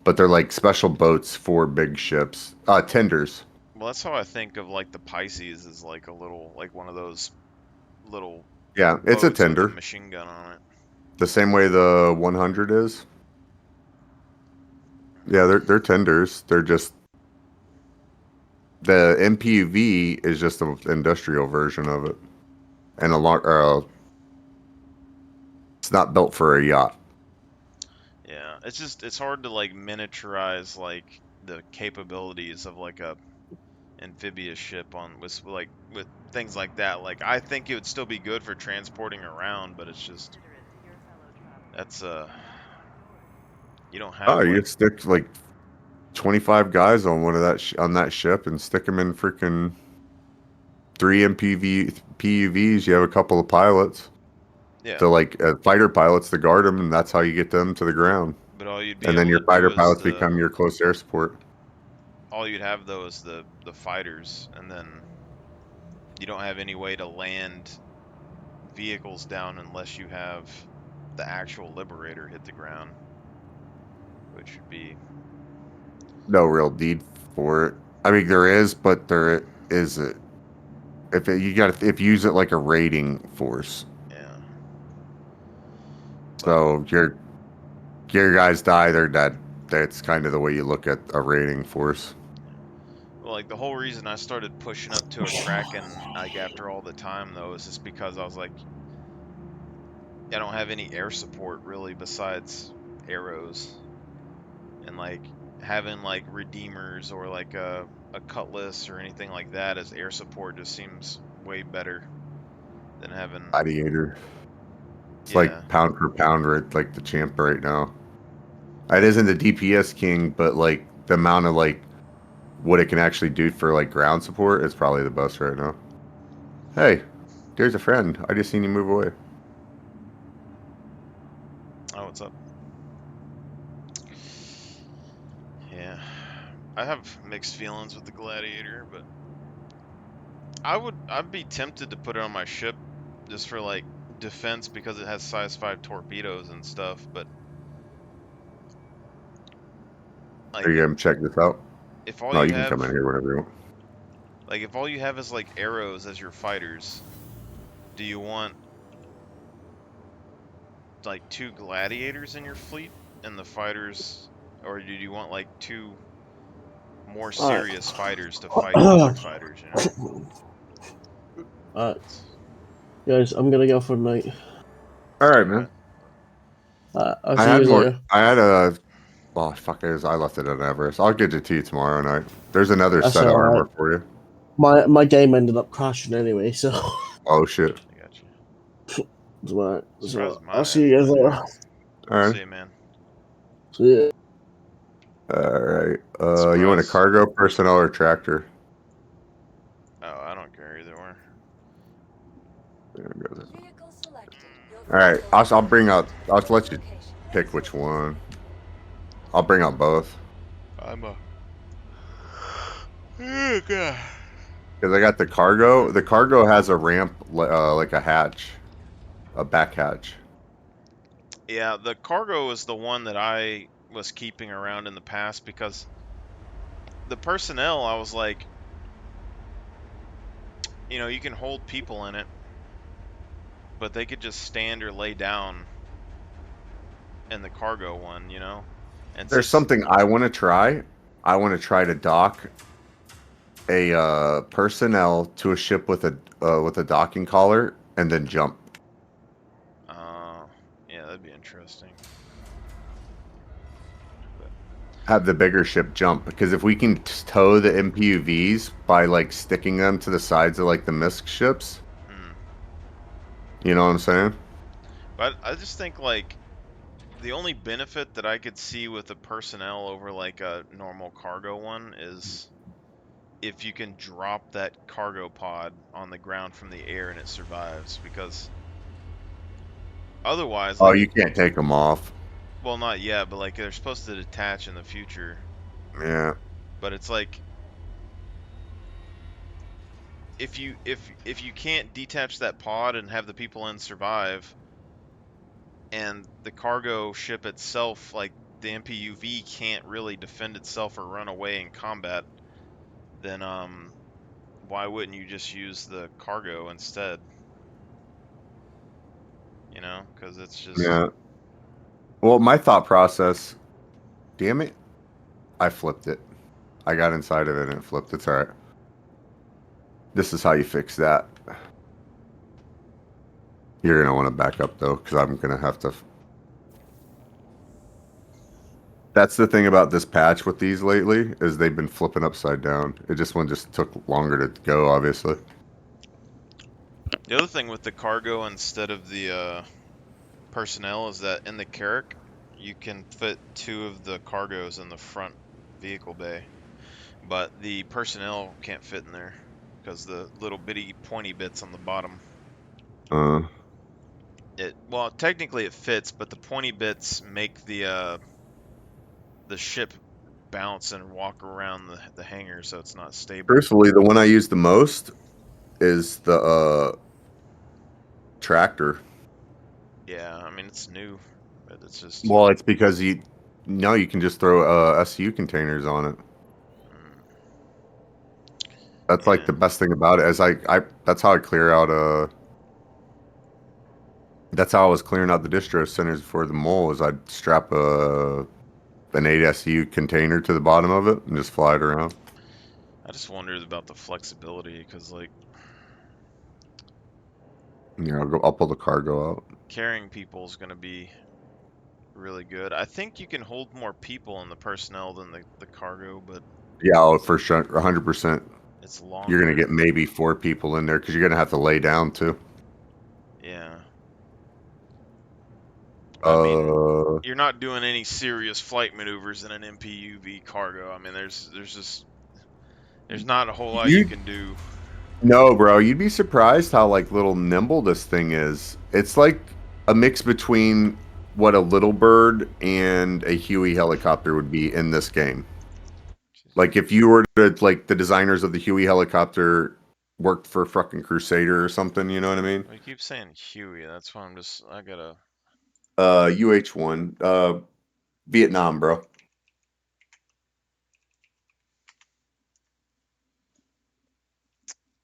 but they're like special boats for big ships. Tenders. Well, that's how I think of like the Pisces is like a little, like one of those little. Yeah, it's a boats with tender. machine gun on it. The same way the 100 is. Yeah, they're tenders. They're just the MPV is just an industrial version of it, and it's not built for a yacht. Yeah, it's hard to like miniaturize like the capabilities of like a amphibious ship with things like that. Like I think it would still be good for transporting around, but it's just that's you don't have. Oh, you like, could stick like 25 guys on one of on that ship and stick them in freaking 3 PUVs. You have a couple of pilots. Yeah. So like fighter pilots to guard them, and that's how you get them to the ground. But all you'd be and then able your to fighter do is pilots become your close air support. All you'd have though is the fighters, and then you don't have any way to land vehicles down unless you have the actual Liberator hit the ground, which would be no real need for it. I mean, there is, but there is it. If you use it like a raiding force. Yeah. So your guys die, they're dead. That's kind of the way you look at a raiding force. Well, like the whole reason I started pushing up to a Kraken, like after all the time though, is just because I was like, I don't have any air support really besides arrows, and like having like Redeemers or like a Cutlass or anything like that as air support just seems way better than having Gladiator. It's like pound for pound, right? Like the champ right now. It isn't the DPS king, but like the amount of like what it can actually do for like ground support is probably the best right now. Hey, there's a friend. I just seen you move away. Oh, what's up? Yeah, I have mixed feelings with the Gladiator, but I'd be tempted to put it on my ship just for like defense because it has size 5 torpedoes and stuff, but like, Are you gonna check this out? if all no, you you can have, come in here whenever you want. Like if all you have is like arrows as your fighters, do you want like 2 Gladiators in your fleet and the fighters, or do you want like 2 more serious fighters to fight the other fighters, you know? Alright. Guys, I'm gonna go for the night. Alright, man. I'll see you later. I had a Oh fuck it is! I left it at Everest. I'll get it to you tomorrow night. There's another That's set of alright. armor for you. My game ended up crashing anyway, so Oh shit! I got you. it's alright. Surprised So mine I'll see you guys hadn't. later. All right. See you, man. See ya. All right. You want a Surprise. cargo, personnel, or tractor? Oh, I don't care either way. There goes it. Vehicle selected. Your All right. vehicle is I'll bring out. I'll let you location. pick which one. I'll bring out both I'm a. Oh god. because I got the cargo. The cargo has a ramp, like a hatch, a back hatch. Yeah, the cargo is the one that I was keeping around in the past because the personnel, I was like, you know, you can hold people in it, but they could just stand or lay down in the cargo one, you know? And There's something I want to try. I want to try to dock a personnel to a ship with a docking collar and then jump. Yeah, that'd be interesting. Have the bigger ship jump because if we can tow the MPUVs by like sticking them to the sides of like the MISC ships, you know what I'm saying? But I just think like the only benefit that I could see with the personnel over like a normal cargo one is if you can drop that cargo pod on the ground from the air and it survives, because otherwise, Oh, like, you can't take them off. well, not yet, but like they're supposed to detach in the future. Yeah. But it's like if you can't detach that pod and have the people in survive, and the cargo ship itself, like the MPUV, can't really defend itself or run away in combat, then why wouldn't you just use the cargo instead? You know, because it's just Yeah. Well, my thought process. Damn it! I flipped it. I got inside of it and it flipped. It's all right. This is how you fix that. You're gonna want to back up though, because I'm gonna have to. That's the thing about this patch with these lately is they've been flipping upside down. It just took longer to go, obviously. The other thing with the cargo instead of the personnel is that in the Carrack, you can fit 2 of the cargos in the front vehicle bay, but the personnel can't fit in there because the little bitty pointy bits on the bottom. Well, technically it fits, but the pointy bits make the ship bounce and walk around the hangar, so it's not stable. Truthfully, the one I use the most is the tractor. Yeah, I mean it's new, but it's just. Well, it's because you can just throw SU containers on it. That's like the best thing about it. As I that's how I clear out that's how I was clearing out the distro centers for the mole. Is I'd strap an 8 SU container to the bottom of it and just fly it around. I just wondered about the flexibility because like. Yeah, I'll pull the cargo out. Carrying people is going to be really good. I think you can hold more people in the personnel than the cargo, but Yeah, for sure, 100%. it's longer. You're gonna get maybe 4 people in there because you're gonna have to lay down too. Yeah. I Uh, mean, you're not doing any serious flight maneuvers in an MPUV cargo. I mean, there's not a whole lot you can do. No, bro, you'd be surprised how like little nimble this thing is. It's like a mix between what a Little Bird and a Huey helicopter would be in this game. Like if you were to like the designers of the Huey helicopter worked for fucking Crusader or something, you know what I mean? I keep saying Huey. That's why I gotta. UH-1, Vietnam, bro.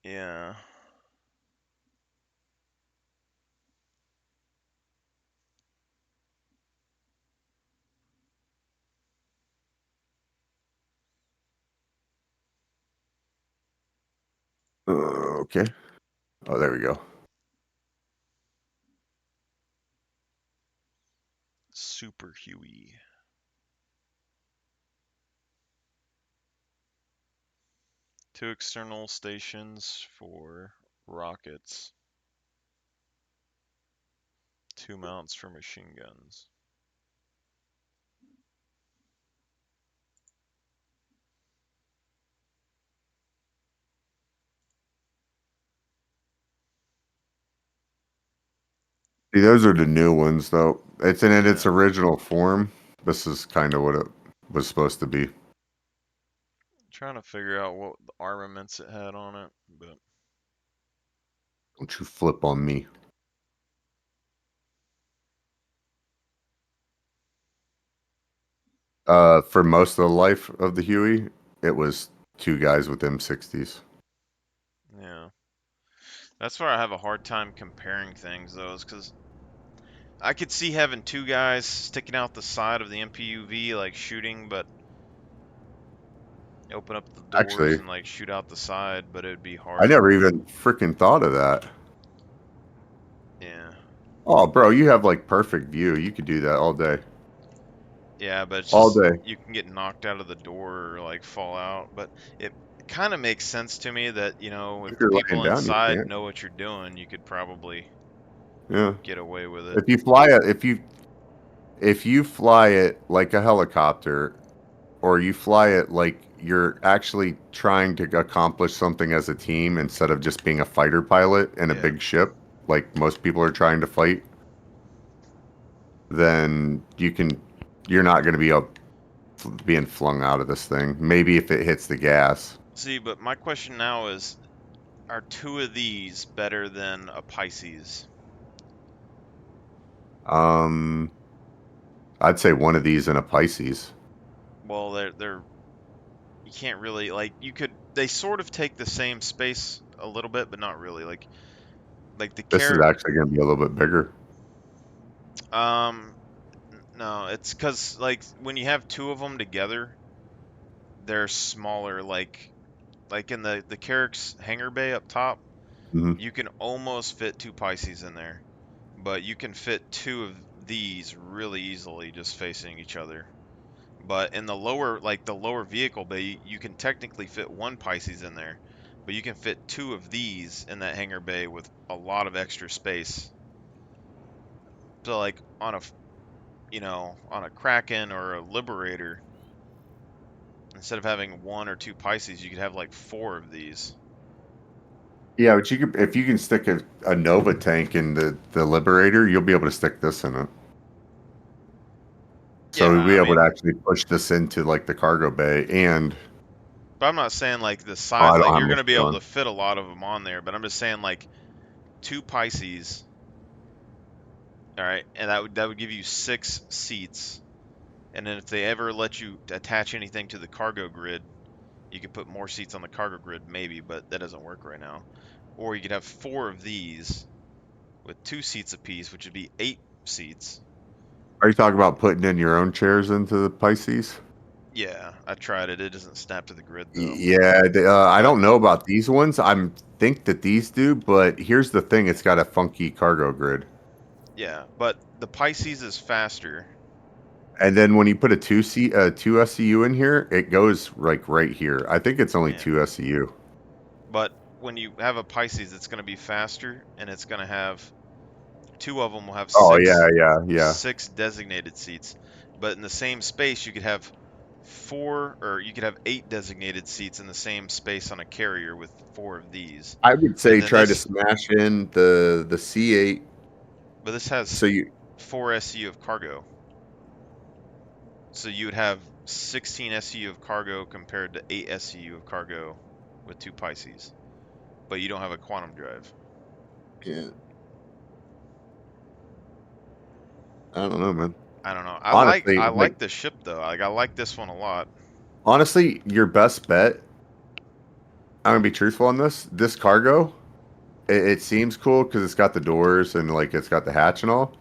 Yeah. Okay. Oh, there we go. Super Huey. 2 external stations for rockets. 2 mounts for machine guns. See, those are the new ones, though. It's in its Yeah. original form. This is kind of what it was supposed to be. Trying to figure out what the armaments it had on it, but Don't you flip on me. For most of the life of the Huey, it was 2 guys with M60s. yeah. That's where I have a hard time comparing things, though, is because I could see having 2 guys sticking out the side of the MPUV, like shooting, but open up the doors Actually, and like shoot out the side, but it would be I hard. never even freaking thought of that. Yeah. Oh, bro, you have like perfect view. You could do that all day. Yeah, but it's All just day. you can get knocked out of the door or like fall out. But it kind of makes sense to me that, you know, if If the you're people laying down, you inside can't. know what you're doing, you could probably Yeah. get away with it. If you fly it, if you fly it like a helicopter, or you fly it like you're actually trying to accomplish something as a team instead of just being a fighter pilot in a Yeah. big ship, like most people are trying to fight, then you're not going to be being flung out of this thing. Maybe if it hits the gas. See, but my question now is, are 2 of these better than a Pisces? I'd say one of these and a Pisces. Well, they're you can't really they sort of take the same space a little bit, but not really. Like the This is actually going to be a little bit bigger. No, it's because like when you have 2 of them together, they're smaller. Like in the Carrick's hangar bay up top, Mhm. you can almost fit 2 Pisces in there, but you can fit 2 of these really easily just facing each other. But in the lower vehicle bay, you can technically fit 1 Pisces in there, but you can fit 2 of these in that hangar bay with a lot of extra space. So like on a Kraken or a Liberator, instead of having 1 or 2 Pisces, you could have like 4 of these. Yeah, but if you can stick a Nova tank in the Liberator, you'll be able to stick this in it. So Yeah, we'll be I able to mean, actually push this into like the cargo bay, and but I'm not saying like the I size, don't like have you're much gonna be able going. to fit a lot of them on there, but I'm just saying like 2 Pisces, all right, and that would give you 6 seats. And then if they ever let you attach anything to the cargo grid, you could put more seats on the cargo grid, maybe, but that doesn't work right now. Or you could have 4 of these with 2 seats apiece, which would be 8 seats. Are you talking about putting in your own chairs into the Pisces? Yeah, I tried it. It doesn't snap to the grid though. Yeah, I But don't know about these ones. I think that these do, but here's the thing: it's got a funky cargo grid. yeah, but the Pisces is faster. And then when you put a two SCU in here, it goes like right here. I think it's only Yeah. 2 SCU. But when you have a Pisces, it's going to be faster, and it's going to have 2 of them will have Oh 6 yeah. 6 designated seats. But in the same space, you could have 4, or you could have 8 designated seats in the same space on a carrier with 4 of these. I would say And then try to smash in the C8. but this has So you 4 SCU of cargo. So you would have 16 SCU of cargo compared to 8 SCU of cargo with 2 Pisces. But you don't have a quantum drive. yeah. I don't know, man. I don't know. Honestly, I like like the ship though. Like I like this one a lot. honestly, your best bet. I'm gonna be truthful on this. This cargo, it seems cool because it's got the doors and like it's got the hatch and all.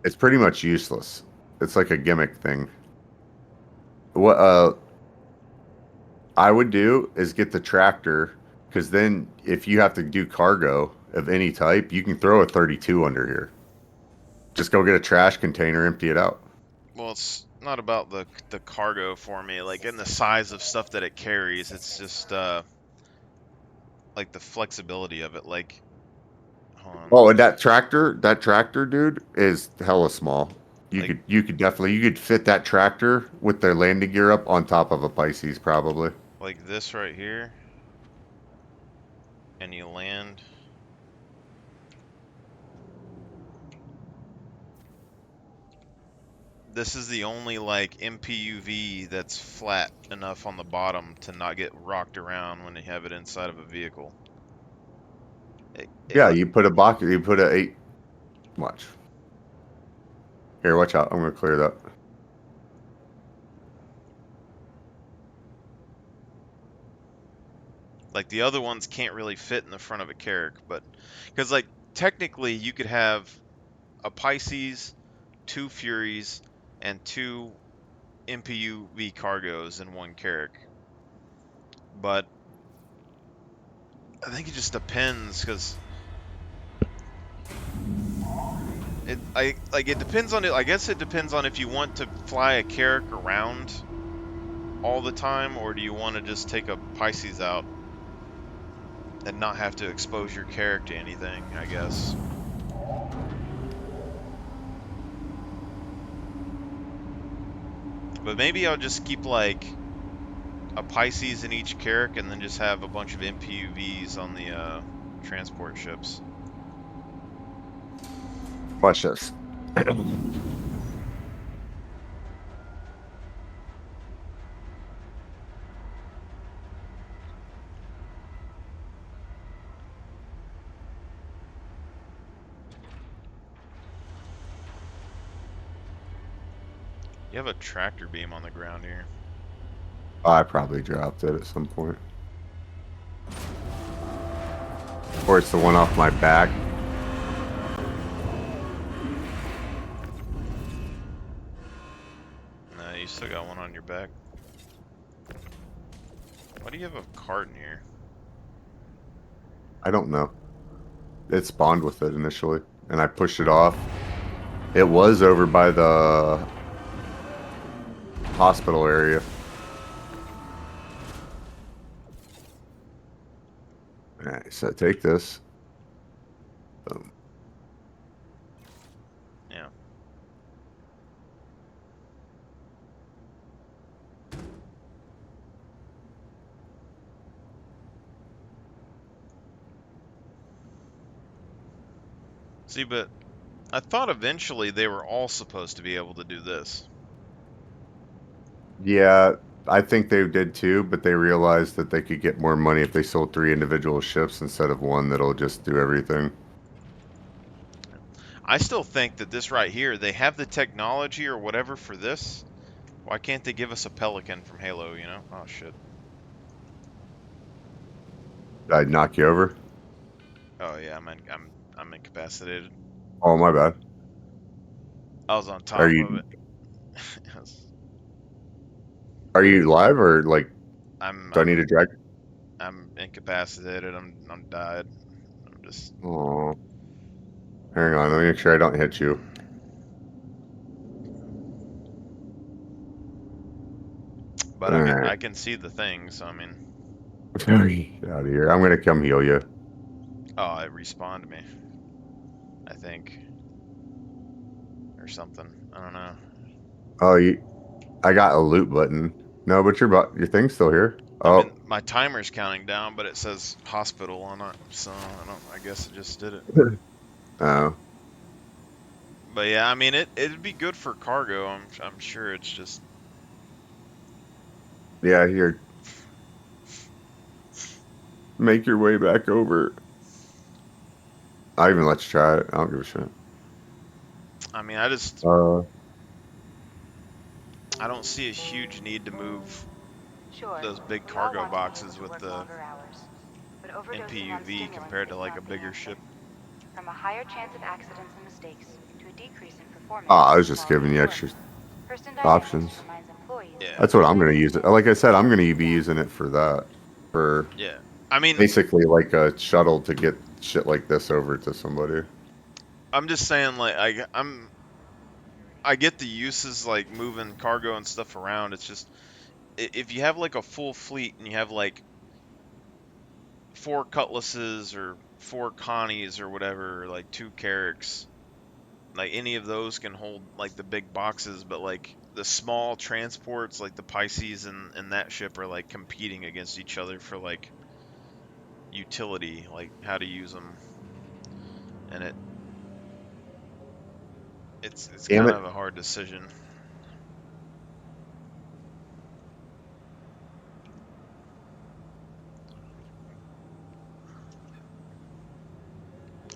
It's pretty much useless. It's like a gimmick thing. What I would do is get the tractor, because then if you have to do cargo of any type, you can throw a 32 under here. Just go get a trash container, empty it out. Well, it's not about the cargo for me, like in the size of stuff that it carries. It's just like the flexibility of it. Like, hold on. Oh, and that tractor, dude, is hella small. Like- You could definitely you could fit that tractor with their landing gear up on top of a Pisces probably. Like this right here, and you land. This is the only like MPUV that's flat enough on the bottom to not get rocked around when you have it inside of a vehicle. Yeah, you put a box, you put a 8. Watch. Here, watch out. I'm gonna clear that. Like the other ones can't really fit in the front of a Carrack, but because like technically you could have a Pisces, 2 Furies, and 2 MPUV cargos in one Carrack. But I think it just depends because it depends on it. I guess it depends on if you want to fly a Carrack around all the time, or do you want to just take a Pisces out and not have to expose your Carrack to anything, I guess. But maybe I'll just keep like a Pisces in each Carrack and then just have a bunch of MPUVs on the transport ships. Watch this. You have a tractor beam on the ground here. I probably dropped it at some point. Or it's the one off my back. Nah, you still got one on your back. Why do you have a cart in here? I don't know. It spawned with it initially, and I pushed it off. It was over by the hospital area. Alright, so take this. Boom. Yeah. See, but I thought eventually they were all supposed to be able to do this. Yeah, I think they did too, but they realized that they could get more money if they sold 3 individual ships instead of one that'll just do everything. I still think that this right here, they have the technology or whatever for this. Why can't they give us a Pelican from Halo, you know? Oh, shit. Did I knock you over? Oh, yeah, I'm incapacitated. Oh, my bad. I was on top Are you- of it. Are you live or like? I'm Do I need to drag? I'm incapacitated. I'm died. I'm just. Oh. Hang on, let me make sure I don't hit you. But Alright. I can see the thing, so I mean. Get out of here. I'm gonna come heal you. Oh, it respawned me. I think. Or something. I don't know. Oh, I got a loot button. No, but your thing's still here. I Oh, mean, my timer's counting down, but it says hospital on it, so I guess it just did it. oh. But yeah, I mean, it'd be good for cargo. I'm sure it's just. Yeah, here. Make your way back over. I even let you try it. I don't give a shit. I mean, I just. Uh. I don't see a huge need to move those big cargo boxes with the MPUV compared to like a bigger ship. From a higher chance of accidents and mistakes to a decrease in performance. Oh, I was just giving you extra options. Yeah. That's what I'm gonna use it. Like I said, I'm gonna be using it for that. For Yeah. I mean, basically like a shuttle to get shit like this over to somebody. I'm just saying, like, I get the uses like moving cargo and stuff around. It's just if you have like a full fleet and you have like 4 cutlasses or 4 Connies or whatever, or like 2 Carracks, like any of those can hold like the big boxes, but like the small transports like the Pisces and that ship are like competing against each other for like utility, like how to use them, and it's Damn kind it. of a hard decision.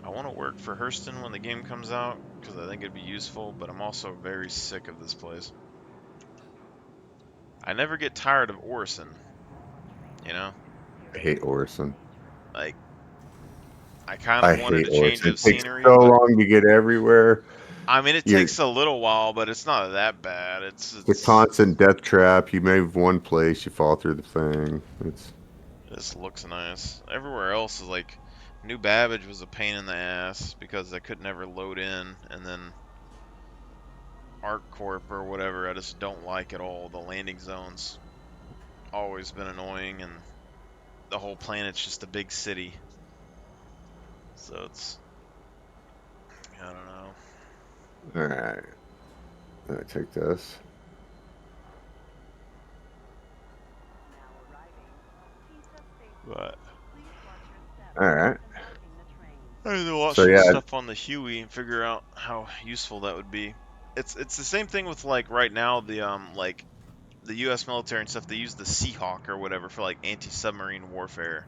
I want to work for Hurston when the game comes out because I think it'd be useful, but I'm also very sick of this place. I never get tired of Orison, you know? I hate Orison. Like, I kind I of wanted hate a change Orison. of It takes scenery, so but long to get everywhere. I mean, it You're takes a little while, but it's not that bad. the constant death trap. You move one place, you fall through the thing. This looks nice. Everywhere else is like, New Babbage was a pain in the ass because I could never load in, and then ArcCorp or whatever, I just don't like at all. The landing zones always been annoying, and the whole planet's just a big city. So it's, I don't know. Alright. I'm gonna take this. But Alright. I need to watch So, some yeah. stuff on the Huey and figure out how useful that would be. It's the same thing with like right now the like the U.S. military and stuff. They use the Seahawk or whatever for like anti-submarine warfare,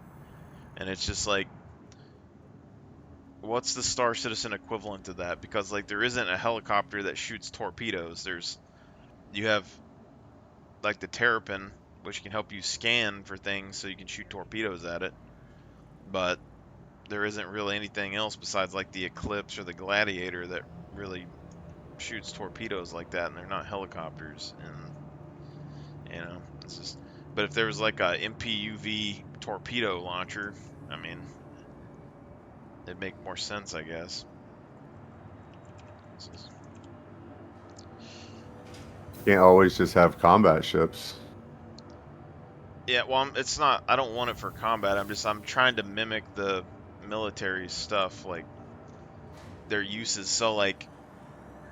and it's just like, what's the Star Citizen equivalent to that? Because like there isn't a helicopter that shoots torpedoes. You have like the Terrapin, which can help you scan for things so you can shoot torpedoes at it, but there isn't really anything else besides like the Eclipse or the Gladiator that really shoots torpedoes like that, and they're not helicopters. And you know, it's just. But if there was like a MPUV torpedo launcher, I mean, it'd make more sense, I guess. Can't always just have combat ships. Yeah, well, it's not. I don't want it for combat. I'm trying to mimic the military stuff, like their uses. So like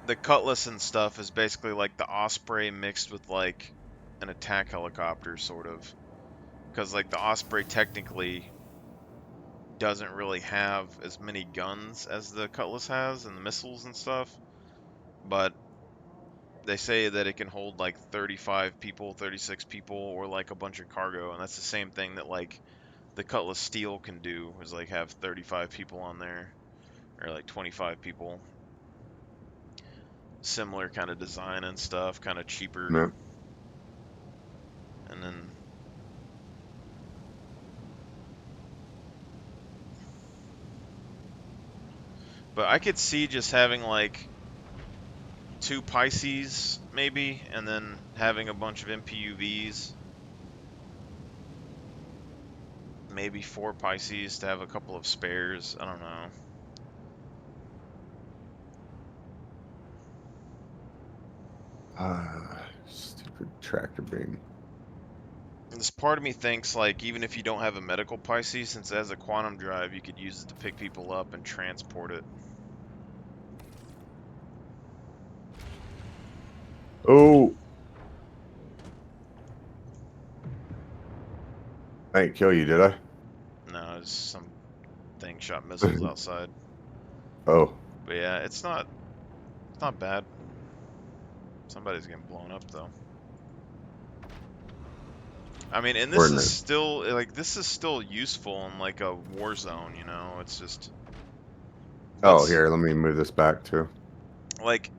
the Cutlass and stuff is basically like the Osprey mixed with like an attack helicopter, sort of. Because like the Osprey technically doesn't really have as many guns as the Cutlass has and the missiles and stuff, but they say that it can hold like 35 people, 36 people, or like a bunch of cargo, and that's the same thing that like the Cutlass Steel can do, is like have 35 people on there, or like 25 people. Similar kind of design and stuff, kind of cheaper. No. And then but I could see just having like 2 Pisces maybe, and then having a bunch of MPUVs. Maybe 4 Pisces to have a couple of spares. I don't know. Stupid tractor beam. This part of me thinks like even if you don't have a medical Pisces, since it has a quantum drive, you could use it to pick people up and transport it. Oh! I didn't kill you, did I? No, it's some thing shot missiles outside. Oh. But yeah, it's not bad. Somebody's getting blown up though. I mean, and this is still like useful in like a war zone, you know. It's just. Oh, here, let me move this back too. Like,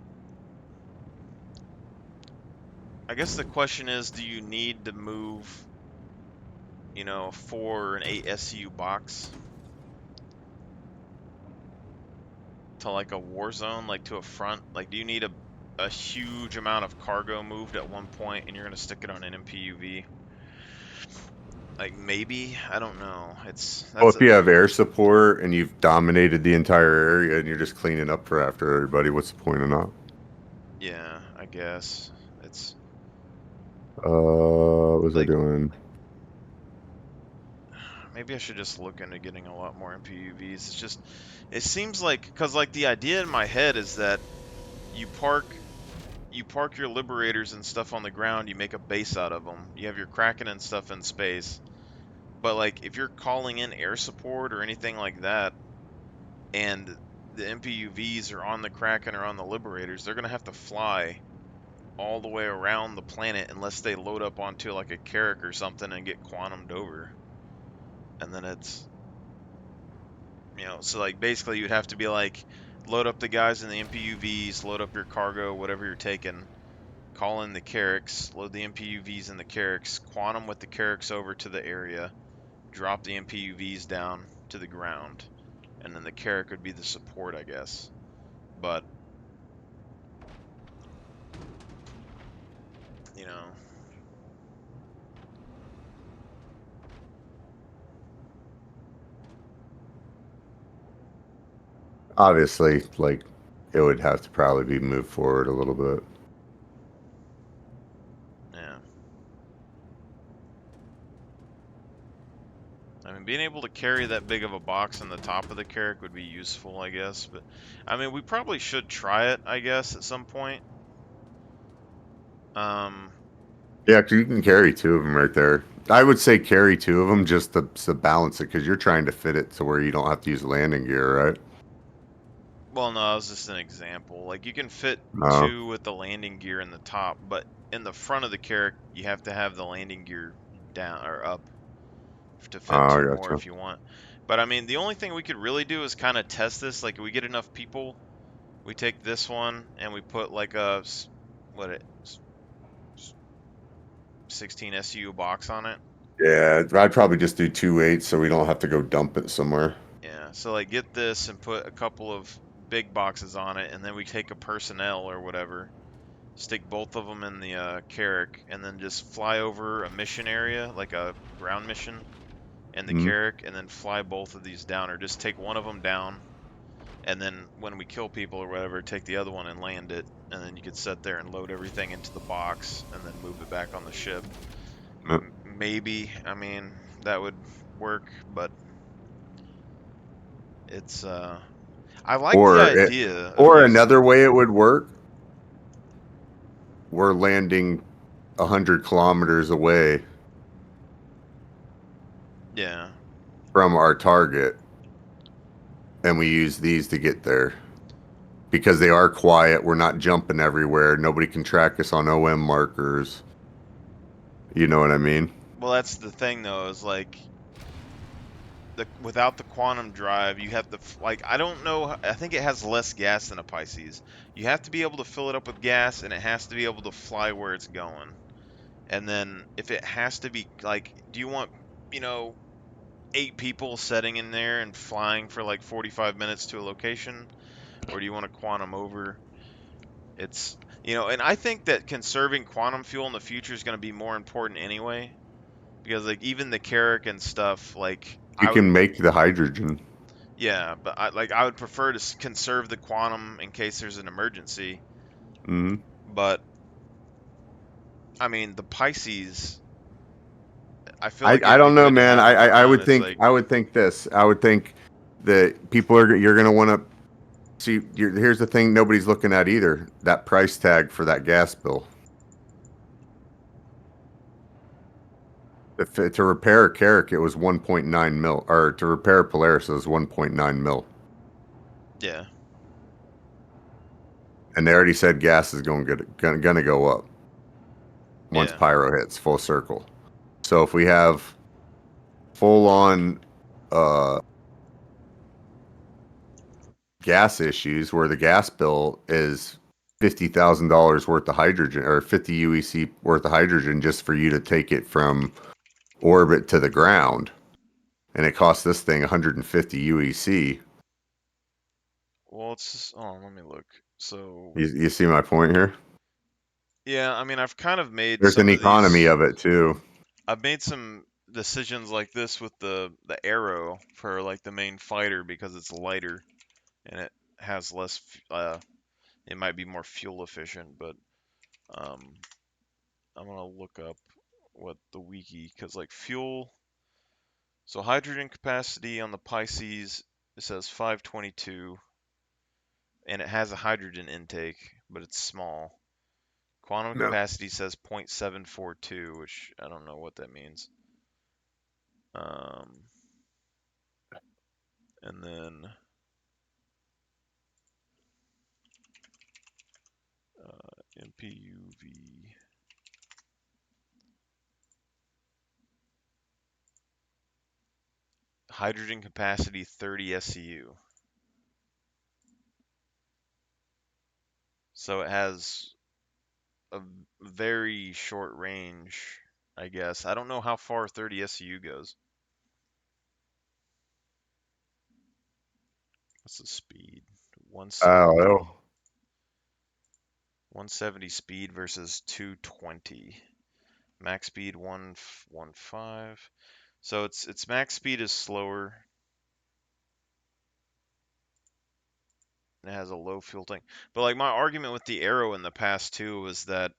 I guess the question is, do you need to move, you know, a 4 or an 8 SU box to like a war zone, like to a front? Like, do you need a huge amount of cargo moved at one point, and you're gonna stick it on an MPUV? Like, maybe, I don't know. Well, if you have air support and you've dominated the entire area and you're just cleaning up for after everybody, what's the point of not? Yeah, I guess it's What was I like doing? maybe I should just look into getting a lot more MPUVs. It's just it seems like because like the idea in my head is that you park your liberators and stuff on the ground, you make a base out of them. You have your Kraken and stuff in space. But like if you're calling in air support or anything like that and the MPUVs are on the Kraken or on the liberators, they're going to have to fly all the way around the planet unless they load up onto like a Carrack or something and get quantumed over. And then it's, so like basically you'd have to be like, load up the guys in the MPUVs, load up your cargo, whatever you're taking, call in the Carracks, load the MPUVs in the Carracks, quantum with the Carracks over to the area, drop the MPUVs down to the ground, and then the Carrack would be the support, I guess. But, you know, Obviously, like, it would have to probably be moved forward a little bit. yeah. I mean, being able to carry that big of a box on the top of the Carrack would be useful, I guess. But, I mean, we probably should try it, I guess, at some point. Yeah, 'cause you can carry two of them right there. I would say carry two of them just to balance it, because you're trying to fit it to where you don't have to use landing gear, right? Well, no, that was just an example. Like, you can fit No. two with the landing gear in the top, but in the front of the Carrack, you have to have the landing gear down or up to fit Oh, I two more gotcha. if you want. But, I mean, the only thing we could really do is kind of test this. Like, if we get enough people, we take this one and we put, like, a, 16 SU box on it. Yeah, I'd probably just do 2.8 so we don't have to go dump it somewhere. Yeah, so like get this and put a couple of big boxes on it, and then we take a personnel or whatever, stick both of them in the Carrack, and then just fly over a mission area, like a ground mission, in the Mhm. Carrack, and then fly both of these down, or just take one of them down, and then when we kill people or whatever, take the other one and land it, and then you could sit there and load everything into the box, and then move it back on the ship. Yep. Maybe, I mean, that would work, but it's I like the idea of or using. another way it would work. We're landing 100 kilometers away Yeah. from our target, and we use these to get there because they are quiet. We're not jumping everywhere. Nobody can track us on OM markers. You know what I mean? Well, that's the thing though, is like without the quantum drive, you have to like I don't know. I think it has less gas than a Pisces. You have to be able to fill it up with gas, and it has to be able to fly where it's going. And then if it has to be like, do you want 8 people setting in there and flying for like 45 minutes to a location, or do you want to quantum over? It's and I think that conserving quantum fuel in the future is going to be more important anyway, because like even the Carrack and stuff, like You I would, can make the hydrogen. yeah, but I would prefer to conserve the quantum in case there's an emergency. Mm-hmm. But I mean, the Pisces, I feel like I it'd be don't know, good to man. have them I around. would It's think like, this. I would think that you're gonna want to see. Here's the thing: nobody's looking at either. That price tag for that gas bill. If to repair a Carrack, it was 1.9 mil, or to repair a Polaris, it was 1.9 mil. yeah, And they already said gas is gonna go up once yeah, Pyro hits full circle. So if we have full on gas issues where the gas bill is $50,000 worth of hydrogen, or 50 UEC worth of hydrogen just for you to take it from orbit to the ground, and it costs this thing 150 UEC. well, it's just, oh, let me look. So You see my point here? yeah, I mean, I've kind of made There's some an of economy these. of it too. I've made some decisions like this with the Arrow for like the main fighter because it's lighter and it has less it might be more fuel efficient, but I'm gonna look up what the wiki, because like fuel, so hydrogen capacity on the Pisces, it says 522, and it has a hydrogen intake, but it's small. Quantum No. capacity says 0.742, which I don't know what that means. And then MPUV. Hydrogen capacity 30 SCU. So it has a very short range, I guess. I don't know how far 30 SCU goes. What's the speed? 170. Oh, 170 speed versus 220. Max speed 115. So its max speed is slower. It has a low fuel tank. But like my argument with the Arrow in the past too was that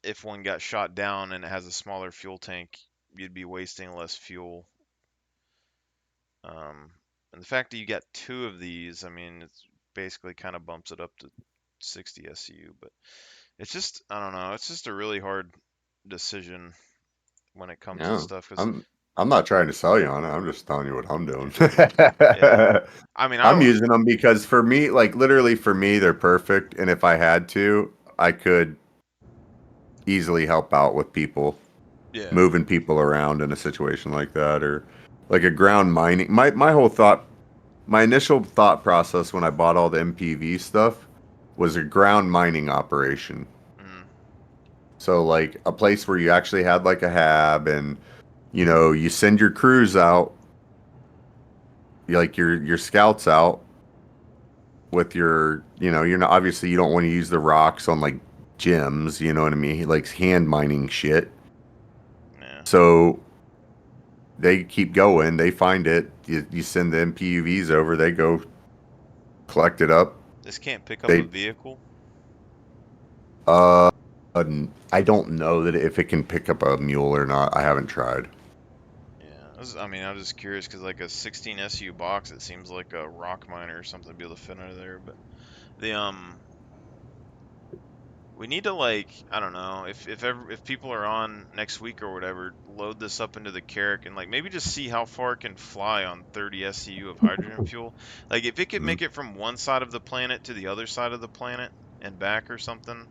if one got shot down and it has a smaller fuel tank, you'd be wasting less fuel. And the fact that you got two of these, I mean, it's basically kind of bumps it up to 60 SCU. But it's just, I don't know, it's just a really hard decision when it comes to no. stuff. Cause I'm not trying to sell you on it. I'm just telling you what I'm doing. yeah, I mean, I'm using them because for me, like literally for me, they're perfect. And if I had to, I could easily help out with people, yeah, moving people around in a situation like that, or like a ground mining. My initial thought process when I bought all the MPV stuff was a ground mining operation. mm, So like a place where you actually had like a hab, and you send your crews out, like your scouts out with you're not, obviously you don't want to use the rocks on like gyms, you know what I mean? Like hand mining shit. yeah. So they keep going, they find it, you send the MPUVs over, they go collect it up. This can't pick up a They vehicle. uh I don't know that if it can pick up a mule or not. I haven't tried. Yeah, I mean, I'm just curious because like a 16 SU box, it seems like a rock miner or something to be able to fit under there. But the we need to like, I don't know, if people are on next week or whatever, load this up into the Carrack and like maybe just see how far it can fly on 30 SCU of hydrogen fuel. Like if it could Mhm. make it from one side of the planet to the other side of the planet and back or something,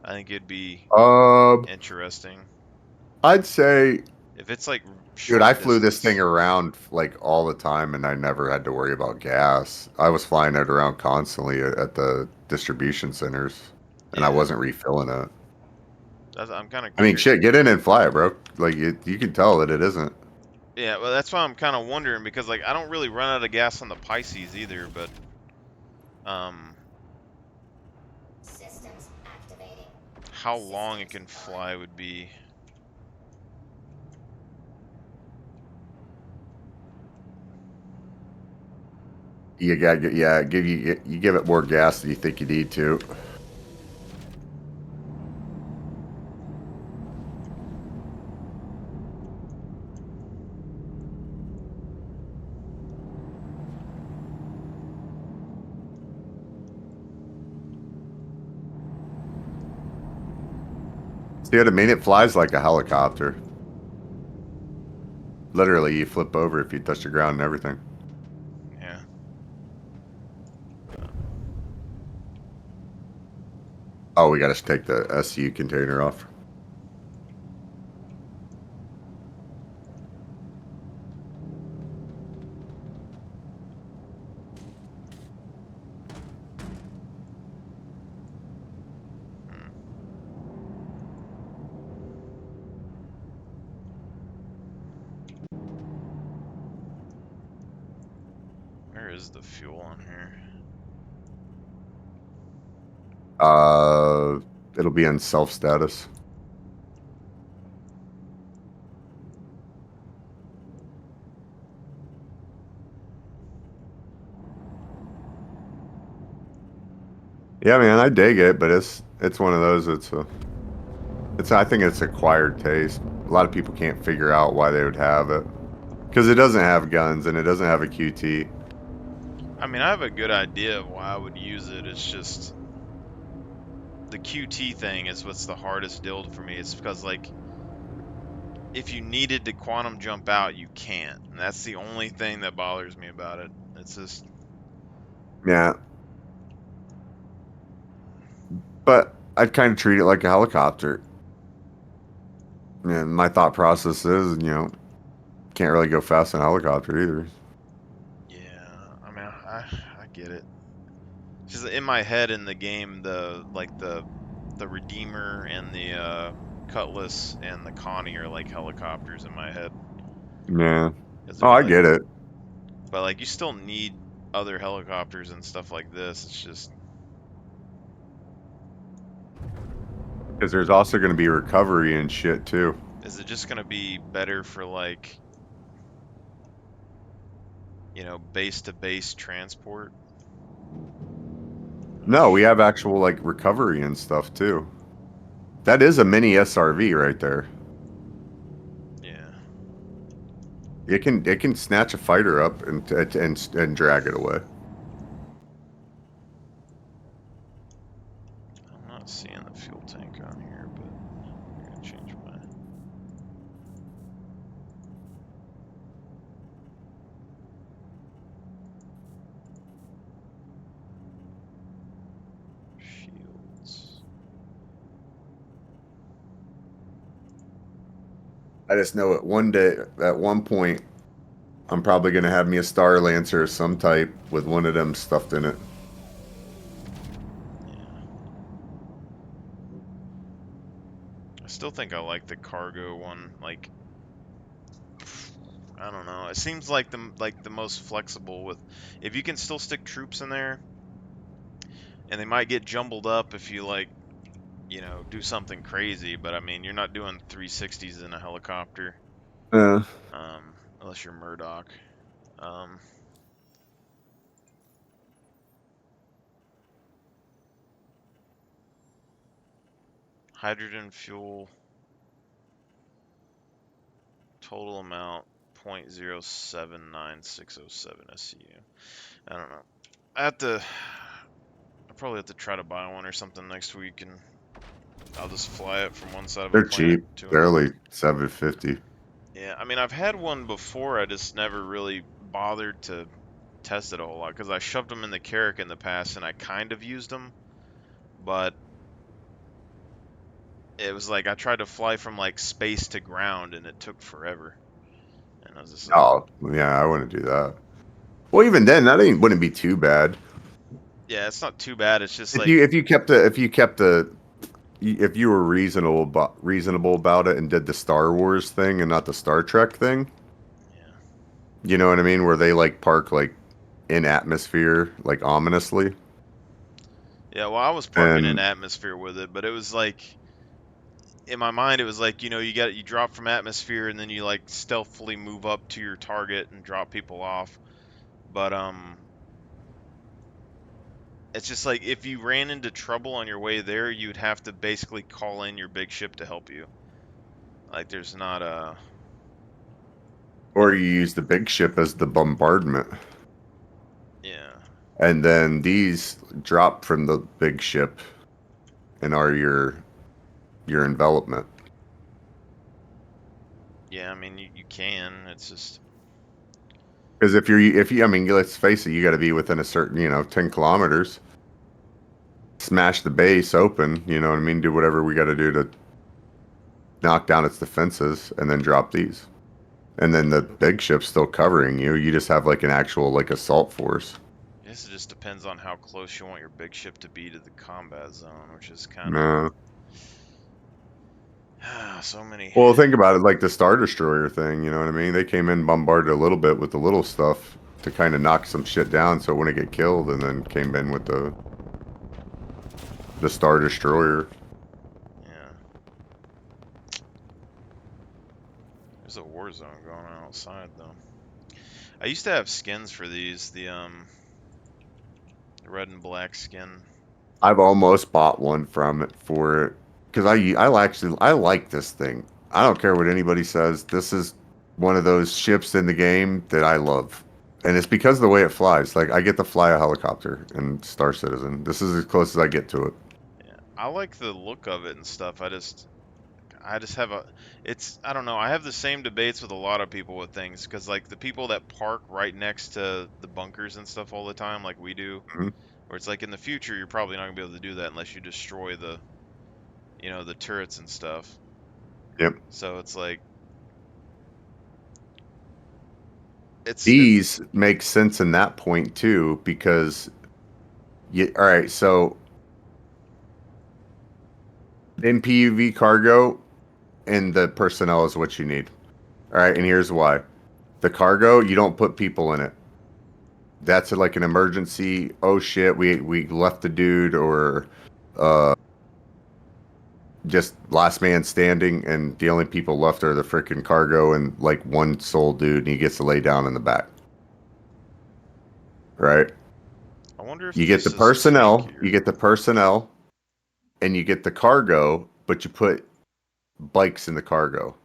I think it'd be Um, interesting. I'd say, If it's like dude, I short flew this thing distance, around like all the time, and I never had to worry about gas. I was flying it around constantly at the distribution centers, and I yeah, wasn't refilling it. I'm kind of I mean, curious. shit, get in and fly it, bro. Like you can tell that it isn't. Yeah, well, that's why I'm kind of wondering because like I don't really run out of gas on the Pisces either, but um, Systems activating. how long it can fly would be. You got yeah, you give it more gas than you think you need to. See what I mean? It flies like a helicopter. Literally, you flip over if you touch the ground and everything. Yeah. Oh, we got to take the SU container off. Where is the fuel on here? It'll be in self status. Yeah, man, I dig it, but it's one of those. I think it's acquired taste. A lot of people can't figure out why they would have it because it doesn't have guns and it doesn't have a QT. I mean, I have a good idea of why I would use it. It's just the QT thing is what's the hardest deal for me. It's because, like, if you needed to quantum jump out, you can't. And that's the only thing that bothers me about it. It's just... Yeah. But I'd kind of treat it like a helicopter. And my thought process is, can't really go fast in a helicopter either. Yeah, I mean, I get it. Just in my head in the game, the Redeemer and the Cutlass and the Connie are like helicopters in my head. Yeah. 'Cause Oh, they're I like- get it. But like, you still need other helicopters and stuff like this. It's just... Because there's also going to be recovery and shit too. Is it just gonna be better for, like, base to base transport? No, we have actual like recovery and stuff too. That is a mini SRV right there. Yeah. It can snatch a fighter up and drag it away. I'm not seeing the fuel tank on here, but I'm gonna change my... shields. I just know at one point, I'm probably gonna have me a Star Lancer of some type with one of them stuffed in it. I still think I like the cargo one. Like, I don't know. It seems like the most flexible with, if you can still stick troops in there, and they might get jumbled up if you like, do something crazy. But I mean, you're not doing 360s in a helicopter, unless you're Murdoch. Hydrogen fuel total amount 0.079607 SCU. I don't know. I'll probably have to try to buy one or something next week, and I'll just fly it from one side of They're the planet cheap. to They're another. only $750. Yeah, I mean, I've had one before. I just never really bothered to test it a whole lot because I shoved them in the Carrack in the past, and I kind of used them, but it was like I tried to fly from like space to ground, and it took forever. And I was just like, Oh, yeah, I wouldn't do that. Well, even then, wouldn't be too bad. yeah, it's not too bad. It's just If like, you were reasonable about it and did the Star Wars thing and not the Star Trek thing. yeah, You know what I mean? Where they like park like in atmosphere, like ominously. yeah. Well, I was parking in And atmosphere with it, but it was like, in my mind, it was like, you drop from atmosphere and then you like stealthily move up to your target and drop people off. But it's just like, if you ran into trouble on your way there, you'd have to basically call in your big ship to help you. Like, there's not a... or you use the big ship as the bombardment. Yeah. And then these drop from the big ship and are your envelopment. Yeah, I mean, you can. It's just... Because if you, I mean, let's face it, you got to be within a certain, 10 kilometers. Smash the base open, you know what I mean? Do whatever we got to do to knock down its defenses, and then drop these. And then the big ship's still covering you. You just have like an actual like assault force. I guess it just depends on how close you want your big ship to be to the combat zone, which is kind No. of... so many... Well, think about it like the Star Destroyer thing, you know what I mean? They came in, bombarded a little bit with the little stuff to kind of knock some shit down so it wouldn't get killed, and then came in with the Star Destroyer. Yeah. There's a war zone going on outside, though. I used to have skins for these, the red and black skin. I've almost bought one from it for it because I like this thing. I don't care what anybody says. This is one of those ships in the game that I love, and it's because of the way it flies. Like I get to fly a helicopter in Star Citizen. This is as close as I get to it. Yeah, I like the look of it and stuff. I just have a, it's, I don't know. I have the same debates with a lot of people with things because like the people that park right next to the bunkers and stuff all the time, like we do, Mhm. where it's like in the future you're probably not gonna be able to do that unless you destroy the, the turrets and stuff. Yep. So it's like, it's These make sense in that point too because all right, so MPUV cargo and the personnel is what you need. All right, and here's why. The cargo, you don't put people in it. That's like an emergency. Oh shit, we left the dude, or just last man standing, and the only people left are the freaking cargo and like one sole dude, and he gets to lay down in the back. Right? I wonder if You get the this is personnel, tankier. you get the personnel, and you get the cargo, but you put bikes in the cargo.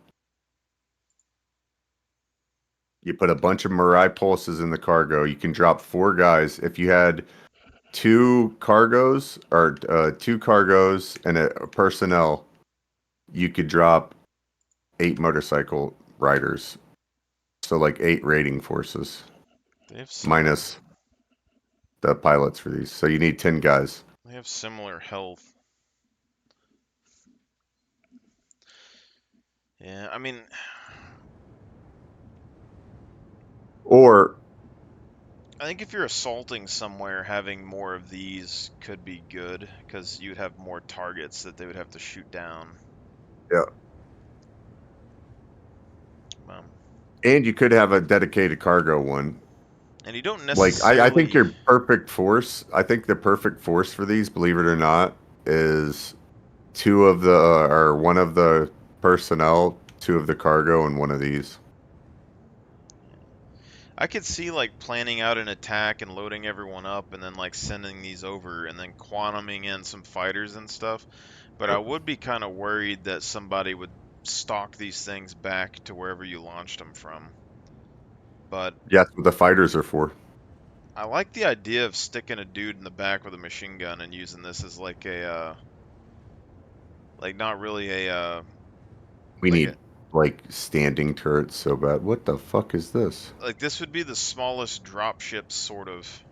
You put a bunch of Mirai pulses in the cargo. You can drop 4 guys. If you had 2 cargos and a personnel, you could drop 8 motorcycle riders. So like 8 raiding forces. They have similar, Minus the pilots for these. So you need 10 guys. they have similar health. Yeah, I mean, Or I think if you're assaulting somewhere, having more of these could be good because you'd have more targets that they would have to shoot down. yeah. Um, And you could have a dedicated cargo one. and you don't Like necessarily. I think your perfect force. I think the perfect force for these, believe it or not, is 2 of the or 1 of the personnel, 2 of the cargo, and 1 of these. I could see like planning out an attack and loading everyone up and then like sending these over and then quantuming in some fighters and stuff. But I would be kind of worried that somebody would stalk these things back to wherever you launched them from. But Yeah, that's what the fighters are for. I like the idea of sticking a dude in the back with a machine gun and using this as like a, like not really a, We like need like standing turrets so bad. What the fuck is this? like this would be the smallest dropship sort of.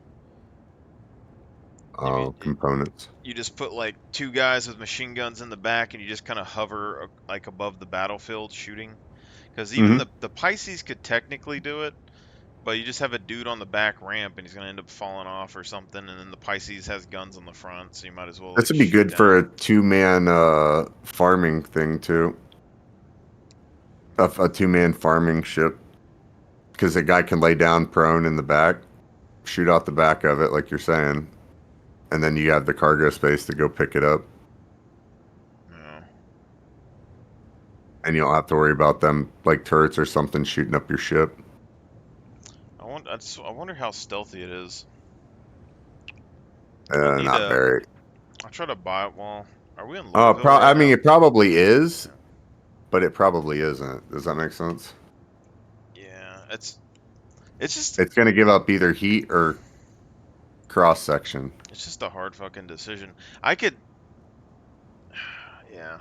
Components. You just put like 2 guys with machine guns in the back and you just kind of hover like above the battlefield shooting. Because even the Pisces could technically do it, but you just have a dude on the back ramp and he's going to end up falling off or something, and then the Pisces has guns on the front, so you might as well This like, would be shoot good down. for a 2-man farming thing too. A 2-man farming ship, because a guy can lay down prone in the back, shoot out the back of it, like you're saying, and then you have the cargo space to go pick it up. Yeah. And you don't have to worry about them like turrets or something shooting up your ship. I wonder how stealthy it is. Not very. I'll try to buy it. Well, are we in Louisville right I mean, now? it probably is, but it probably isn't. Does that make sense? Yeah, it's just It's going to give up either heat or cross section. it's just a hard fucking decision. I could, yeah.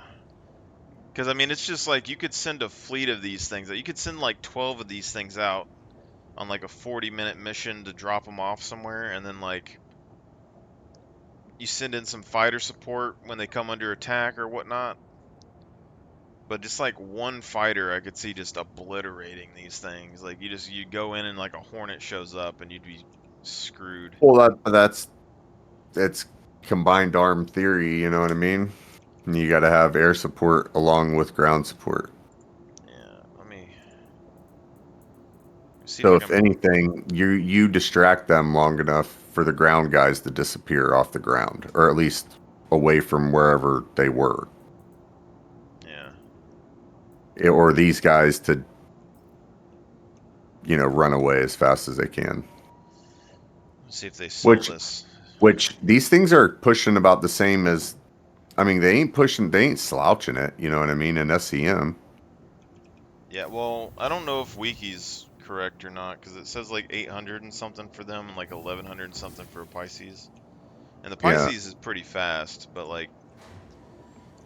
Because, I mean, it's just like you could send a fleet of these things. You could send like 12 of these things out on like a 40-minute mission to drop them off somewhere, and then like you send in some fighter support when they come under attack or whatnot. But just like one fighter, I could see just obliterating these things. Like you go in and like a Hornet shows up and you'd be screwed. Well, it's combined arm theory. You know what I mean? And you got to have air support along with ground support. Yeah, let me see So if I if can. anything, you distract them long enough for the ground guys to disappear off the ground, or at least away from wherever they were. Yeah. Or these guys to, run away as fast as they can. Let's see if they sell this. Which these things are pushing about the same as, I mean, they ain't slouching it. You know what I mean? In SCM. Yeah, well, I don't know if Wiki's correct or not, because it says like 800 and something for them and like 1100 and something for a Pisces. And the Yeah. Pisces is pretty fast, but like,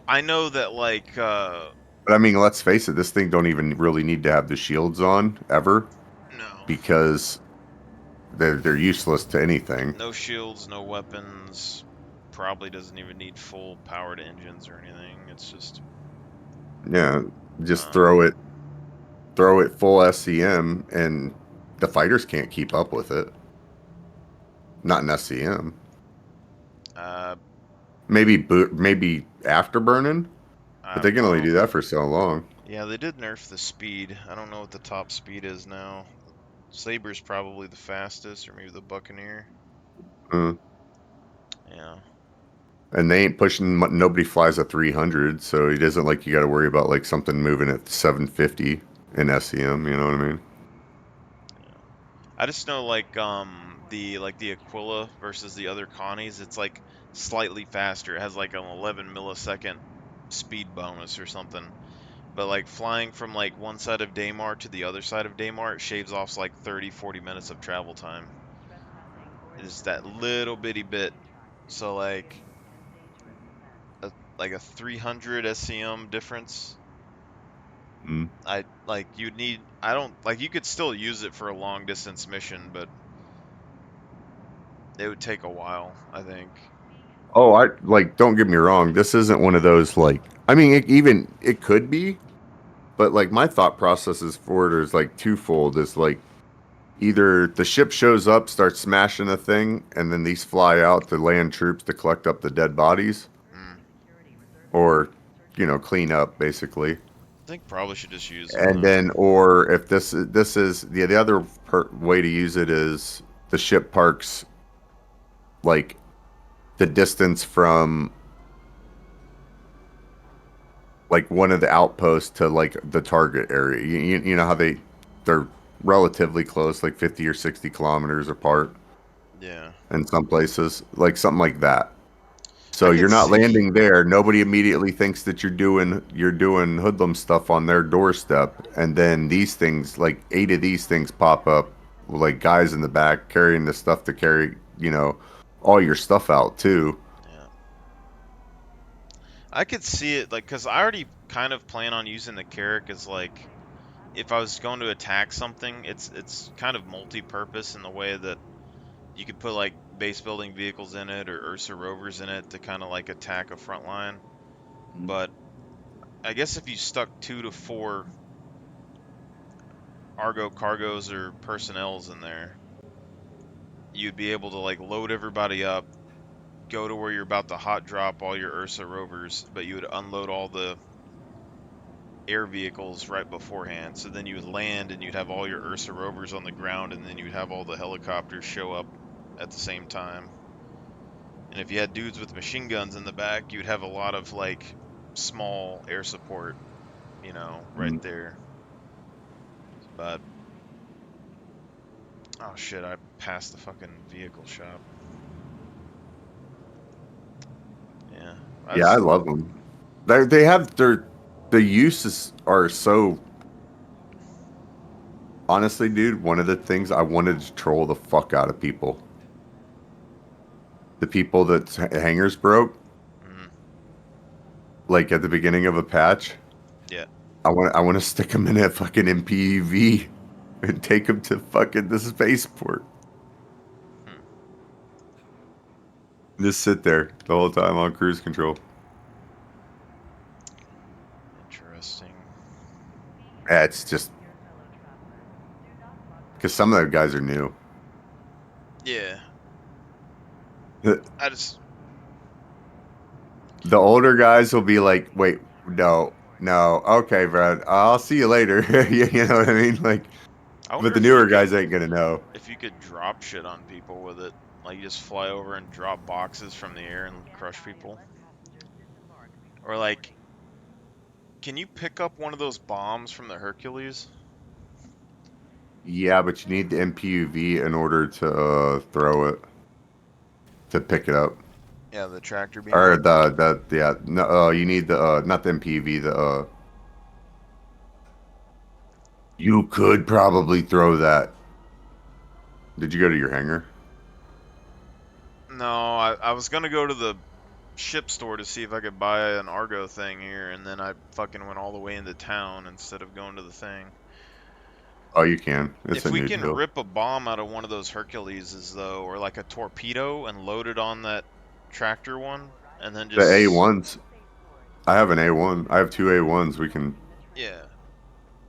I know that like, But I mean, let's face it, this thing don't even really need to have the shields on ever no. because they're useless to anything. No shields, no weapons, probably doesn't even need full powered engines or anything. It's just, Yeah, just throw it full SCM, and the fighters can't keep up with it. Not in SCM. Maybe afterburning, but they can only do that for so long. Yeah, they did nerf the speed. I don't know what the top speed is now. Saber's probably the fastest, or maybe the Buccaneer. Yeah. And they ain't pushing. Nobody flies a 300, so it isn't like you got to worry about like something moving at 750 in SCM. You know what I mean? I just know like the Aquila versus the other Connies, it's like slightly faster. It has like an 11 millisecond speed bonus or something. But like flying from like one side of Daymar to the other side of Daymar, it shaves off like 30-40 minutes of travel time. It is that little bitty bit. So like a 300 SCM difference. You'd need, I don't like, you could still use it for a long distance mission, but it would take a while, I think. Oh, I like. Don't get me wrong. This isn't one of those like. I mean, it could be, but like my thought processes for it is like twofold. Is like either the ship shows up, starts smashing a thing, and then these fly out to land troops to collect up the dead bodies, or clean up basically. I think probably should just use. And then, or if this is the other way to use it is the ship parks like the distance from like one of the outposts to like the target area. You know how they're relatively close, like 50 or 60 kilometers apart. Yeah. In some places, like something like that. So you're not landing there. Nobody immediately thinks that you're doing hoodlum stuff on their doorstep, and then these things, like 8 of these things, pop up, like guys in the back carrying the stuff to carry, all your stuff out too. Yeah. I could see it, like, because I already kind of plan on using the Carrack as like, if I was going to attack something, it's kind of multi-purpose in the way that you could put like base building vehicles in it or Ursa rovers in it to kind of like attack a front line. But I guess if you stuck 2 to 4 Argo cargos or personnels in there, you'd be able to like load everybody up, go to where you're about to hot drop all your Ursa rovers, but you would unload all the air vehicles right beforehand. So then you would land and you'd have all your Ursa rovers on the ground, and then you'd have all the helicopters show up at the same time. And if you had dudes with machine guns in the back, you'd have a lot of like small air support, right there. But oh shit, I passed the fucking vehicle shop. Yeah. I love them. They have the uses are so. Honestly, dude, one of the things I wanted to troll the fuck out of people. The people that hangars broke, like at the beginning of a patch. Yeah. I want to stick them in a fucking MPV and take them to fucking the spaceport. Just sit there the whole time on cruise control. Interesting. Yeah, it's just because some of the guys are new. Yeah. I just. The older guys will be like, wait, no, okay, Brad, I'll see you later. You know what I mean? Like, but the newer guys ain't gonna know. If you could drop shit on people with it, like you just fly over and drop boxes from the air and crush people. Or like, can you pick up one of those bombs from the Hercules? Yeah, but you need the MPUV in order to throw it. to pick it up. Yeah, the tractor beam. Or yeah, no, you need the not the MPV, the you could probably throw that. Did you go to your hangar? No, I was gonna go to the ship store to see if I could buy an Argo thing here, and then I fucking went all the way into town instead of going to the thing. Oh, you can. It's If a we new can deal. rip a bomb out of one of those Herculeses, though, or like a torpedo, and load it on that tractor one, and then The just A1s. I have an A1. I have two A1s. We can. yeah,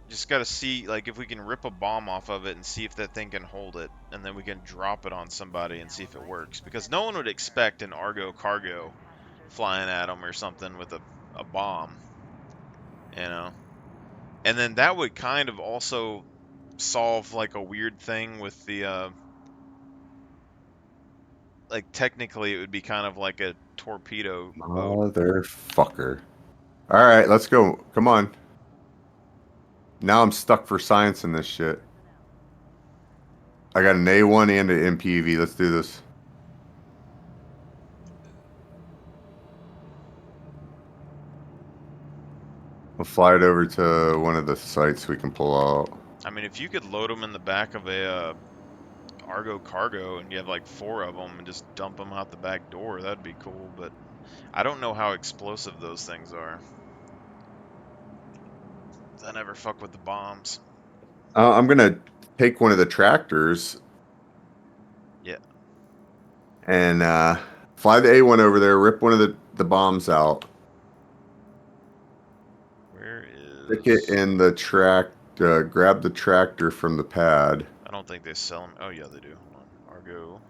just gotta see like if we can rip a bomb off of it and see if that thing can hold it, and then we can drop it on somebody and see if it works. Because no one would expect an Argo cargo flying at them or something with a bomb, you know. And then that would kind of also solve like a weird thing with the like technically it would be kind of like a torpedo boat. Motherfucker. All right, let's go. Come on. Now I'm stuck for science in this shit. I got an A1 and an MPV. Let's do this. We'll fly it over to one of the sites we can pull out. I mean, if you could load them in the back of a Argo cargo and you have like 4 of them and just dump them out the back door, that'd be cool. But I don't know how explosive those things are. I never fuck with the bombs. I'm gonna take one of the tractors. Yeah. And fly the A1 over there. Rip one of the bombs out. Where is? Stick it in the track. Grab the tractor from the pad. I don't think they sell them. Oh yeah, they do. Hold on. Argo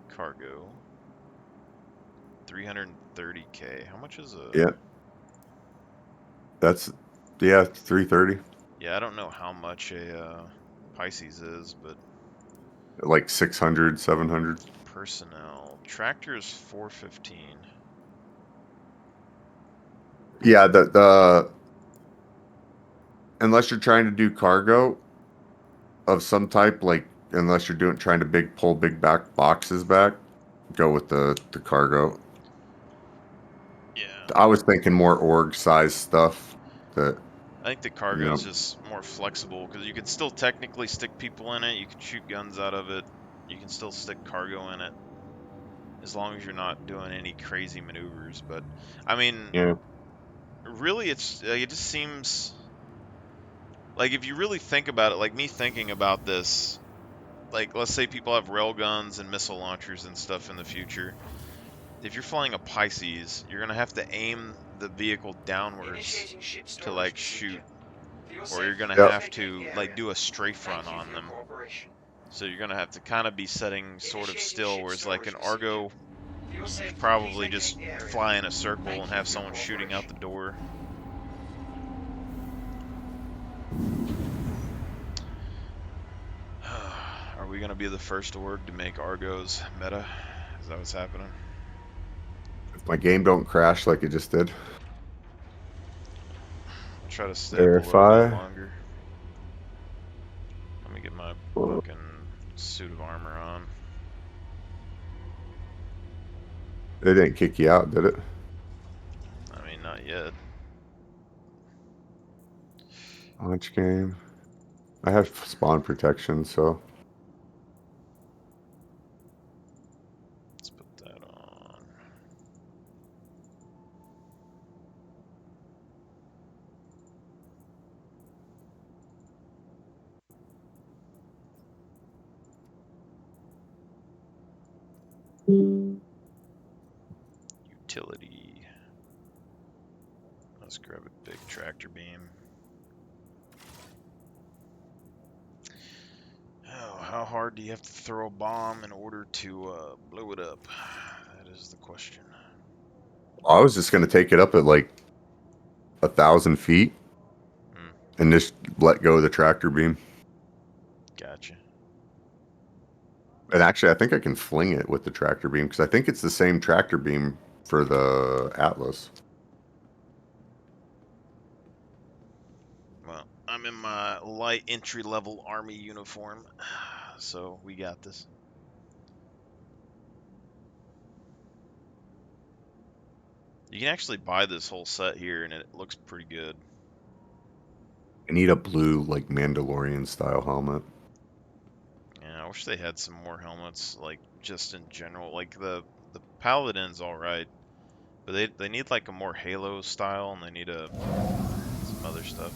cargo. 330K. How much is a? Yeah. That's 330. Yeah, I don't know how much a Pisces is, but Like 600, 700. personnel tractor is 415. Yeah, the unless you're trying to do cargo of some type, like unless you're trying to pull big back boxes back, go with the cargo. Yeah. I was thinking more org size stuff. That I think the cargo is just more flexible because you can still technically stick people in it. You can shoot guns out of it. You can still stick cargo in it, as long as you're not doing any crazy maneuvers. But I mean, really, it just seems like if you really think about it, like me thinking about this, like let's say people have railguns and missile launchers and stuff in the future. If you're flying a Pisces, you're gonna have to aim the vehicle downwards to like shoot, or you're gonna have to like do a strafe run on them. So you're gonna have to kind of be setting sort of still, whereas like an Argo, you probably just fly in a circle and have someone shooting out the door. Are we gonna be the first org to make Argos meta? Is that what's happening? if my game don't crash like it just did. I'll try to stay up a little bit longer. Let me get my fucking suit of armor on. It didn't kick you out, did it? I mean, not yet. Launch game. I have spawn protection, so. Let's put that on. Utility. Let's grab a big tractor beam. Oh, how hard do you have to throw a bomb in order to blow it up? That is the question. I was just gonna take it up at like 1,000 feet and just let go of the tractor beam. Gotcha. And actually, I think I can fling it with the tractor beam because I think it's the same tractor beam for the Atlas. Well, I'm in my light entry-level army uniform, so we got this. You can actually buy this whole set here, and it looks pretty good. I need a blue, like, Mandalorian style helmet. Yeah, I wish they had some more helmets, like, just in general. Like, the Paladin's alright, but they need, like, a more Halo style, and they need some other stuff.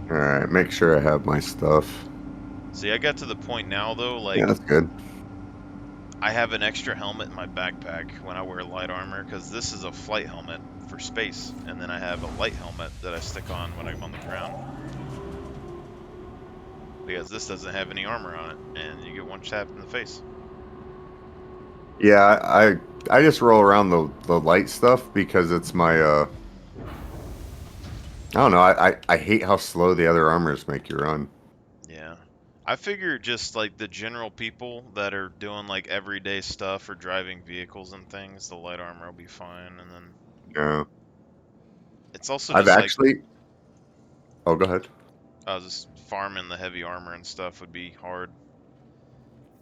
Alright, make sure I have my stuff. See, I got to the point now, though, like, Yeah, that's good. I have an extra helmet in my backpack when I wear light armor, because this is a flight helmet for space, and then I have a light helmet that I stick on when I'm on the ground. Because this doesn't have any armor on it, and you get one tap in the face. Yeah, I just roll around the light stuff because it's my I don't know, I hate how slow the other armors make you run. Yeah. I figure just like the general people that are doing like everyday stuff or driving vehicles and things, the light armor will be fine, and then Yeah. it's also I've just like actually Oh, go ahead. just farming the heavy armor and stuff would be hard.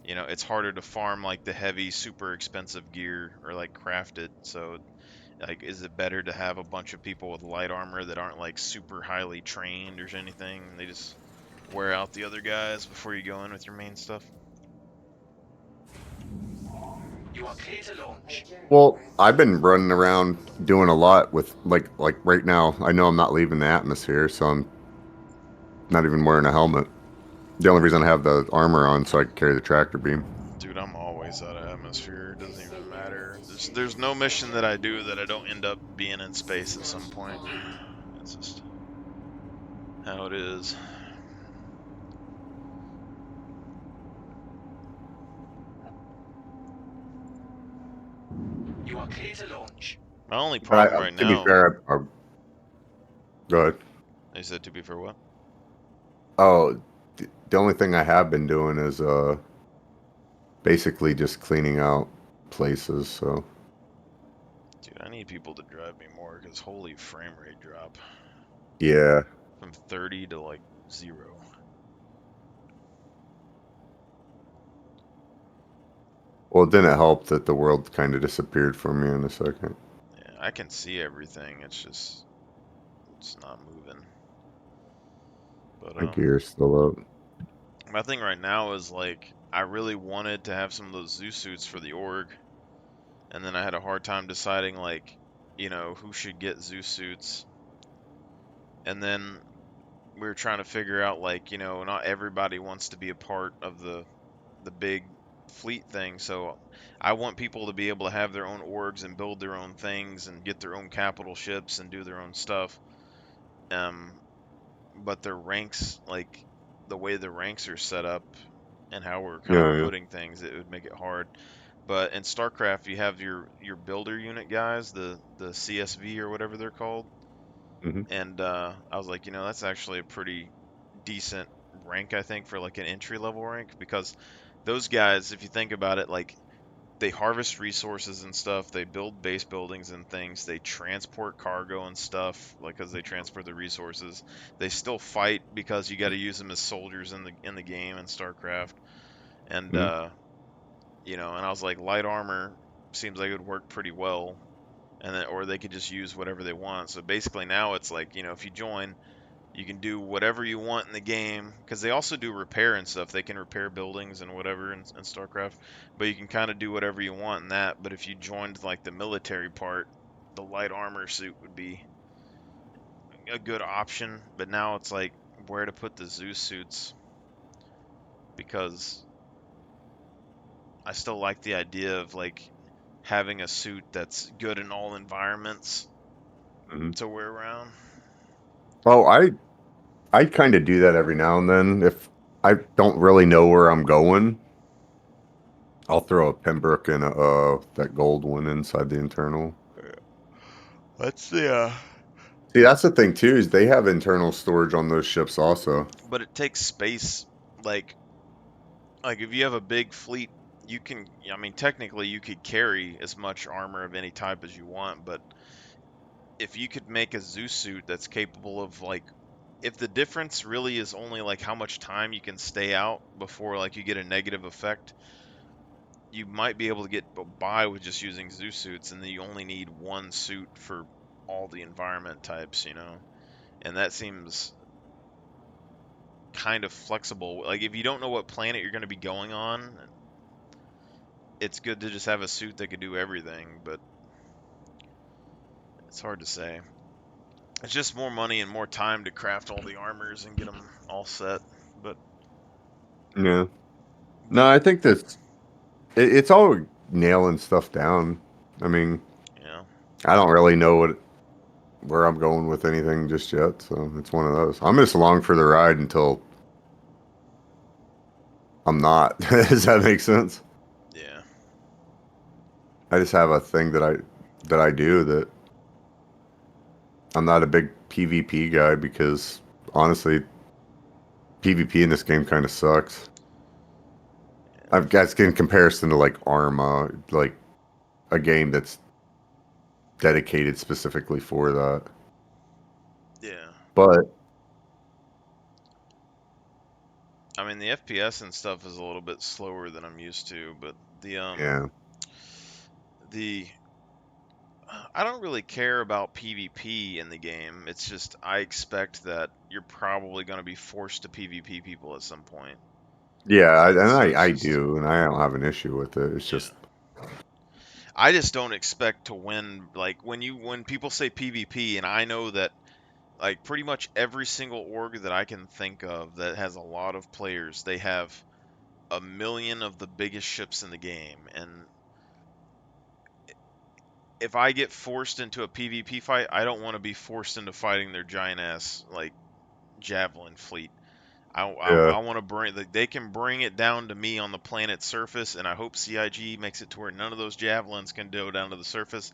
You know, it's harder to farm like the heavy, super expensive gear or like craft it. So, like, is it better to have a bunch of people with light armor that aren't like super highly trained or anything? And they just wear out the other guys before you go in with your main stuff. You are clear to launch. Well, I've been running around doing a lot with like right now. I know I'm not leaving the atmosphere, so I'm not even wearing a helmet. The only reason I have the armor on so I can carry the tractor beam. Dude, I'm always out of atmosphere. It doesn't even matter. There's no mission that I do that I don't end up being in space at some point. It's just how it is. You are clear to launch. My only problem right to be now. fair, go ahead. You said to be fair what? Oh, the only thing I have been doing is basically just cleaning out places. So. Dude, I need people to drive me more because holy frame rate drop. Yeah. From 30 to like 0. Well, it didn't help that the world kind of disappeared from me in a second. Yeah, I can see everything. It's not moving. But My gear's still up. my thing right now is like I really wanted to have some of those zoo suits for the org, and then I had a hard time deciding like, you know, who should get zoo suits. And then we were trying to figure out like, you know, not everybody wants to be a part of the big fleet thing, so I want people to be able to have their own orgs and build their own things and get their own capital ships and do their own stuff. But their ranks, like the way the ranks are set up and how we're kind of putting things, it would make it hard. But in StarCraft, you have your builder unit guys, the CSV or whatever they're called. And I was like, you know, that's actually a pretty decent rank, I think, for like an entry level rank, because those guys, if you think about it, like they harvest resources and stuff, they build base buildings and things, they transport cargo and stuff, like because they transport the resources. They still fight because you got to use them as soldiers in the game in StarCraft. And you know, and I was like, light armor seems like it would work pretty well, and then or they could just use whatever they want. So basically now it's like, you know, if you join, you can do whatever you want in the game, because they also do repair and stuff. They can repair buildings and whatever in StarCraft, but you can kind of do whatever you want in that. But if you joined like the military part, the light armor suit would be a good option. But now it's like where to put the Zeus suits, because I still like the idea of like having a suit that's good in all environments to wear around. Oh, I kind of do that every now and then. If I don't really know where I'm going, I'll throw a Pembroke and that gold one inside the internal. That's the See, that's the thing too, is they have internal storage on those ships also. But it takes space. Like if you have a big fleet, you can, I mean, technically you could carry as much armor of any type as you want, but if you could make a Zeus suit that's capable of like, if the difference really is only like how much time you can stay out before like you get a negative effect, you might be able to get by with just using zoo suits, and then you only need one suit for all the environment types, you know? And that seems kind of flexible. Like, if you don't know what planet you're going to be going on, it's good to just have a suit that could do everything, but it's hard to say. It's just more money and more time to craft all the armors and get them all set. But Yeah. No, I think that's it's all nailing stuff down. I mean, yeah, I don't really know where I'm going with anything just yet, so it's one of those. I'm just along for the ride until I'm not. Does that make sense? yeah, I just have a thing that I do that I'm not a big PvP guy because honestly, PvP in this game kind of sucks. I've guess in comparison to like Arma, like a game that's dedicated specifically for that. yeah. But I mean, the FPS and stuff is a little bit slower than I'm used to, but yeah, the I don't really care about PvP in the game. It's just I expect that you're probably going to be forced to PvP people at some point. yeah, and So it's I just, do, and I don't have an issue with it. It's yeah. just I just don't expect to win. Like when people say PvP, and I know that like pretty much every single org that I can think of that has a lot of players, they have a million of the biggest ships in the game, and if I get forced into a PvP fight, I don't want to be forced into fighting their giant ass like javelin fleet. yeah, I want to bring they can bring it down to me on the planet's surface, and I hope CIG makes it to where none of those javelins can go down to the surface.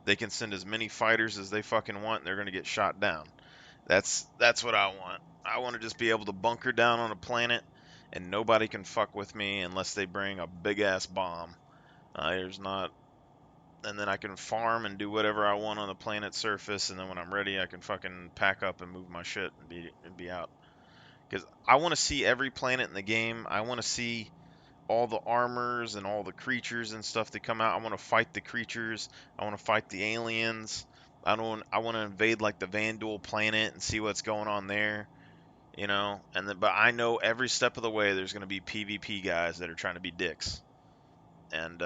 They can send as many fighters as they fucking want, and they're gonna get shot down. That's what I want. I want to just be able to bunker down on a planet, and nobody can fuck with me unless they bring a big ass bomb. There's not, and then I can farm and do whatever I want on the planet's surface, and then when I'm ready, I can fucking pack up and move my shit and be out. Because I want to see every planet in the game. I want to see all the armors and all the creatures and stuff that come out. I want to fight the creatures. I want to fight the aliens. I want to invade like the Vanduul planet and see what's going on there, you know. And then, but I know every step of the way there's going to be PvP guys that are trying to be dicks, and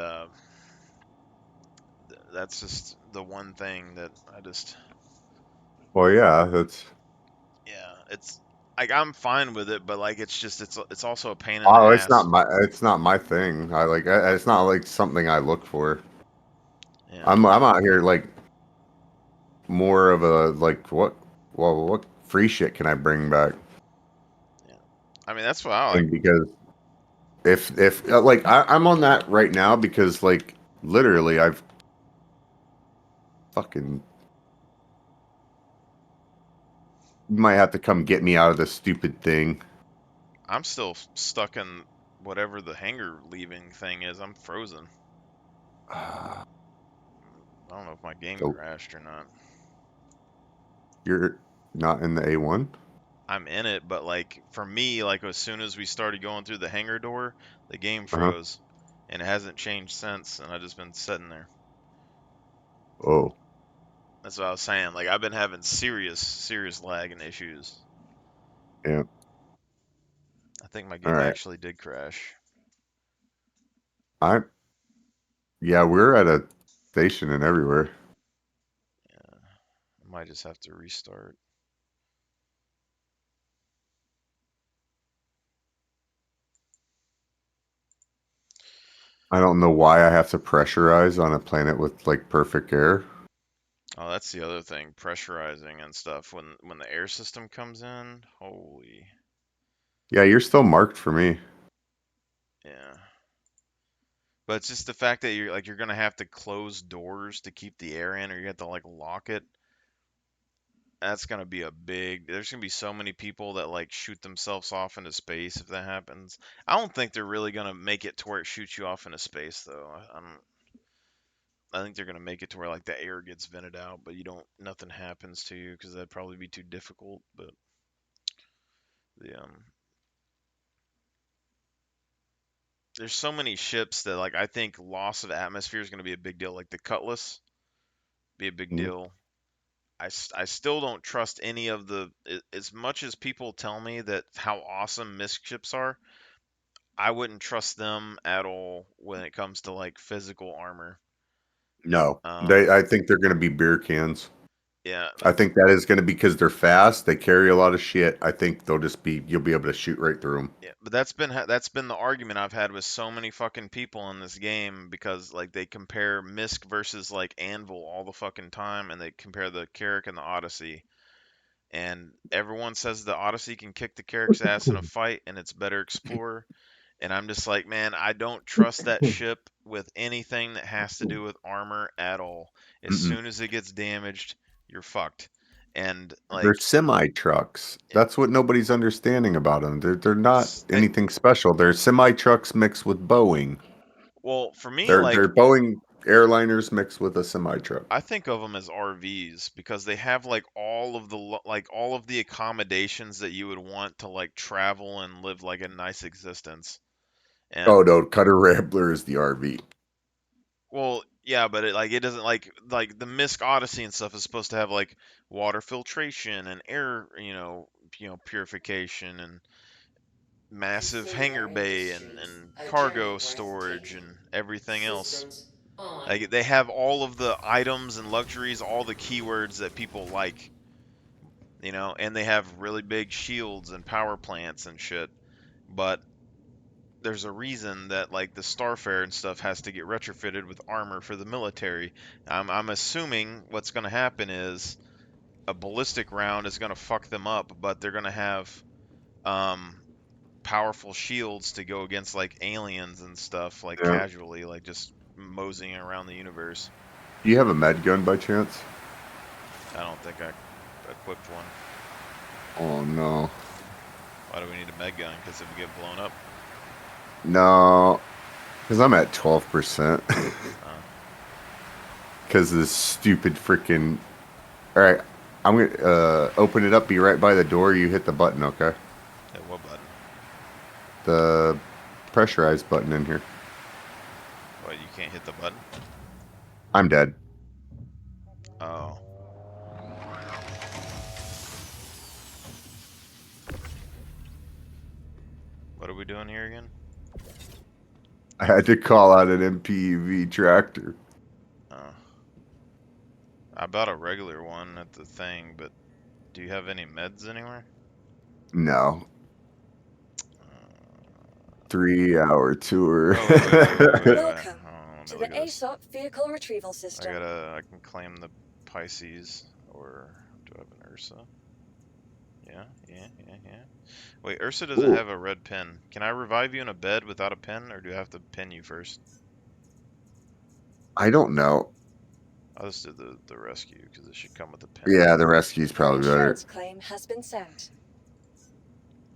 that's just the one thing that I just well, yeah, that's yeah, it's like I'm fine with it, but like it's also a pain in the oh, ass. it's not my thing. It's not like something I look for. Yeah. I'm out here like more of a like what free shit can I bring back? Yeah. I mean, that's what I like. And because if like I'm on that right now because like literally I've fucking you might have to come get me out of this stupid thing. I'm still stuck in whatever the hangar leaving thing is. I'm frozen. I don't know if my game So crashed or not. you're not in the A1? I'm in it, but like for me, like as soon as we started going through the hangar door, the game Uh-huh. froze, and it hasn't changed since. And I've just been sitting there. Oh. That's what I was saying. Like I've been having serious lagging issues. Yeah. I think my All game right. actually did crash. I yeah, we're at a station and everywhere. Yeah, I might just have to restart. I don't know why I have to pressurize on a planet with like perfect air. Oh, that's the other thing, pressurizing and stuff. When the air system comes in, holy, Yeah, you're still marked for me. yeah. But it's just the fact that you're gonna have to close doors to keep the air in, or you have to like lock it. That's gonna be a big. There's gonna be so many people that like shoot themselves off into space if that happens. I don't think they're really gonna make it to where it shoots you off into space though. I don't. I think they're gonna make it to where like the air gets vented out, but you don't. Nothing happens to you because that'd probably be too difficult. But the there's so many ships that like I think loss of atmosphere is going to be a big deal. Like the Cutlass, be a big Mhm. deal. I still don't trust any of as much as people tell me that how awesome MISC ships are. I wouldn't trust them at all when it comes to like physical armor. No, Um, I think they're going to be beer cans. yeah, I think that is going to be because they're fast. They carry a lot of shit. I think they'll just be. You'll be able to shoot right through them. yeah, but that's been the argument I've had with so many fucking people in this game because like they compare MISC versus like Anvil all the fucking time, and they compare the Carrack and the Odyssey, and everyone says the Odyssey can kick the Carrack's ass in a fight, and it's better Explorer. And I'm just like, man, I don't trust that ship with anything that has to do with armor at all. As Mm-mm. soon as it gets damaged, you're fucked. And They're like, semi trucks. That's what nobody's understanding about them. They're not they, anything special. They're semi trucks mixed with Boeing. well, for me, They're like, Boeing airliners mixed with a semi truck. I think of them as RVs because they have like all of the accommodations that you would want to like travel and live like a nice existence. Oh And no, Cutter Rambler is the RV. well, yeah, but it doesn't like the MISC Odyssey and stuff is supposed to have like water filtration and air, purification and massive hangar bay and cargo storage and everything else. Like they have all of the items and luxuries, all the keywords that people like, and they have really big shields and power plants and shit. But there's a reason that like the Starfare and stuff has to get retrofitted with armor for the military. I'm assuming what's going to happen is a ballistic round is going to fuck them up, but they're going to have um, powerful shields to go against like aliens and stuff, like Yeah. casually, like just moseying around the universe. Do you have a med gun by chance? I don't think I equipped one. Oh no. Why do we need a med gun? Because if we get blown up. No. Because I'm at 12%. Because of this stupid freaking. Alright. I'm going to open it up, be right by the door. You hit the button, okay? Yeah, what button? The pressurized button in here. What, you can't hit the button? I'm dead. Oh. What are we doing here again? I had to call out an MPV tractor. Oh. I bought a regular one at the thing, but do you have any meds anywhere? No. 3-hour tour. Oh, wait. Welcome Oh, to the ASOP Vehicle Retrieval System. I can claim the Pisces, or do I have an Ursa? Yeah. Wait, Ursa doesn't have a red pin. Can I revive you in a bed without a pin, or do I have to pin you first? I don't know. I'll just do the rescue, because it should come with a pin. Yeah, the rescue's probably better. Insurance claim has been sent.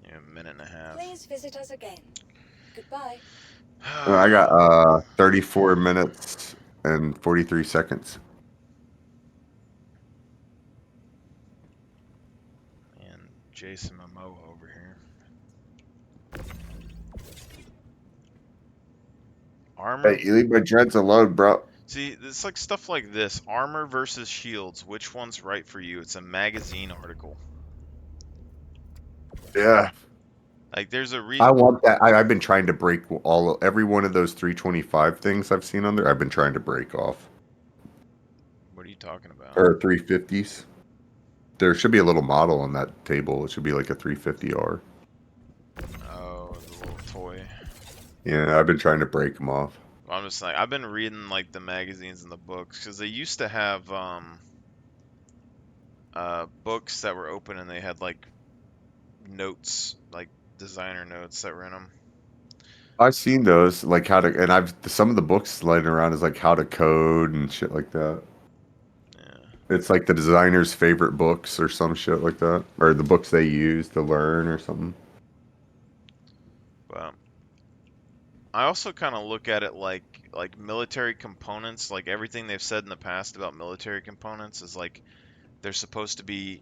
Yeah, a minute and a half. Please visit us again. Goodbye. I got 34 minutes and 43 seconds. And Jason Momoa over here. Armor. Hey, you leave my dreads alone, bro. See, it's like stuff like this. Armor versus shields. Which one's right for you? It's a magazine article. Yeah. Like, there's a reason. I want that. I've been trying to break every one of those 325 things I've seen on there. I've been trying to break off. What are you talking about? Or 350s. There should be a little model on that table. It should be like a 350R. Oh, the little toy. Yeah, I've been trying to break them off. I'm just like, I've been reading like the magazines and the books because they used to have books that were open and they had like notes, like designer notes that were in them. I've seen those, like how to, and some of the books lying around is like how to code and shit like that. Yeah. It's like the designer's favorite books or some shit like that, or the books they use to learn or something. But I also kind of look at it like military components, like everything they've said in the past about military components is like they're supposed to be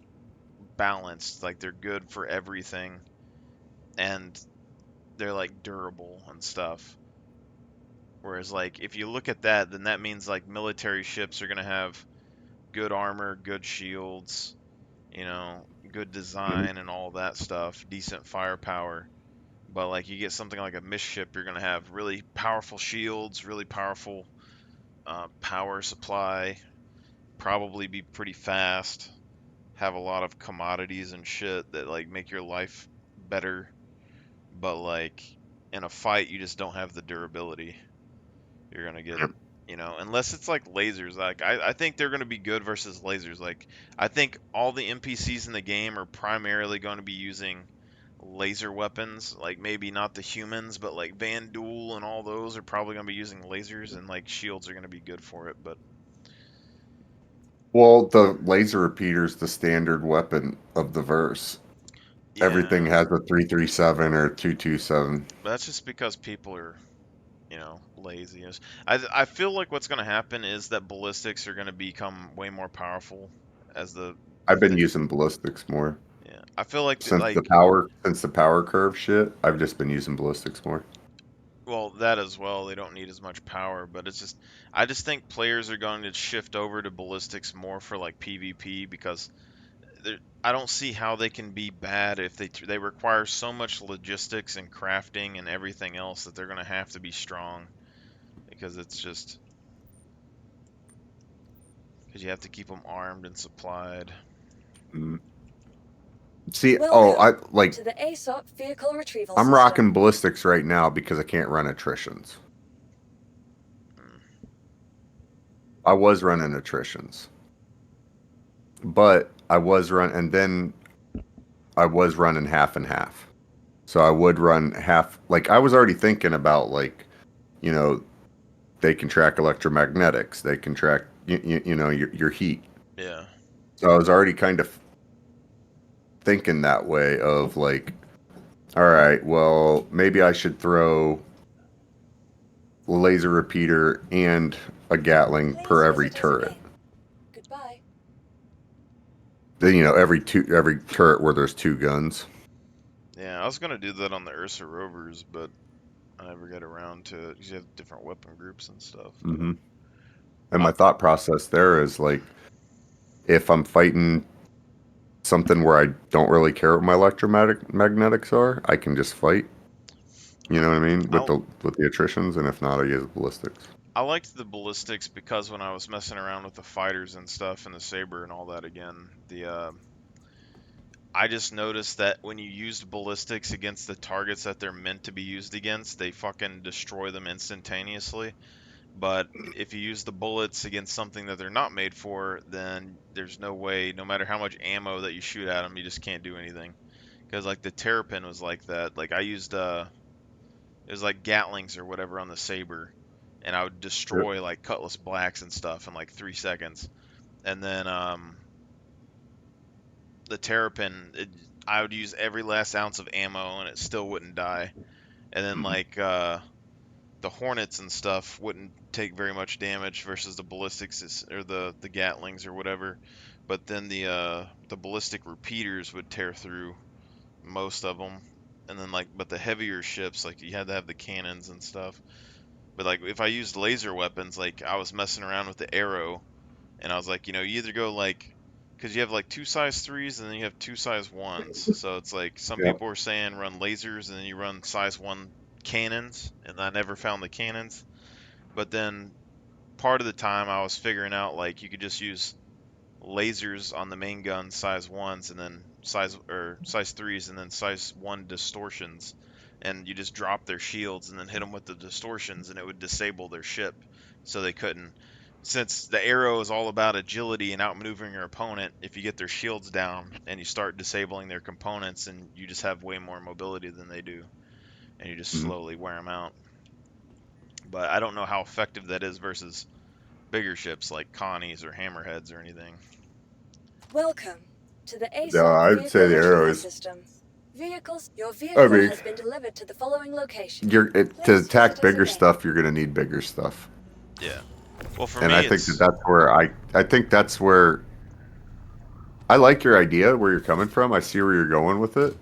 balanced, like they're good for everything, and they're like durable and stuff. Whereas, like, if you look at that, then that means, like, military ships are going to have good armor, good shields, you know, good design and all that stuff, decent firepower. But, like, you get something like a mist ship, you're going to have really powerful shields, really powerful power supply, probably be pretty fast, have a lot of commodities and shit that, like, make your life better. But, like, in a fight, you just don't have the durability. You're gonna get, you know, unless it's like lasers. Like, I think they're gonna be good versus lasers. Like, I think all the NPCs in the game are primarily going to be using laser weapons. Like, maybe not the humans, but like Van Duel and all those are probably gonna be using lasers, and like shields are gonna be good for it. But Well, the laser repeater's the standard weapon of the verse. yeah, Everything has a 337 or 227. that's just because people are, you know, lazy. I feel like what's gonna happen is that ballistics are gonna become way more powerful as the I've been using ballistics more. yeah. I feel like Since the power curve shit, I've just been using ballistics more. well, that as well. They don't need as much power, but it's just I just think players are going to shift over to ballistics more for like PvP because I don't see how they can be bad if they require so much logistics and crafting and everything else that they're going to have to be strong because it's just because you have to keep them armed and supplied. See, Welcome to the ASOP vehicle retrieval I'm system. rocking ballistics right now because I can't run attritions. I was running attritions, but I was running half and half. So I would run half. Like, I was already thinking about, like, you know, they can track electromagnetics. They can track, you know, your heat. Yeah. So I was already kind of thinking that way of, like, all right, well, maybe I should throw a laser repeater and a Gatling per every turret. Goodbye. Then, you know, every turret where there's 2 guns. Yeah, I was gonna do that on the Ursa Rovers, but I never get around to it because you have different weapon groups and stuff. Mm-hmm. And my thought process there is, like, if I'm fighting something where I don't really care what my electromagnetics are, I can just fight. You know what I mean? With the attritions, and if not, I use ballistics. I liked the ballistics because when I was messing around with the fighters and stuff and the Saber and all that again, I just noticed that when you used ballistics against the targets that they're meant to be used against, they fucking destroy them instantaneously. But if you use the bullets against something that they're not made for, then there's no way, no matter how much ammo that you shoot at them, you just can't do anything. Because, like, the Terrapin was like that. Like, I used, it was like Gatlings or whatever on the Saber, and I would destroy, like, Cutlass Blacks and stuff in, like, 3 seconds. And then, the Terrapin, I would use every last ounce of ammo, and it still wouldn't die. And then, like, the Hornets and stuff wouldn't take very much damage versus the ballistics or the Gatlings or whatever, but then the ballistic repeaters would tear through most of them, and then but the heavier ships, like, you had to have the cannons and stuff. But like if I used laser weapons, like I was messing around with the arrow, and I was like, you know, you either go like, because you have like 2 size 3s and then you have 2 size 1s, so it's like some people are saying run lasers and then you run size 1 cannons, and I never found the cannons. But then part of the time I was figuring out like you could just use lasers on the main gun size 1s and then size 3s and then size 1 distortions, and you just drop their shields and then hit them with the distortions and it would disable their ship so they couldn't. Since the arrow is all about agility and outmaneuvering your opponent, if you get their shields down and you start disabling their components, and you just have way more mobility than they do, and you just slowly wear them out. But I don't know how effective that is versus bigger ships like Connies or Hammerheads or anything. Welcome to the ASOP Yeah, I'd say the arrow is. Your vehicle I mean, has been delivered to the following location. To attack bigger stuff, you're gonna need bigger stuff. Yeah. Well, for and me, I think that's where I think that's where I like your idea, where you're coming from. I see where you're going with it.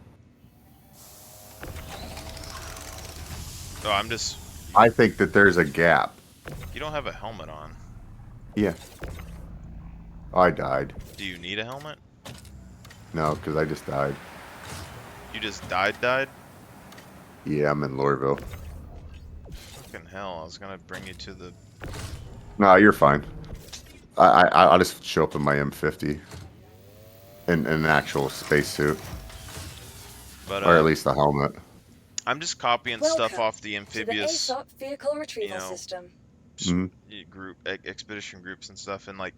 Oh, I'm just I think that there's a gap. You don't have a helmet on. Yeah. I died. Do you need a helmet? No, because I just died. You just died? Yeah, I'm in Lorville. Fucking hell, I was gonna bring you to the... No, you're fine. I'll just show up in my M50. In an actual spacesuit. But, or at least a helmet. I'm just copying stuff off the amphibious, to the ASOP vehicle retrieval system. Group expedition groups and stuff, and like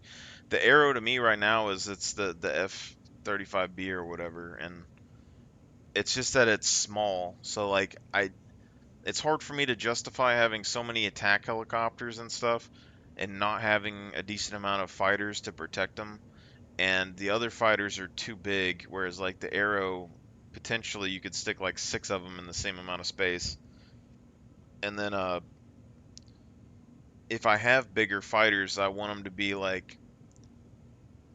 the Arrow to me right now is it's the F-35B or whatever, and it's just that it's small, so like it's hard for me to justify having so many attack helicopters and stuff and not having a decent amount of fighters to protect them, and the other fighters are too big, whereas like the Arrow, potentially you could stick like 6 of them in the same amount of space. And then if I have bigger fighters, I want them to be like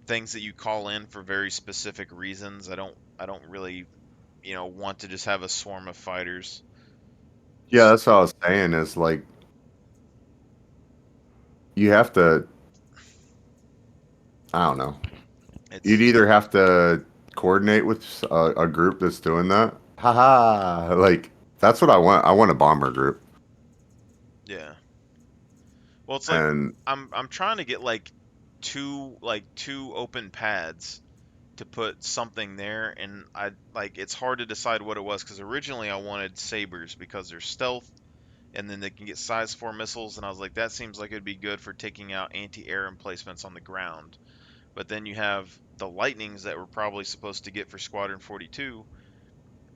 things that you call in for very specific reasons. I don't really, want to just have a swarm of fighters. Yeah, that's what I was saying is like you have to, I don't know. You'd either have to coordinate with a group that's doing that. Haha, like that's what I want. I want a bomber group. Yeah. Well, it's like I'm trying to get like two open pads to put something there, and it's hard to decide what it was because originally I wanted sabers because they're stealth, and then they can get size 4 missiles, and I was like, that seems like it'd be good for taking out anti-air emplacements on the ground. But then you have the lightnings that we're probably supposed to get for Squadron 42,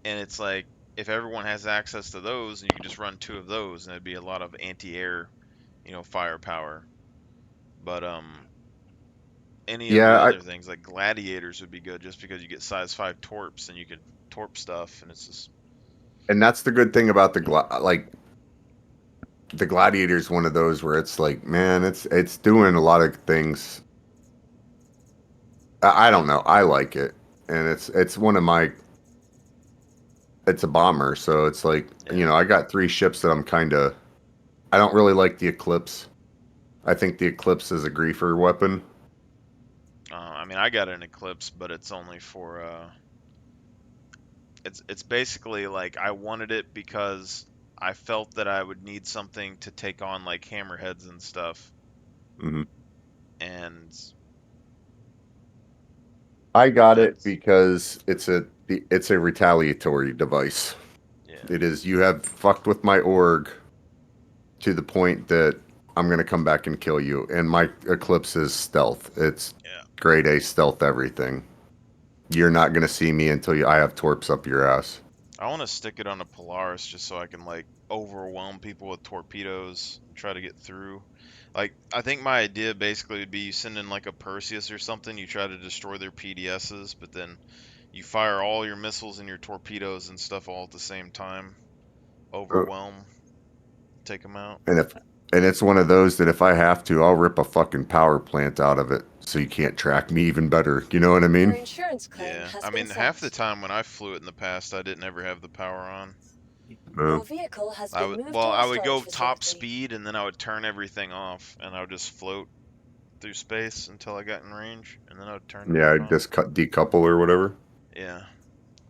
and it's like if everyone has access to those, and you can just run 2 of those, and it'd be a lot of anti-air, firepower. But any of the other things like gladiators would be good, just because you get size 5 torps and you can torp stuff, and it's just. And that's the good thing about the gladiator's one of those where it's like, man, it's doing a lot of things. I don't know. I like it, and it's one of my. It's a bomber, so it's like I got 3 ships that I'm kind of. I don't really like the Eclipse. I think the Eclipse is a griefer weapon. I mean, I got an Eclipse, but it's only for. It's basically like I wanted it because I felt that I would need something to take on like hammerheads and stuff. Mm-hmm. And I got it because it's a retaliatory device. Yeah. It is. You have fucked with my org to the point that I'm gonna come back and kill you. And my Eclipse is stealth. It's grade A stealth everything. You're not gonna see me until I have torps up your ass. I want to stick it on a Polaris just so I can like overwhelm people with torpedoes and try to get through. Like, I think my idea basically would be you send in like a Perseus or something, you try to destroy their PDSs, but then you fire all your missiles and your torpedoes and stuff all at the same time. Overwhelm. Take them out. And it's one of those that if I have to, I'll rip a fucking power plant out of it so you can't track me even better. You know what I mean? Your insurance claim has I mean, been half the sent. time when I flew it in the past, I didn't ever have the power on. Your vehicle has been moved to a I would go storage top facility. speed, and then I would turn everything off, and I would just float through space until I got in range, and then I would turn it Yeah, back on. just decouple or whatever. Yeah.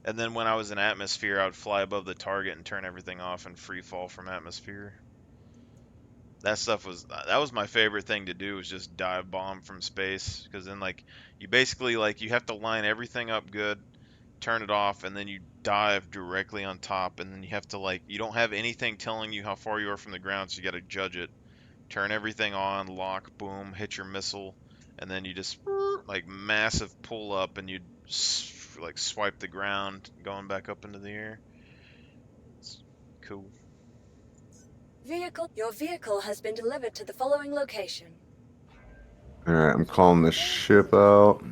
And then when I was in atmosphere, I would fly above the target and turn everything off and free fall from atmosphere. That was my favorite thing to do, was just dive bomb from space, because then like you basically you have to line everything up good, turn it off, and then you dive directly on top, and then you have to you don't have anything telling you how far you are from the ground, so you got to judge it. Turn everything on, lock, boom, hit your missile, and then you just massive pull up, and you swipe the ground going back up into the air. It's cool. Your vehicle has been delivered to the following location. Alright, I'm calling this ship out.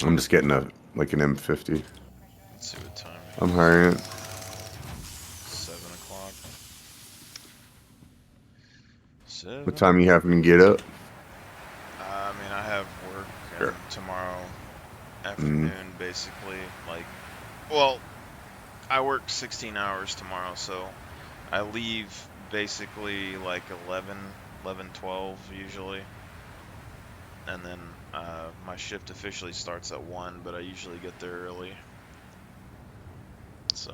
I'm just getting an M50. Let's see what time it is. I'm hiring it. 7 o'clock. 7. What time you having to get up? I mean, I have work tomorrow afternoon, basically. Well, I work 16 hours tomorrow, so I leave basically like 11, 12 usually. And then my shift officially starts at 1, but I usually get there early. So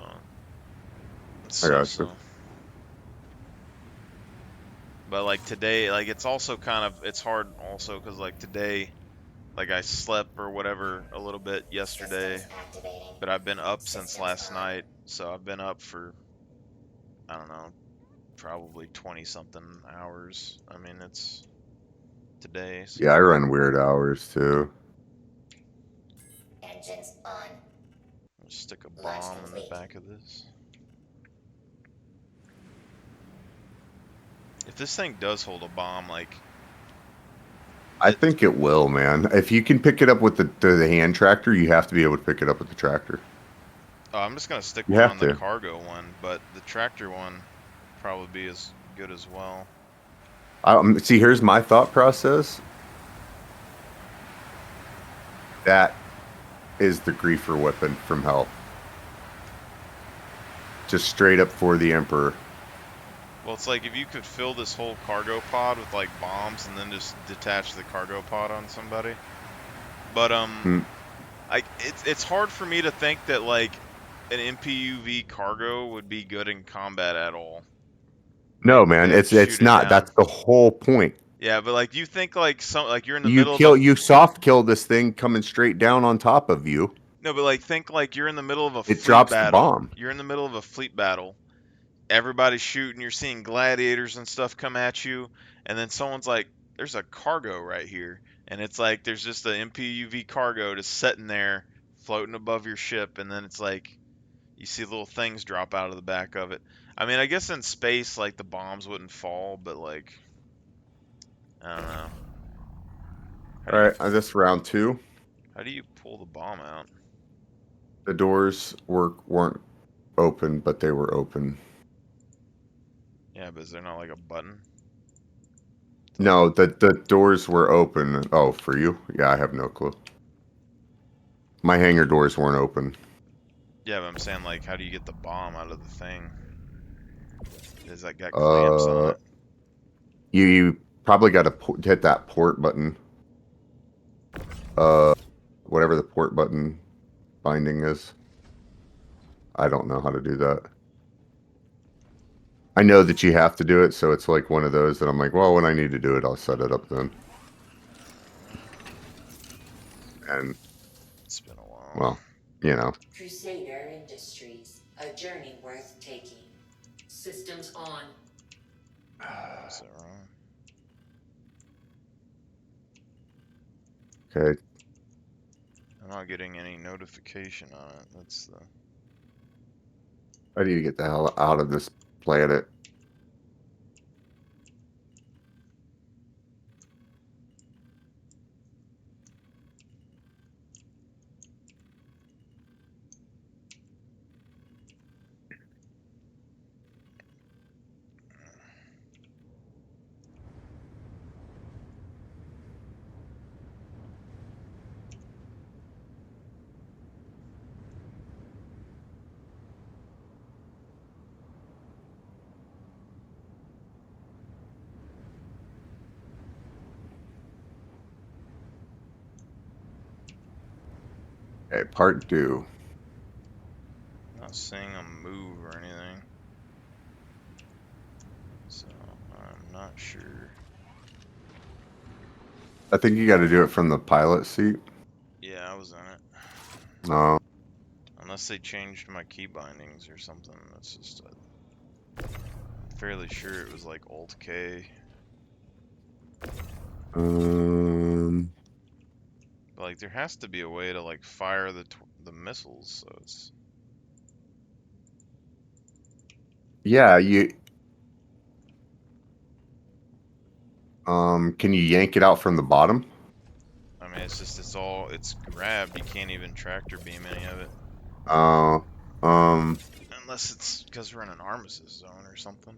I gotcha. But like today, like it's also kind of, it's hard also because like today, like I slept or whatever a little bit yesterday, but I've been up since last night. So I've been up for, I don't know, probably 20 something hours. I mean, it's today. So. Yeah, I run weird hours too. Engines on. I'll stick a bomb in the back of this. If this thing does hold a bomb, like... I think it will, man. If you can pick it up with the hand tractor, you have to be able to pick it up with the tractor. Oh, I'm just going to stick You one have on the to. cargo one, but the tractor one probably be as good as well. See, here's my thought process. That is the griefer weapon from hell. Just straight up for the Emperor. Well, it's like if you could fill this whole cargo pod with like bombs and then just detach the cargo pod on somebody. But it's hard for me to think that like an MPUV cargo would be good in combat at all. No, man, it's not. That's the whole point. Yeah, but like you think like you're in the middle of you soft kill this thing coming straight down on top of you. No, but like think like you're in the middle of a It fleet drops the battle. bomb. You're in the middle of a fleet battle. Everybody's shooting, you're seeing gladiators and stuff come at you, and then someone's like, there's a cargo right here. And it's like there's just an MPUV cargo just sitting there floating above your ship, and then it's like you see little things drop out of the back of it. I mean, I guess in space like the bombs wouldn't fall, but like I don't know. Alright, this round 2. How do you pull the bomb out? The doors weren't open, but they were open. Yeah, but is there not like a button? No, the doors were open. Oh, for you? Yeah, I have no clue. My hangar doors weren't open. Yeah, but I'm saying like, how do you get the bomb out of the thing? Is that got clamps on it? You probably got to hit that port button. Whatever the port button binding is. I don't know how to do that. I know that you have to do it, so it's like one of those that I'm like, well, when I need to do it, I'll set it up then. And it's been a while. Well, you know. Crusader Industries, a journey worth taking. Systems on. Is that wrong? Okay. I'm not getting any notification on it. That's the... I need to get the hell out of this planet. Okay, part 2. Not seeing them move or anything. So, I'm not sure. I think you got to do it from the pilot seat. Yeah, I was in it. No. Unless they changed my key bindings or something. That's just I'm fairly sure it was like Alt K. But like there has to be a way to like fire the missiles, so it's... Yeah, can you yank it out from the bottom? I mean, it's just it's grabbed. You can't even tractor beam any of it. Unless it's because we're in an armistice zone or something.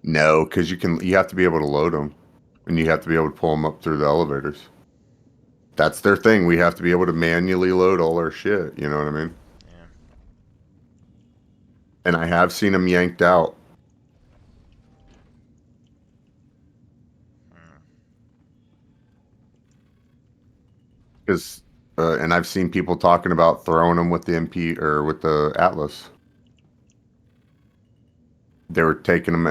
No, because you have to be able to load them, and you have to be able to pull them up through the elevators. That's their thing. We have to be able to manually load all our shit. You know what I mean? Yeah. And I have seen them yanked out. Because, and I've seen people talking about throwing them with the MP or with the Atlas. They were taking them,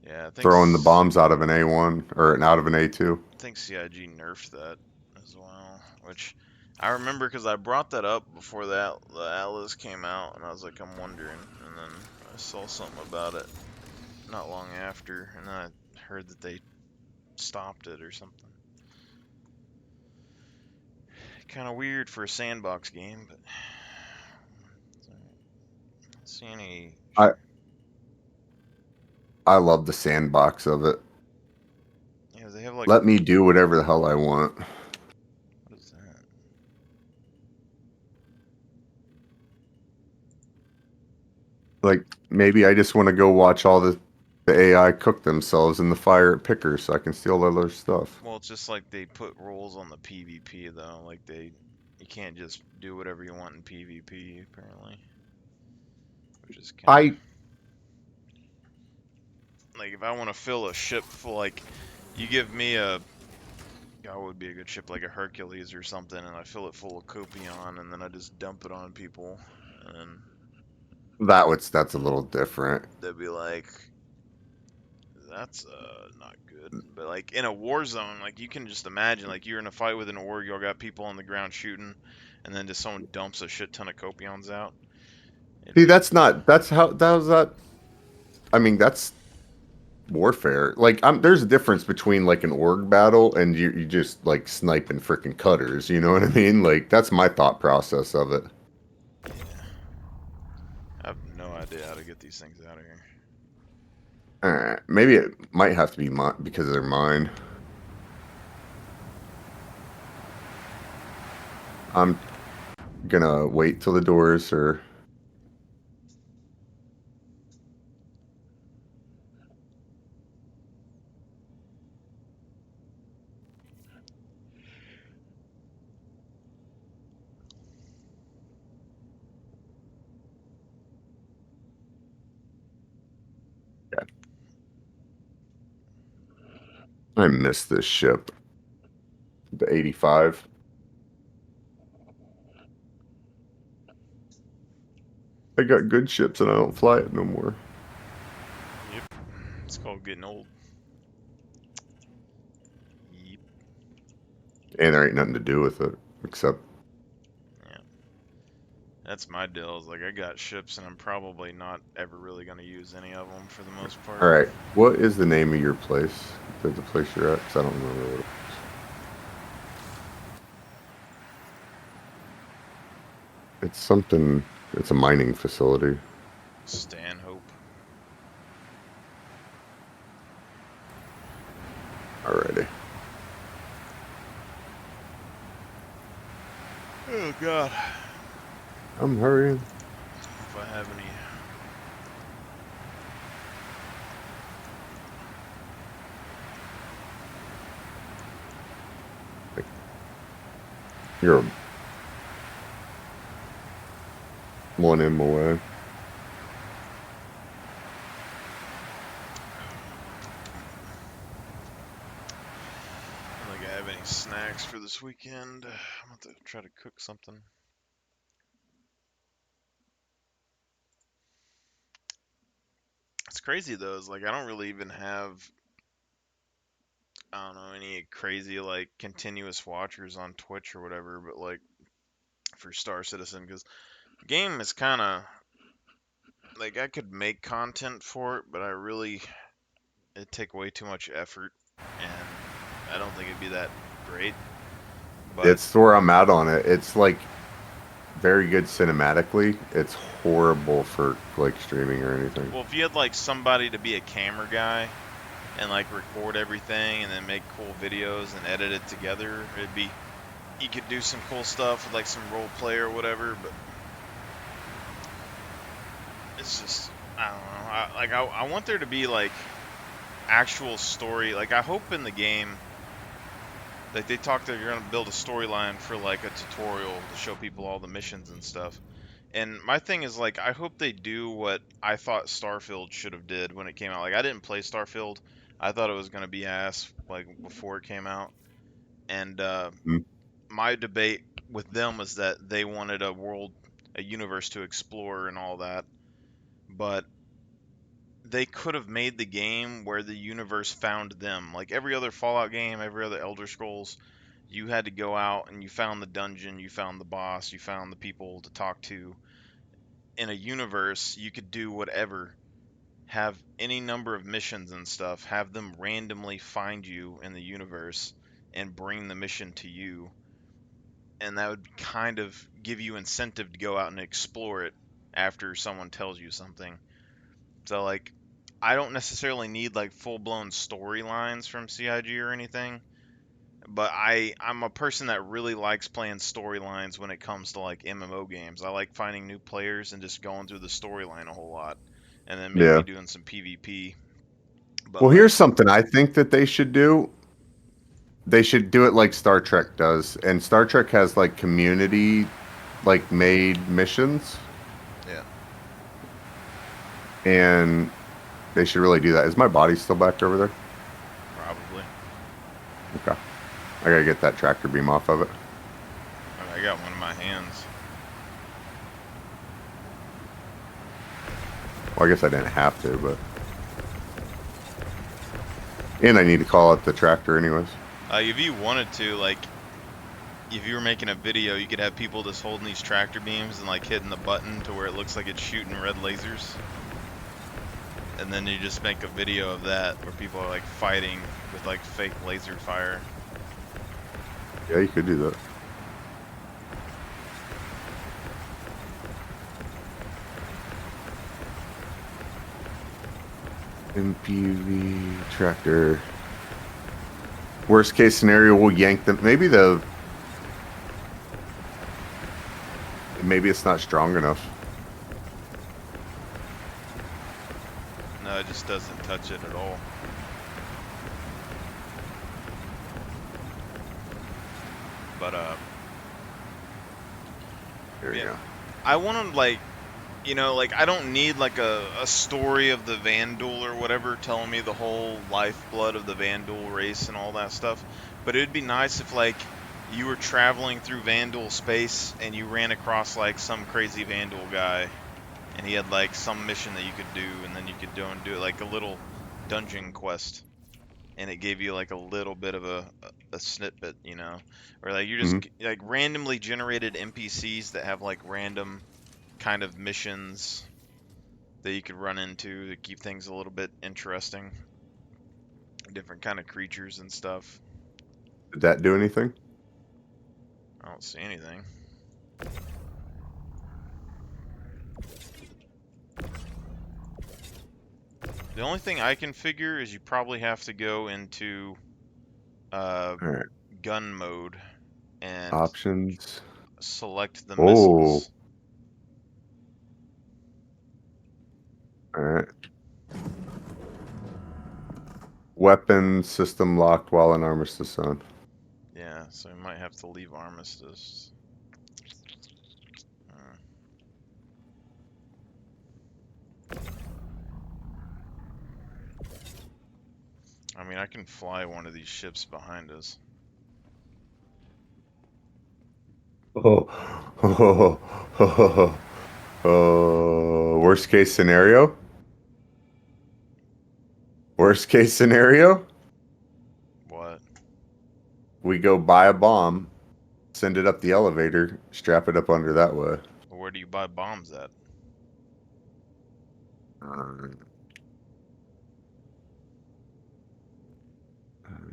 Yeah, I think throwing the bombs out of an A1 or out of an A2. I think CIG nerfed that as well, which I remember because I brought that up before the Atlas came out, and I was like, I'm wondering, and then I saw something about it not long after, and then I heard that they stopped it or something. Kind of weird for a sandbox game, but let's see any. I love the sandbox of it. Yeah, they have like. Let me do whatever the hell I want. What is that? Like, maybe I just want to go watch all the AI cook themselves in the fire at Pickers so I can steal all their stuff. Well, it's just like they put rules on the PvP though. Like you can't just do whatever you want in PvP apparently. Which is kind of like if I want to fill a ship full, like you give me a, what would be a good ship, like a Hercules or something, and I fill it full of Copion, and then I just dump it on people, and That's a little different. they'd be like, that's not good. But like in a war zone, like you can just imagine, like you're in a fight with an org, y'all got people on the ground shooting, and then just someone dumps a shit ton of Copions out. See, that's that. I mean, that's warfare. Like, there's a difference between like an org battle and you just like sniping freaking cutters. You know what I mean? Like, that's my thought process of it. Yeah. I have no idea how to get these things out of here. Maybe it might have to be because they're mine. I'm gonna wait till the doors are. I miss this ship. The 85. I got good ships and I don't fly it no more. Yep. It's called getting old. Yep. And there ain't nothing to do with it except. Yeah. That's my deal. Is like I got ships and I'm probably not ever really gonna use any of them for the most part. All right. What is the name of your place? The place you're at? 'Cause I don't remember what it is. It's something. It's a mining facility. Stanhope. Alrighty. Oh god. I'm hurrying. If I have any. You're one M away. I don't think I have any snacks for this weekend. I'm going to try to cook something. It's crazy though, is like I don't really even have, I don't know, any crazy like continuous watchers on Twitch or whatever, but like for Star Citizen, because the game is kind of like I could make content for it, but it'd take way too much effort, and I don't think it'd be that great. But It's where I'm at on it. It's like very good cinematically. It's horrible for like streaming or anything. well, if you had like somebody to be a camera guy and like record everything and then make cool videos and edit it together, you could do some cool stuff with like some role play or whatever, but it's just, I don't know. I want there to be like actual story. Like I hope in the game, like they talk that you're gonna build a storyline for like a tutorial to show people all the missions and stuff. And my thing is like I hope they do what I thought Starfield should have did when it came out. Like I didn't play Starfield. I thought it was gonna be ass like before it came out. And Hmm. my debate with them was that they wanted a universe to explore and all that, but they could have made the game where the universe found them. Like every other Fallout game, every other Elder Scrolls, you had to go out and you found the dungeon, you found the boss, you found the people to talk to. In a universe, you could do whatever, have any number of missions and stuff, have them randomly find you in the universe and bring the mission to you. And that would kind of give you incentive to go out and explore it after someone tells you something. So like I don't necessarily need like full-blown storylines from CIG or anything, but I'm a person that really likes playing storylines when it comes to like MMO games. I like finding new players and just going through the storyline a whole lot, and then maybe Yeah. doing some PvP. But Well, like, here's something I think that they should do. They should do it like Star Trek does, and Star Trek has like community, like made missions, yeah, and they should really do that. Is my body still back over there? probably. Okay, I gotta get that tractor beam off of it. I got one in my hands. Well, I guess I didn't have to, but and I need to call up the tractor anyways. If you wanted to, like, if you were making a video, you could have people just holding these tractor beams and like hitting the button to where it looks like it's shooting red lasers. And then you just make a video of that where people are like fighting with like fake laser fire. Yeah, you could do that. MPV tractor. Worst case scenario, we'll yank them. Maybe it's not strong enough. No, it just doesn't touch it at all. But There you yeah, go. I want to like, you know, like I don't need like a story of the Vanduul or whatever telling me the whole lifeblood of the Vanduul race and all that stuff. But it'd be nice if like you were traveling through Vanduul space and you ran across like some crazy Vanduul guy and he had like some mission that you could do, and then you could go and do it like a little dungeon quest, and it gave you like a little bit of a snippet, you know, or like you're just like randomly generated NPCs that have like random kind of missions that you could run into to keep things a little bit interesting. Different kind of creatures and stuff. Did that do anything? I don't see anything. The only thing I can figure is you probably have to go into gun mode and Options. select the Oh. missiles. Alright. Weapon system locked while in Armistice Zone. Yeah, so we might have to leave Armistice. I mean, I can fly one of these ships behind us. Worst case scenario? Worst case scenario? What? We go buy a bomb, send it up the elevator, strap it up under that way. Well, where do you buy bombs at?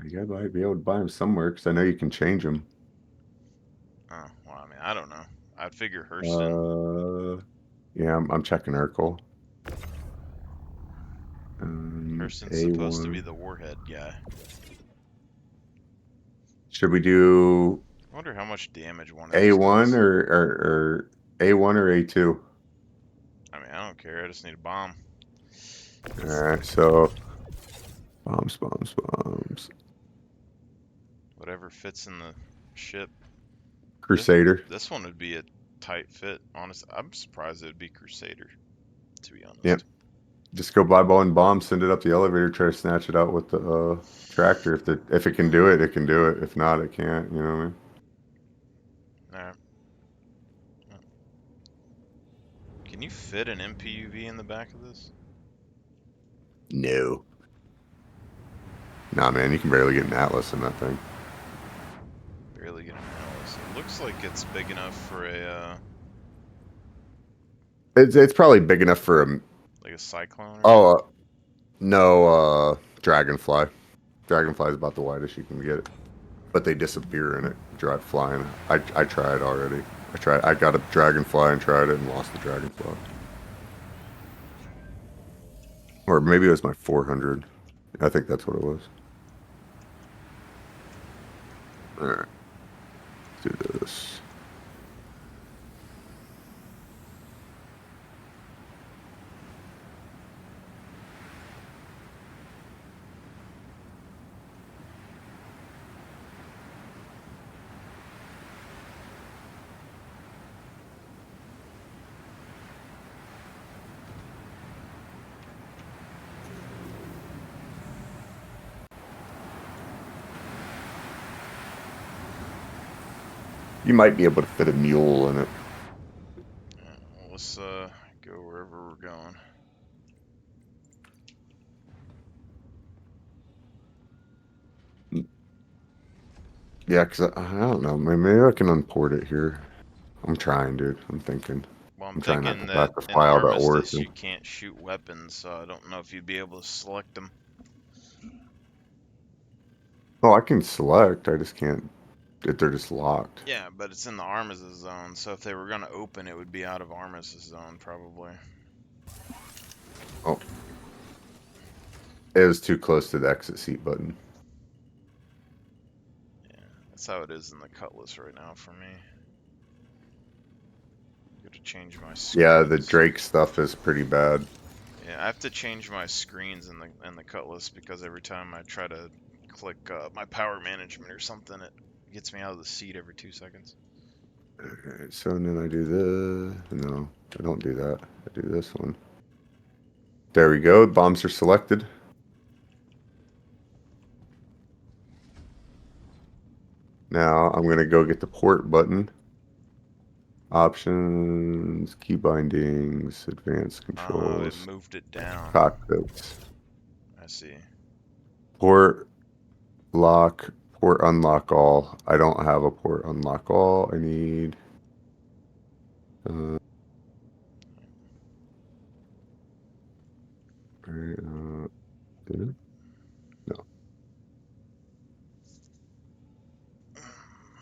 You gotta be able to buy them somewhere, because I know you can change them. Oh, well, I mean, I don't know. I'd figure Hurston. Yeah, I'm checking Urkel. Hurston's supposed to be the warhead guy. Should we do I wonder how much damage one of these A1 does. or A1 or A2? I mean, I don't care. I just need a bomb. Alright, so bombs. Whatever fits in the ship. Crusader. This one would be a tight fit, honestly. I'm surprised it would be Crusader, to be honest. Yep. Just go buy one bomb, send it up the elevator, try to snatch it out with the tractor. If it can do it, it can do it. If not, it can't. You know what I mean? Alright. Can you fit an MPUV in the back of this? No. Nah, man, you can barely get an Atlas in that thing. Barely get an Atlas. It looks like it's big enough for a It's probably big enough for a. like a Cyclone. Or Oh, no, Dragonfly. Dragonfly is about the widest you can get it, but they disappear in it. Drive flying. I tried already. I got a Dragonfly and tried it and lost the Dragonfly. Or maybe it was my 400. I think that's what it was. Alright. Let's do this. You might be able to fit a mule in it. yeah, well, let's go wherever we're going. Yeah, because I don't know. Maybe I can unport it here. I'm trying, dude. I'm thinking. Well, I'm trying thinking not that to in fly out that Armistice Orison. you can't shoot weapons, so I don't know if you'd be able to select them. Oh, I can select. I just can't. They're just locked. Yeah, but it's in the Armistice zone, so if they were gonna open, it would be out of Armistice zone probably. Oh. It was too close to the exit seat button. Yeah, that's how it is in the Cutlass right now for me. Got to change my screens. Yeah, the Drake stuff is pretty bad. Yeah, I have to change my screens in the Cutlass because every time I try to click my power management or something, it gets me out of the seat every 2 seconds. Okay, so then I do the. No, I don't do that. I do this one. There we go. Bombs are selected. Now I'm going to go get the port button. Options, key bindings, advanced Oh, controls. it moved it down. Cockpits. I see. Port lock, port unlock all. I don't have a port unlock all. I need. No.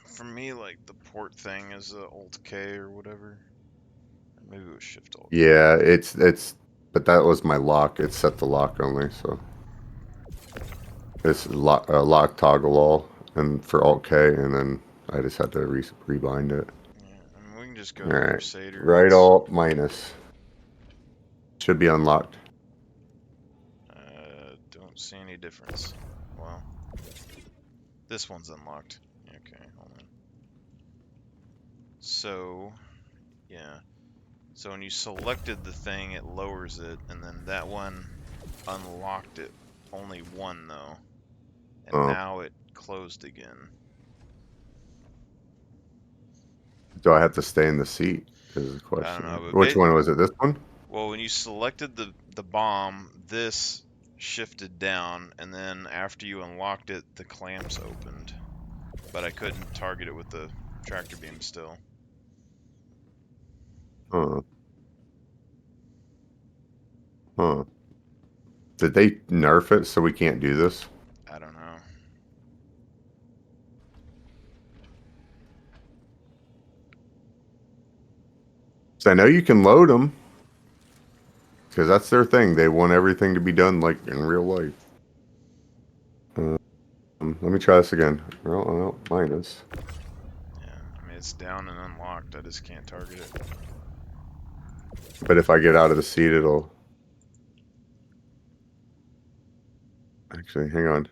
For me, like the port thing is Alt K or whatever. Maybe it was Shift Alt. Yeah, it's but that was my lock. It's set to lock only, so it's lock toggle all, and for Alt K, and then I just had to rebind it. Yeah, I mean, we can just go All to right, Crusader. right Alt minus should be unlocked. Don't see any difference. Well, this one's unlocked. Okay, hold on. So, yeah. So when you selected the thing, it lowers it, and then that one unlocked it. Only one though, and now it closed again. Do I have to stay in the seat? Is the question. I don't know, but Which one was it? This one? Well, when you selected the bomb, this shifted down, and then after you unlocked it, the clamps opened. But I couldn't target it with the tractor beam still. Huh. Huh. Did they nerf it so we can't do this? I don't know. So I know you can load them. Because that's their thing. They want everything to be done like in real life. Let me try this again. Well, minus. Yeah, I mean, it's down and unlocked. I just can't target it. But if I get out of the seat, it'll... Actually, hang on.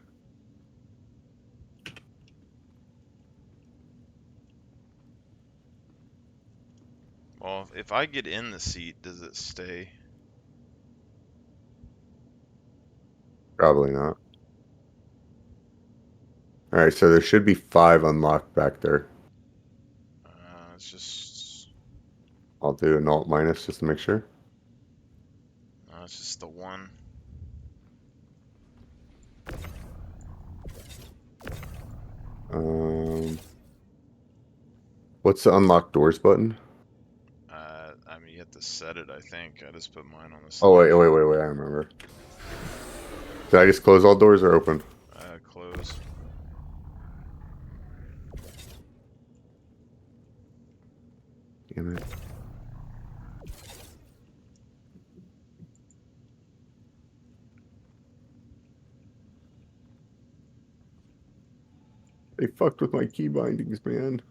Well, if I get in the seat, does it stay? Probably not. All right, so there should be 5 unlocked back there. It's just. I'll do an alt minus just to make sure. It's just the one. What's the unlock doors button? I mean, you have to set it. I think I just put mine on the. Oh wait. I remember. Did I just close all doors or open? Close. Damn it. They fucked with my key bindings, man.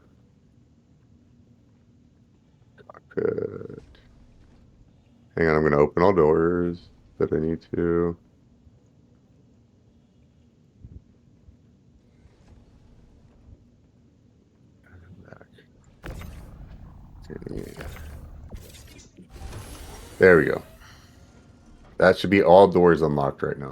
Cockpit. Hang on, I'm gonna open all doors that I need to. There we go. That should be all doors unlocked right now.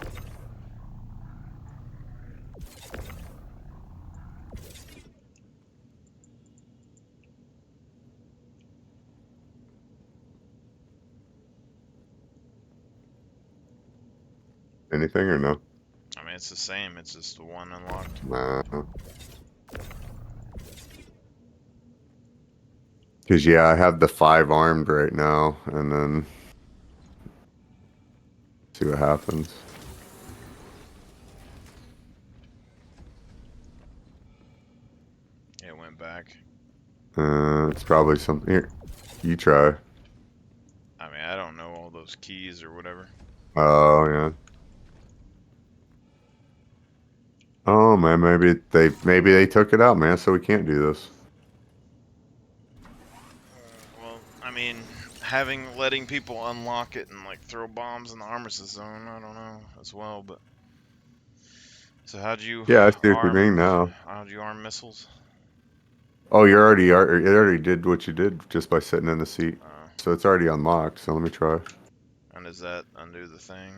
Anything or no? I mean, it's the same. It's just the one unlocked. Nah. Because, yeah, I have the 5 armed right now, and then see what happens. It went back. It's probably something. Here, you try. I mean, I don't know all those keys or whatever. Oh, yeah. Oh, man, maybe they took it out, man, so we can't do this. Well, I mean, letting people unlock it and like throw bombs in the armistice zone, I don't know as well. But so how'd you? Yeah, I see what you're doing now. How'd you arm missiles? Oh, it already did what you did just by sitting in the seat. So it's already unlocked. So let me try. And does that undo the thing?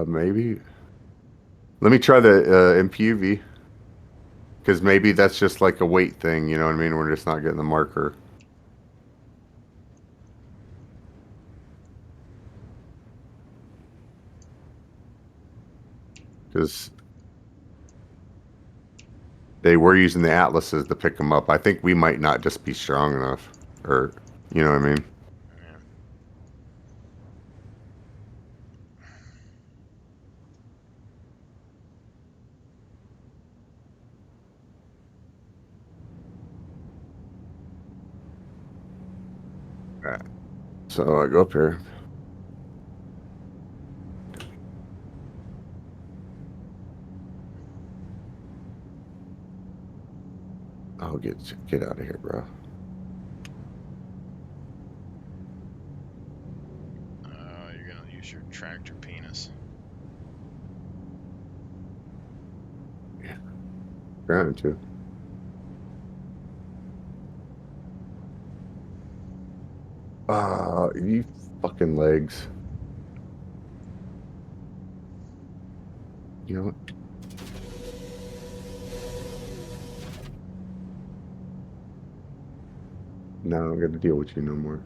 Maybe. Let me try the MPUV. Because maybe that's just like a weight thing, you know what I mean? We're just not getting the marker. Because they were using the atlases to pick them up. I think we might not just be strong enough. Or, you know what I mean? Alright. So I go up here. Oh, get out of here, bro. You're gonna use your tractor penis. Yeah. Trying to. You fucking legs. You know what? No, I'm gonna deal with you no more.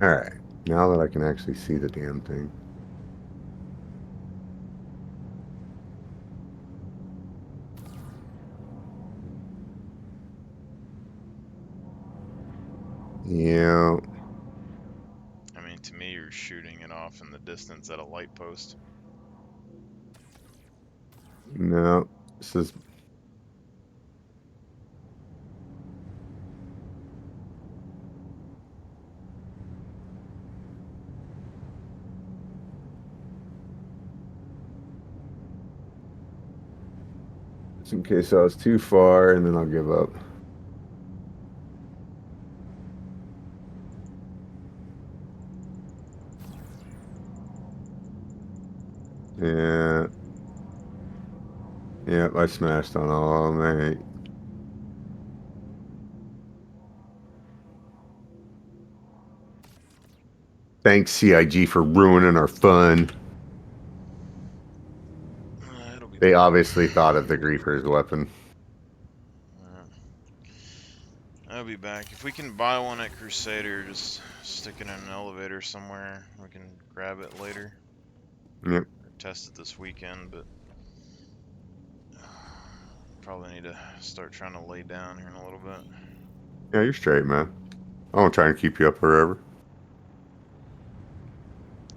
Alright, now that I can actually see the damn thing. Yeah. I mean, to me, you're shooting it off in the distance at a light post. No, this is... Just in case I was too far, and then I'll give up. Yeah. Yep, I smashed on all of them, mate. Thanks, CIG, for ruining our fun. They obviously thought of the Griefer's weapon. I'll be back. If we can buy one at Crusader, just stick it in an elevator somewhere. We can grab it later. Yep. Or test it this weekend, but probably need to start trying to lay down here in a little bit. Yeah, you're straight, man. I won't try and keep you up forever.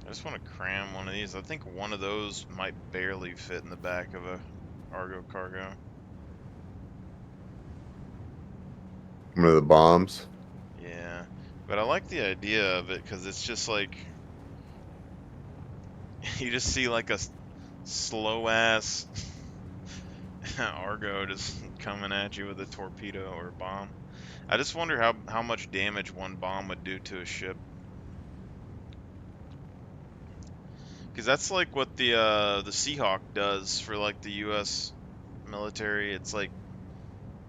I just want to cram one of these. I think one of those might barely fit in the back of a Argo cargo. One of the bombs. Yeah, but I like the idea of it because it's just like you just see like a slow ass Argo just coming at you with a torpedo or a bomb. I just wonder how much damage one bomb would do to a ship. Because that's like what the Seahawk does for like the U.S. military. It's like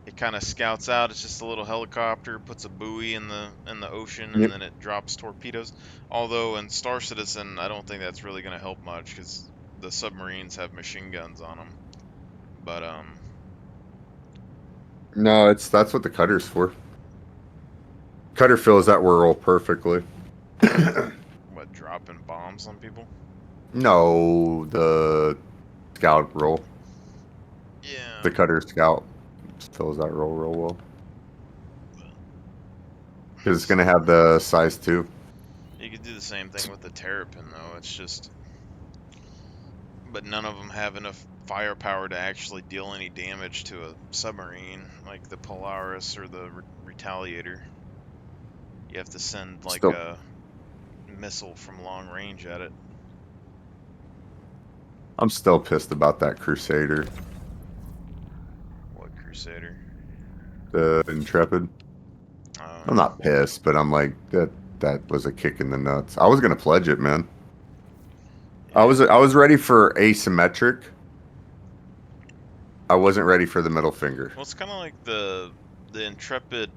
it kind of scouts out. It's just a little helicopter, puts a buoy in the ocean, and then it drops torpedoes. Although in Star Citizen, I don't think that's really going to help much because the submarines have machine guns on them. But No, that's what the cutter's for. Cutter fills that role perfectly. what, dropping bombs on people? No, the scout role. Yeah. The cutter scout fills that role real well. Because it's going to have the size 2. You could do the same thing with the Terrapin, though. It's just... But none of them have enough firepower to actually deal any damage to a submarine, like the Polaris or the Retaliator. You have to send, like, a missile from long range at it. I'm still pissed about that Crusader. What Crusader? The Intrepid. I'm not pissed, but I'm like, that was a kick in the nuts. I was gonna pledge it, man. I was ready for asymmetric. I wasn't ready for the middle finger. Well, it's kind of like the Intrepid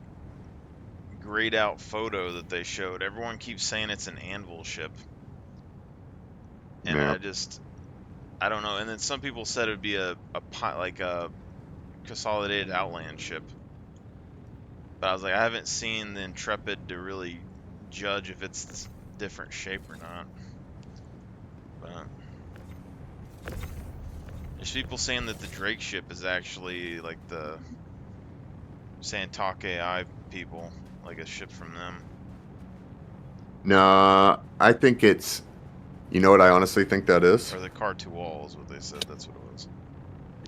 grayed out photo that they showed. Everyone keeps saying it's an Anvil ship, and Yeah. I don't know. And then some people said it would be a consolidated Outland ship. But I was like, I haven't seen the Intrepid to really judge if it's different shape or not. But there's people saying that the Drake ship is actually like the Santak AI people, like a ship from them. Nah, I think it's... You know what I honestly think that is? Or the Car2All is what they said. That's what it was.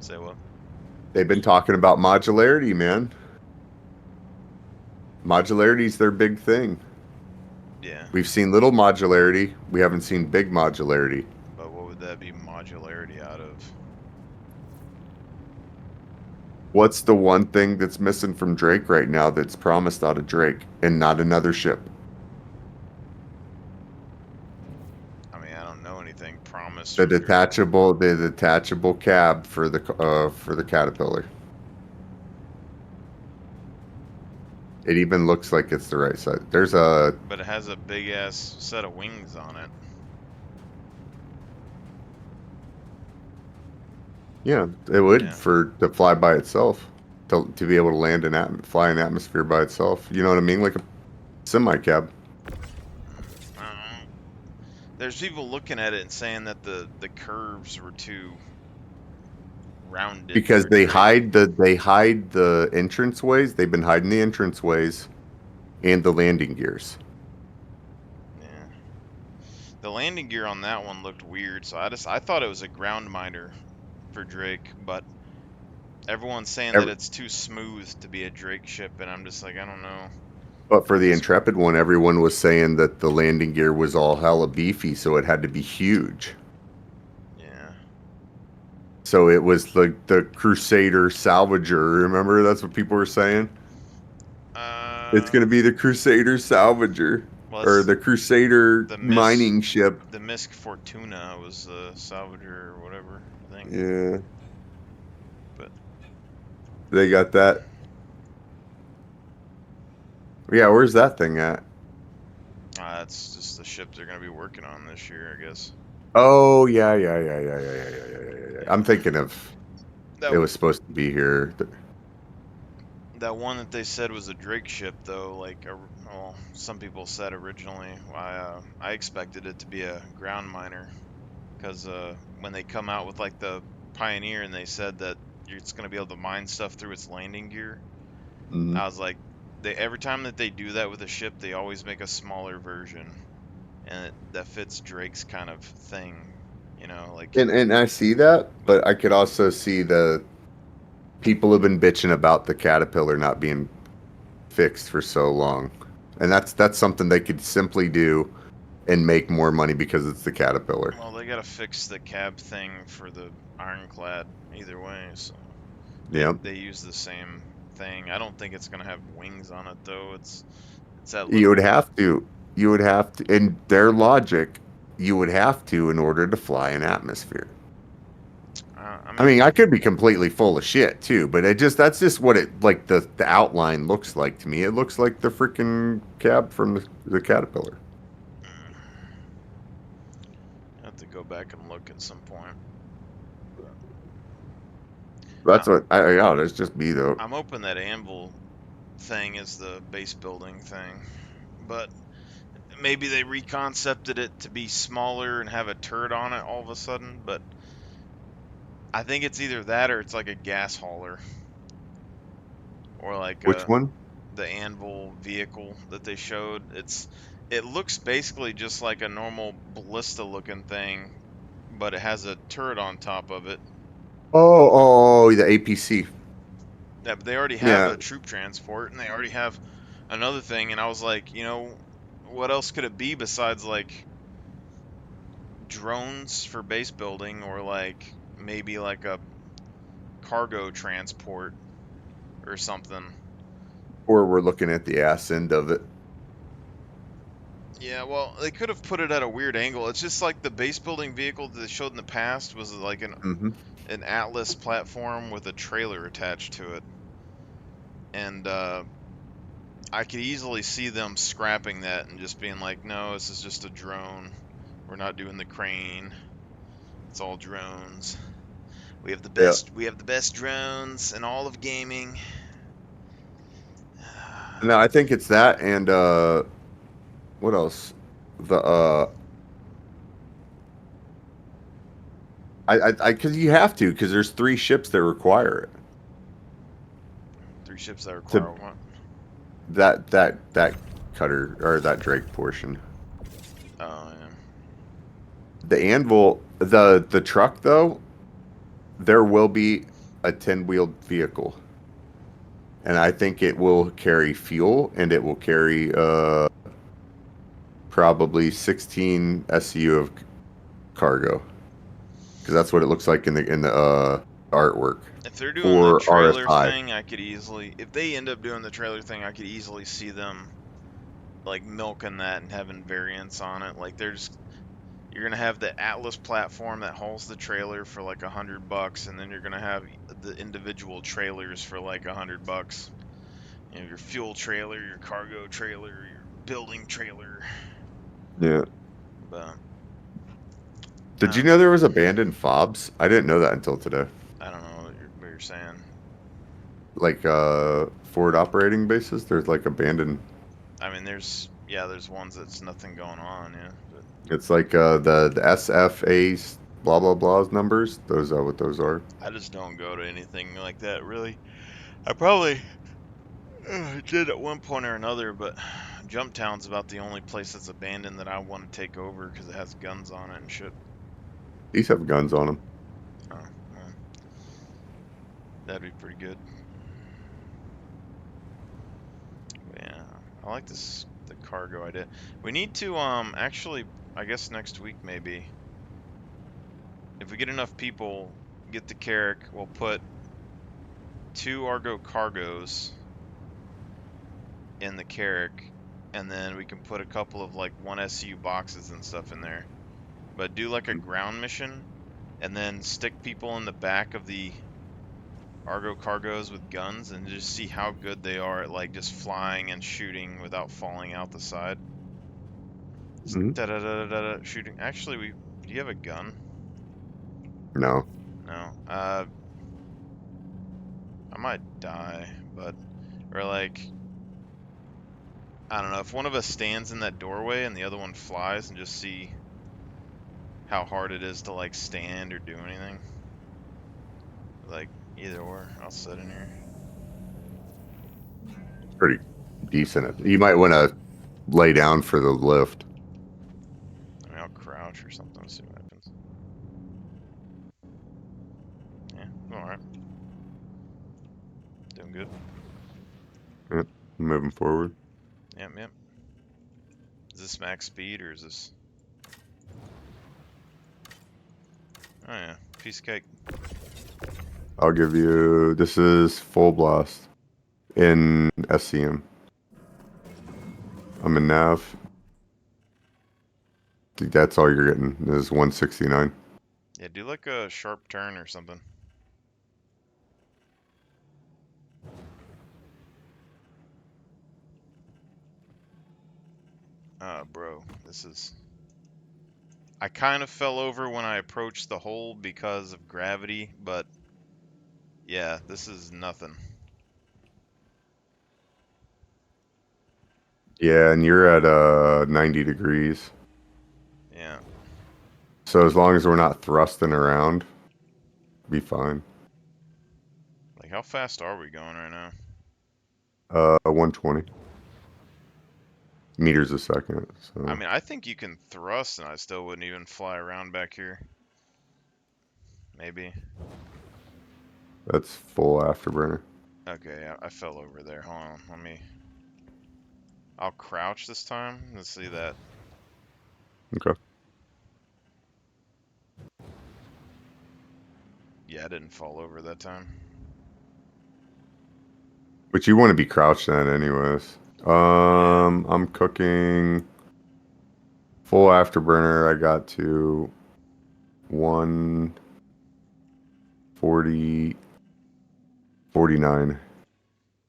Say what? They've been talking about modularity, man. Modularity's their big thing. Yeah. We've seen little modularity. We haven't seen big modularity. But what would that be modularity out of? What's the one thing that's missing from Drake right now that's promised out of Drake and not another ship? I mean, I don't know anything promised. The detachable cab for the Caterpillar. It even looks like it's the right size. There's a... But it has a big ass set of wings on it. Yeah, it would to fly by itself, to be able to land and fly in atmosphere by itself. You know what I mean? Like a semi cab. There's people looking at it and saying that the curves were too rounded. Because they hide the entrance ways. They've been hiding the entrance ways and the landing gears. Yeah. The landing gear on that one looked weird, so I thought it was a ground miner for Drake, but everyone's saying that it's too smooth to be a Drake ship, and I'm just like, I don't know. But for the Intrepid one, everyone was saying that the landing gear was all hella beefy, so it had to be huge. Yeah. So it was like the Crusader Salvager. Remember, that's what people were saying. It's gonna be the Crusader Salvager. Well, or that's the Crusader the mining ship. The Misk Fortuna was the Salvager or whatever, I think. Yeah. But They got that. Yeah, where's that thing at? that's just the ship they're gonna be working on this year, I guess. Oh yeah. I'm thinking of That it was supposed to be here. that one that they said was a Drake ship, though, like, well, some people said originally. I expected it to be a ground miner, because when they come out with like the Pioneer and they said that it's gonna be able to mine stuff through its landing gear, Mhm. I was like, every time that they do that with a ship, they always make a smaller version, and that fits Drake's kind of thing, you know, like. And I see that, but I could also see the people have been bitching about the Caterpillar not being fixed for so long, and that's something they could simply do and make more money because it's the Caterpillar. Well, they gotta fix the cab thing for the Ironclad either way, so Yeah, they use the same thing. I don't think it's gonna have wings on it though. It's that you little. would have to. You would have to, in their logic, you would have to in order to fly an atmosphere. I mean, I could be completely full of shit too, but that's just what it like the outline looks like to me. It looks like the freaking cab from the Caterpillar. I have to go back and look at some point. That's what I yeah, that's just me though. I'm hoping that Anvil thing is the base building thing, but maybe they reconcepted it to be smaller and have a turret on it all of a sudden. But I think it's either that or it's like a gas hauler, or like Which one? the Anvil vehicle that they showed. It looks basically just like a normal ballista looking thing, but it has a turret on top of it. Oh, the APC. Yeah, but they already have Yeah. a troop transport, and they already have another thing. And I was like, you know, what else could it be besides like drones for base building, or like maybe like a cargo transport or something? Or we're looking at the ass end of it. Yeah, well, they could have put it at a weird angle. It's just like the base building vehicle that they showed in the past was like an Atlas platform with a trailer attached to it. And I could easily see them scrapping that and just being like, no, this is just a drone. We're not doing the crane. It's all drones. We have the best drones in all of gaming. No, I think it's that and what else? The I because you have to because there's 3 ships that require it. 3 ships that require what? That cutter or that Drake portion. Oh yeah. The Anvil, the truck though, there will be a 10-wheeled vehicle, and I think it will carry fuel and it will carry probably 16 SU of cargo, because that's what it looks like in the artwork. If they're doing the trailer RSI. thing, I could easily, if they end up doing the trailer thing, I could easily see them like milking that and having variants on it. Like you're gonna have the Atlas platform that hauls the trailer for like $100, and then you're gonna have the individual trailers for like $100. You know, your fuel trailer, your cargo trailer, your building trailer. Yeah. But did you know there was abandoned fobs? I didn't know that until today. I don't know what you're saying. Like forward operating bases, there's like abandoned. I mean, there's ones that's nothing going on, yeah. But It's like the SFA blah blah blah's numbers. Those are what those are. I just don't go to anything like that, really. I probably did at one point or another, but Jumptown's about the only place that's abandoned that I want to take over because it has guns on it and shit. These have guns on them. Oh, well, that'd be pretty good. Yeah, I like the cargo idea. We need to actually, I guess next week maybe, if we get enough people, get the Carrack, we'll put 2 Argo cargos in the Carrack, and then we can put a couple of like 1SU boxes and stuff in there. But do like a ground mission, and then stick people in the back of the Argo cargos with guns, and just see how good they are at like just flying and shooting without falling out the side. Shooting. Actually, do you have a gun? No. No. I might die, but or like I don't know, if one of us stands in that doorway and the other one flies, and just see how hard it is to like stand or do anything. Like either or, I'll sit in here. Pretty decent. You might want to lay down for the lift. I mean, I'll crouch or something, see what happens. Yeah, alright. Doing good. Yep, moving forward. Yep. Is this max speed or is this... Oh yeah, piece of cake. I'll give you... This is full blast in SCM. I'm in nav. I think that's all you're getting. This is 169. Yeah, do like a sharp turn or something. Bro, this is... I kind of fell over when I approached the hole because of gravity, but yeah, this is nothing. Yeah, and you're at 90 degrees. Yeah. So as long as we're not thrusting around, be fine. Like, how fast are we going right now? 120 meters a second. So. I mean, I think you can thrust and I still wouldn't even fly around back here. Maybe. That's full afterburner. Okay, I fell over there. Hold on, let me... I'll crouch this time. Let's see that. Okay. Yeah, I didn't fall over that time. But you want to be crouched then anyways. I'm cooking full afterburner. I got to 140, 49.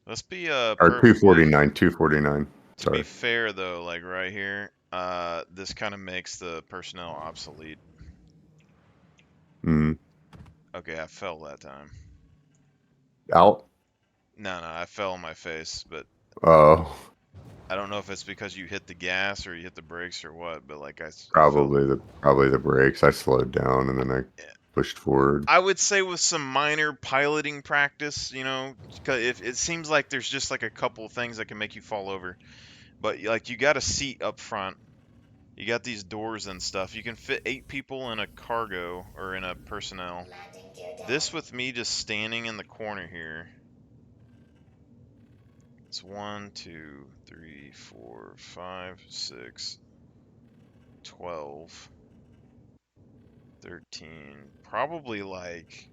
Let's be Or perfectly... 249. To Sorry. be fair though, like right here, this kind of makes the personnel obsolete. Mm. Okay, I fell that time. Out? No, I fell on my face, but Oh. I don't know if it's because you hit the gas or you hit the brakes or what, but like I Probably the brakes. I slowed down and then I pushed forward. I would say with some minor piloting practice, you know, because it seems like there's just like a couple things that can make you fall over. But like you got a seat up front, you got these doors and stuff. You can fit 8 people in a cargo or in a personnel. This with me just standing in the corner here. It's 1, 2, 3, 4, 5, 6, 12, 13, probably like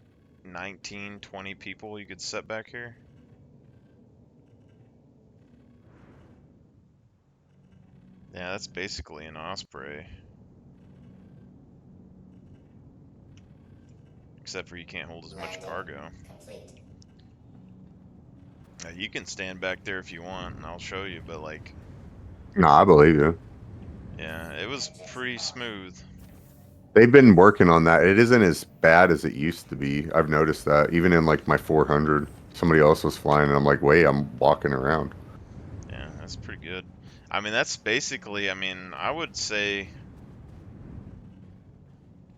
19, 20 people you could set back here. Yeah, that's basically an Osprey. Except for you can't hold as much cargo. Now, you can stand back there if you want, and I'll show you, but like... No, I believe you. Yeah, it was pretty smooth. They've been working on that. It isn't as bad as it used to be. I've noticed that. Even in like my 400, somebody else was flying, and I'm like, wait, I'm walking around. Yeah, that's pretty good. I mean, that's basically, I mean, I would say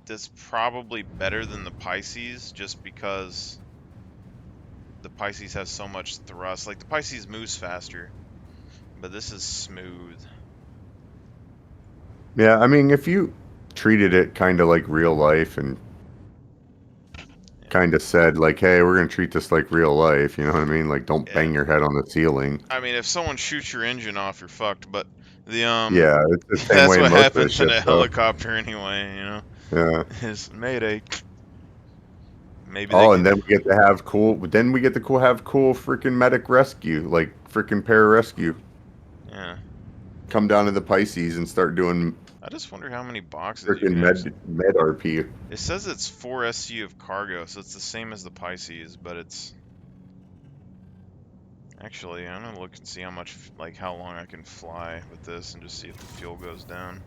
that's probably better than the Pisces, just because the Pisces has so much thrust. Like, the Pisces moves faster, but this is smooth. Yeah, I mean, if you treated it kind of like real life and kind of said like, hey, we're going to treat this like real life, you know what I mean? Like, don't bang your head on the ceiling. I mean, if someone shoots your engine off, you're fucked, but the, yeah, it's the same that's way what most happens of in this a shit, helicopter anyway, you know? Yeah. Is Mayday. Maybe and then we get to have cool, have cool freaking medic rescue, like freaking pararescue. Yeah. come down to the Pisces and start doing I just wonder how many boxes you freaking can actually... med RP. It says it's 4 SU of cargo, so it's the same as the Pisces, but it's... Actually, I'm gonna look and see how much, like, how long I can fly with this and just see if the fuel goes down.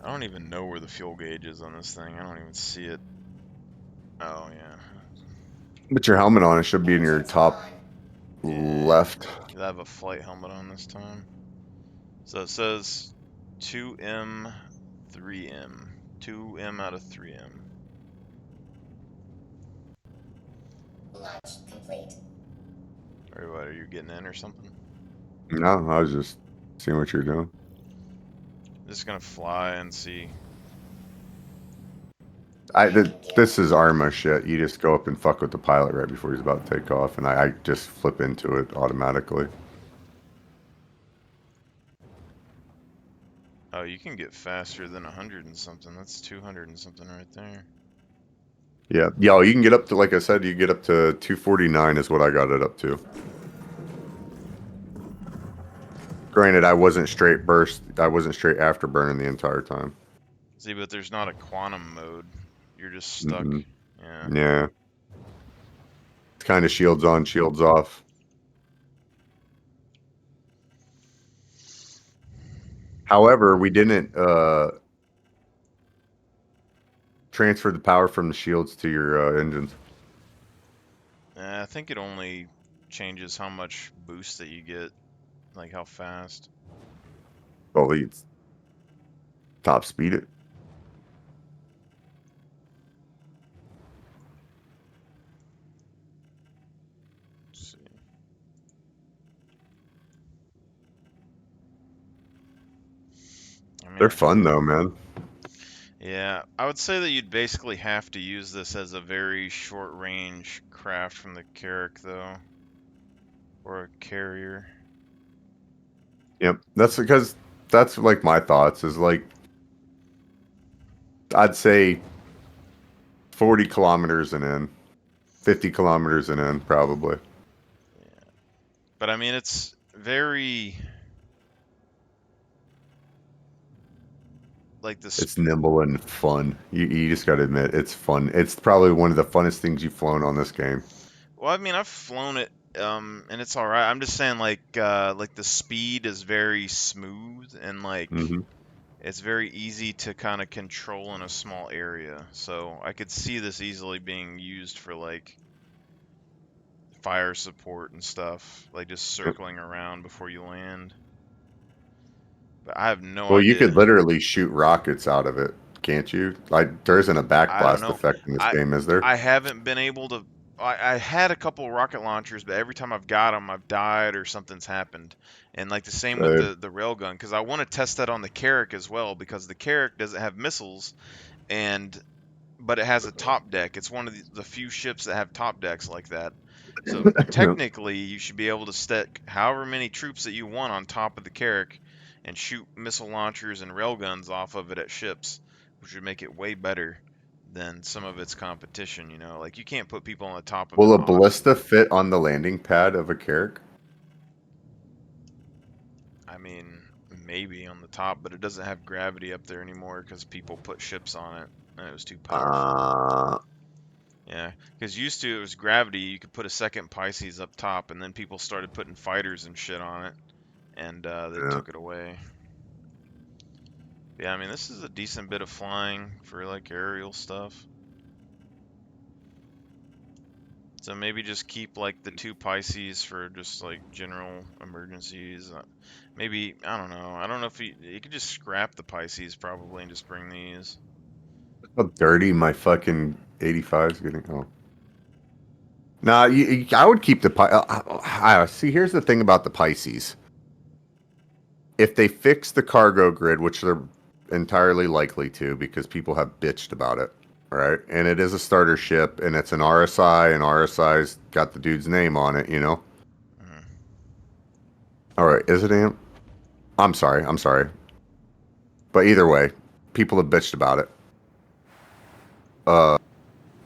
I don't even know where the fuel gauge is on this thing. I don't even see it. Oh, yeah. But your helmet on it should be in your top left. I have a flight helmet on this time. So it says 2M, 3M. 2M out of 3M. Launch complete. Or what, are you getting in or something? No, I was just seeing what you're doing. Just gonna fly and see. This is Arma shit. You just go up and fuck with the pilot right before he's about to take off, and I just flip into it automatically. Oh, you can get faster than 100 and something. That's 200 and something right there. Yeah, yo, you can get up to, like I said, you get up to 249 is what I got it up to. Granted, I wasn't straight burst. I wasn't straight afterburning the entire time. See, but there's not a quantum mode. You're just stuck. Yeah. Yeah. It's kind of shields on, shields off. However, we didn't transfer the power from the shields to your engines. I think it only changes how much boost that you get, like how fast. Well, it's top speed it. Let's see. I mean, They're fun though, man. Yeah, I would say that you'd basically have to use this as a very short-range craft from the Carrack, though, or a carrier. Yep, that's because that's like my thoughts is like I'd say 40 kilometers and in, 50 kilometers and in, probably. Yeah, but I mean it's very like this. It's nimble and fun. You just got to admit it's fun. It's probably one of the funnest things you've flown on this game. Well, I mean I've flown it. And it's all right. I'm just saying, like the speed is very smooth and like it's very easy to kind of control in a small area. So I could see this easily being used for like fire support and stuff, like just circling around before you land. But I have no idea. Well, you could literally shoot rockets out of it, can't you? Like there isn't a backblast effect in this game, is there? I haven't been able to. I had a couple of rocket launchers, but every time I've got them, I've died or something's happened. And like the same with the railgun, because I want to test that on the Carrack as well, because the Carrack doesn't have missiles, but it has a top deck. It's one of the few ships that have top decks like that. So technically, you should be able to stick however many troops that you want on top of the Carrack and shoot missile launchers and railguns off of it at ships, which would make it way better than some of its competition, you know? Like, you can't put people on the top of Will a ballista fit on the landing pad of a Carrack? I mean, maybe on the top, but it doesn't have gravity up there anymore because people put ships on it, and it was too powerful. Yeah, because used to, it was gravity, you could put a second Pisces up top, and then people started putting fighters and shit on it, and they took it away. Yeah, I mean, this is a decent bit of flying for, like, aerial stuff. So maybe just keep, like, the 2 Pisces for just, like, general emergencies. Maybe, I don't know. I don't know if you could just scrap the Pisces, probably, and just bring these. How dirty my fucking 85 is getting. Oh. Nah, I would keep the see, here's the thing about the Pisces. If they fix the cargo grid, which they're entirely likely to because people have bitched about it, right? And it is a starter ship, and it's an RSI, and RSI's got the dude's name on it, you know? All right, is it AMP? I'm sorry. But either way, people have bitched about it.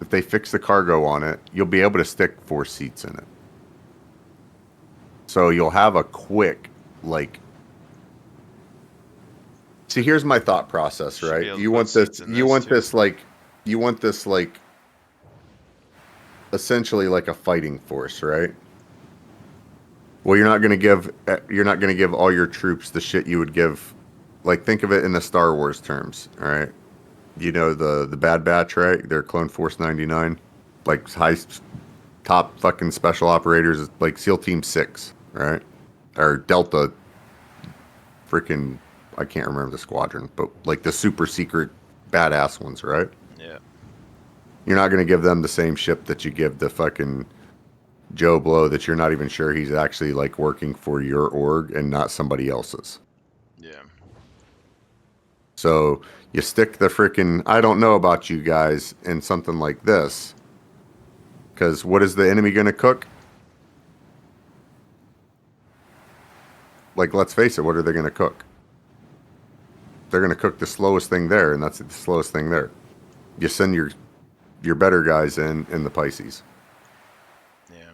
If they fix the cargo on it, you'll be able to stick 4 seats in it. So you'll have a quick, like. See, here's my thought process, Should be right? able to You put want seats this. in You this, want too. this like. You want this like. Essentially, like a fighting force, right? Well, you're not gonna give. You're not gonna give all your troops the shit you would give. Like, think of it in the Star Wars terms, all right? You know the Bad Batch, right? They're Clone Force 99, like top fucking special operators, like SEAL Team 6, right? Or Delta, freaking, I can't remember the squadron, but like the super secret badass ones, right? Yeah. You're not going to give them the same ship that you give the fucking Joe Blow that you're not even sure he's actually like working for your org and not somebody else's. Yeah. So you stick the freaking I don't know about you guys in something like this. Because what is the enemy going to cook? Like, let's face it, what are they going to cook? They're going to cook the slowest thing there, and that's the slowest thing there. You send your better guys in the Pisces. Yeah.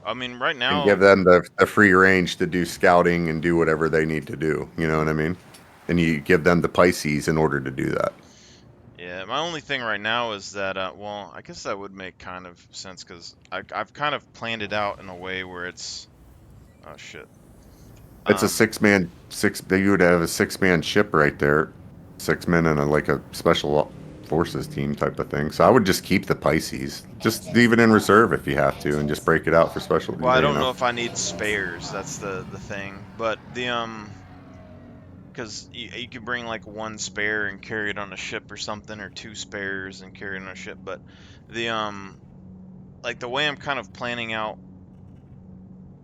I mean, right now... And give them the free range to do scouting and do whatever they need to do. You know what I mean? And you give them the Pisces in order to do that. Yeah, my only thing right now is that, well, I guess that would make kind of sense, because I've kind of planned it out in a way where it's... Oh, shit. It's a six-man, you would have a six-man ship right there. 6 men and a special forces team type of thing. So I would just keep the Pisces. Just leave it in reserve if you have to, and just break it out for special. Well, I don't know if I need spares. That's the thing. But the because you could bring like 1 spare and carry it on a ship or something, or 2 spares and carry it on a ship. But the like the way I'm kind of planning out,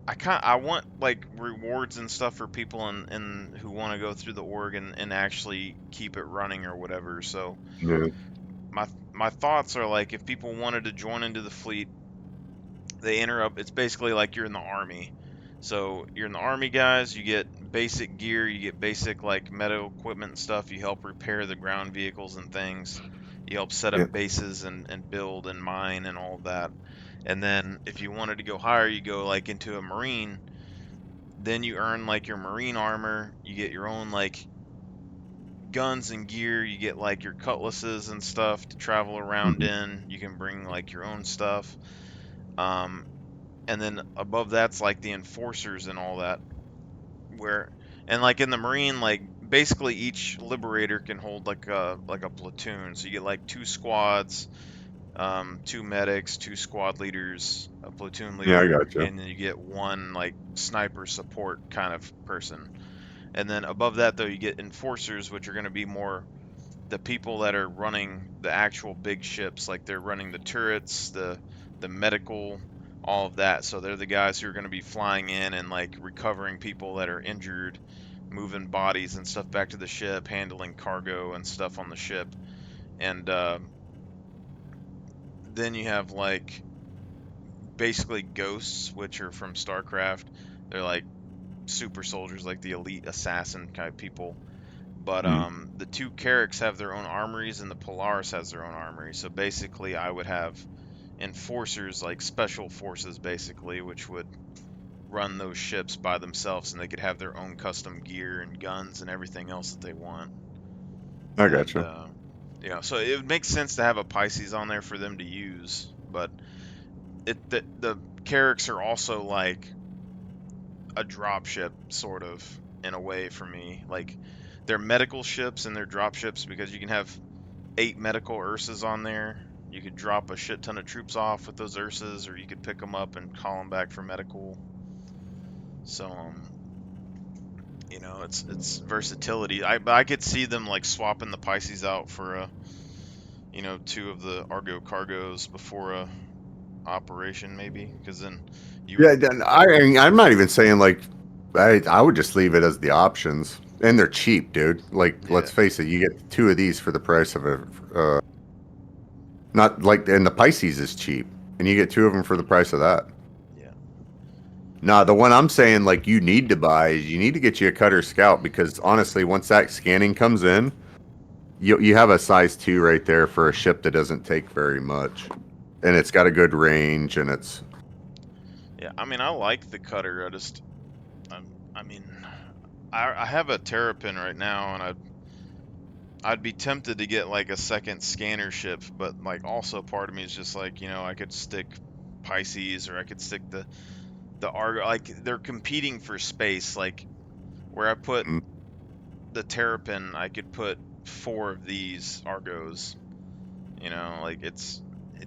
I want like rewards and stuff for people and who want to go through the org and actually keep it running or whatever. So yeah. My thoughts are like, if people wanted to join into the fleet, they enter up. It's basically like you're in the army. So you're in the army, guys. You get basic gear. You get basic like medical equipment and stuff. You help repair the ground vehicles and things. You help set up bases and build and mine and all of that. And then if you wanted to go higher, you go like into a marine. Then you earn like your marine armor. You get your own like guns and gear. You get like your cutlasses and stuff to travel around in. You can bring like your own stuff. And then above that's like the enforcers and all that. And like in the marine, like basically each liberator can hold like a platoon. So you get like 2 squads, 2 medics, 2 squad leaders, a platoon leader, Yeah, I gotcha. and then you get 1 like sniper support kind of person. And then above that though, you get enforcers, which are going to be more the people that are running the actual big ships, like they're running the turrets, the medical, all of that. So they're the guys who are going to be flying in and like recovering people that are injured, moving bodies and stuff back to the ship, handling cargo and stuff on the ship. And then you have like basically ghosts, which are from StarCraft. They're like super soldiers, like the elite assassin type people. But the 2 Carracks have their own armories, and the Polaris has their own armory. So basically, I would have enforcers, like special forces, basically, which would run those ships by themselves, and they could have their own custom gear and guns and everything else that they want. I gotcha. So it would make sense to have a Pisces on there for them to use, but the Carracks are also like a dropship, sort of, in a way for me. Like, they're medical ships and they're drop ships because you can have 8 medical Ursas on there. You could drop a shit ton of troops off with those Ursas, or you could pick them up and call them back for medical. So, it's versatility. I could see them like swapping the Pisces out for 2 of the Argo cargos before a operation, maybe, because then then I'm not even saying like I would just leave it as the options, and they're cheap, dude. Like, let's face it, you get 2 of these for the price of a not like, and the Pisces is cheap, and you get 2 of them for the price of that. Yeah. Nah, the one I'm saying like you need to buy is you need to get you a Cutter Scout, because honestly, once that scanning comes in, you have a size 2 right there for a ship that doesn't take very much, and it's got a good range, and it's Yeah, I mean, I like the cutter. I mean, I have a Terrapin right now, and I'd be tempted to get like a second scanner ship, but like also part of me is just like, you know, I could stick Pisces or I could stick the Argo. Like they're competing for space. Like where I put Mm. the Terrapin, I could put 4 of these Argos. You know, like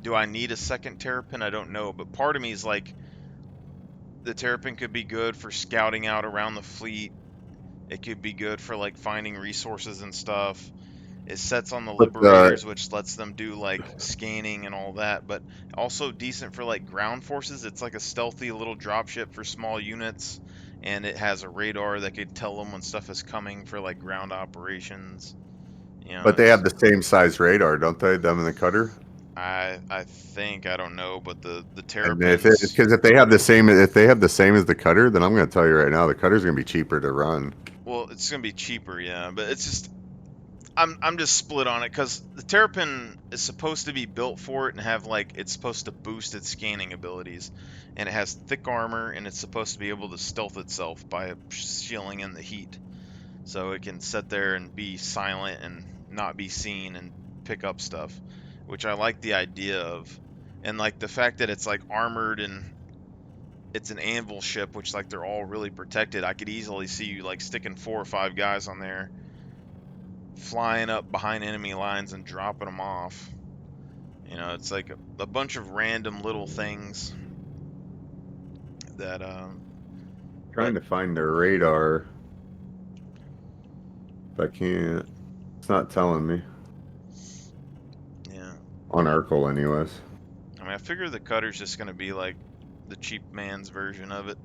do I need a second Terrapin? I don't know, but part of me is like the Terrapin could be good for scouting out around the fleet. It could be good for like finding resources and stuff. It sets on the But Liberators, which lets them do like scanning and all that, but also decent for like ground forces. It's like a stealthy little dropship for small units, and it has a radar that could tell them when stuff is coming for like ground operations. You know, but they have the same size radar, don't they? Them and the cutter. I think, I don't know, but the And Terrapins. because if they have the same as the cutter, then I'm going to tell you right now, the cutter's going to be cheaper to run. Well, it's gonna be cheaper, yeah, but it's just I'm just split on it because the Terrapin is supposed to be built for it and have like it's supposed to boost its scanning abilities, and it has thick armor and it's supposed to be able to stealth itself by shielding in the heat, so it can sit there and be silent and not be seen and pick up stuff, which I like the idea of, and like the fact that it's like armored and it's an anvil ship, which like they're all really protected. I could easily see you like sticking 4 or 5 guys on there, flying up behind enemy lines and dropping them off. You know, it's like a bunch of random little things that Trying to find their radar. But I can't. It's not telling me. Yeah. On Urkel, anyways. I mean, I figure the cutter's just gonna be like the cheap man's version of it.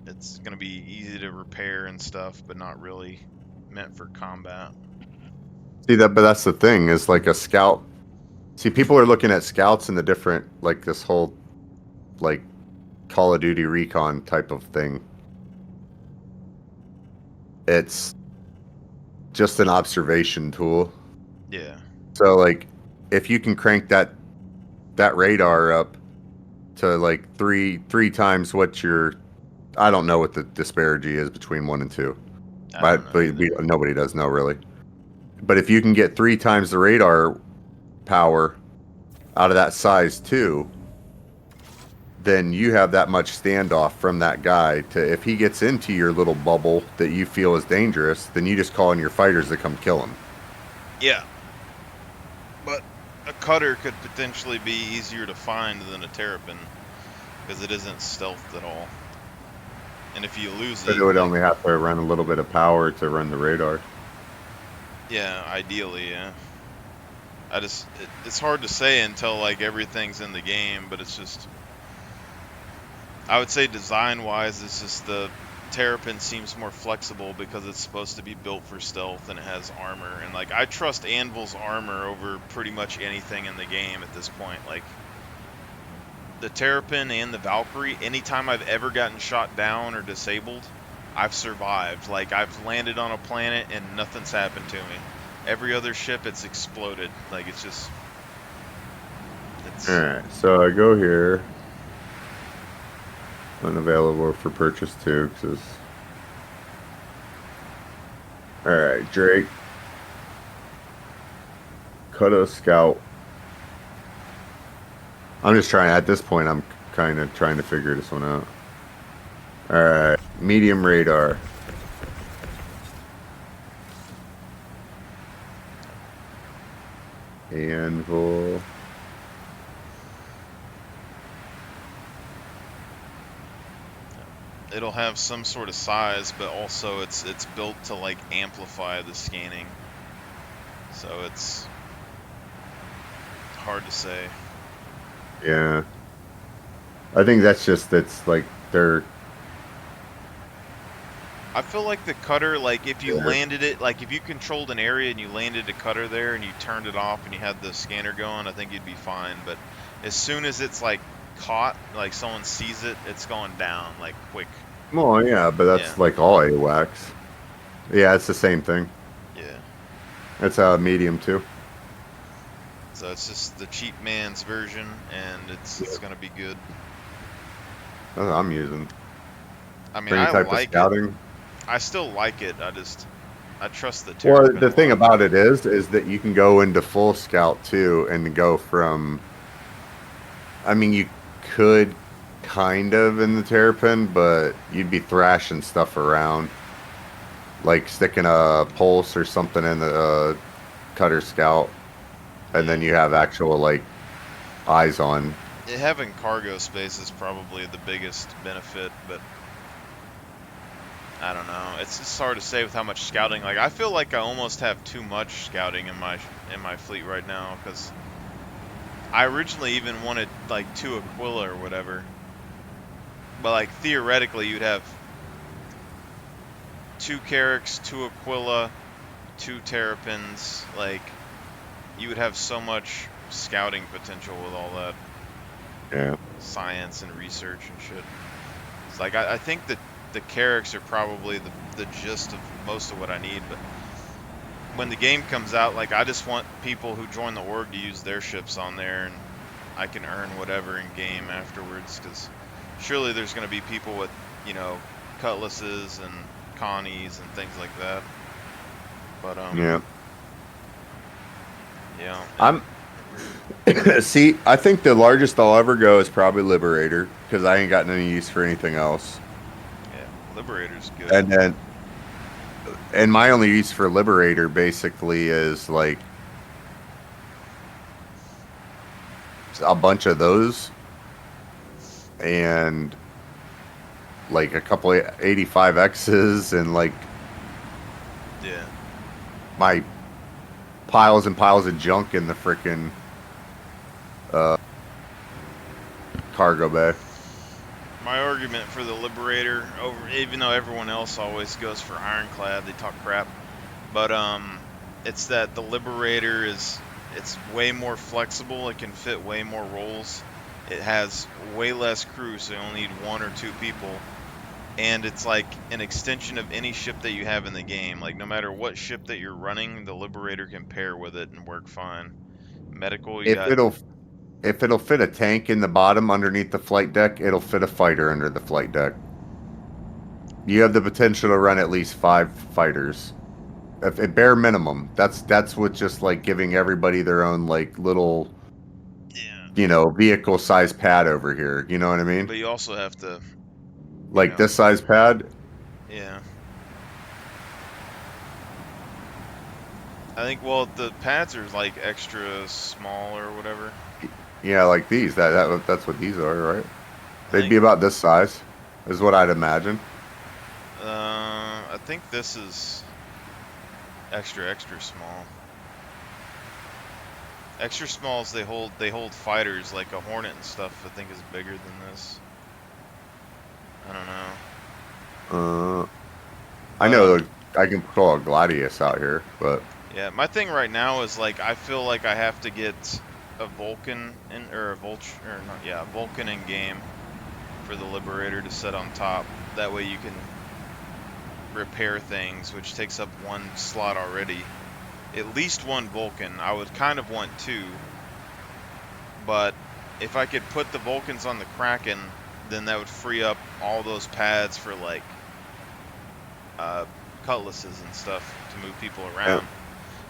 It's gonna be easy to repair and stuff, but not really meant for combat. See that, but that's the thing, is like a scout. See, people are looking at scouts in the different, like this whole, like, Call of Duty recon type of thing. It's just an observation tool. Yeah. So, like, if you can crank that radar up to like three times what your, I don't know what the disparity is between 1 and 2, but nobody does know really. But if you can get 3 times the radar power out of that size too, then you have that much standoff from that guy to, if he gets into your little bubble that you feel is dangerous, then you just call in your fighters to come kill him. Yeah. But a cutter could potentially be easier to find than a Terrapin because it isn't stealthed at all. And if you lose But it, it would only have to run a little bit of power to run the radar. yeah, ideally, yeah. It's hard to say until like everything's in the game, but it's just, I would say design-wise, it's just the Terrapin seems more flexible because it's supposed to be built for stealth and it has armor. And like, I trust Anvil's armor over pretty much anything in the game at this point. Like, the Terrapin and the Valkyrie, anytime I've ever gotten shot down or disabled, I've survived. Like, I've landed on a planet and nothing's happened to me. Every other ship, it's exploded. Like, it's just... Alright, so I go here. Unavailable for purchase too, because... Alright, Drake. Cutter Scout. I'm just trying, at this point, I'm kind of trying to figure this one out. Alright, medium radar. Anvil. It'll have some sort of size, but also it's built to like amplify the scanning. So it's hard to say. Yeah. I think that's like they're... I feel like the cutter, like if you landed it, like if you controlled an area and you landed a cutter there and you turned it off and you had the scanner going, I think you'd be fine. But as soon as it's like caught, like someone sees it, it's going down like quick. Well, yeah, but that's like all AWACS. Yeah, it's the same thing. Yeah. It's medium too. So it's just the cheap man's version, and it's gonna be good. That's what I'm using. I mean, For any I type of like it. scouting. I still like it. I trust the Well, Terrapin the a thing lot. about it is that you can go into full scout too, and go from. I mean, you could kind of in the Terrapin, but you'd be thrashing stuff around, like sticking a pulse or something in the cutter scout, and then you have actual like eyes on. Having cargo space is probably the biggest benefit, but I don't know. It's just hard to say with how much scouting. Like, I feel like I almost have too much scouting in my fleet right now, because I originally even wanted like 2 Aquila or whatever. But like theoretically, you'd have 2 Carracks, 2 Aquila, 2 Terrapins. Like, you would have so much scouting potential with all that. Yeah. Science and research and shit. It's like I think that the Carracks are probably the gist of most of what I need, but when the game comes out, like, I just want people who join the org to use their ships on there, and I can earn whatever in game afterwards, because surely there's going to be people with, you know, cutlasses and Connies and things like that. But Yeah. I'm See, I think the largest I'll ever go is probably Liberator, because I ain't got any use for anything else. Yeah, Liberator's good. And my only use for Liberator basically is like a bunch of those and like a couple of 85Xs and like my piles and piles of junk in the frickin' cargo bay. My argument for the Liberator, even though everyone else always goes for Ironclad, they talk crap, but it's that the Liberator it's way more flexible. It can fit way more roles. It has way less crew, so you only need 1 or 2 people, and it's like an extension of any ship that you have in the game. Like, no matter what ship that you're running, the Liberator can pair with it and work fine. Medical, If it'll fit a tank in the bottom underneath the flight deck, it'll fit a fighter under the flight deck. You have the potential to run at least 5 fighters. If at bare minimum, that's with just like giving everybody their own like little, you know, vehicle size pad over here. You know what I mean? But you also have to, like this size pad. Yeah. I think, well, the pads are like extra small or whatever. Yeah, like these. That's what these are, right? They'd be about this size, is what I'd imagine. I think this is extra small. Extra smalls, they hold fighters, like a Hornet and stuff. I think is bigger than this. I don't know. I know I can pull a Gladius out here, but yeah, my thing right now is like I feel like I have to get a Vulcan a Vulcan in game for the Liberator to set on top. That way you can repair things, which takes up 1 slot already. At least 1 Vulcan. I would kind of want 2, but if I could put the Vulcans on the Kraken, then that would free up all those pads for like cutlasses and stuff to move people around. Yeah.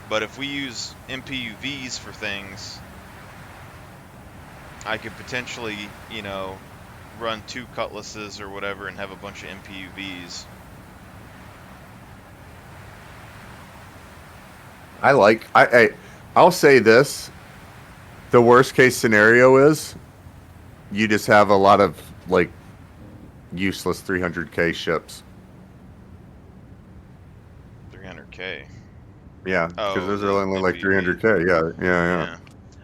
But if we use MPUVs for things, I could potentially, you know, run 2 cutlasses or whatever and have a bunch of MPUVs. I'll say this. The worst case scenario is you just have a lot of like useless 300k ships. 300k. Yeah, because those are only like 300k. Yeah.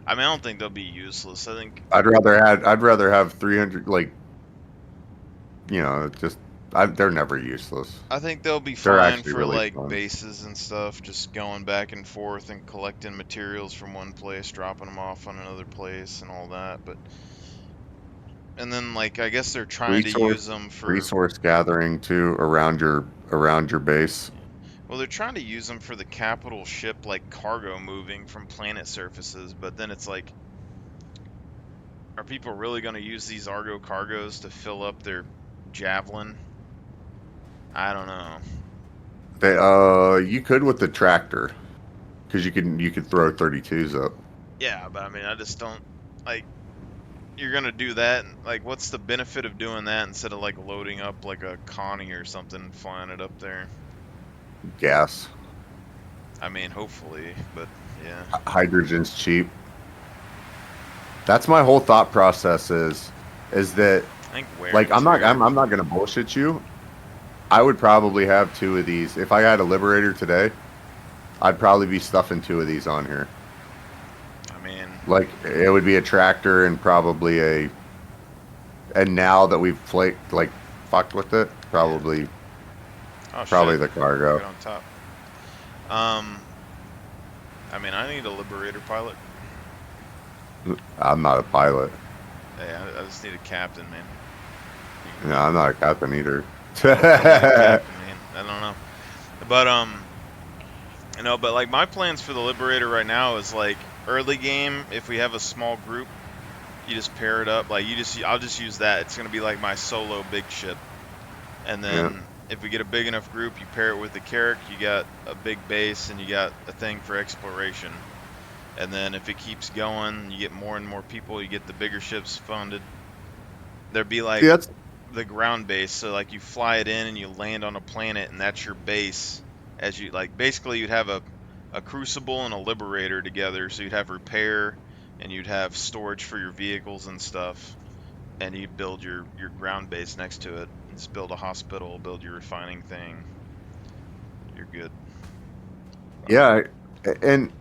I mean, I don't think they'll be useless. I think I'd rather have 300, like, you know, just they're never useless. I think they'll be They're fine actually for really like fun. bases and stuff, just going back and forth and collecting materials from one place, dropping them off on another place, and all that. But and then like I guess they're trying to use them for resource gathering too around your base. Well, they're trying to use them for the capital ship, like cargo moving from planet surfaces, but then it's like, Are people really going to use these Argo cargos to fill up their Javelin? I don't know. You could with the tractor, because you could throw 32s up. Yeah, but I mean, I just don't like. You're gonna do that, and like, what's the benefit of doing that instead of like loading up like a Connie or something, and flying it up there? Gas. I mean, hopefully, but yeah. Hydrogen's cheap. That's my whole thought process is that I think wear like and tear. I'm not gonna bullshit you. I would probably have 2 of these if I had a Liberator today. I'd probably be stuffing 2 of these on here. I mean, Like it would be a tractor and probably a. And now that we've fucked with it, probably oh, probably shit. the cargo. Get on top. I mean, I need a Liberator pilot. I'm not a pilot. Hey, I just need a captain, man. No, I'm not a captain either. Captain, man. I don't know, but you know, but like my plans for the Liberator right now is like early game. If we have a small group, you just pair it up. Like I'll just use that. It's gonna be like my solo big ship, and then if we get a big enough group, you pair it with the Carrack. You got a big base, and you got a thing for exploration. And then if it keeps going, you get more and more people. You get the bigger ships funded. There'd be like the ground base, so like you fly it in and you land on a planet, and that's your base. As you like, basically you'd have a Crucible and a Liberator together, so you'd have repair and you'd have storage for your vehicles and stuff, and you'd build your ground base next to it. Just build a hospital, build your refining thing. You're good. Yeah, and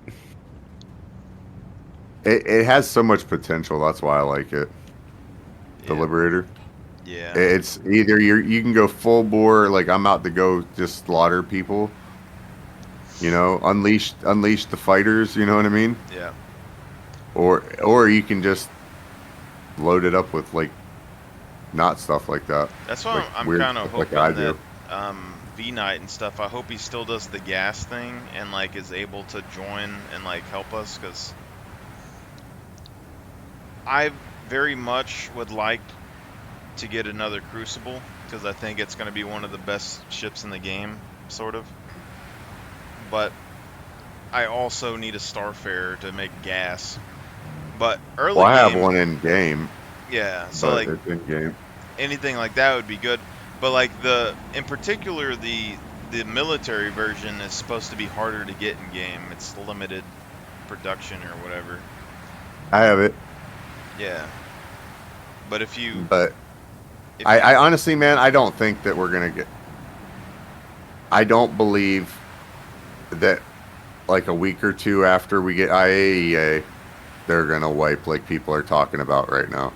it has so much potential. That's why I like it. The Liberator. Yeah. It's either you can go full bore, like I'm out to go just slaughter people. You know, unleash the fighters. You know what I mean? Yeah. Or you can just load it up with like not stuff like that. That's why like I'm weird kind of stuff hoping I that do. V-Knight and stuff, I hope he still does the gas thing and like is able to join and like help us, because I very much would like to get another Crucible, because I think it's going to be one of the best ships in the game, sort of. But I also need a Starfarer to make gas. But early Well, I game, have one in game. yeah, so but like it's in game. anything like that would be good. But like in particular, the military version is supposed to be harder to get in game. It's limited production or whatever. I have it. Yeah. But if you... But I honestly, man, I don't think that we're going to get... I don't believe that like a week or two after we get IAEA, they're going to wipe like people are talking about right now.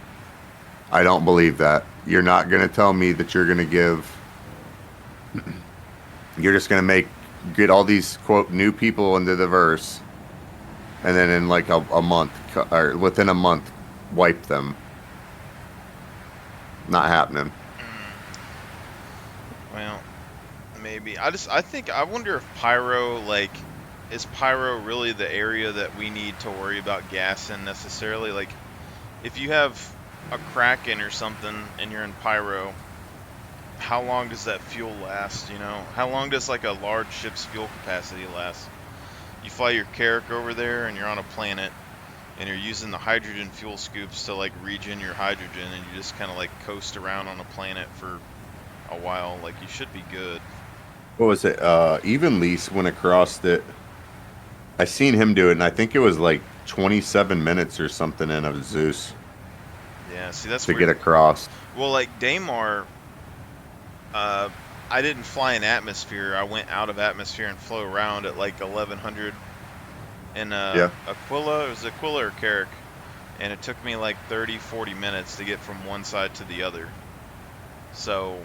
I don't believe that. You're not going to tell me that you're going to give... You're just going to get all these, quote, new people into the verse, and then in like a month, or within a month, wipe them. Not happening. Well, maybe. I wonder if Pyro, like, is Pyro really the area that we need to worry about gas in necessarily? Like, if you have a Kraken or something and you're in Pyro, how long does that fuel last, you know? How long does like a large ship's fuel capacity last? You fly your Carrack over there and you're on a planet and you're using the hydrogen fuel scoops to like regen your hydrogen, and you just kind of like coast around on a planet for a while. Like, you should be good. What was it? Evenlease went across it. I seen him do it, and I think it was like 27 minutes or something in a Zeus. Yeah, see, that's to weird. get across. Well, like Daymar, I didn't fly in atmosphere. I went out of atmosphere and flew around at like 1100 in Aquila. It was Aquila or Carrack, and it took me like 30-40 minutes to get from one side to the other. So,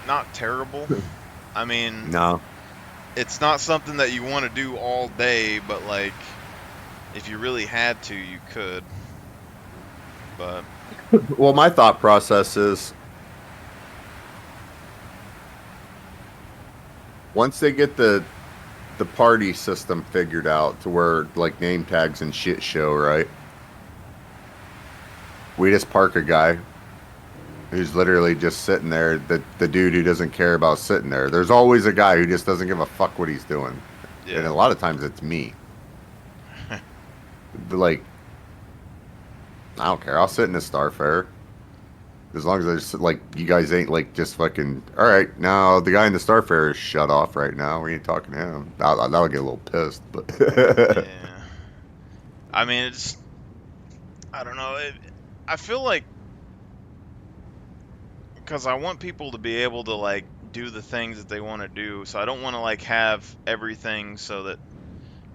not terrible. I mean, no, it's not something that you want to do all day, but like, if you really had to, you could. But well, my thought process is once they get the party system figured out to where like name tags and shit show, right? we just park a guy who's literally just sitting there. The dude who doesn't care about sitting there. There's always a guy who just doesn't give a fuck what he's doing, and a lot of times it's me. Like, I don't care. I'll sit in a Starfarer. As long as there's, like, you guys ain't, like, just fucking, all right, now the guy in the Starfarer is shut off right now. We ain't talking to him. That'll get a little pissed, but. Yeah. I mean, it's, I don't know. I feel like, because I want people to be able to, like, do the things that they want to do. So I don't want to, like, have everything so that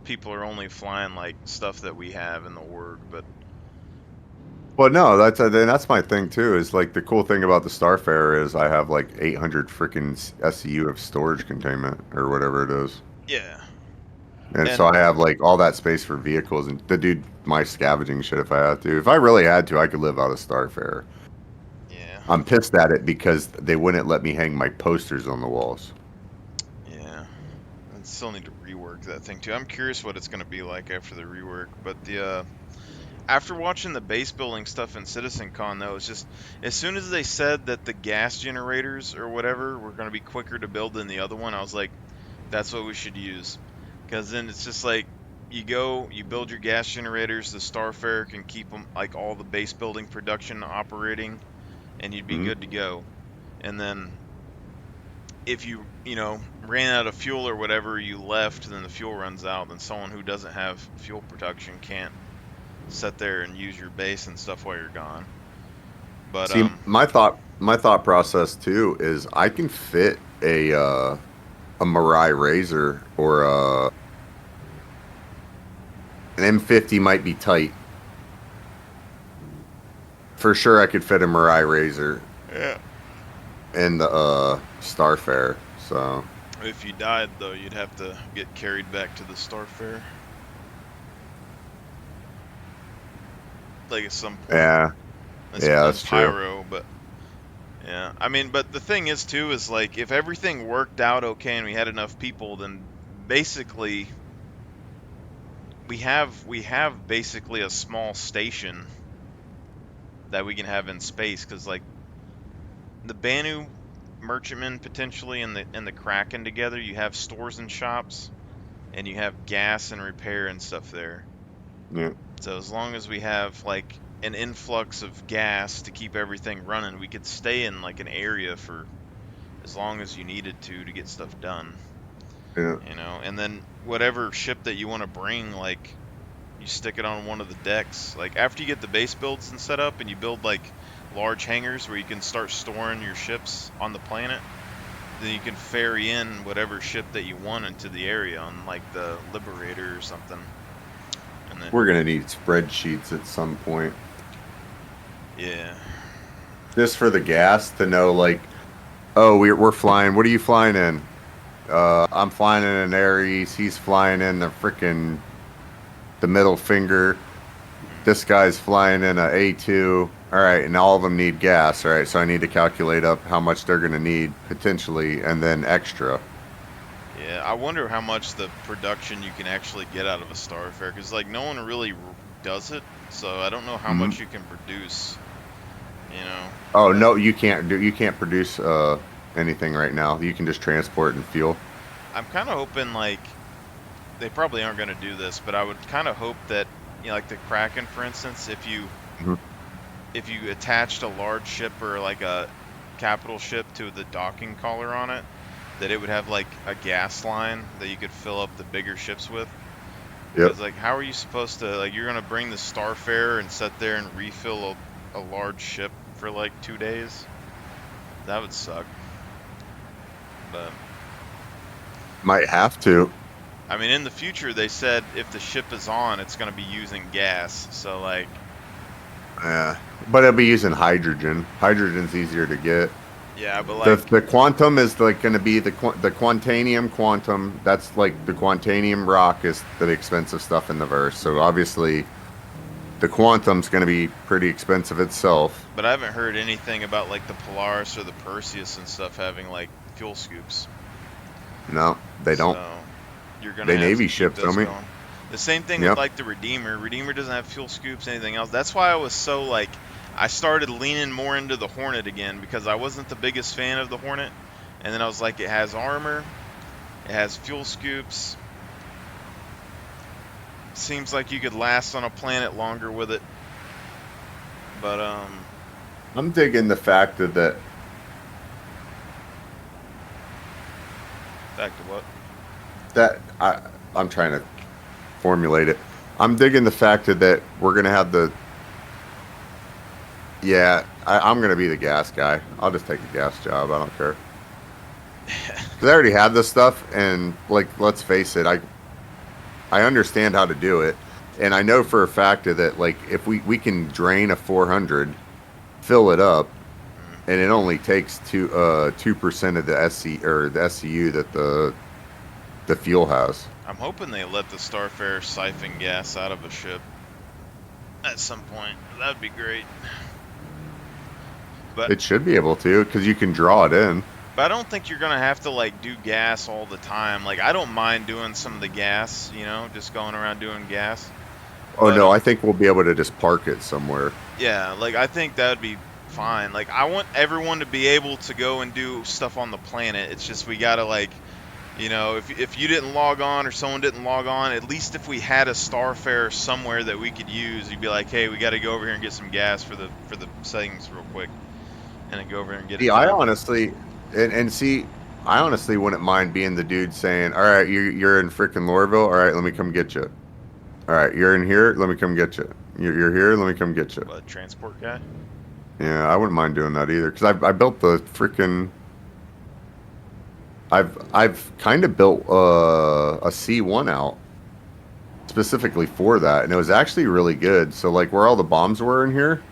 people are only flying, like, stuff that we have in the org, but. Well, no, that's my thing too. Is like the cool thing about the Starfarer is I have like 800 freaking SCU of storage containment or whatever it is. Yeah. And so I have like all that space for vehicles and to do my scavenging shit if I had to. If I really had to, I could live out of Starfarer. Yeah. I'm pissed at it because they wouldn't let me hang my posters on the walls. Yeah. I still need to rework that thing too. I'm curious what it's going to be like after the rework, but the after watching the base building stuff in CitizenCon, though, it's just, as soon as they said that the gas generators or whatever were going to be quicker to build than the other one, I was like, that's what we should use. Because then it's just like, you build your gas generators, the Starfarer can keep them, like, all the base building production operating, and you'd be good to go. And then, if you ran out of fuel or whatever, you left, and then the fuel runs out, then someone who doesn't have fuel production can't sit there and use your base and stuff while you're gone. But see, my thought process too is I can fit a Mirai Razor or an M50 might be tight. For sure, I could fit a Mirai Razor. Yeah. And the Starfarer. So. If you died though, you'd have to get carried back to the Starfarer. Like at some point. Yeah. That's Pyro, true. But yeah, I mean, but the thing is too is like if everything worked out okay and we had enough people, then basically we have basically a small station that we can have in space, because like the Banu Merchantman potentially and the Kraken together, you have stores and shops, and you have gas and repair and stuff there. Yeah. So as long as we have like an influx of gas to keep everything running, we could stay in like an area for as long as you needed to get stuff done. Yeah. And then whatever ship that you want to bring, like you stick it on one of the decks. Like after you get the base builds and set up, and you build like large hangars where you can start storing your ships on the planet, then you can ferry in whatever ship that you want into the area on like the Liberator or something. And then, we're gonna need spreadsheets at some point. Yeah. Just for the gas to know, like, oh, we're flying. What are you flying in? I'm flying in an Ares. He's flying in the middle finger. This guy's flying in a A2. All right, and all of them need gas. All right, so I need to calculate up how much they're going to need potentially, and then extra. Yeah, I wonder how much the production you can actually get out of a Starfarer, because like no one really does it, so I don't know how much you can produce. Oh no, you can't produce anything right now. You can just transport and fuel. I'm kind of hoping like they probably aren't going to do this, but I would kind of hope that like the Kraken, for instance, if you attached a large ship or like a capital ship to the docking collar on it, that it would have like a gas line that you could fill up the bigger ships with. Yep. Because like how are you supposed to, like, you're going to bring the Starfarer and sit there and refill a large ship for like 2 days? That would suck. But might have to. I mean, in the future they said if the ship is on, it's going to be using gas, so like. Yeah, but it'll be using hydrogen. Hydrogen's easier to get. Yeah, but like the quantum is like going to be the Quantanium quantum. That's like the Quantanium rock is the expensive stuff in the verse. So obviously, the quantum's going to be pretty expensive itself. But I haven't heard anything about like the Polaris or the Perseus and stuff having like fuel scoops. No, they don't. So you're gonna they have Navy to keep ships, those don't we? going. The same thing with like the Redeemer. Redeemer doesn't have fuel scoops, anything else. That's why I was so like, I started leaning more into the Hornet again because I wasn't the biggest fan of the Hornet. And then I was like, it has armor, it has fuel scoops. Seems like you could last on a planet longer with it. But I'm digging the fact that back to what? I'm trying to formulate it. I'm digging the fact that we're gonna have the. Yeah, I'm gonna be the gas guy. I'll just take a gas job. I don't care. Because I already have this stuff, and like, let's face it, I understand how to do it, and I know for a fact that like if we can drain a 400, fill it up, and it only takes 2% of the SC or the SCU that the fuel has. I'm hoping they let the Starfarer siphon gas out of a ship at some point. That'd be great. But It should be able to, because you can draw it in. But I don't think you're gonna have to like do gas all the time. Like I don't mind doing some of the gas, you know, just going around doing gas. Oh But, no, I think we'll be able to just park it somewhere. yeah, like I think that would be fine. Like I want everyone to be able to go and do stuff on the planet. It's just we gotta like, you know, if you didn't log on or someone didn't log on, at least if we had a Starfarer somewhere that we could use, you'd be like, hey, we got to go over here and get some gas for the settings real quick, and then go over here and get it. Yeah, I done. honestly, I honestly wouldn't mind being the dude saying, all right, you're in frickin' Lorville. All right, let me come get you. All right, you're in here. Let me come get you. You're here. Let me come get you. What, transport guy? Yeah, I wouldn't mind doing that either. Because I built the frickin'. I've kind of built a C1 out specifically for that, and it was actually really good. So like where all the bombs were in here,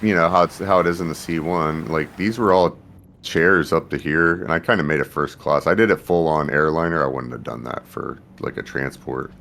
you know how it is in the C1. Like these were all chairs up to here, and I kind of made it first class. I did it full on airliner. I wouldn't have done that for like a transport,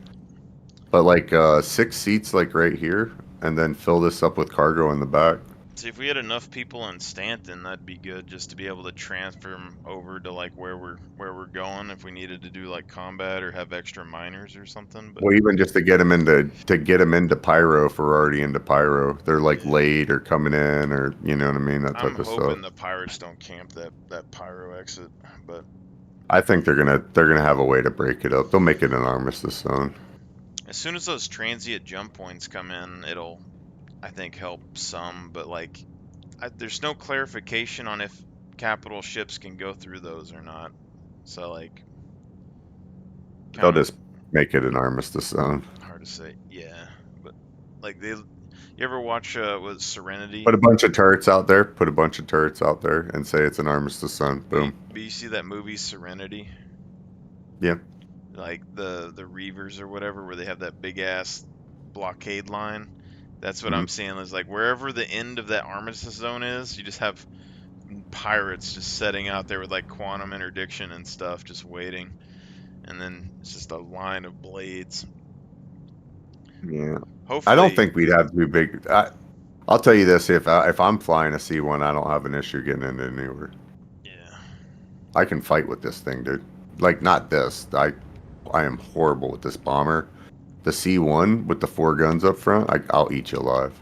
but like 6 seats like right here, and then fill this up with cargo in the back. See, if we had enough people in Stanton, that'd be good, just to be able to transfer them over to like where we're going if we needed to do like combat or have extra miners or something. But Well, even just to get them into pyro if we're already into pyro, they're like late or coming in, or you know what I mean, that type I'm of hoping stuff. the pirates don't camp that pyro exit, but I think they're gonna have a way to break it up. They'll make it an armistice zone. as soon as those transient jump points come in, it'll, I think, help some. But like, there's no clarification on if capital ships can go through those or not. So like, They'll just make it an armistice zone. hard to say. Yeah, but like you ever watch was Serenity? Put a bunch of turrets out there. Put a bunch of turrets out there and say it's an armistice zone. Boom. But you see that movie Serenity? Yeah. Like the Reavers or whatever, where they have that big ass blockade line. That's what I'm seeing, is like wherever the end of that armistice zone is, you just have pirates just setting out there with like quantum interdiction and stuff, just waiting, and then it's just a line of blades. Yeah. Hopefully, I don't think we'd have too big. I'll tell you this: if I'm flying a C1, I don't have an issue getting into anywhere. Yeah. I can fight with this thing, dude. Like not this. I am horrible with this bomber. The C1 with the 4 guns up front, I'll eat you alive.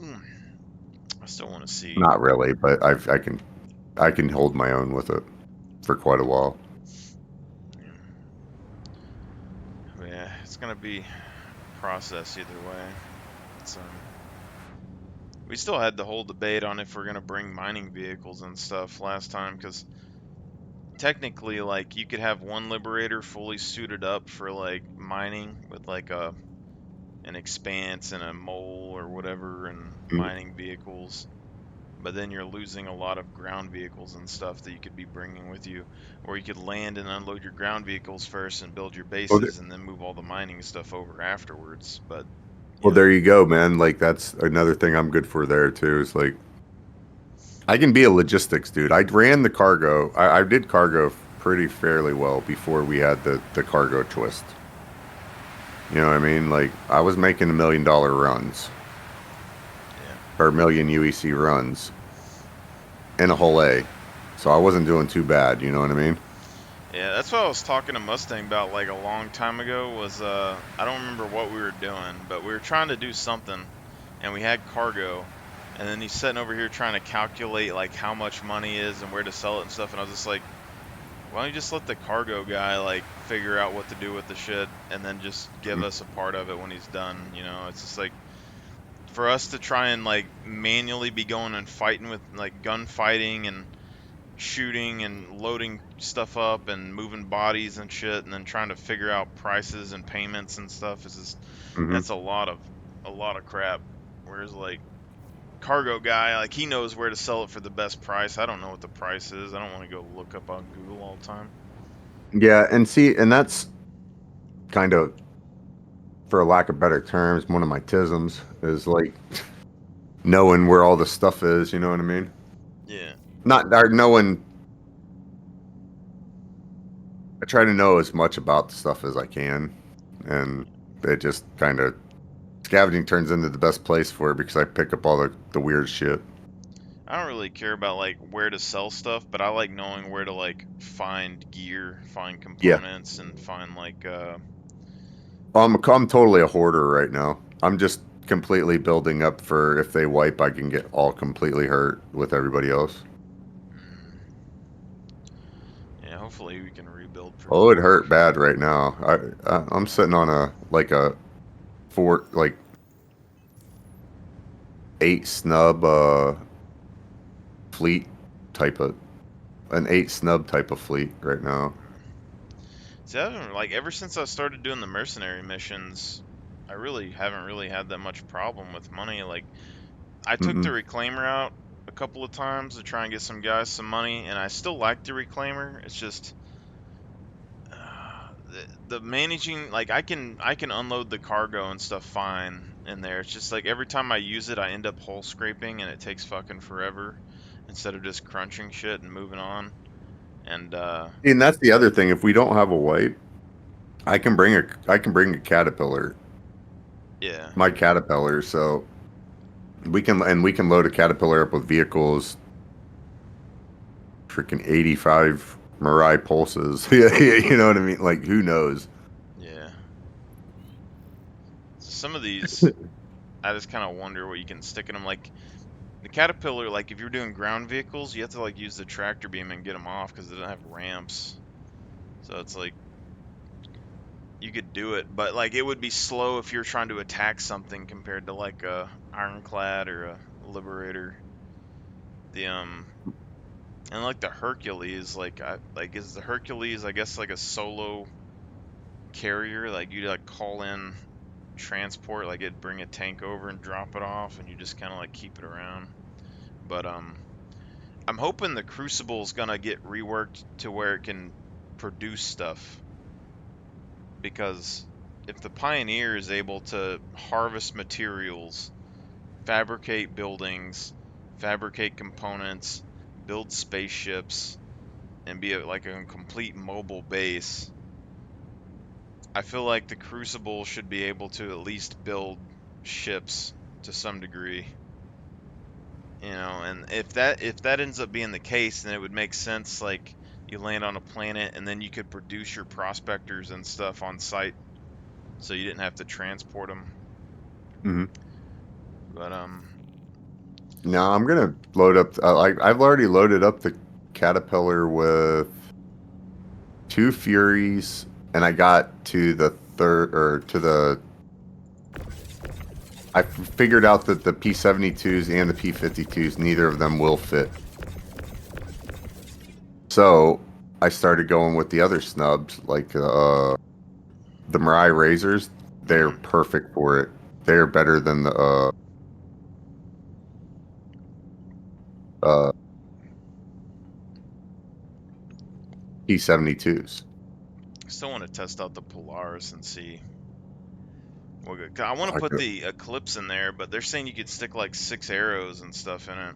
I still want to see. Not really, but I can hold my own with it for quite a while. Yeah, it's gonna be a process either way. It's we still had the whole debate on if we're gonna bring mining vehicles and stuff last time, because technically, like, you could have one Liberator fully suited up for like mining with like an Expanse and a Mole or whatever, and mining vehicles. But then you're losing a lot of ground vehicles and stuff that you could be bringing with you, or you could land and unload your ground vehicles first and build your bases, and then move all the mining stuff over afterwards. But well, there you go, man. Like that's another thing I'm good for there too. Is like I can be a logistics dude. I ran the cargo. I did cargo pretty fairly well before we had the cargo twist. You know what I mean? Like I was making $1 million runs. Or $1 million UEC runs in a whole A. So I wasn't doing too bad, you know what I mean? Yeah, that's what I was talking to Mustang about like a long time ago was I don't remember what we were doing, but we were trying to do something and we had cargo and then he's sitting over here trying to calculate like how much money is and where to sell it and stuff, and I was just like, why don't you just let the cargo guy like figure out what to do with the shit and then just give us a part of it when he's done, you know? It's just like for us to try and like manually be going and fighting with like gunfighting and shooting and loading stuff up and moving bodies and shit and then trying to figure out prices and payments and stuff is just that's a lot of crap. Whereas like cargo guy, like he knows where to sell it for the best price. I don't know what the price is. I don't want to go look up on Google all the time. Yeah, and see, and that's kind of, for a lack of better terms, one of my tisms is like knowing where all the stuff is. You know what I mean? Yeah. Not or knowing. I try to know as much about the stuff as I can, and it just kind of scavenging turns into the best place for it because I pick up all the weird shit. I don't really care about like where to sell stuff, but I like knowing where to like find gear, find components, and find like I'm totally a hoarder right now. I'm just completely building up for if they wipe, I can get all completely hurt with everybody else. yeah, hopefully we can rebuild pretty Oh, it quick. hurt bad right now. I'm sitting on a 8 snub fleet type of an 8 snub type of fleet right now. See, I haven't, like ever since I started doing the mercenary missions, I really haven't really had that much problem with money. Like I took the reclaimer out a couple of times to try and get some guys some money, and I still like the reclaimer. It's just the managing, like I can unload the cargo and stuff fine in there. It's just like every time I use it, I end up hull scraping, and it takes fucking forever instead of just crunching shit and moving on. And that's the other thing. If we don't have a wipe, I can bring a caterpillar. Yeah. My caterpillar, so we can load a caterpillar up with vehicles. Freaking 85 Mirai pulses. Yeah, you know what I mean? Like, who knows? Yeah. Some of these, I just kind of wonder what you can stick in them. Like, the Caterpillar, like, if you're doing ground vehicles, you have to, like, use the tractor beam and get them off because they don't have ramps. So it's like, you could do it, but, like, it would be slow if you're trying to attack something compared to, like, a Ironclad or a Liberator. And, like, the Hercules, is the Hercules, I guess, like, a solo carrier? Like, you'd, like, call in transport, like it'd bring a tank over and drop it off, and you just kind of like keep it around. But I'm hoping the Crucible's gonna get reworked to where it can produce stuff, because if the Pioneer is able to harvest materials, fabricate buildings, fabricate components, build spaceships, and be like a complete mobile base, I feel like the Crucible should be able to at least build ships to some degree. You know, and if that ends up being the case, then it would make sense, like, you land on a planet and then you could produce your prospectors and stuff on site, so you didn't have to transport them. But no, I'm gonna load up. I've already loaded up the Caterpillar with 2 Furies, and I got to the third or to the. I figured out that the P-72s and the P-52s, neither of them will fit. So I started going with the other snubs, like the Mirai Razors. They're perfect for it. They're better than the P-72s. I still want to test out the Polaris and see. I want to put the Eclipse in there, but they're saying you could stick like 6 arrows and stuff in it.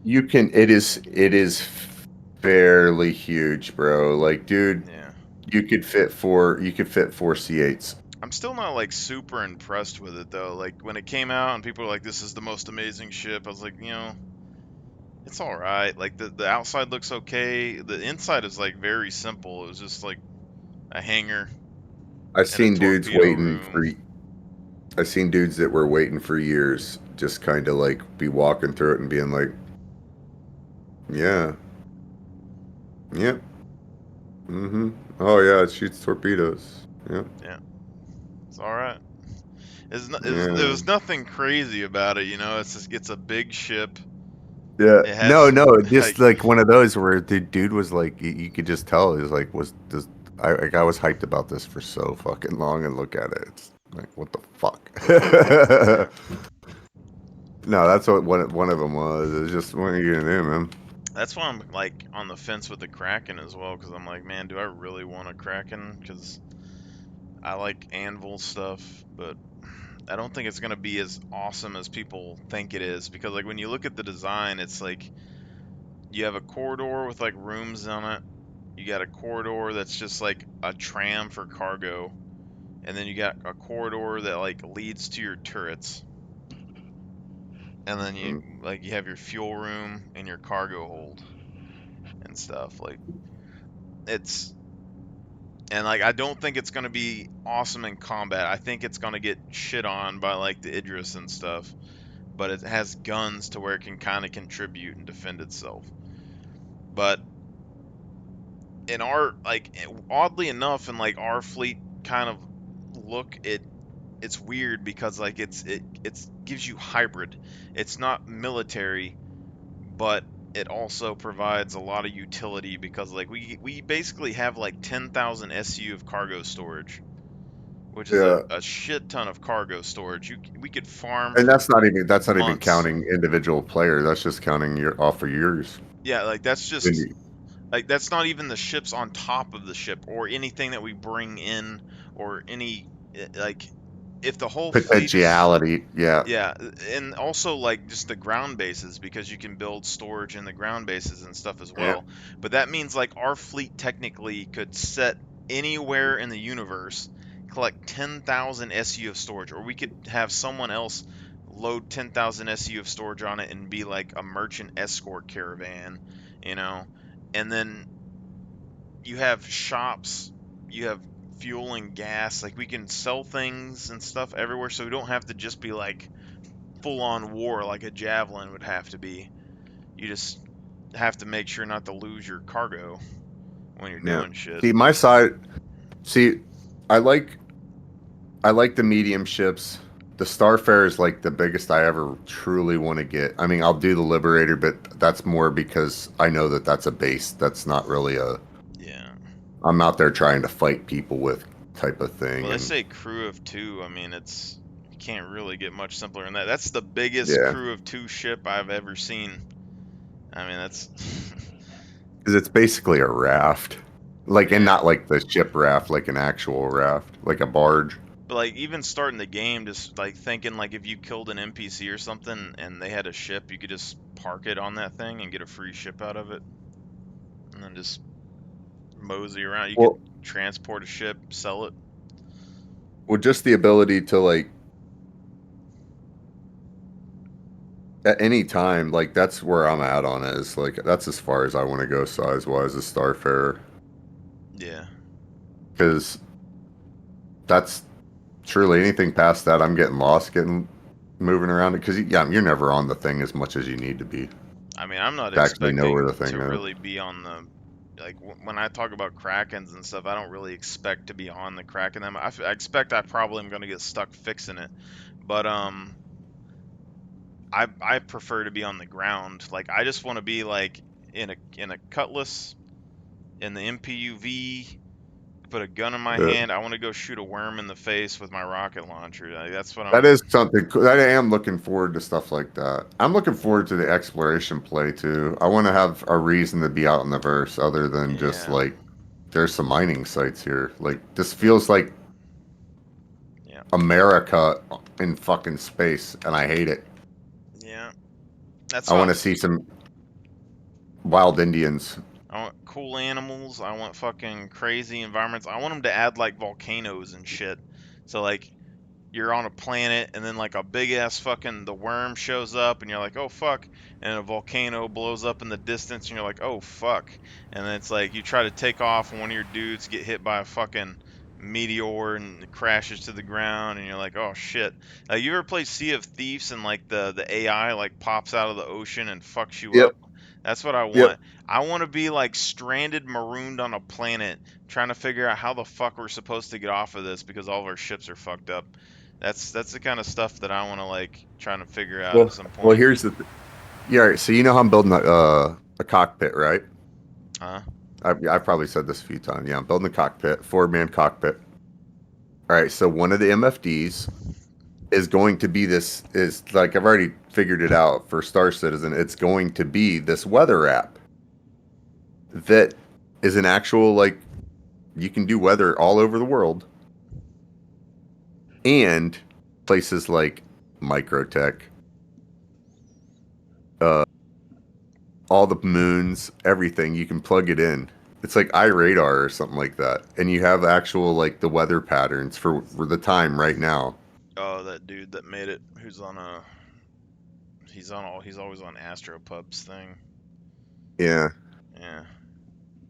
You can. It is fairly huge, bro. Like, dude, you could fit 4 C8s. I'm still not like super impressed with it though. Like when it came out and people were like, "This is the most amazing ship," I was like, you know, It's all right. Like the outside looks okay. The inside is like very simple. It was just like a hangar. I've seen dudes torpedo waiting for. I've seen dudes that were waiting for years, just kind of like be walking through it and being like, "Yeah, yep, mm-hmm. Oh yeah, it shoots torpedoes. Yep. Yeah. It's all right. Yeah. There was nothing crazy about it, you know. It's a big ship. Yeah. It has, No, just like one of those where the dude was like, you could just tell he was like, I was hyped about this for so fucking long, and look at it. It's like, what the fuck? No, that's what one of them was. It's just, what are you gonna do, man? That's why I'm like on the fence with the Kraken as well, because I'm like, man, do I really want a Kraken? Because I like Anvil stuff, but I don't think it's gonna be as awesome as people think it is. Because like when you look at the design, it's like you have a corridor with like rooms on it. You got a corridor that's just like a tram for cargo, and then you got a corridor that like leads to your turrets. And then you have your fuel room and your cargo hold and stuff. Like I don't think it's gonna be awesome in combat. I think it's gonna get shit on by like the Idris and stuff. But it has guns to where it can kind of contribute and defend itself. But in our oddly enough, in like our fleet kind of look, it's weird because like it gives you hybrid. It's not military, but it also provides a lot of utility because like we basically have like 10,000 SU of cargo storage, which is a shit ton of cargo storage. We could farm, and that's not even months. Counting individual players. That's just counting off of yours. Yeah, like that's just like that's not even the ships on top of the ship or anything that we bring in or any like if the whole potentiality, yeah, and also like just the ground bases, because you can build storage in the ground bases and stuff as well. But that means like our fleet technically could set anywhere in the universe, collect 10,000 SU of storage, or we could have someone else load 10,000 SU of storage on it and be like a merchant escort caravan, you know. And then you have shops, you have fuel and gas, like we can sell things and stuff everywhere, so we don't have to just be like full on war like a Javelin would have to be. You just have to make sure not to lose your cargo when you're doing shit. See, my side, I like the medium ships. The Starfarer is like the biggest I ever truly want to get. I mean, I'll do the Liberator, but that's more because I know that that's a base. That's not really a I'm out there trying to fight people with type of thing. Well, let's say crew of 2. I mean, you can't really get much simpler than that. That's the biggest crew of 2 ship I've ever seen. I mean, that's because it's basically a raft, like, and not like the ship raft, like an actual raft, like a barge. But like even starting the game, just like thinking like if you killed an NPC or something and they had a ship, you could just park it on that thing and get a free ship out of it, and then just mosey around. You could transport a ship, sell it. Well, just the ability to like at any time, like that's where I'm at on it. Is like that's as far as I want to go size wise as Starfarer. Yeah. Because that's truly anything past that, I'm getting lost, moving around it. Because you're never on the thing as much as you need to be. I mean, I'm not expecting know where the thing to is. really be on the like when I talk about Krakens and stuff. I don't really expect to be on the Kraken. I expect I probably am going to get stuck fixing it, but I prefer to be on the ground. Like I just want to be like in a Cutlass, in the MPUV, put a gun in my hand. I want to go shoot a worm in the face with my rocket launcher. Like, that's what That is something that I am looking forward to, stuff like that. I'm looking forward to the exploration play too. I want to have a reason to be out in the verse other than just like there's some mining sites here. Like this feels like America in fucking space, and I hate it. Yeah, that's. I want to see some wild Indians. I want cool animals. I want fucking crazy environments. I want them to add like volcanoes and shit. So like, you're on a planet, and then like a big ass fucking the worm shows up, and you're like, oh fuck, and a volcano blows up in the distance, and you're like, oh fuck, and then it's like you try to take off, and one of your dudes get hit by a fucking meteor and it crashes to the ground, and you're like, oh shit. You ever play Sea of Thieves and like the AI like pops out of the ocean and fucks you Yep. up? That's what I want. Yep. I want to be like stranded, marooned on a planet, trying to figure out how the fuck we're supposed to get off of this because all of our ships are fucked up. That's the kind of stuff that I want to like trying to figure out at some point. Well, here's the yeah. All right, so you know how I'm building a cockpit, right? Huh? I've probably said this a few times. Yeah, I'm building a cockpit, 4-man cockpit. All right, so one of the MFDs is going to be this, is like, I've already figured it out for Star Citizen. It's going to be this weather app that is an actual, like, you can do weather all over the world. And places like Microtech, all the moons, everything, you can plug it in. It's like iRadar or something like that. And you have actual, like, the weather patterns for the time right now. Oh, that dude that made it, who's on he's always on Astropub's thing. Yeah. Yeah.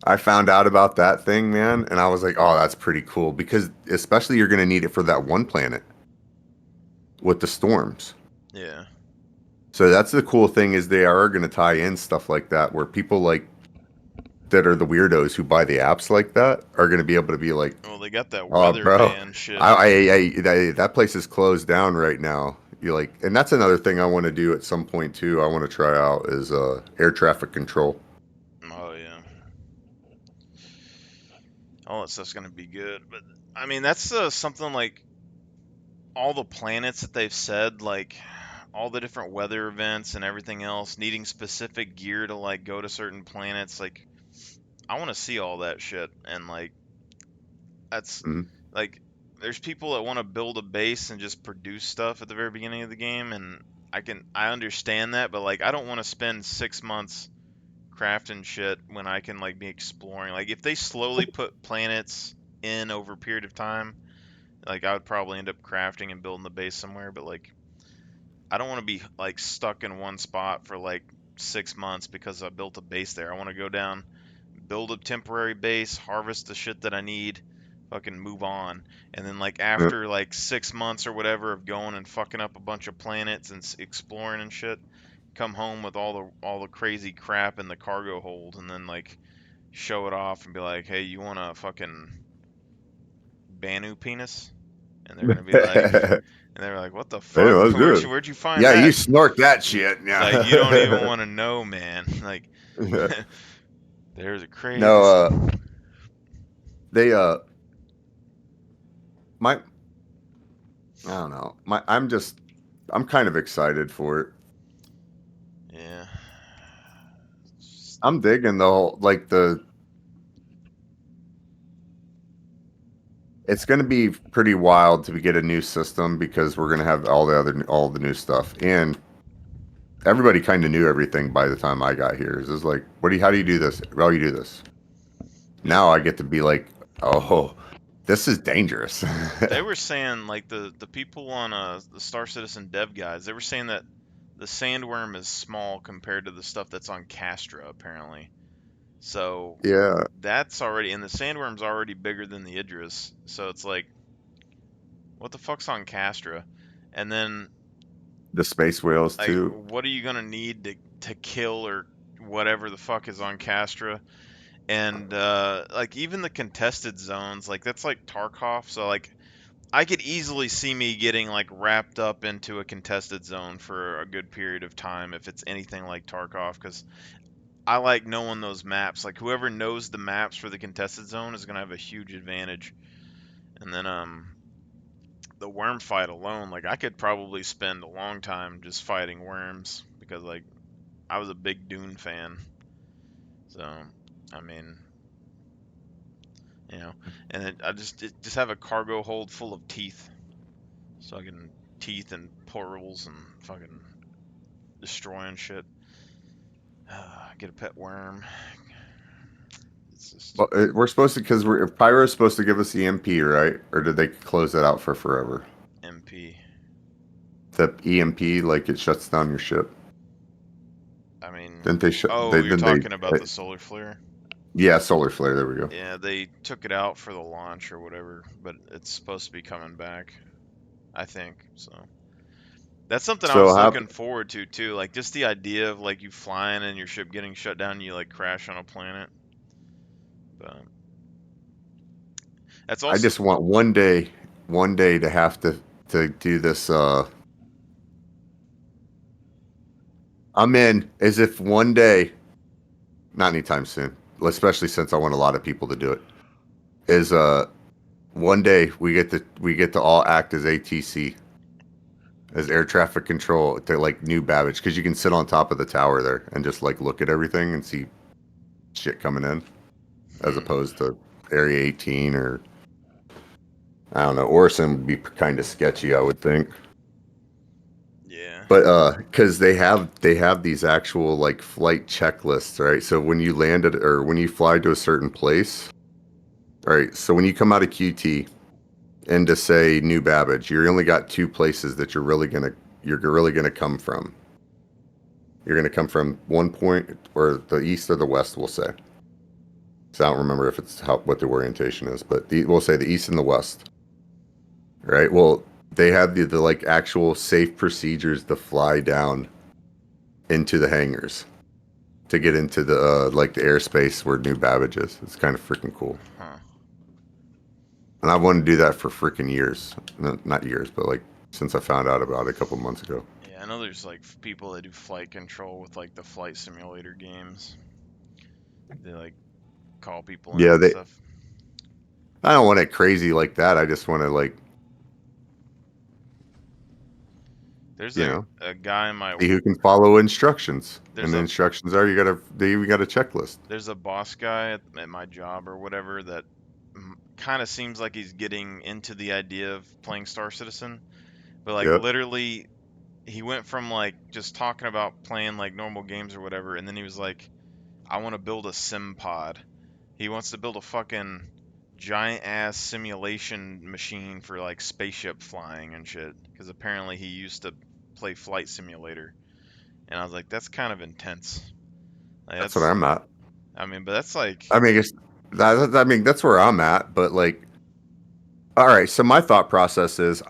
I found out about that thing, man, and I was like, oh, that's pretty cool, because especially you're going to need it for that one planet with the storms. Yeah. So that's the cool thing, is they are going to tie in stuff like that, where people like that are the weirdos who buy the apps like that are going to be able to be like, Well, they got that oh, weather bro, van shit. that place is closed down right now. You like, and that's another thing I want to do at some point too. I want to try out is air traffic control. Oh yeah. All that stuff's gonna be good, but I mean that's something like all the planets that they've said, like all the different weather events and everything else, needing specific gear to like go to certain planets. Like, I want to see all that shit, and like that's like there's people that want to build a base and just produce stuff at the very beginning of the game, and I understand that, but like I don't want to spend 6 months crafting shit when I can like be exploring. Like if they slowly put planets in over a period of time, like I would probably end up crafting and building the base somewhere, but like I don't want to be like stuck in one spot for like 6 months because I built a base there. I want to go down, build a temporary base, harvest the shit that I need, fucking move on. And then like after like 6 months or whatever of going and fucking up a bunch of planets and exploring and shit, come home with all the crazy crap in the cargo hold, and then like show it off and be like, hey, you want a fucking Banu penis? And they're gonna be like, and they're like, what the fuck? Hey, Where'd you find that? that? You snort that shit. Yeah. Like you don't even want to know, man. Like there's a crazy. No, they my, I don't know. I'm kind of excited for it. Yeah. I'm digging the whole, like it's going to be pretty wild to get a new system, because we're going to have all the new stuff, and everybody kind of knew everything by the time I got here. It's just like, how do you do this? Well, you do this. Now I get to be like, oh, this is dangerous. They were saying, like the people on the Star Citizen dev guides, they were saying that the sandworm is small compared to the stuff that's on Castra, apparently. So yeah, that's already, and the sandworm's already bigger than the Idris. So it's like, what the fuck's on Castra? And then the space whales like, too. What are you gonna need to kill or whatever the fuck is on Castra? And like even the contested zones, like that's like Tarkov. So like I could easily see me getting like wrapped up into a contested zone for a good period of time if it's anything like Tarkov, because I like knowing those maps. Like whoever knows the maps for the contested zone is gonna have a huge advantage. And then the worm fight alone, like I could probably spend a long time just fighting worms, because like I was a big Dune fan. So I mean, you know, and I just have a cargo hold full of teeth, so I can teeth and portals and fucking destroying shit. Get a pet worm. It's just... Well, we're supposed to, because Pyro's supposed to give us the MP, right? Or did they close that out for forever? MP. The EMP, like it shuts down your ship. I mean, Didn't they shut? oh, They you're didn't talking they? about the solar flare? Yeah, solar flare. There we go. Yeah, they took it out for the launch or whatever, but it's supposed to be coming back, I think. So that's something I So was how? looking forward to too. Like just the idea of like you flying and your ship getting shut down, and you like crash on a planet. But that's I also just want one day to have to do this. I'm in as if one day, not anytime soon, especially since I want a lot of people to do it. Is one day we get to all act as ATC, as air traffic control to like New Babbage, because you can sit on top of the tower there and just like look at everything and see shit coming in, as opposed to Area 18 or I don't know. Orison would be kind of sketchy, I would think. yeah. But because they have these actual like flight checklists, right? So when you landed or when you fly to a certain place, right? So when you come out of QT into say New Babbage, you only got two places that you're really gonna come from. You're gonna come from one point, or the east or the west, we'll say. So I don't remember if it's what the orientation is, but we'll say the east and the west, right? Well, they have the like actual safe procedures to fly down into the hangars to get into the like the airspace where New Babbage is. It's kind of freaking cool. Huh. And I wanted to do that for freaking years. Not years, but like since I found out about it a couple months ago. Yeah, I know there's like people that do flight control with like the flight simulator games. They like call people in Yeah, and stuff. I don't want it crazy like that. I just want to like, There's you know, a guy in my see who can follow instructions. There's And the a- instructions are you got a checklist. there's a boss guy at my job or whatever that kind of seems like he's getting into the idea of playing Star Citizen, but like Yep. literally he went from like just talking about playing like normal games or whatever, and then he was like, I want to build a sim pod. He wants to build a fucking giant ass simulation machine for like spaceship flying and shit, because apparently he used to play Flight Simulator, and I was like, that's kind of intense. Like, That's what I'm at. I mean, but that's like, I mean, that's where I'm at. But like, all right. So my thought process is,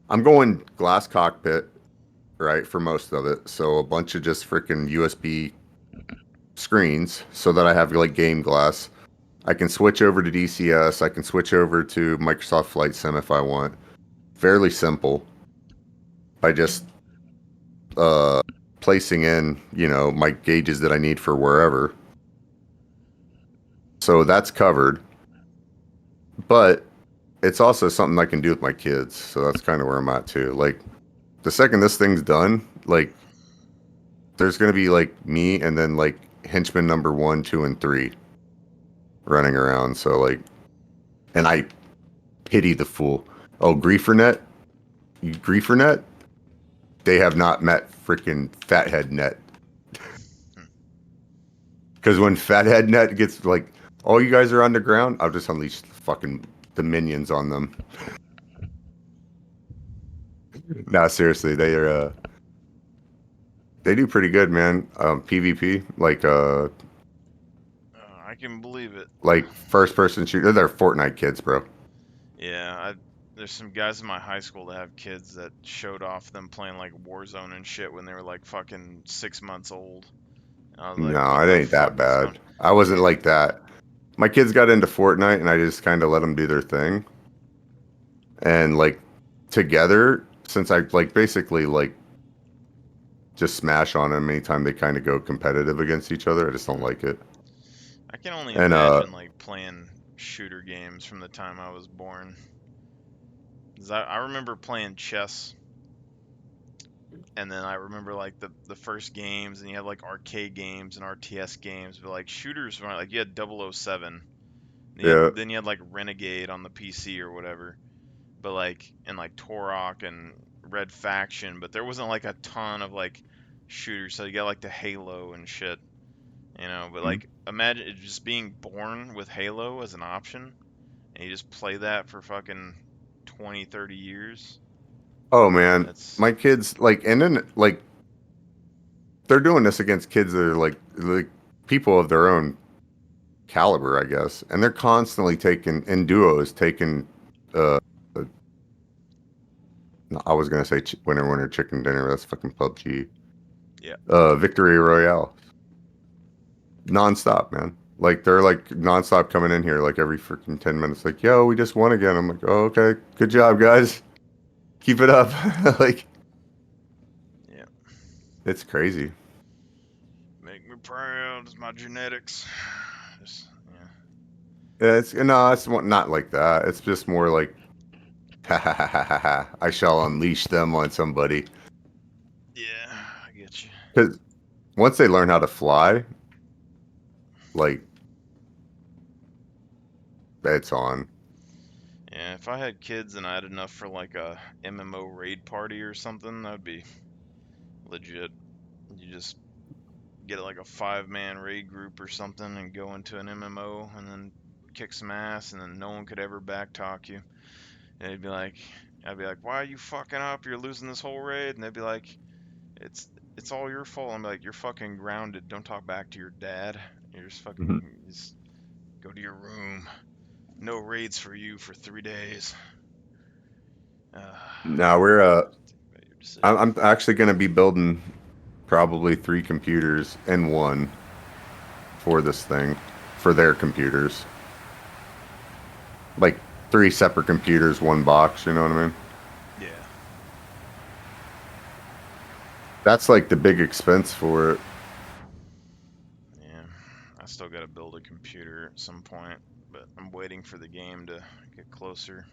I'm going glass cockpit, right, for most of it. So a bunch of just freaking USB screens, so that I have like game glass. I can switch over to DCS. I can switch over to Microsoft Flight Sim if I want. Fairly simple. By just placing in, you know, my gauges that I need for wherever. So that's covered. But it's also something I can do with my kids. So that's kind of where I'm at too. Like the second this thing's done, like there's going to be like me and then like henchman number 1, 2, and 3 running around. So like, and I pity the fool. Oh, GrieferNet? GrieferNet? They have not met freaking Fathead Net. Because when Fathead Net gets like, all you guys are on the ground, I'll just unleash fucking the minions on them. Nah, seriously, they are. They do pretty good, man. PvP, like I can believe it. like first person shooter. They're Fortnite kids, bro. Yeah, there's some guys in my high school that have kids that showed off them playing like Warzone and shit when they were like fucking 6 months old. I was like, No, what it the ain't that fuck is bad. going- I wasn't like that. My kids got into Fortnite, and I just kind of let them do their thing. And like together, since I like basically like just smash on them anytime they kind of go competitive against each other, I just don't like it. I can only And imagine like playing shooter games from the time I was born. 'Cause I remember playing chess, and then I remember like the first games, and you had like arcade games and RTS games, but like shooters were like you had 007, Yeah. then you had like Renegade on the PC or whatever, but like and like Turok and Red Faction, but there wasn't like a ton of like shooters. So you got like the Halo and shit, you know. But like imagine it just being born with Halo as an option, and you just play that for fucking 20, 30 years. Oh man, It's my kids like, and then like they're doing this against kids that are like people of their own caliber, I guess, and they're constantly taking in duos taking. Uh, I was gonna say winner chicken dinner. That's fucking PUBG. yeah. Victory Royale, nonstop, man. Like they're like nonstop coming in here like every freaking 10 minutes. Like, yo, we just won again. I'm like, oh, okay, good job, guys. Keep it up. Like, Yeah. it's crazy. Make me proud. It's my genetics. Just, yeah. Yeah, it's not like that. It's just more like, ha ha ha ha ha ha. I shall unleash them on somebody. Yeah, I get you. Because once they learn how to fly, like, it's on. Yeah, if I had kids and I had enough for like a MMO raid party or something, that'd be legit. You just get like a 5-man raid group or something and go into an MMO and then kick some ass and then no one could ever backtalk you. And I'd be like, why are you fucking up? You're losing this whole raid. And they'd be like, it's all your fault. I'm like, you're fucking grounded. Don't talk back to your dad. You're just fucking just go to your room. No raids for you for 3 days. Now I'm actually gonna be building probably 3 computers and one for this thing, for their computers. Like 3 separate computers, 1 box. You know what I mean? Yeah. That's like the big expense for it. Yeah, I still gotta build a computer at some point, but I'm waiting for the game to get closer.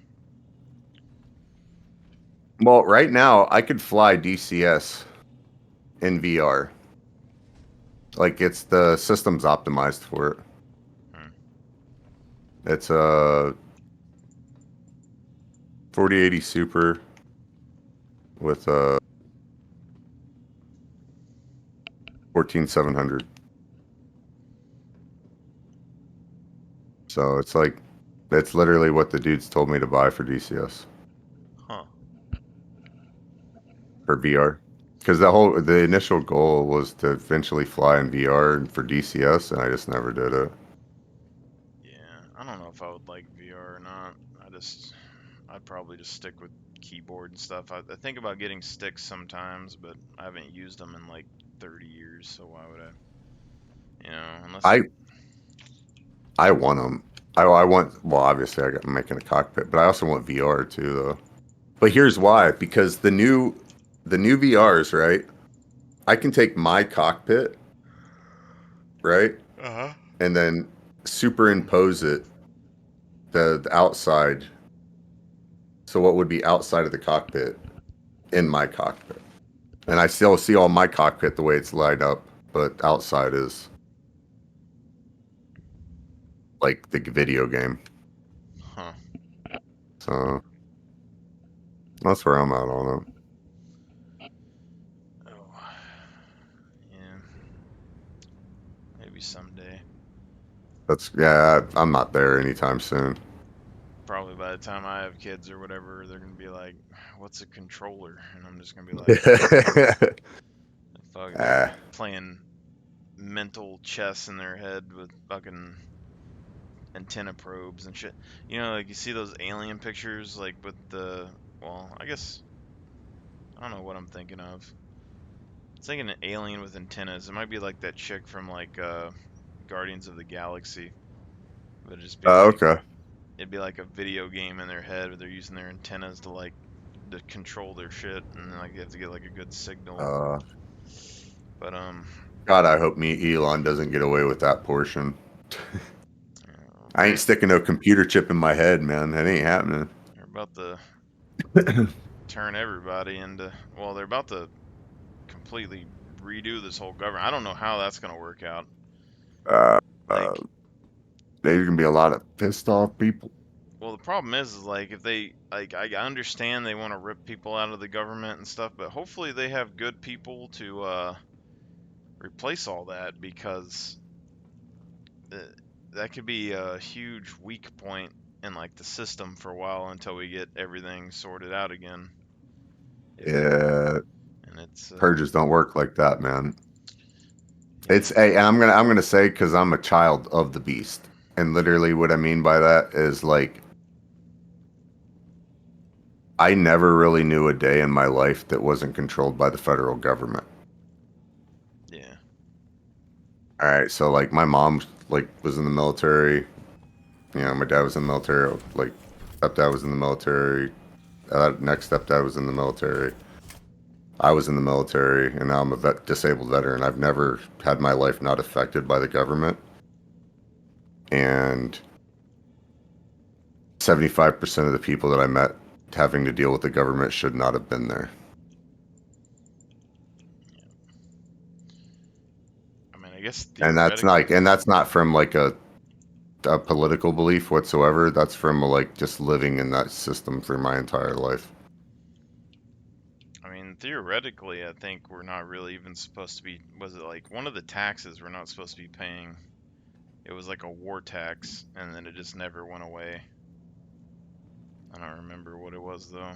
Well, right now I could fly DCS in VR. Like the system's optimized for it. It's a 4080 Super with a 14700. So it's like, it's literally what the dudes told me to buy for DCS. Huh. For VR. Because the initial goal was to eventually fly in VR for DCS, and I just never did it. Yeah, I don't know if I would like VR or not. I'd probably just stick with keyboard and stuff. I think about getting sticks sometimes, but I haven't used them in like 30 years, so why would I? You know, unless I want them. I want, well, obviously I'm making a cockpit, but I also want VR too, though. But here's why: because the new VRs, right? I can take my cockpit, right, and then superimpose it the outside. So what would be outside of the cockpit in my cockpit, and I still see all my cockpit the way it's lined up, but outside is like the video game. Huh. So that's where I'm at on it. Oh. Yeah. Maybe someday. Yeah, I'm not there anytime soon. Probably by the time I have kids or whatever, they're gonna be like, "What's a controller?" And I'm just gonna be like, fucking playing mental chess in their head with fucking antenna probes and shit. You know, like you see those alien pictures, like with well, I guess I don't know what I'm thinking of. It's thinking an alien with antennas. It might be like that chick from like Guardians of the Galaxy. But it'd just be like, okay. it'd be like a video game in their head where they're using their antennas to control their shit, and like you have to get like a good signal. But God, I hope Elon doesn't get away with that portion. I ain't sticking no computer chip in my head, man. That ain't happening. They're about to turn everybody into, well, they're about to completely redo this whole government. I don't know how that's gonna work out. There's gonna be a lot of pissed off people. Well, the problem is like if they like, I understand they want to rip people out of the government and stuff, but hopefully they have good people to replace all that, because that could be a huge weak point in like the system for a while until we get everything sorted out again. Yeah. And it's Purges don't work like that, man. It's and I'm gonna say because I'm a child of the beast, and literally what I mean by that is like I never really knew a day in my life that wasn't controlled by the federal government. Yeah. All right, so like my mom like was in the military. You know, my dad was in the military. Like stepdad was in the military. Next stepdad was in the military. I was in the military, and now I'm a disabled veteran. I've never had my life not affected by the government. And 75% of the people that I met having to deal with the government should not have been there. I mean, I guess And that's not from like a political belief whatsoever. That's from like just living in that system for my entire life. I mean, theoretically, I think we're not really even supposed to be. Was it like one of the taxes we're not supposed to be paying? It was like a war tax, and then it just never went away. I don't remember what it was though,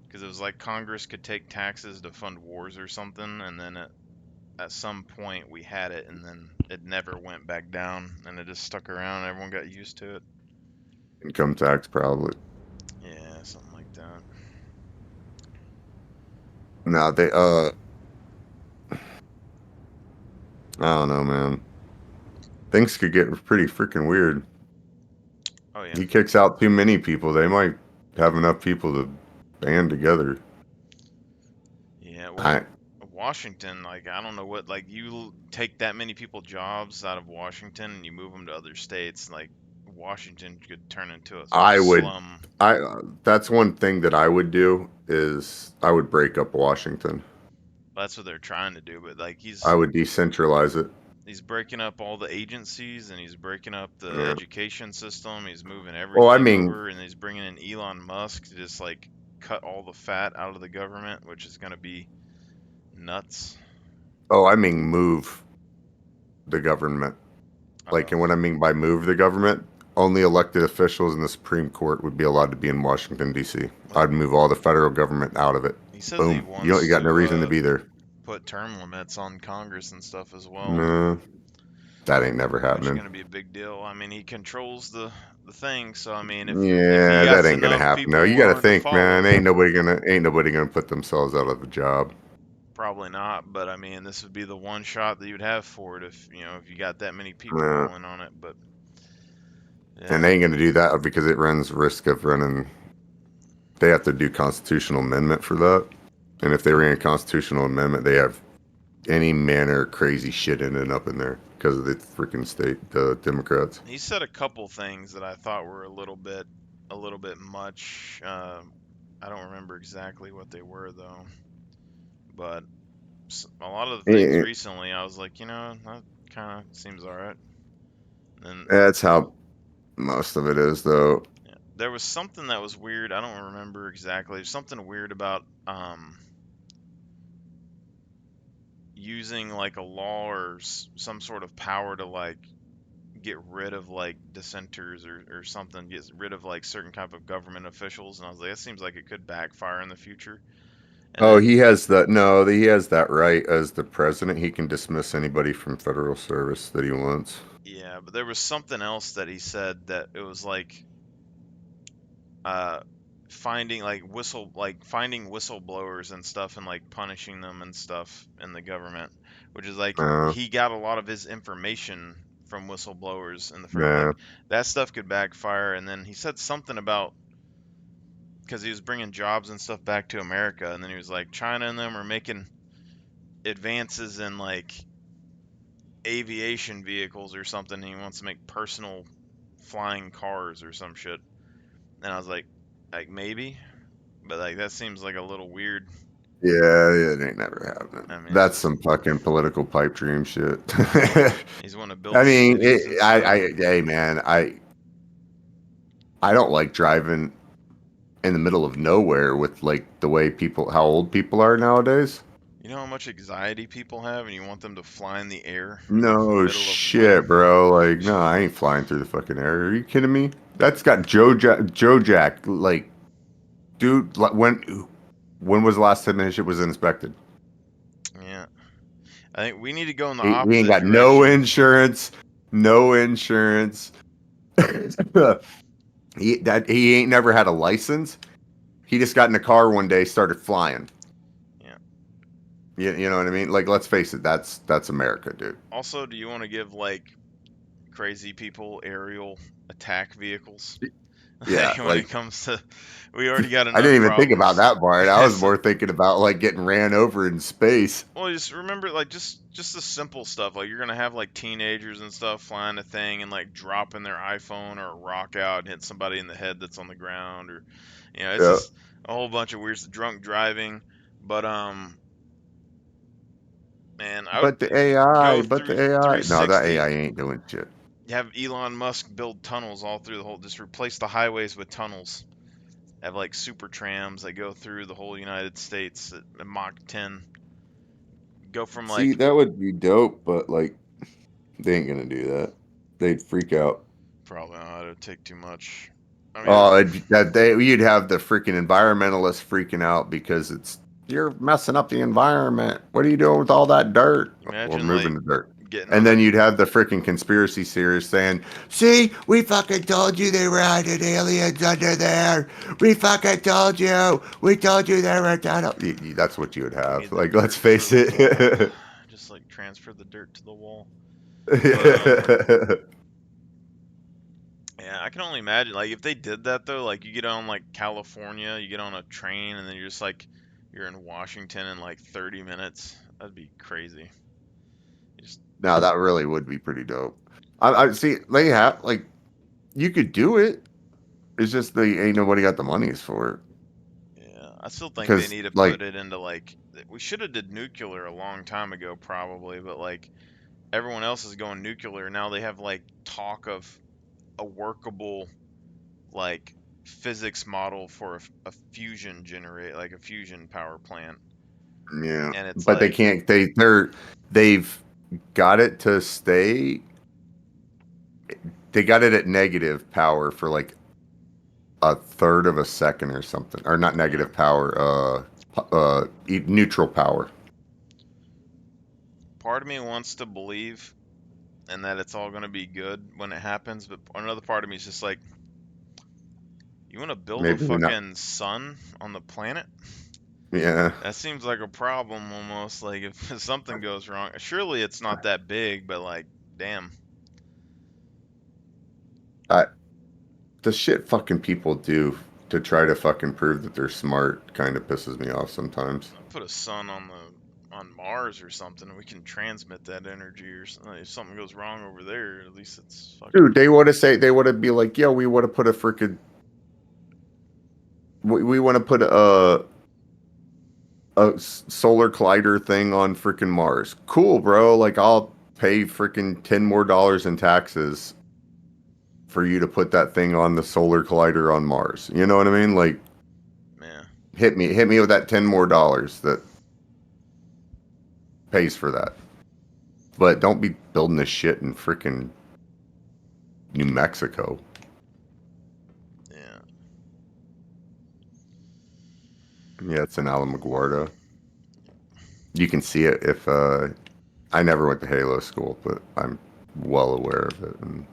because it was like Congress could take taxes to fund wars or something, and then at some point we had it, and then it never went back down, and it just stuck around. And everyone got used to it. Income tax, probably. Yeah, something like that. No, they I don't know, man. Things could get pretty freaking weird. Oh yeah. He kicks out too many people. They might have enough people to band together. Yeah, well, Washington, like, I don't know what, like, you take that many people jobs out of Washington and you move them to other states, like, Washington could turn into a slum. That's one thing that I would do is I would break up Washington. That's what they're trying to do, but, like, I would decentralize it. He's breaking up all the agencies, and he's breaking up the education system. He's moving everything over, and he's bringing in Elon Musk to just, like, cut all the fat out of the government, which is going to be nuts. Oh, I mean move the government. Like, and what I mean by move the government, only elected officials in the Supreme Court would be allowed to be in Washington, D.C. I'd move all the federal government out of it. He says Boom. he wants You got no reason to be there. Put term limits on Congress and stuff as well. No, that ain't never happening. It's going to be a big deal. I mean, he controls the thing, so I mean, if that ain't gonna happen. No, you got to think, man. Ain't nobody gonna put themselves out of a job. Probably not, but I mean, this would be the one shot that you'd have for it if you got that many people going on it. But and they ain't gonna do that because it runs risk of running. They have to do constitutional amendment for that, and if they ran a constitutional amendment, they have any manner of crazy shit ending up in there because of the freaking state, the Democrats. He said a couple things that I thought were a little bit much. I don't remember exactly what they were though. But a lot of the things recently, I was like, that kind of seems all right. And that's how most of it is, though. Yeah. There was something that was weird. I don't remember exactly. There's something weird about using like a law or some sort of power to like get rid of like dissenters or something, get rid of like certain type of government officials. And I was like, that seems like it could backfire in the future. And he has that. No, he has that right as the president. He can dismiss anybody from federal service that he wants. Yeah, but there was something else that he said that it was like finding whistleblowers and stuff and like punishing them and stuff in the government, which is like he got a lot of his information from whistleblowers in the first. Like, that stuff could backfire. And then he said something about, because he was bringing jobs and stuff back to America, and then he was like, China and them are making advances in like aviation vehicles or something. He wants to make personal flying cars or some shit. And I was like maybe, but like that seems like a little weird. Yeah, it ain't never happening. I mean, that's some fucking political pipe dream shit. He's want to build. I mean, hey man, I don't like driving in the middle of nowhere with like the way how old people are nowadays. You know how much anxiety people have, and you want them to fly in the air? No shit, bro. Like, no, I ain't flying through the fucking air. Are you kidding me? That's got Joe Jack, like, dude. When was the last time that shit was inspected? Yeah. I think we need to go in the He opposite ain't got direction. no insurance. No insurance. he ain't never had a license. He just got in a car one day, started flying. Yeah. You know what I mean? Like, let's face it, that's America, dude. Also, do you want to give like crazy people aerial attack vehicles? Yeah, when like, it comes to, we already got enough I didn't even think about problems. that part. I was more thinking about like getting ran over in space. Well, just remember, like, just the simple stuff. Like, you're gonna have like teenagers and stuff flying a thing and like dropping their iPhone or a rock out and hit somebody in the head that's on the ground, or it's Yeah. just a whole bunch of weird drunk driving. But man, I would But the AI, go but through the AI. No, that 360. AI ain't doing shit. Have Elon Musk build tunnels all through the whole. Just replace the highways with tunnels. Have like super trams that go through the whole United States at Mach 10. Go from See, like that would be dope, but like, they ain't gonna do that. They'd freak out. probably not. It'd take too much. I mean, Oh, you'd have the freaking environmentalists freaking out because you're messing up the environment. What are you doing with all that dirt? imagine We're moving like the dirt. getting And on then a, you'd have the freaking conspiracy theorists saying, "See, we fucking told you they were hiding aliens under there. We fucking told you. We told you they were tunnel." That's what you would have. need the Like, let's dirt face for the wall. it. Just like transfer the dirt to the wall. But, yeah, I can only imagine. Like, if they did that though, like you get on like California, you get on a train, and then you're just like you're in Washington in like 30 minutes. That'd be crazy. No, that really would be pretty dope. I see. They have like, you could do it. It's just they ain't nobody got the monies for it. Yeah, I still think they Because need to like, put it into like we should have did nuclear a long time ago probably, but like everyone else is going nuclear now. They have like talk of a workable like physics model for a fusion generate like a fusion power plant. yeah, And it's but they like can't. They've got it to stay. They got it at negative power for like a third of a second or something, or not negative power. Neutral power. part of me wants to believe and that it's all going to be good when it happens, but another part of me is just like, you want to build a Maybe not. fucking sun on the planet? Yeah. That seems like a problem almost. Like if something goes wrong, surely it's not that big, but like, damn. The shit fucking people do to try to fucking prove that they're smart kind of pisses me off sometimes. Put a sun on Mars or something. We can transmit that energy, or something. If something goes wrong over there, at least it's fucking. Dude, they would have be like, yo, we would have put a freaking. We want to put a solar collider thing on freaking Mars. Cool, bro. Like, I'll pay freaking $10 more in taxes for you to put that thing on the solar collider on Mars. You know what I mean? Like, man, hit me with that $10 more that pays for that. But don't be building this shit in freaking New Mexico. Yeah. Yeah, it's in Alamogordo. You can see it if I never went to Halo school, but I'm well aware of it. And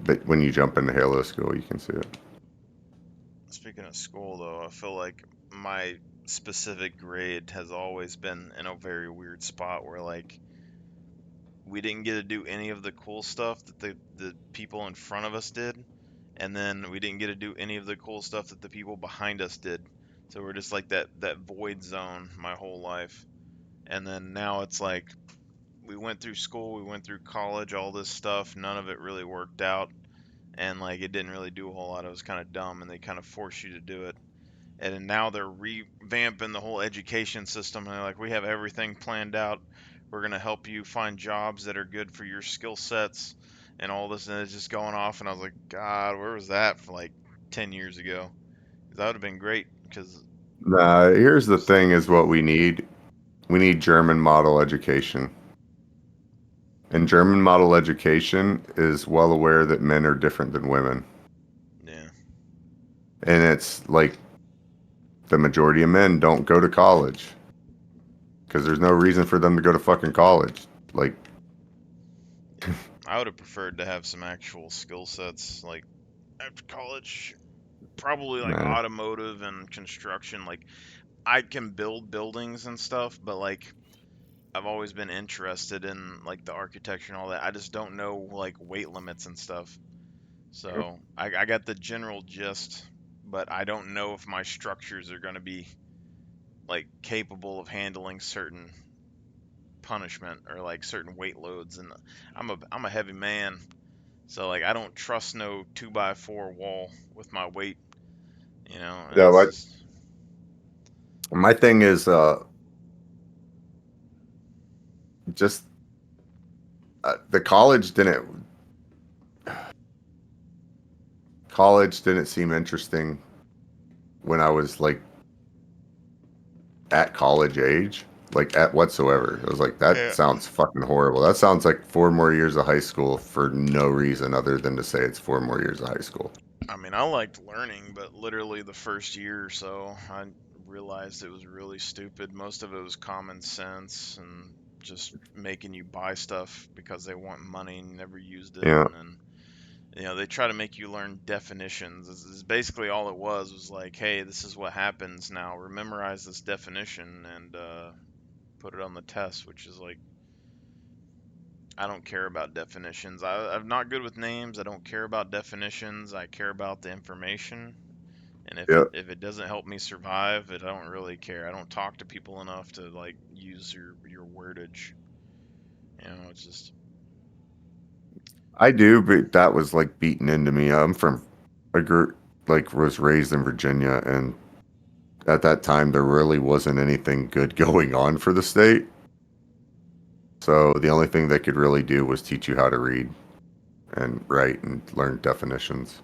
but when you jump into Halo school, you can see it. Speaking of school, though, I feel like my specific grade has always been in a very weird spot where like we didn't get to do any of the cool stuff that the people in front of us did, and then we didn't get to do any of the cool stuff that the people behind us did. So we're just like that void zone my whole life. And then now it's like we went through school, we went through college, all this stuff, none of it really worked out, and like it didn't really do a whole lot. It was kind of dumb, and they kind of force you to do it. And then now they're revamping the whole education system, and they're like, we have everything planned out. We're gonna help you find jobs that are good for your skill sets and all this, and it's just going off. And I was like, God, where was that for like 10 years ago? That would have been great because. Nah, here's the thing: is what we need. We need German model education. And German model education is well aware that men are different than women. Yeah. And it's like the majority of men don't go to college because there's no reason for them to go to fucking college. Like, I would have preferred to have some actual skill sets like after college, probably like nah. automotive and construction. Like I can build buildings and stuff, but like I've always been interested in like the architecture and all that. I just don't know like weight limits and stuff. So I got the general gist, but I don't know if my structures are going to be like capable of handling certain punishment or like certain weight loads. And I'm a heavy man, so like I don't trust no 2x4 wall with my weight, you know. And Yeah, it's like just, my thing is just the college didn't seem interesting when I was like at college age, like at whatsoever. I was like, that yeah. sounds fucking horrible. That sounds like 4 more years of high school for no reason other than to say it's 4 more years of high school. I mean, I liked learning, but literally the first year or so, I realized it was really stupid. Most of it was common sense and just making you buy stuff because they want money and never used it. Yeah. And you know, they try to make you learn definitions. This is basically all it was like, hey, this is what happens now. Memorize this definition and put it on the test, which is like, I don't care about definitions. I'm not good with names. I don't care about definitions. I care about the information. And Yep. if it doesn't help me survive, I don't really care. I don't talk to people enough to like use your wordage. You know, it's just, I do, but that was like beaten into me. I'm from was raised in Virginia, and at that time there really wasn't anything good going on for the state. So the only thing they could really do was teach you how to read and write and learn definitions.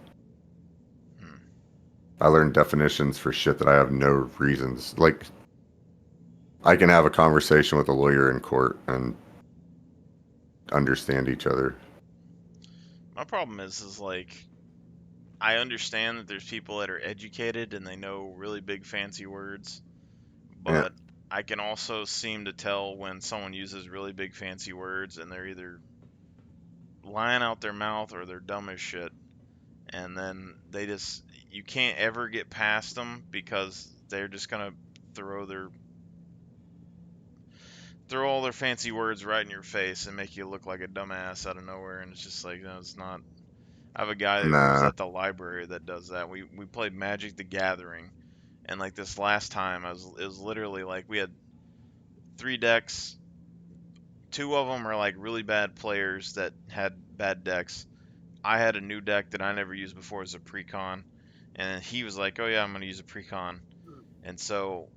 I learned definitions for shit that I have no reasons. Like, I can have a conversation with a lawyer in court and understand each other. my problem is like, I understand that there's people that are educated and they know really big fancy words, Yeah. but I can also seem to tell when someone uses really big fancy words and they're either lying out their mouth or they're dumb as shit. And then you can't ever get past them because they're just gonna throw all their fancy words right in your face and make you look like a dumbass out of nowhere. And it's just like, no, it's not. I have a guy who's Nah. at the library that does that. We played Magic the Gathering, and like this last time, it was literally like we had 3 decks. 2 of them are like really bad players that had bad decks. I had a new deck that I never used before as a precon, and he was like, "Oh yeah, I'm gonna use a precon," and so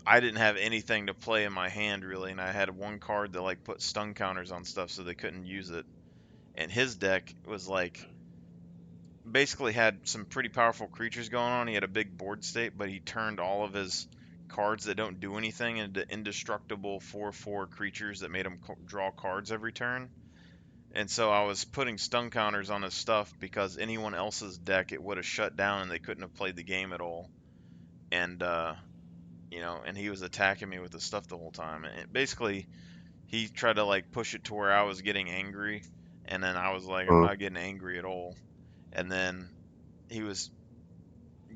I didn't have anything to play in my hand really, and I had one card that like put stun counters on stuff so they couldn't use it. And his deck was like basically had some pretty powerful creatures going on. He had a big board state, but he turned all of his cards that don't do anything into indestructible 4/4 creatures that made him draw cards every turn. And so I was putting stun counters on his stuff because anyone else's deck it would have shut down and they couldn't have played the game at all. And you know, and he was attacking me with the stuff the whole time. And basically, he tried to like push it to where I was getting angry, and then I was like, I'm not getting angry at all. And then he was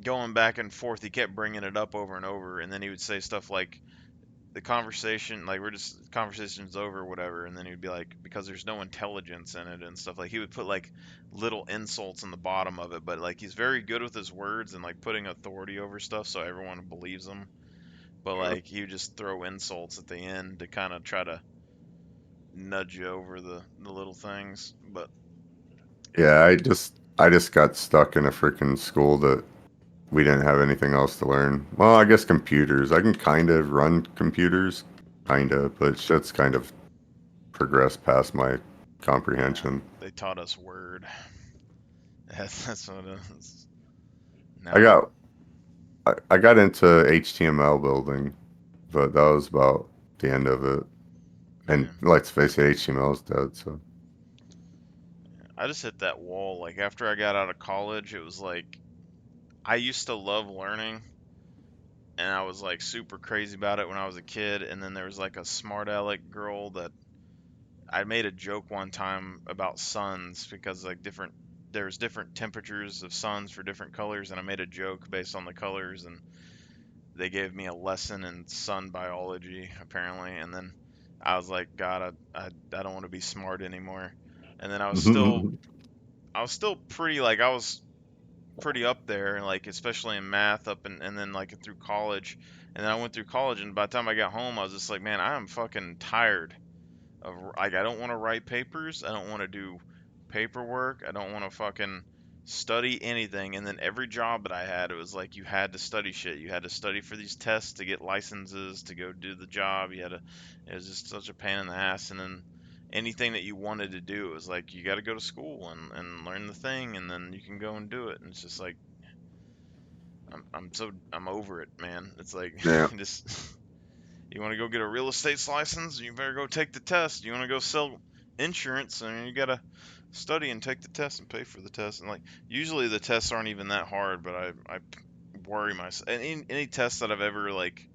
going back and forth. He kept bringing it up over and over, and then he would say stuff like, the conversation, like conversation's over or whatever, and then he'd be like, because there's no intelligence in it and stuff. Like he would put like little insults in the bottom of it, but like he's very good with his words and like putting authority over stuff so everyone believes him. But like he would just throw insults at the end to kind of try to nudge you over the little things. But Yeah, I just got stuck in a freaking school that we didn't have anything else to learn. Well, I guess computers. I can kind of run computers, kind of, but shit's kind of progressed past my comprehension. They taught us Word. That's what it is. Now, I got into HTML building, but that was about the end of it. And let's face it, HTML is dead, so. I just hit that wall. Like after I got out of college, it was like I used to love learning, and I was like super crazy about it when I was a kid. And then there was like a smart aleck girl that I made a joke one time about suns because like there's different temperatures of suns for different colors, and I made a joke based on the colors, and they gave me a lesson in sun biology apparently. And then I was like, God, I don't want to be smart anymore. And then I was still pretty like I was pretty up there, like especially in math and then like through college. And then I went through college, and by the time I got home, I was just like, man, I am fucking tired of like I don't want to write papers, I don't want to do paperwork, I don't want to fucking study anything. And then every job that I had, it was like you had to study shit. You had to study for these tests to get licenses to go do the job. It was just such a pain in the ass. And then anything that you wanted to do, it was like you got to go to school and learn the thing, and then you can go and do it. And it's just like I'm over it, man. It's like Yeah. just you want to go get a real estate license, you better go take the test. You want to go sell insurance, and you gotta study and take the test and pay for the test. And like usually the tests aren't even that hard, but I worry myself. Any test that I've ever like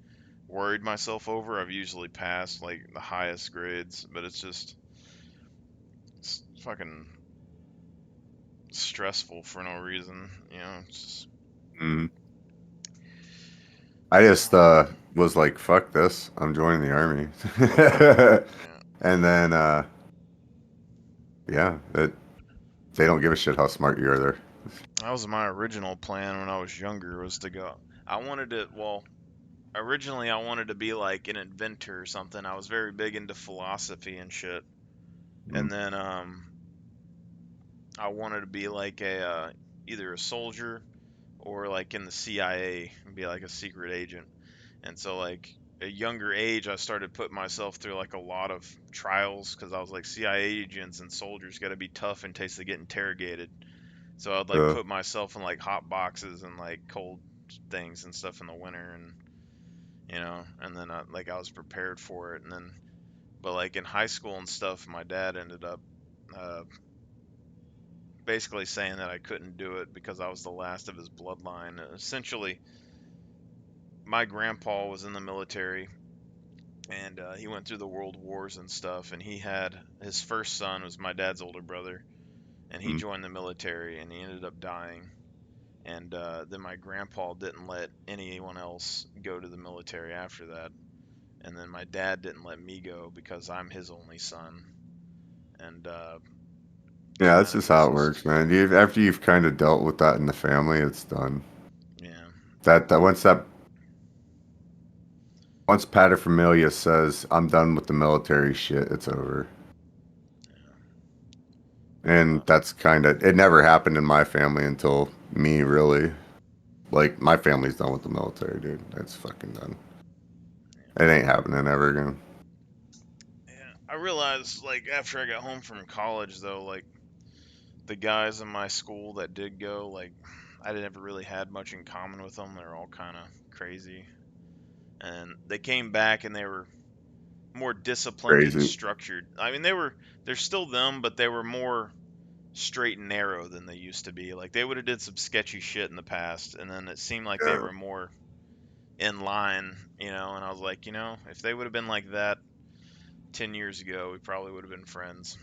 worried myself over, I've usually passed like the highest grades. But it's fucking stressful for no reason, you know. It's just I just was like, fuck this, I'm joining the army. And then yeah, they don't give a shit how smart you are there. That was my original plan when I was younger, was to go. Originally I wanted to be like an inventor or something. I was very big into philosophy and shit. And then I wanted to be like either a soldier or like in the CIA and be like a secret agent. And so like at a younger age, I started putting myself through like a lot of trials, because I was like, CIA agents and soldiers got to be tough in case they get interrogated. So I'd like put myself in like hot boxes and like cold things and stuff in the winter, and and then I was prepared for it. And then, but like in high school and stuff, my dad ended up basically saying that I couldn't do it because I was the last of his bloodline. Essentially, my grandpa was in the military, and he went through the world wars and stuff, and he had his first son was my dad's older brother, and he joined the military, and he ended up dying. And then my grandpa didn't let anyone else go to the military after that. And then my dad didn't let me go because I'm his only son. And yeah, that's just how it works, man. After you've kind of dealt with that in the family, it's done. Yeah. Once paterfamilias says I'm done with the military shit, it's over. And that's kind of, it never happened in my family until me, really. Like, my family's done with the military, dude. It's fucking done. It ain't happening ever again. Yeah, I realized, like, after I got home from college, though, like, the guys in my school that did go, like, I never really had much in common with them. They're all kind of crazy. And they came back, and they were more disciplined and structured. I mean, they're still them, but they were more straight and narrow than they used to be. Like, they would have did some sketchy shit in the past, and then it seemed like they were more in line, and I was like, if they would have been like that 10 years ago, we probably would have been friends.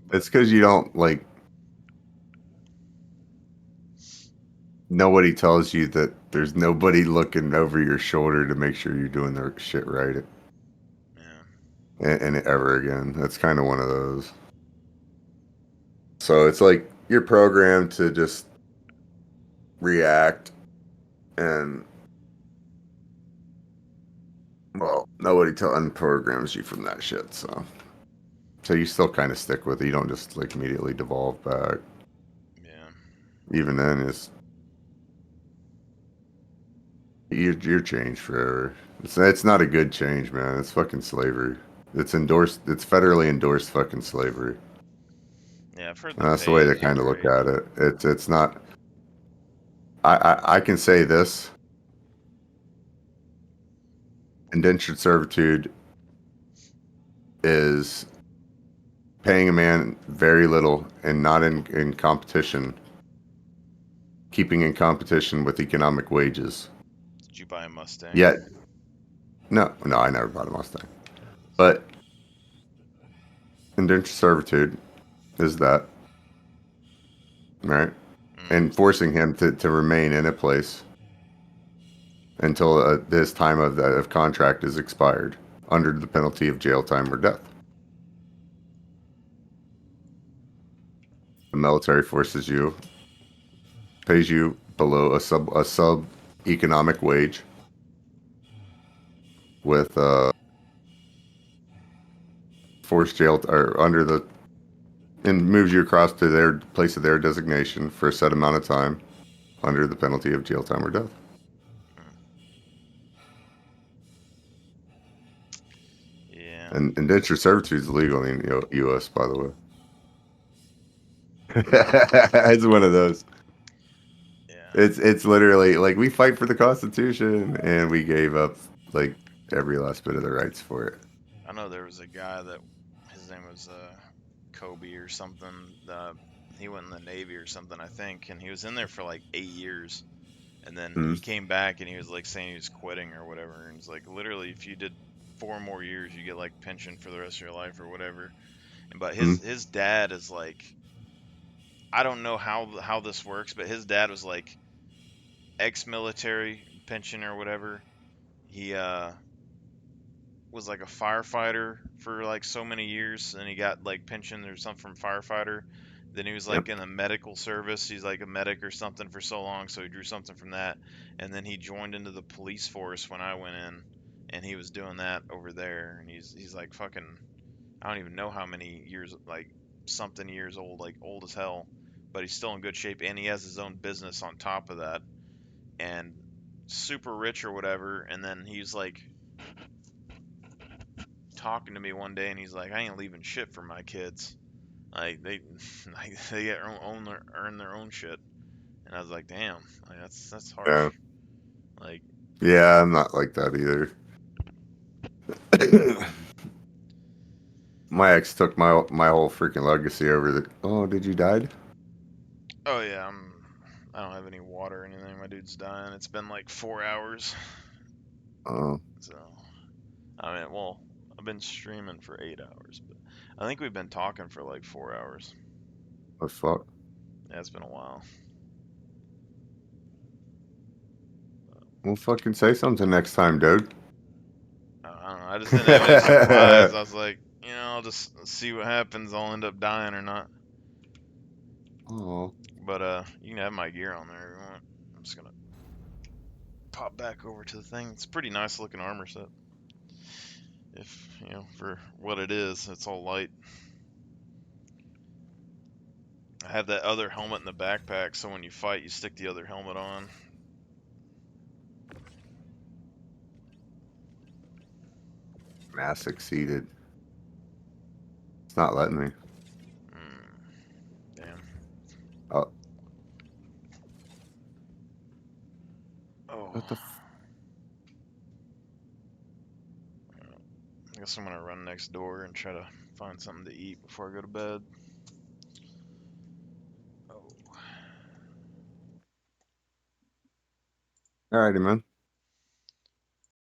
But it's because you don't, like, nobody tells you that there's nobody looking over your shoulder to make sure you're doing their shit right. Yeah. And ever again. That's kind of one of those. So it's like you're programmed to just react, and well, nobody unprograms you from that shit. So you still kind of stick with it. You don't just like immediately devolve back. Yeah. Even then, you're changed forever. It's not a good change, man. It's fucking slavery. It's federally endorsed fucking slavery. Yeah, I've heard that's the way they kind of look at it. It's not. I can say this: indentured servitude is paying a man very little and not in competition, keeping in competition with economic wages. Did you buy a Mustang? Yet, no, I never bought a Mustang. But indentured servitude is that, right? And forcing him to remain in a place until his time of contract is expired, under the penalty of jail time or death. The military forces you, pays you below a sub economic wage, with forced jail or under the, and moves you across to their place of their designation for a set amount of time, under the penalty of jail time or death. Yeah. And indentured servitude is legal in the U.S., by the way. It's one of those. Yeah. It's literally like we fight for the Constitution and we gave up like every last bit of the rights for it. I know there was a guy that his name was Kobe or something. He went in the Navy or something, I think, and he was in there for like 8 years. And then he came back and he was like saying he was quitting or whatever. And he's like, literally, if you did 4 more years, you get like pension for the rest of your life or whatever. But his dad is like, I don't know how this works, but his dad was like ex-military pension or whatever. He was like a firefighter for like so many years, and he got like pension or something from firefighter. Then he was like in the medical service. He's like a medic or something for so long, so he drew something from that. And then he joined into the police force when I went in, and he was doing that over there. And he's like fucking, I don't even know how many years, like something years old, like old as hell, but he's still in good shape, and he has his own business on top of that, and super rich or whatever. And then he's like talking to me one day, and he's like, I ain't leaving shit for my kids. Like they get earn their own shit. And I was like, damn, like, that's harsh. Yeah. Like, yeah, I'm not like that either. My ex took my whole freaking legacy over the. Oh, did you die? oh yeah, I don't have any water or anything. My dude's dying. It's been like 4 hours. Oh. So, I mean, well, I've been streaming for 8 hours, but I think we've been talking for like 4 hours. The fuck? Yeah, it's been a while. Well, fucking say something next time, dude. I don't know. I just didn't have any supplies. I was like, I'll just see what happens. I'll end up dying or not. Oh. But you can have my gear on there if you want. I'm just gonna pop back over to the thing. It's a pretty nice looking armor set. If for what it is, it's all light. I have that other helmet in the backpack, so when you fight, you stick the other helmet on. Mass succeeded. It's not letting me. Damn. Oh. Oh. What the? I guess I'm gonna run next door and try to find something to eat before I go to bed. Alrighty, man.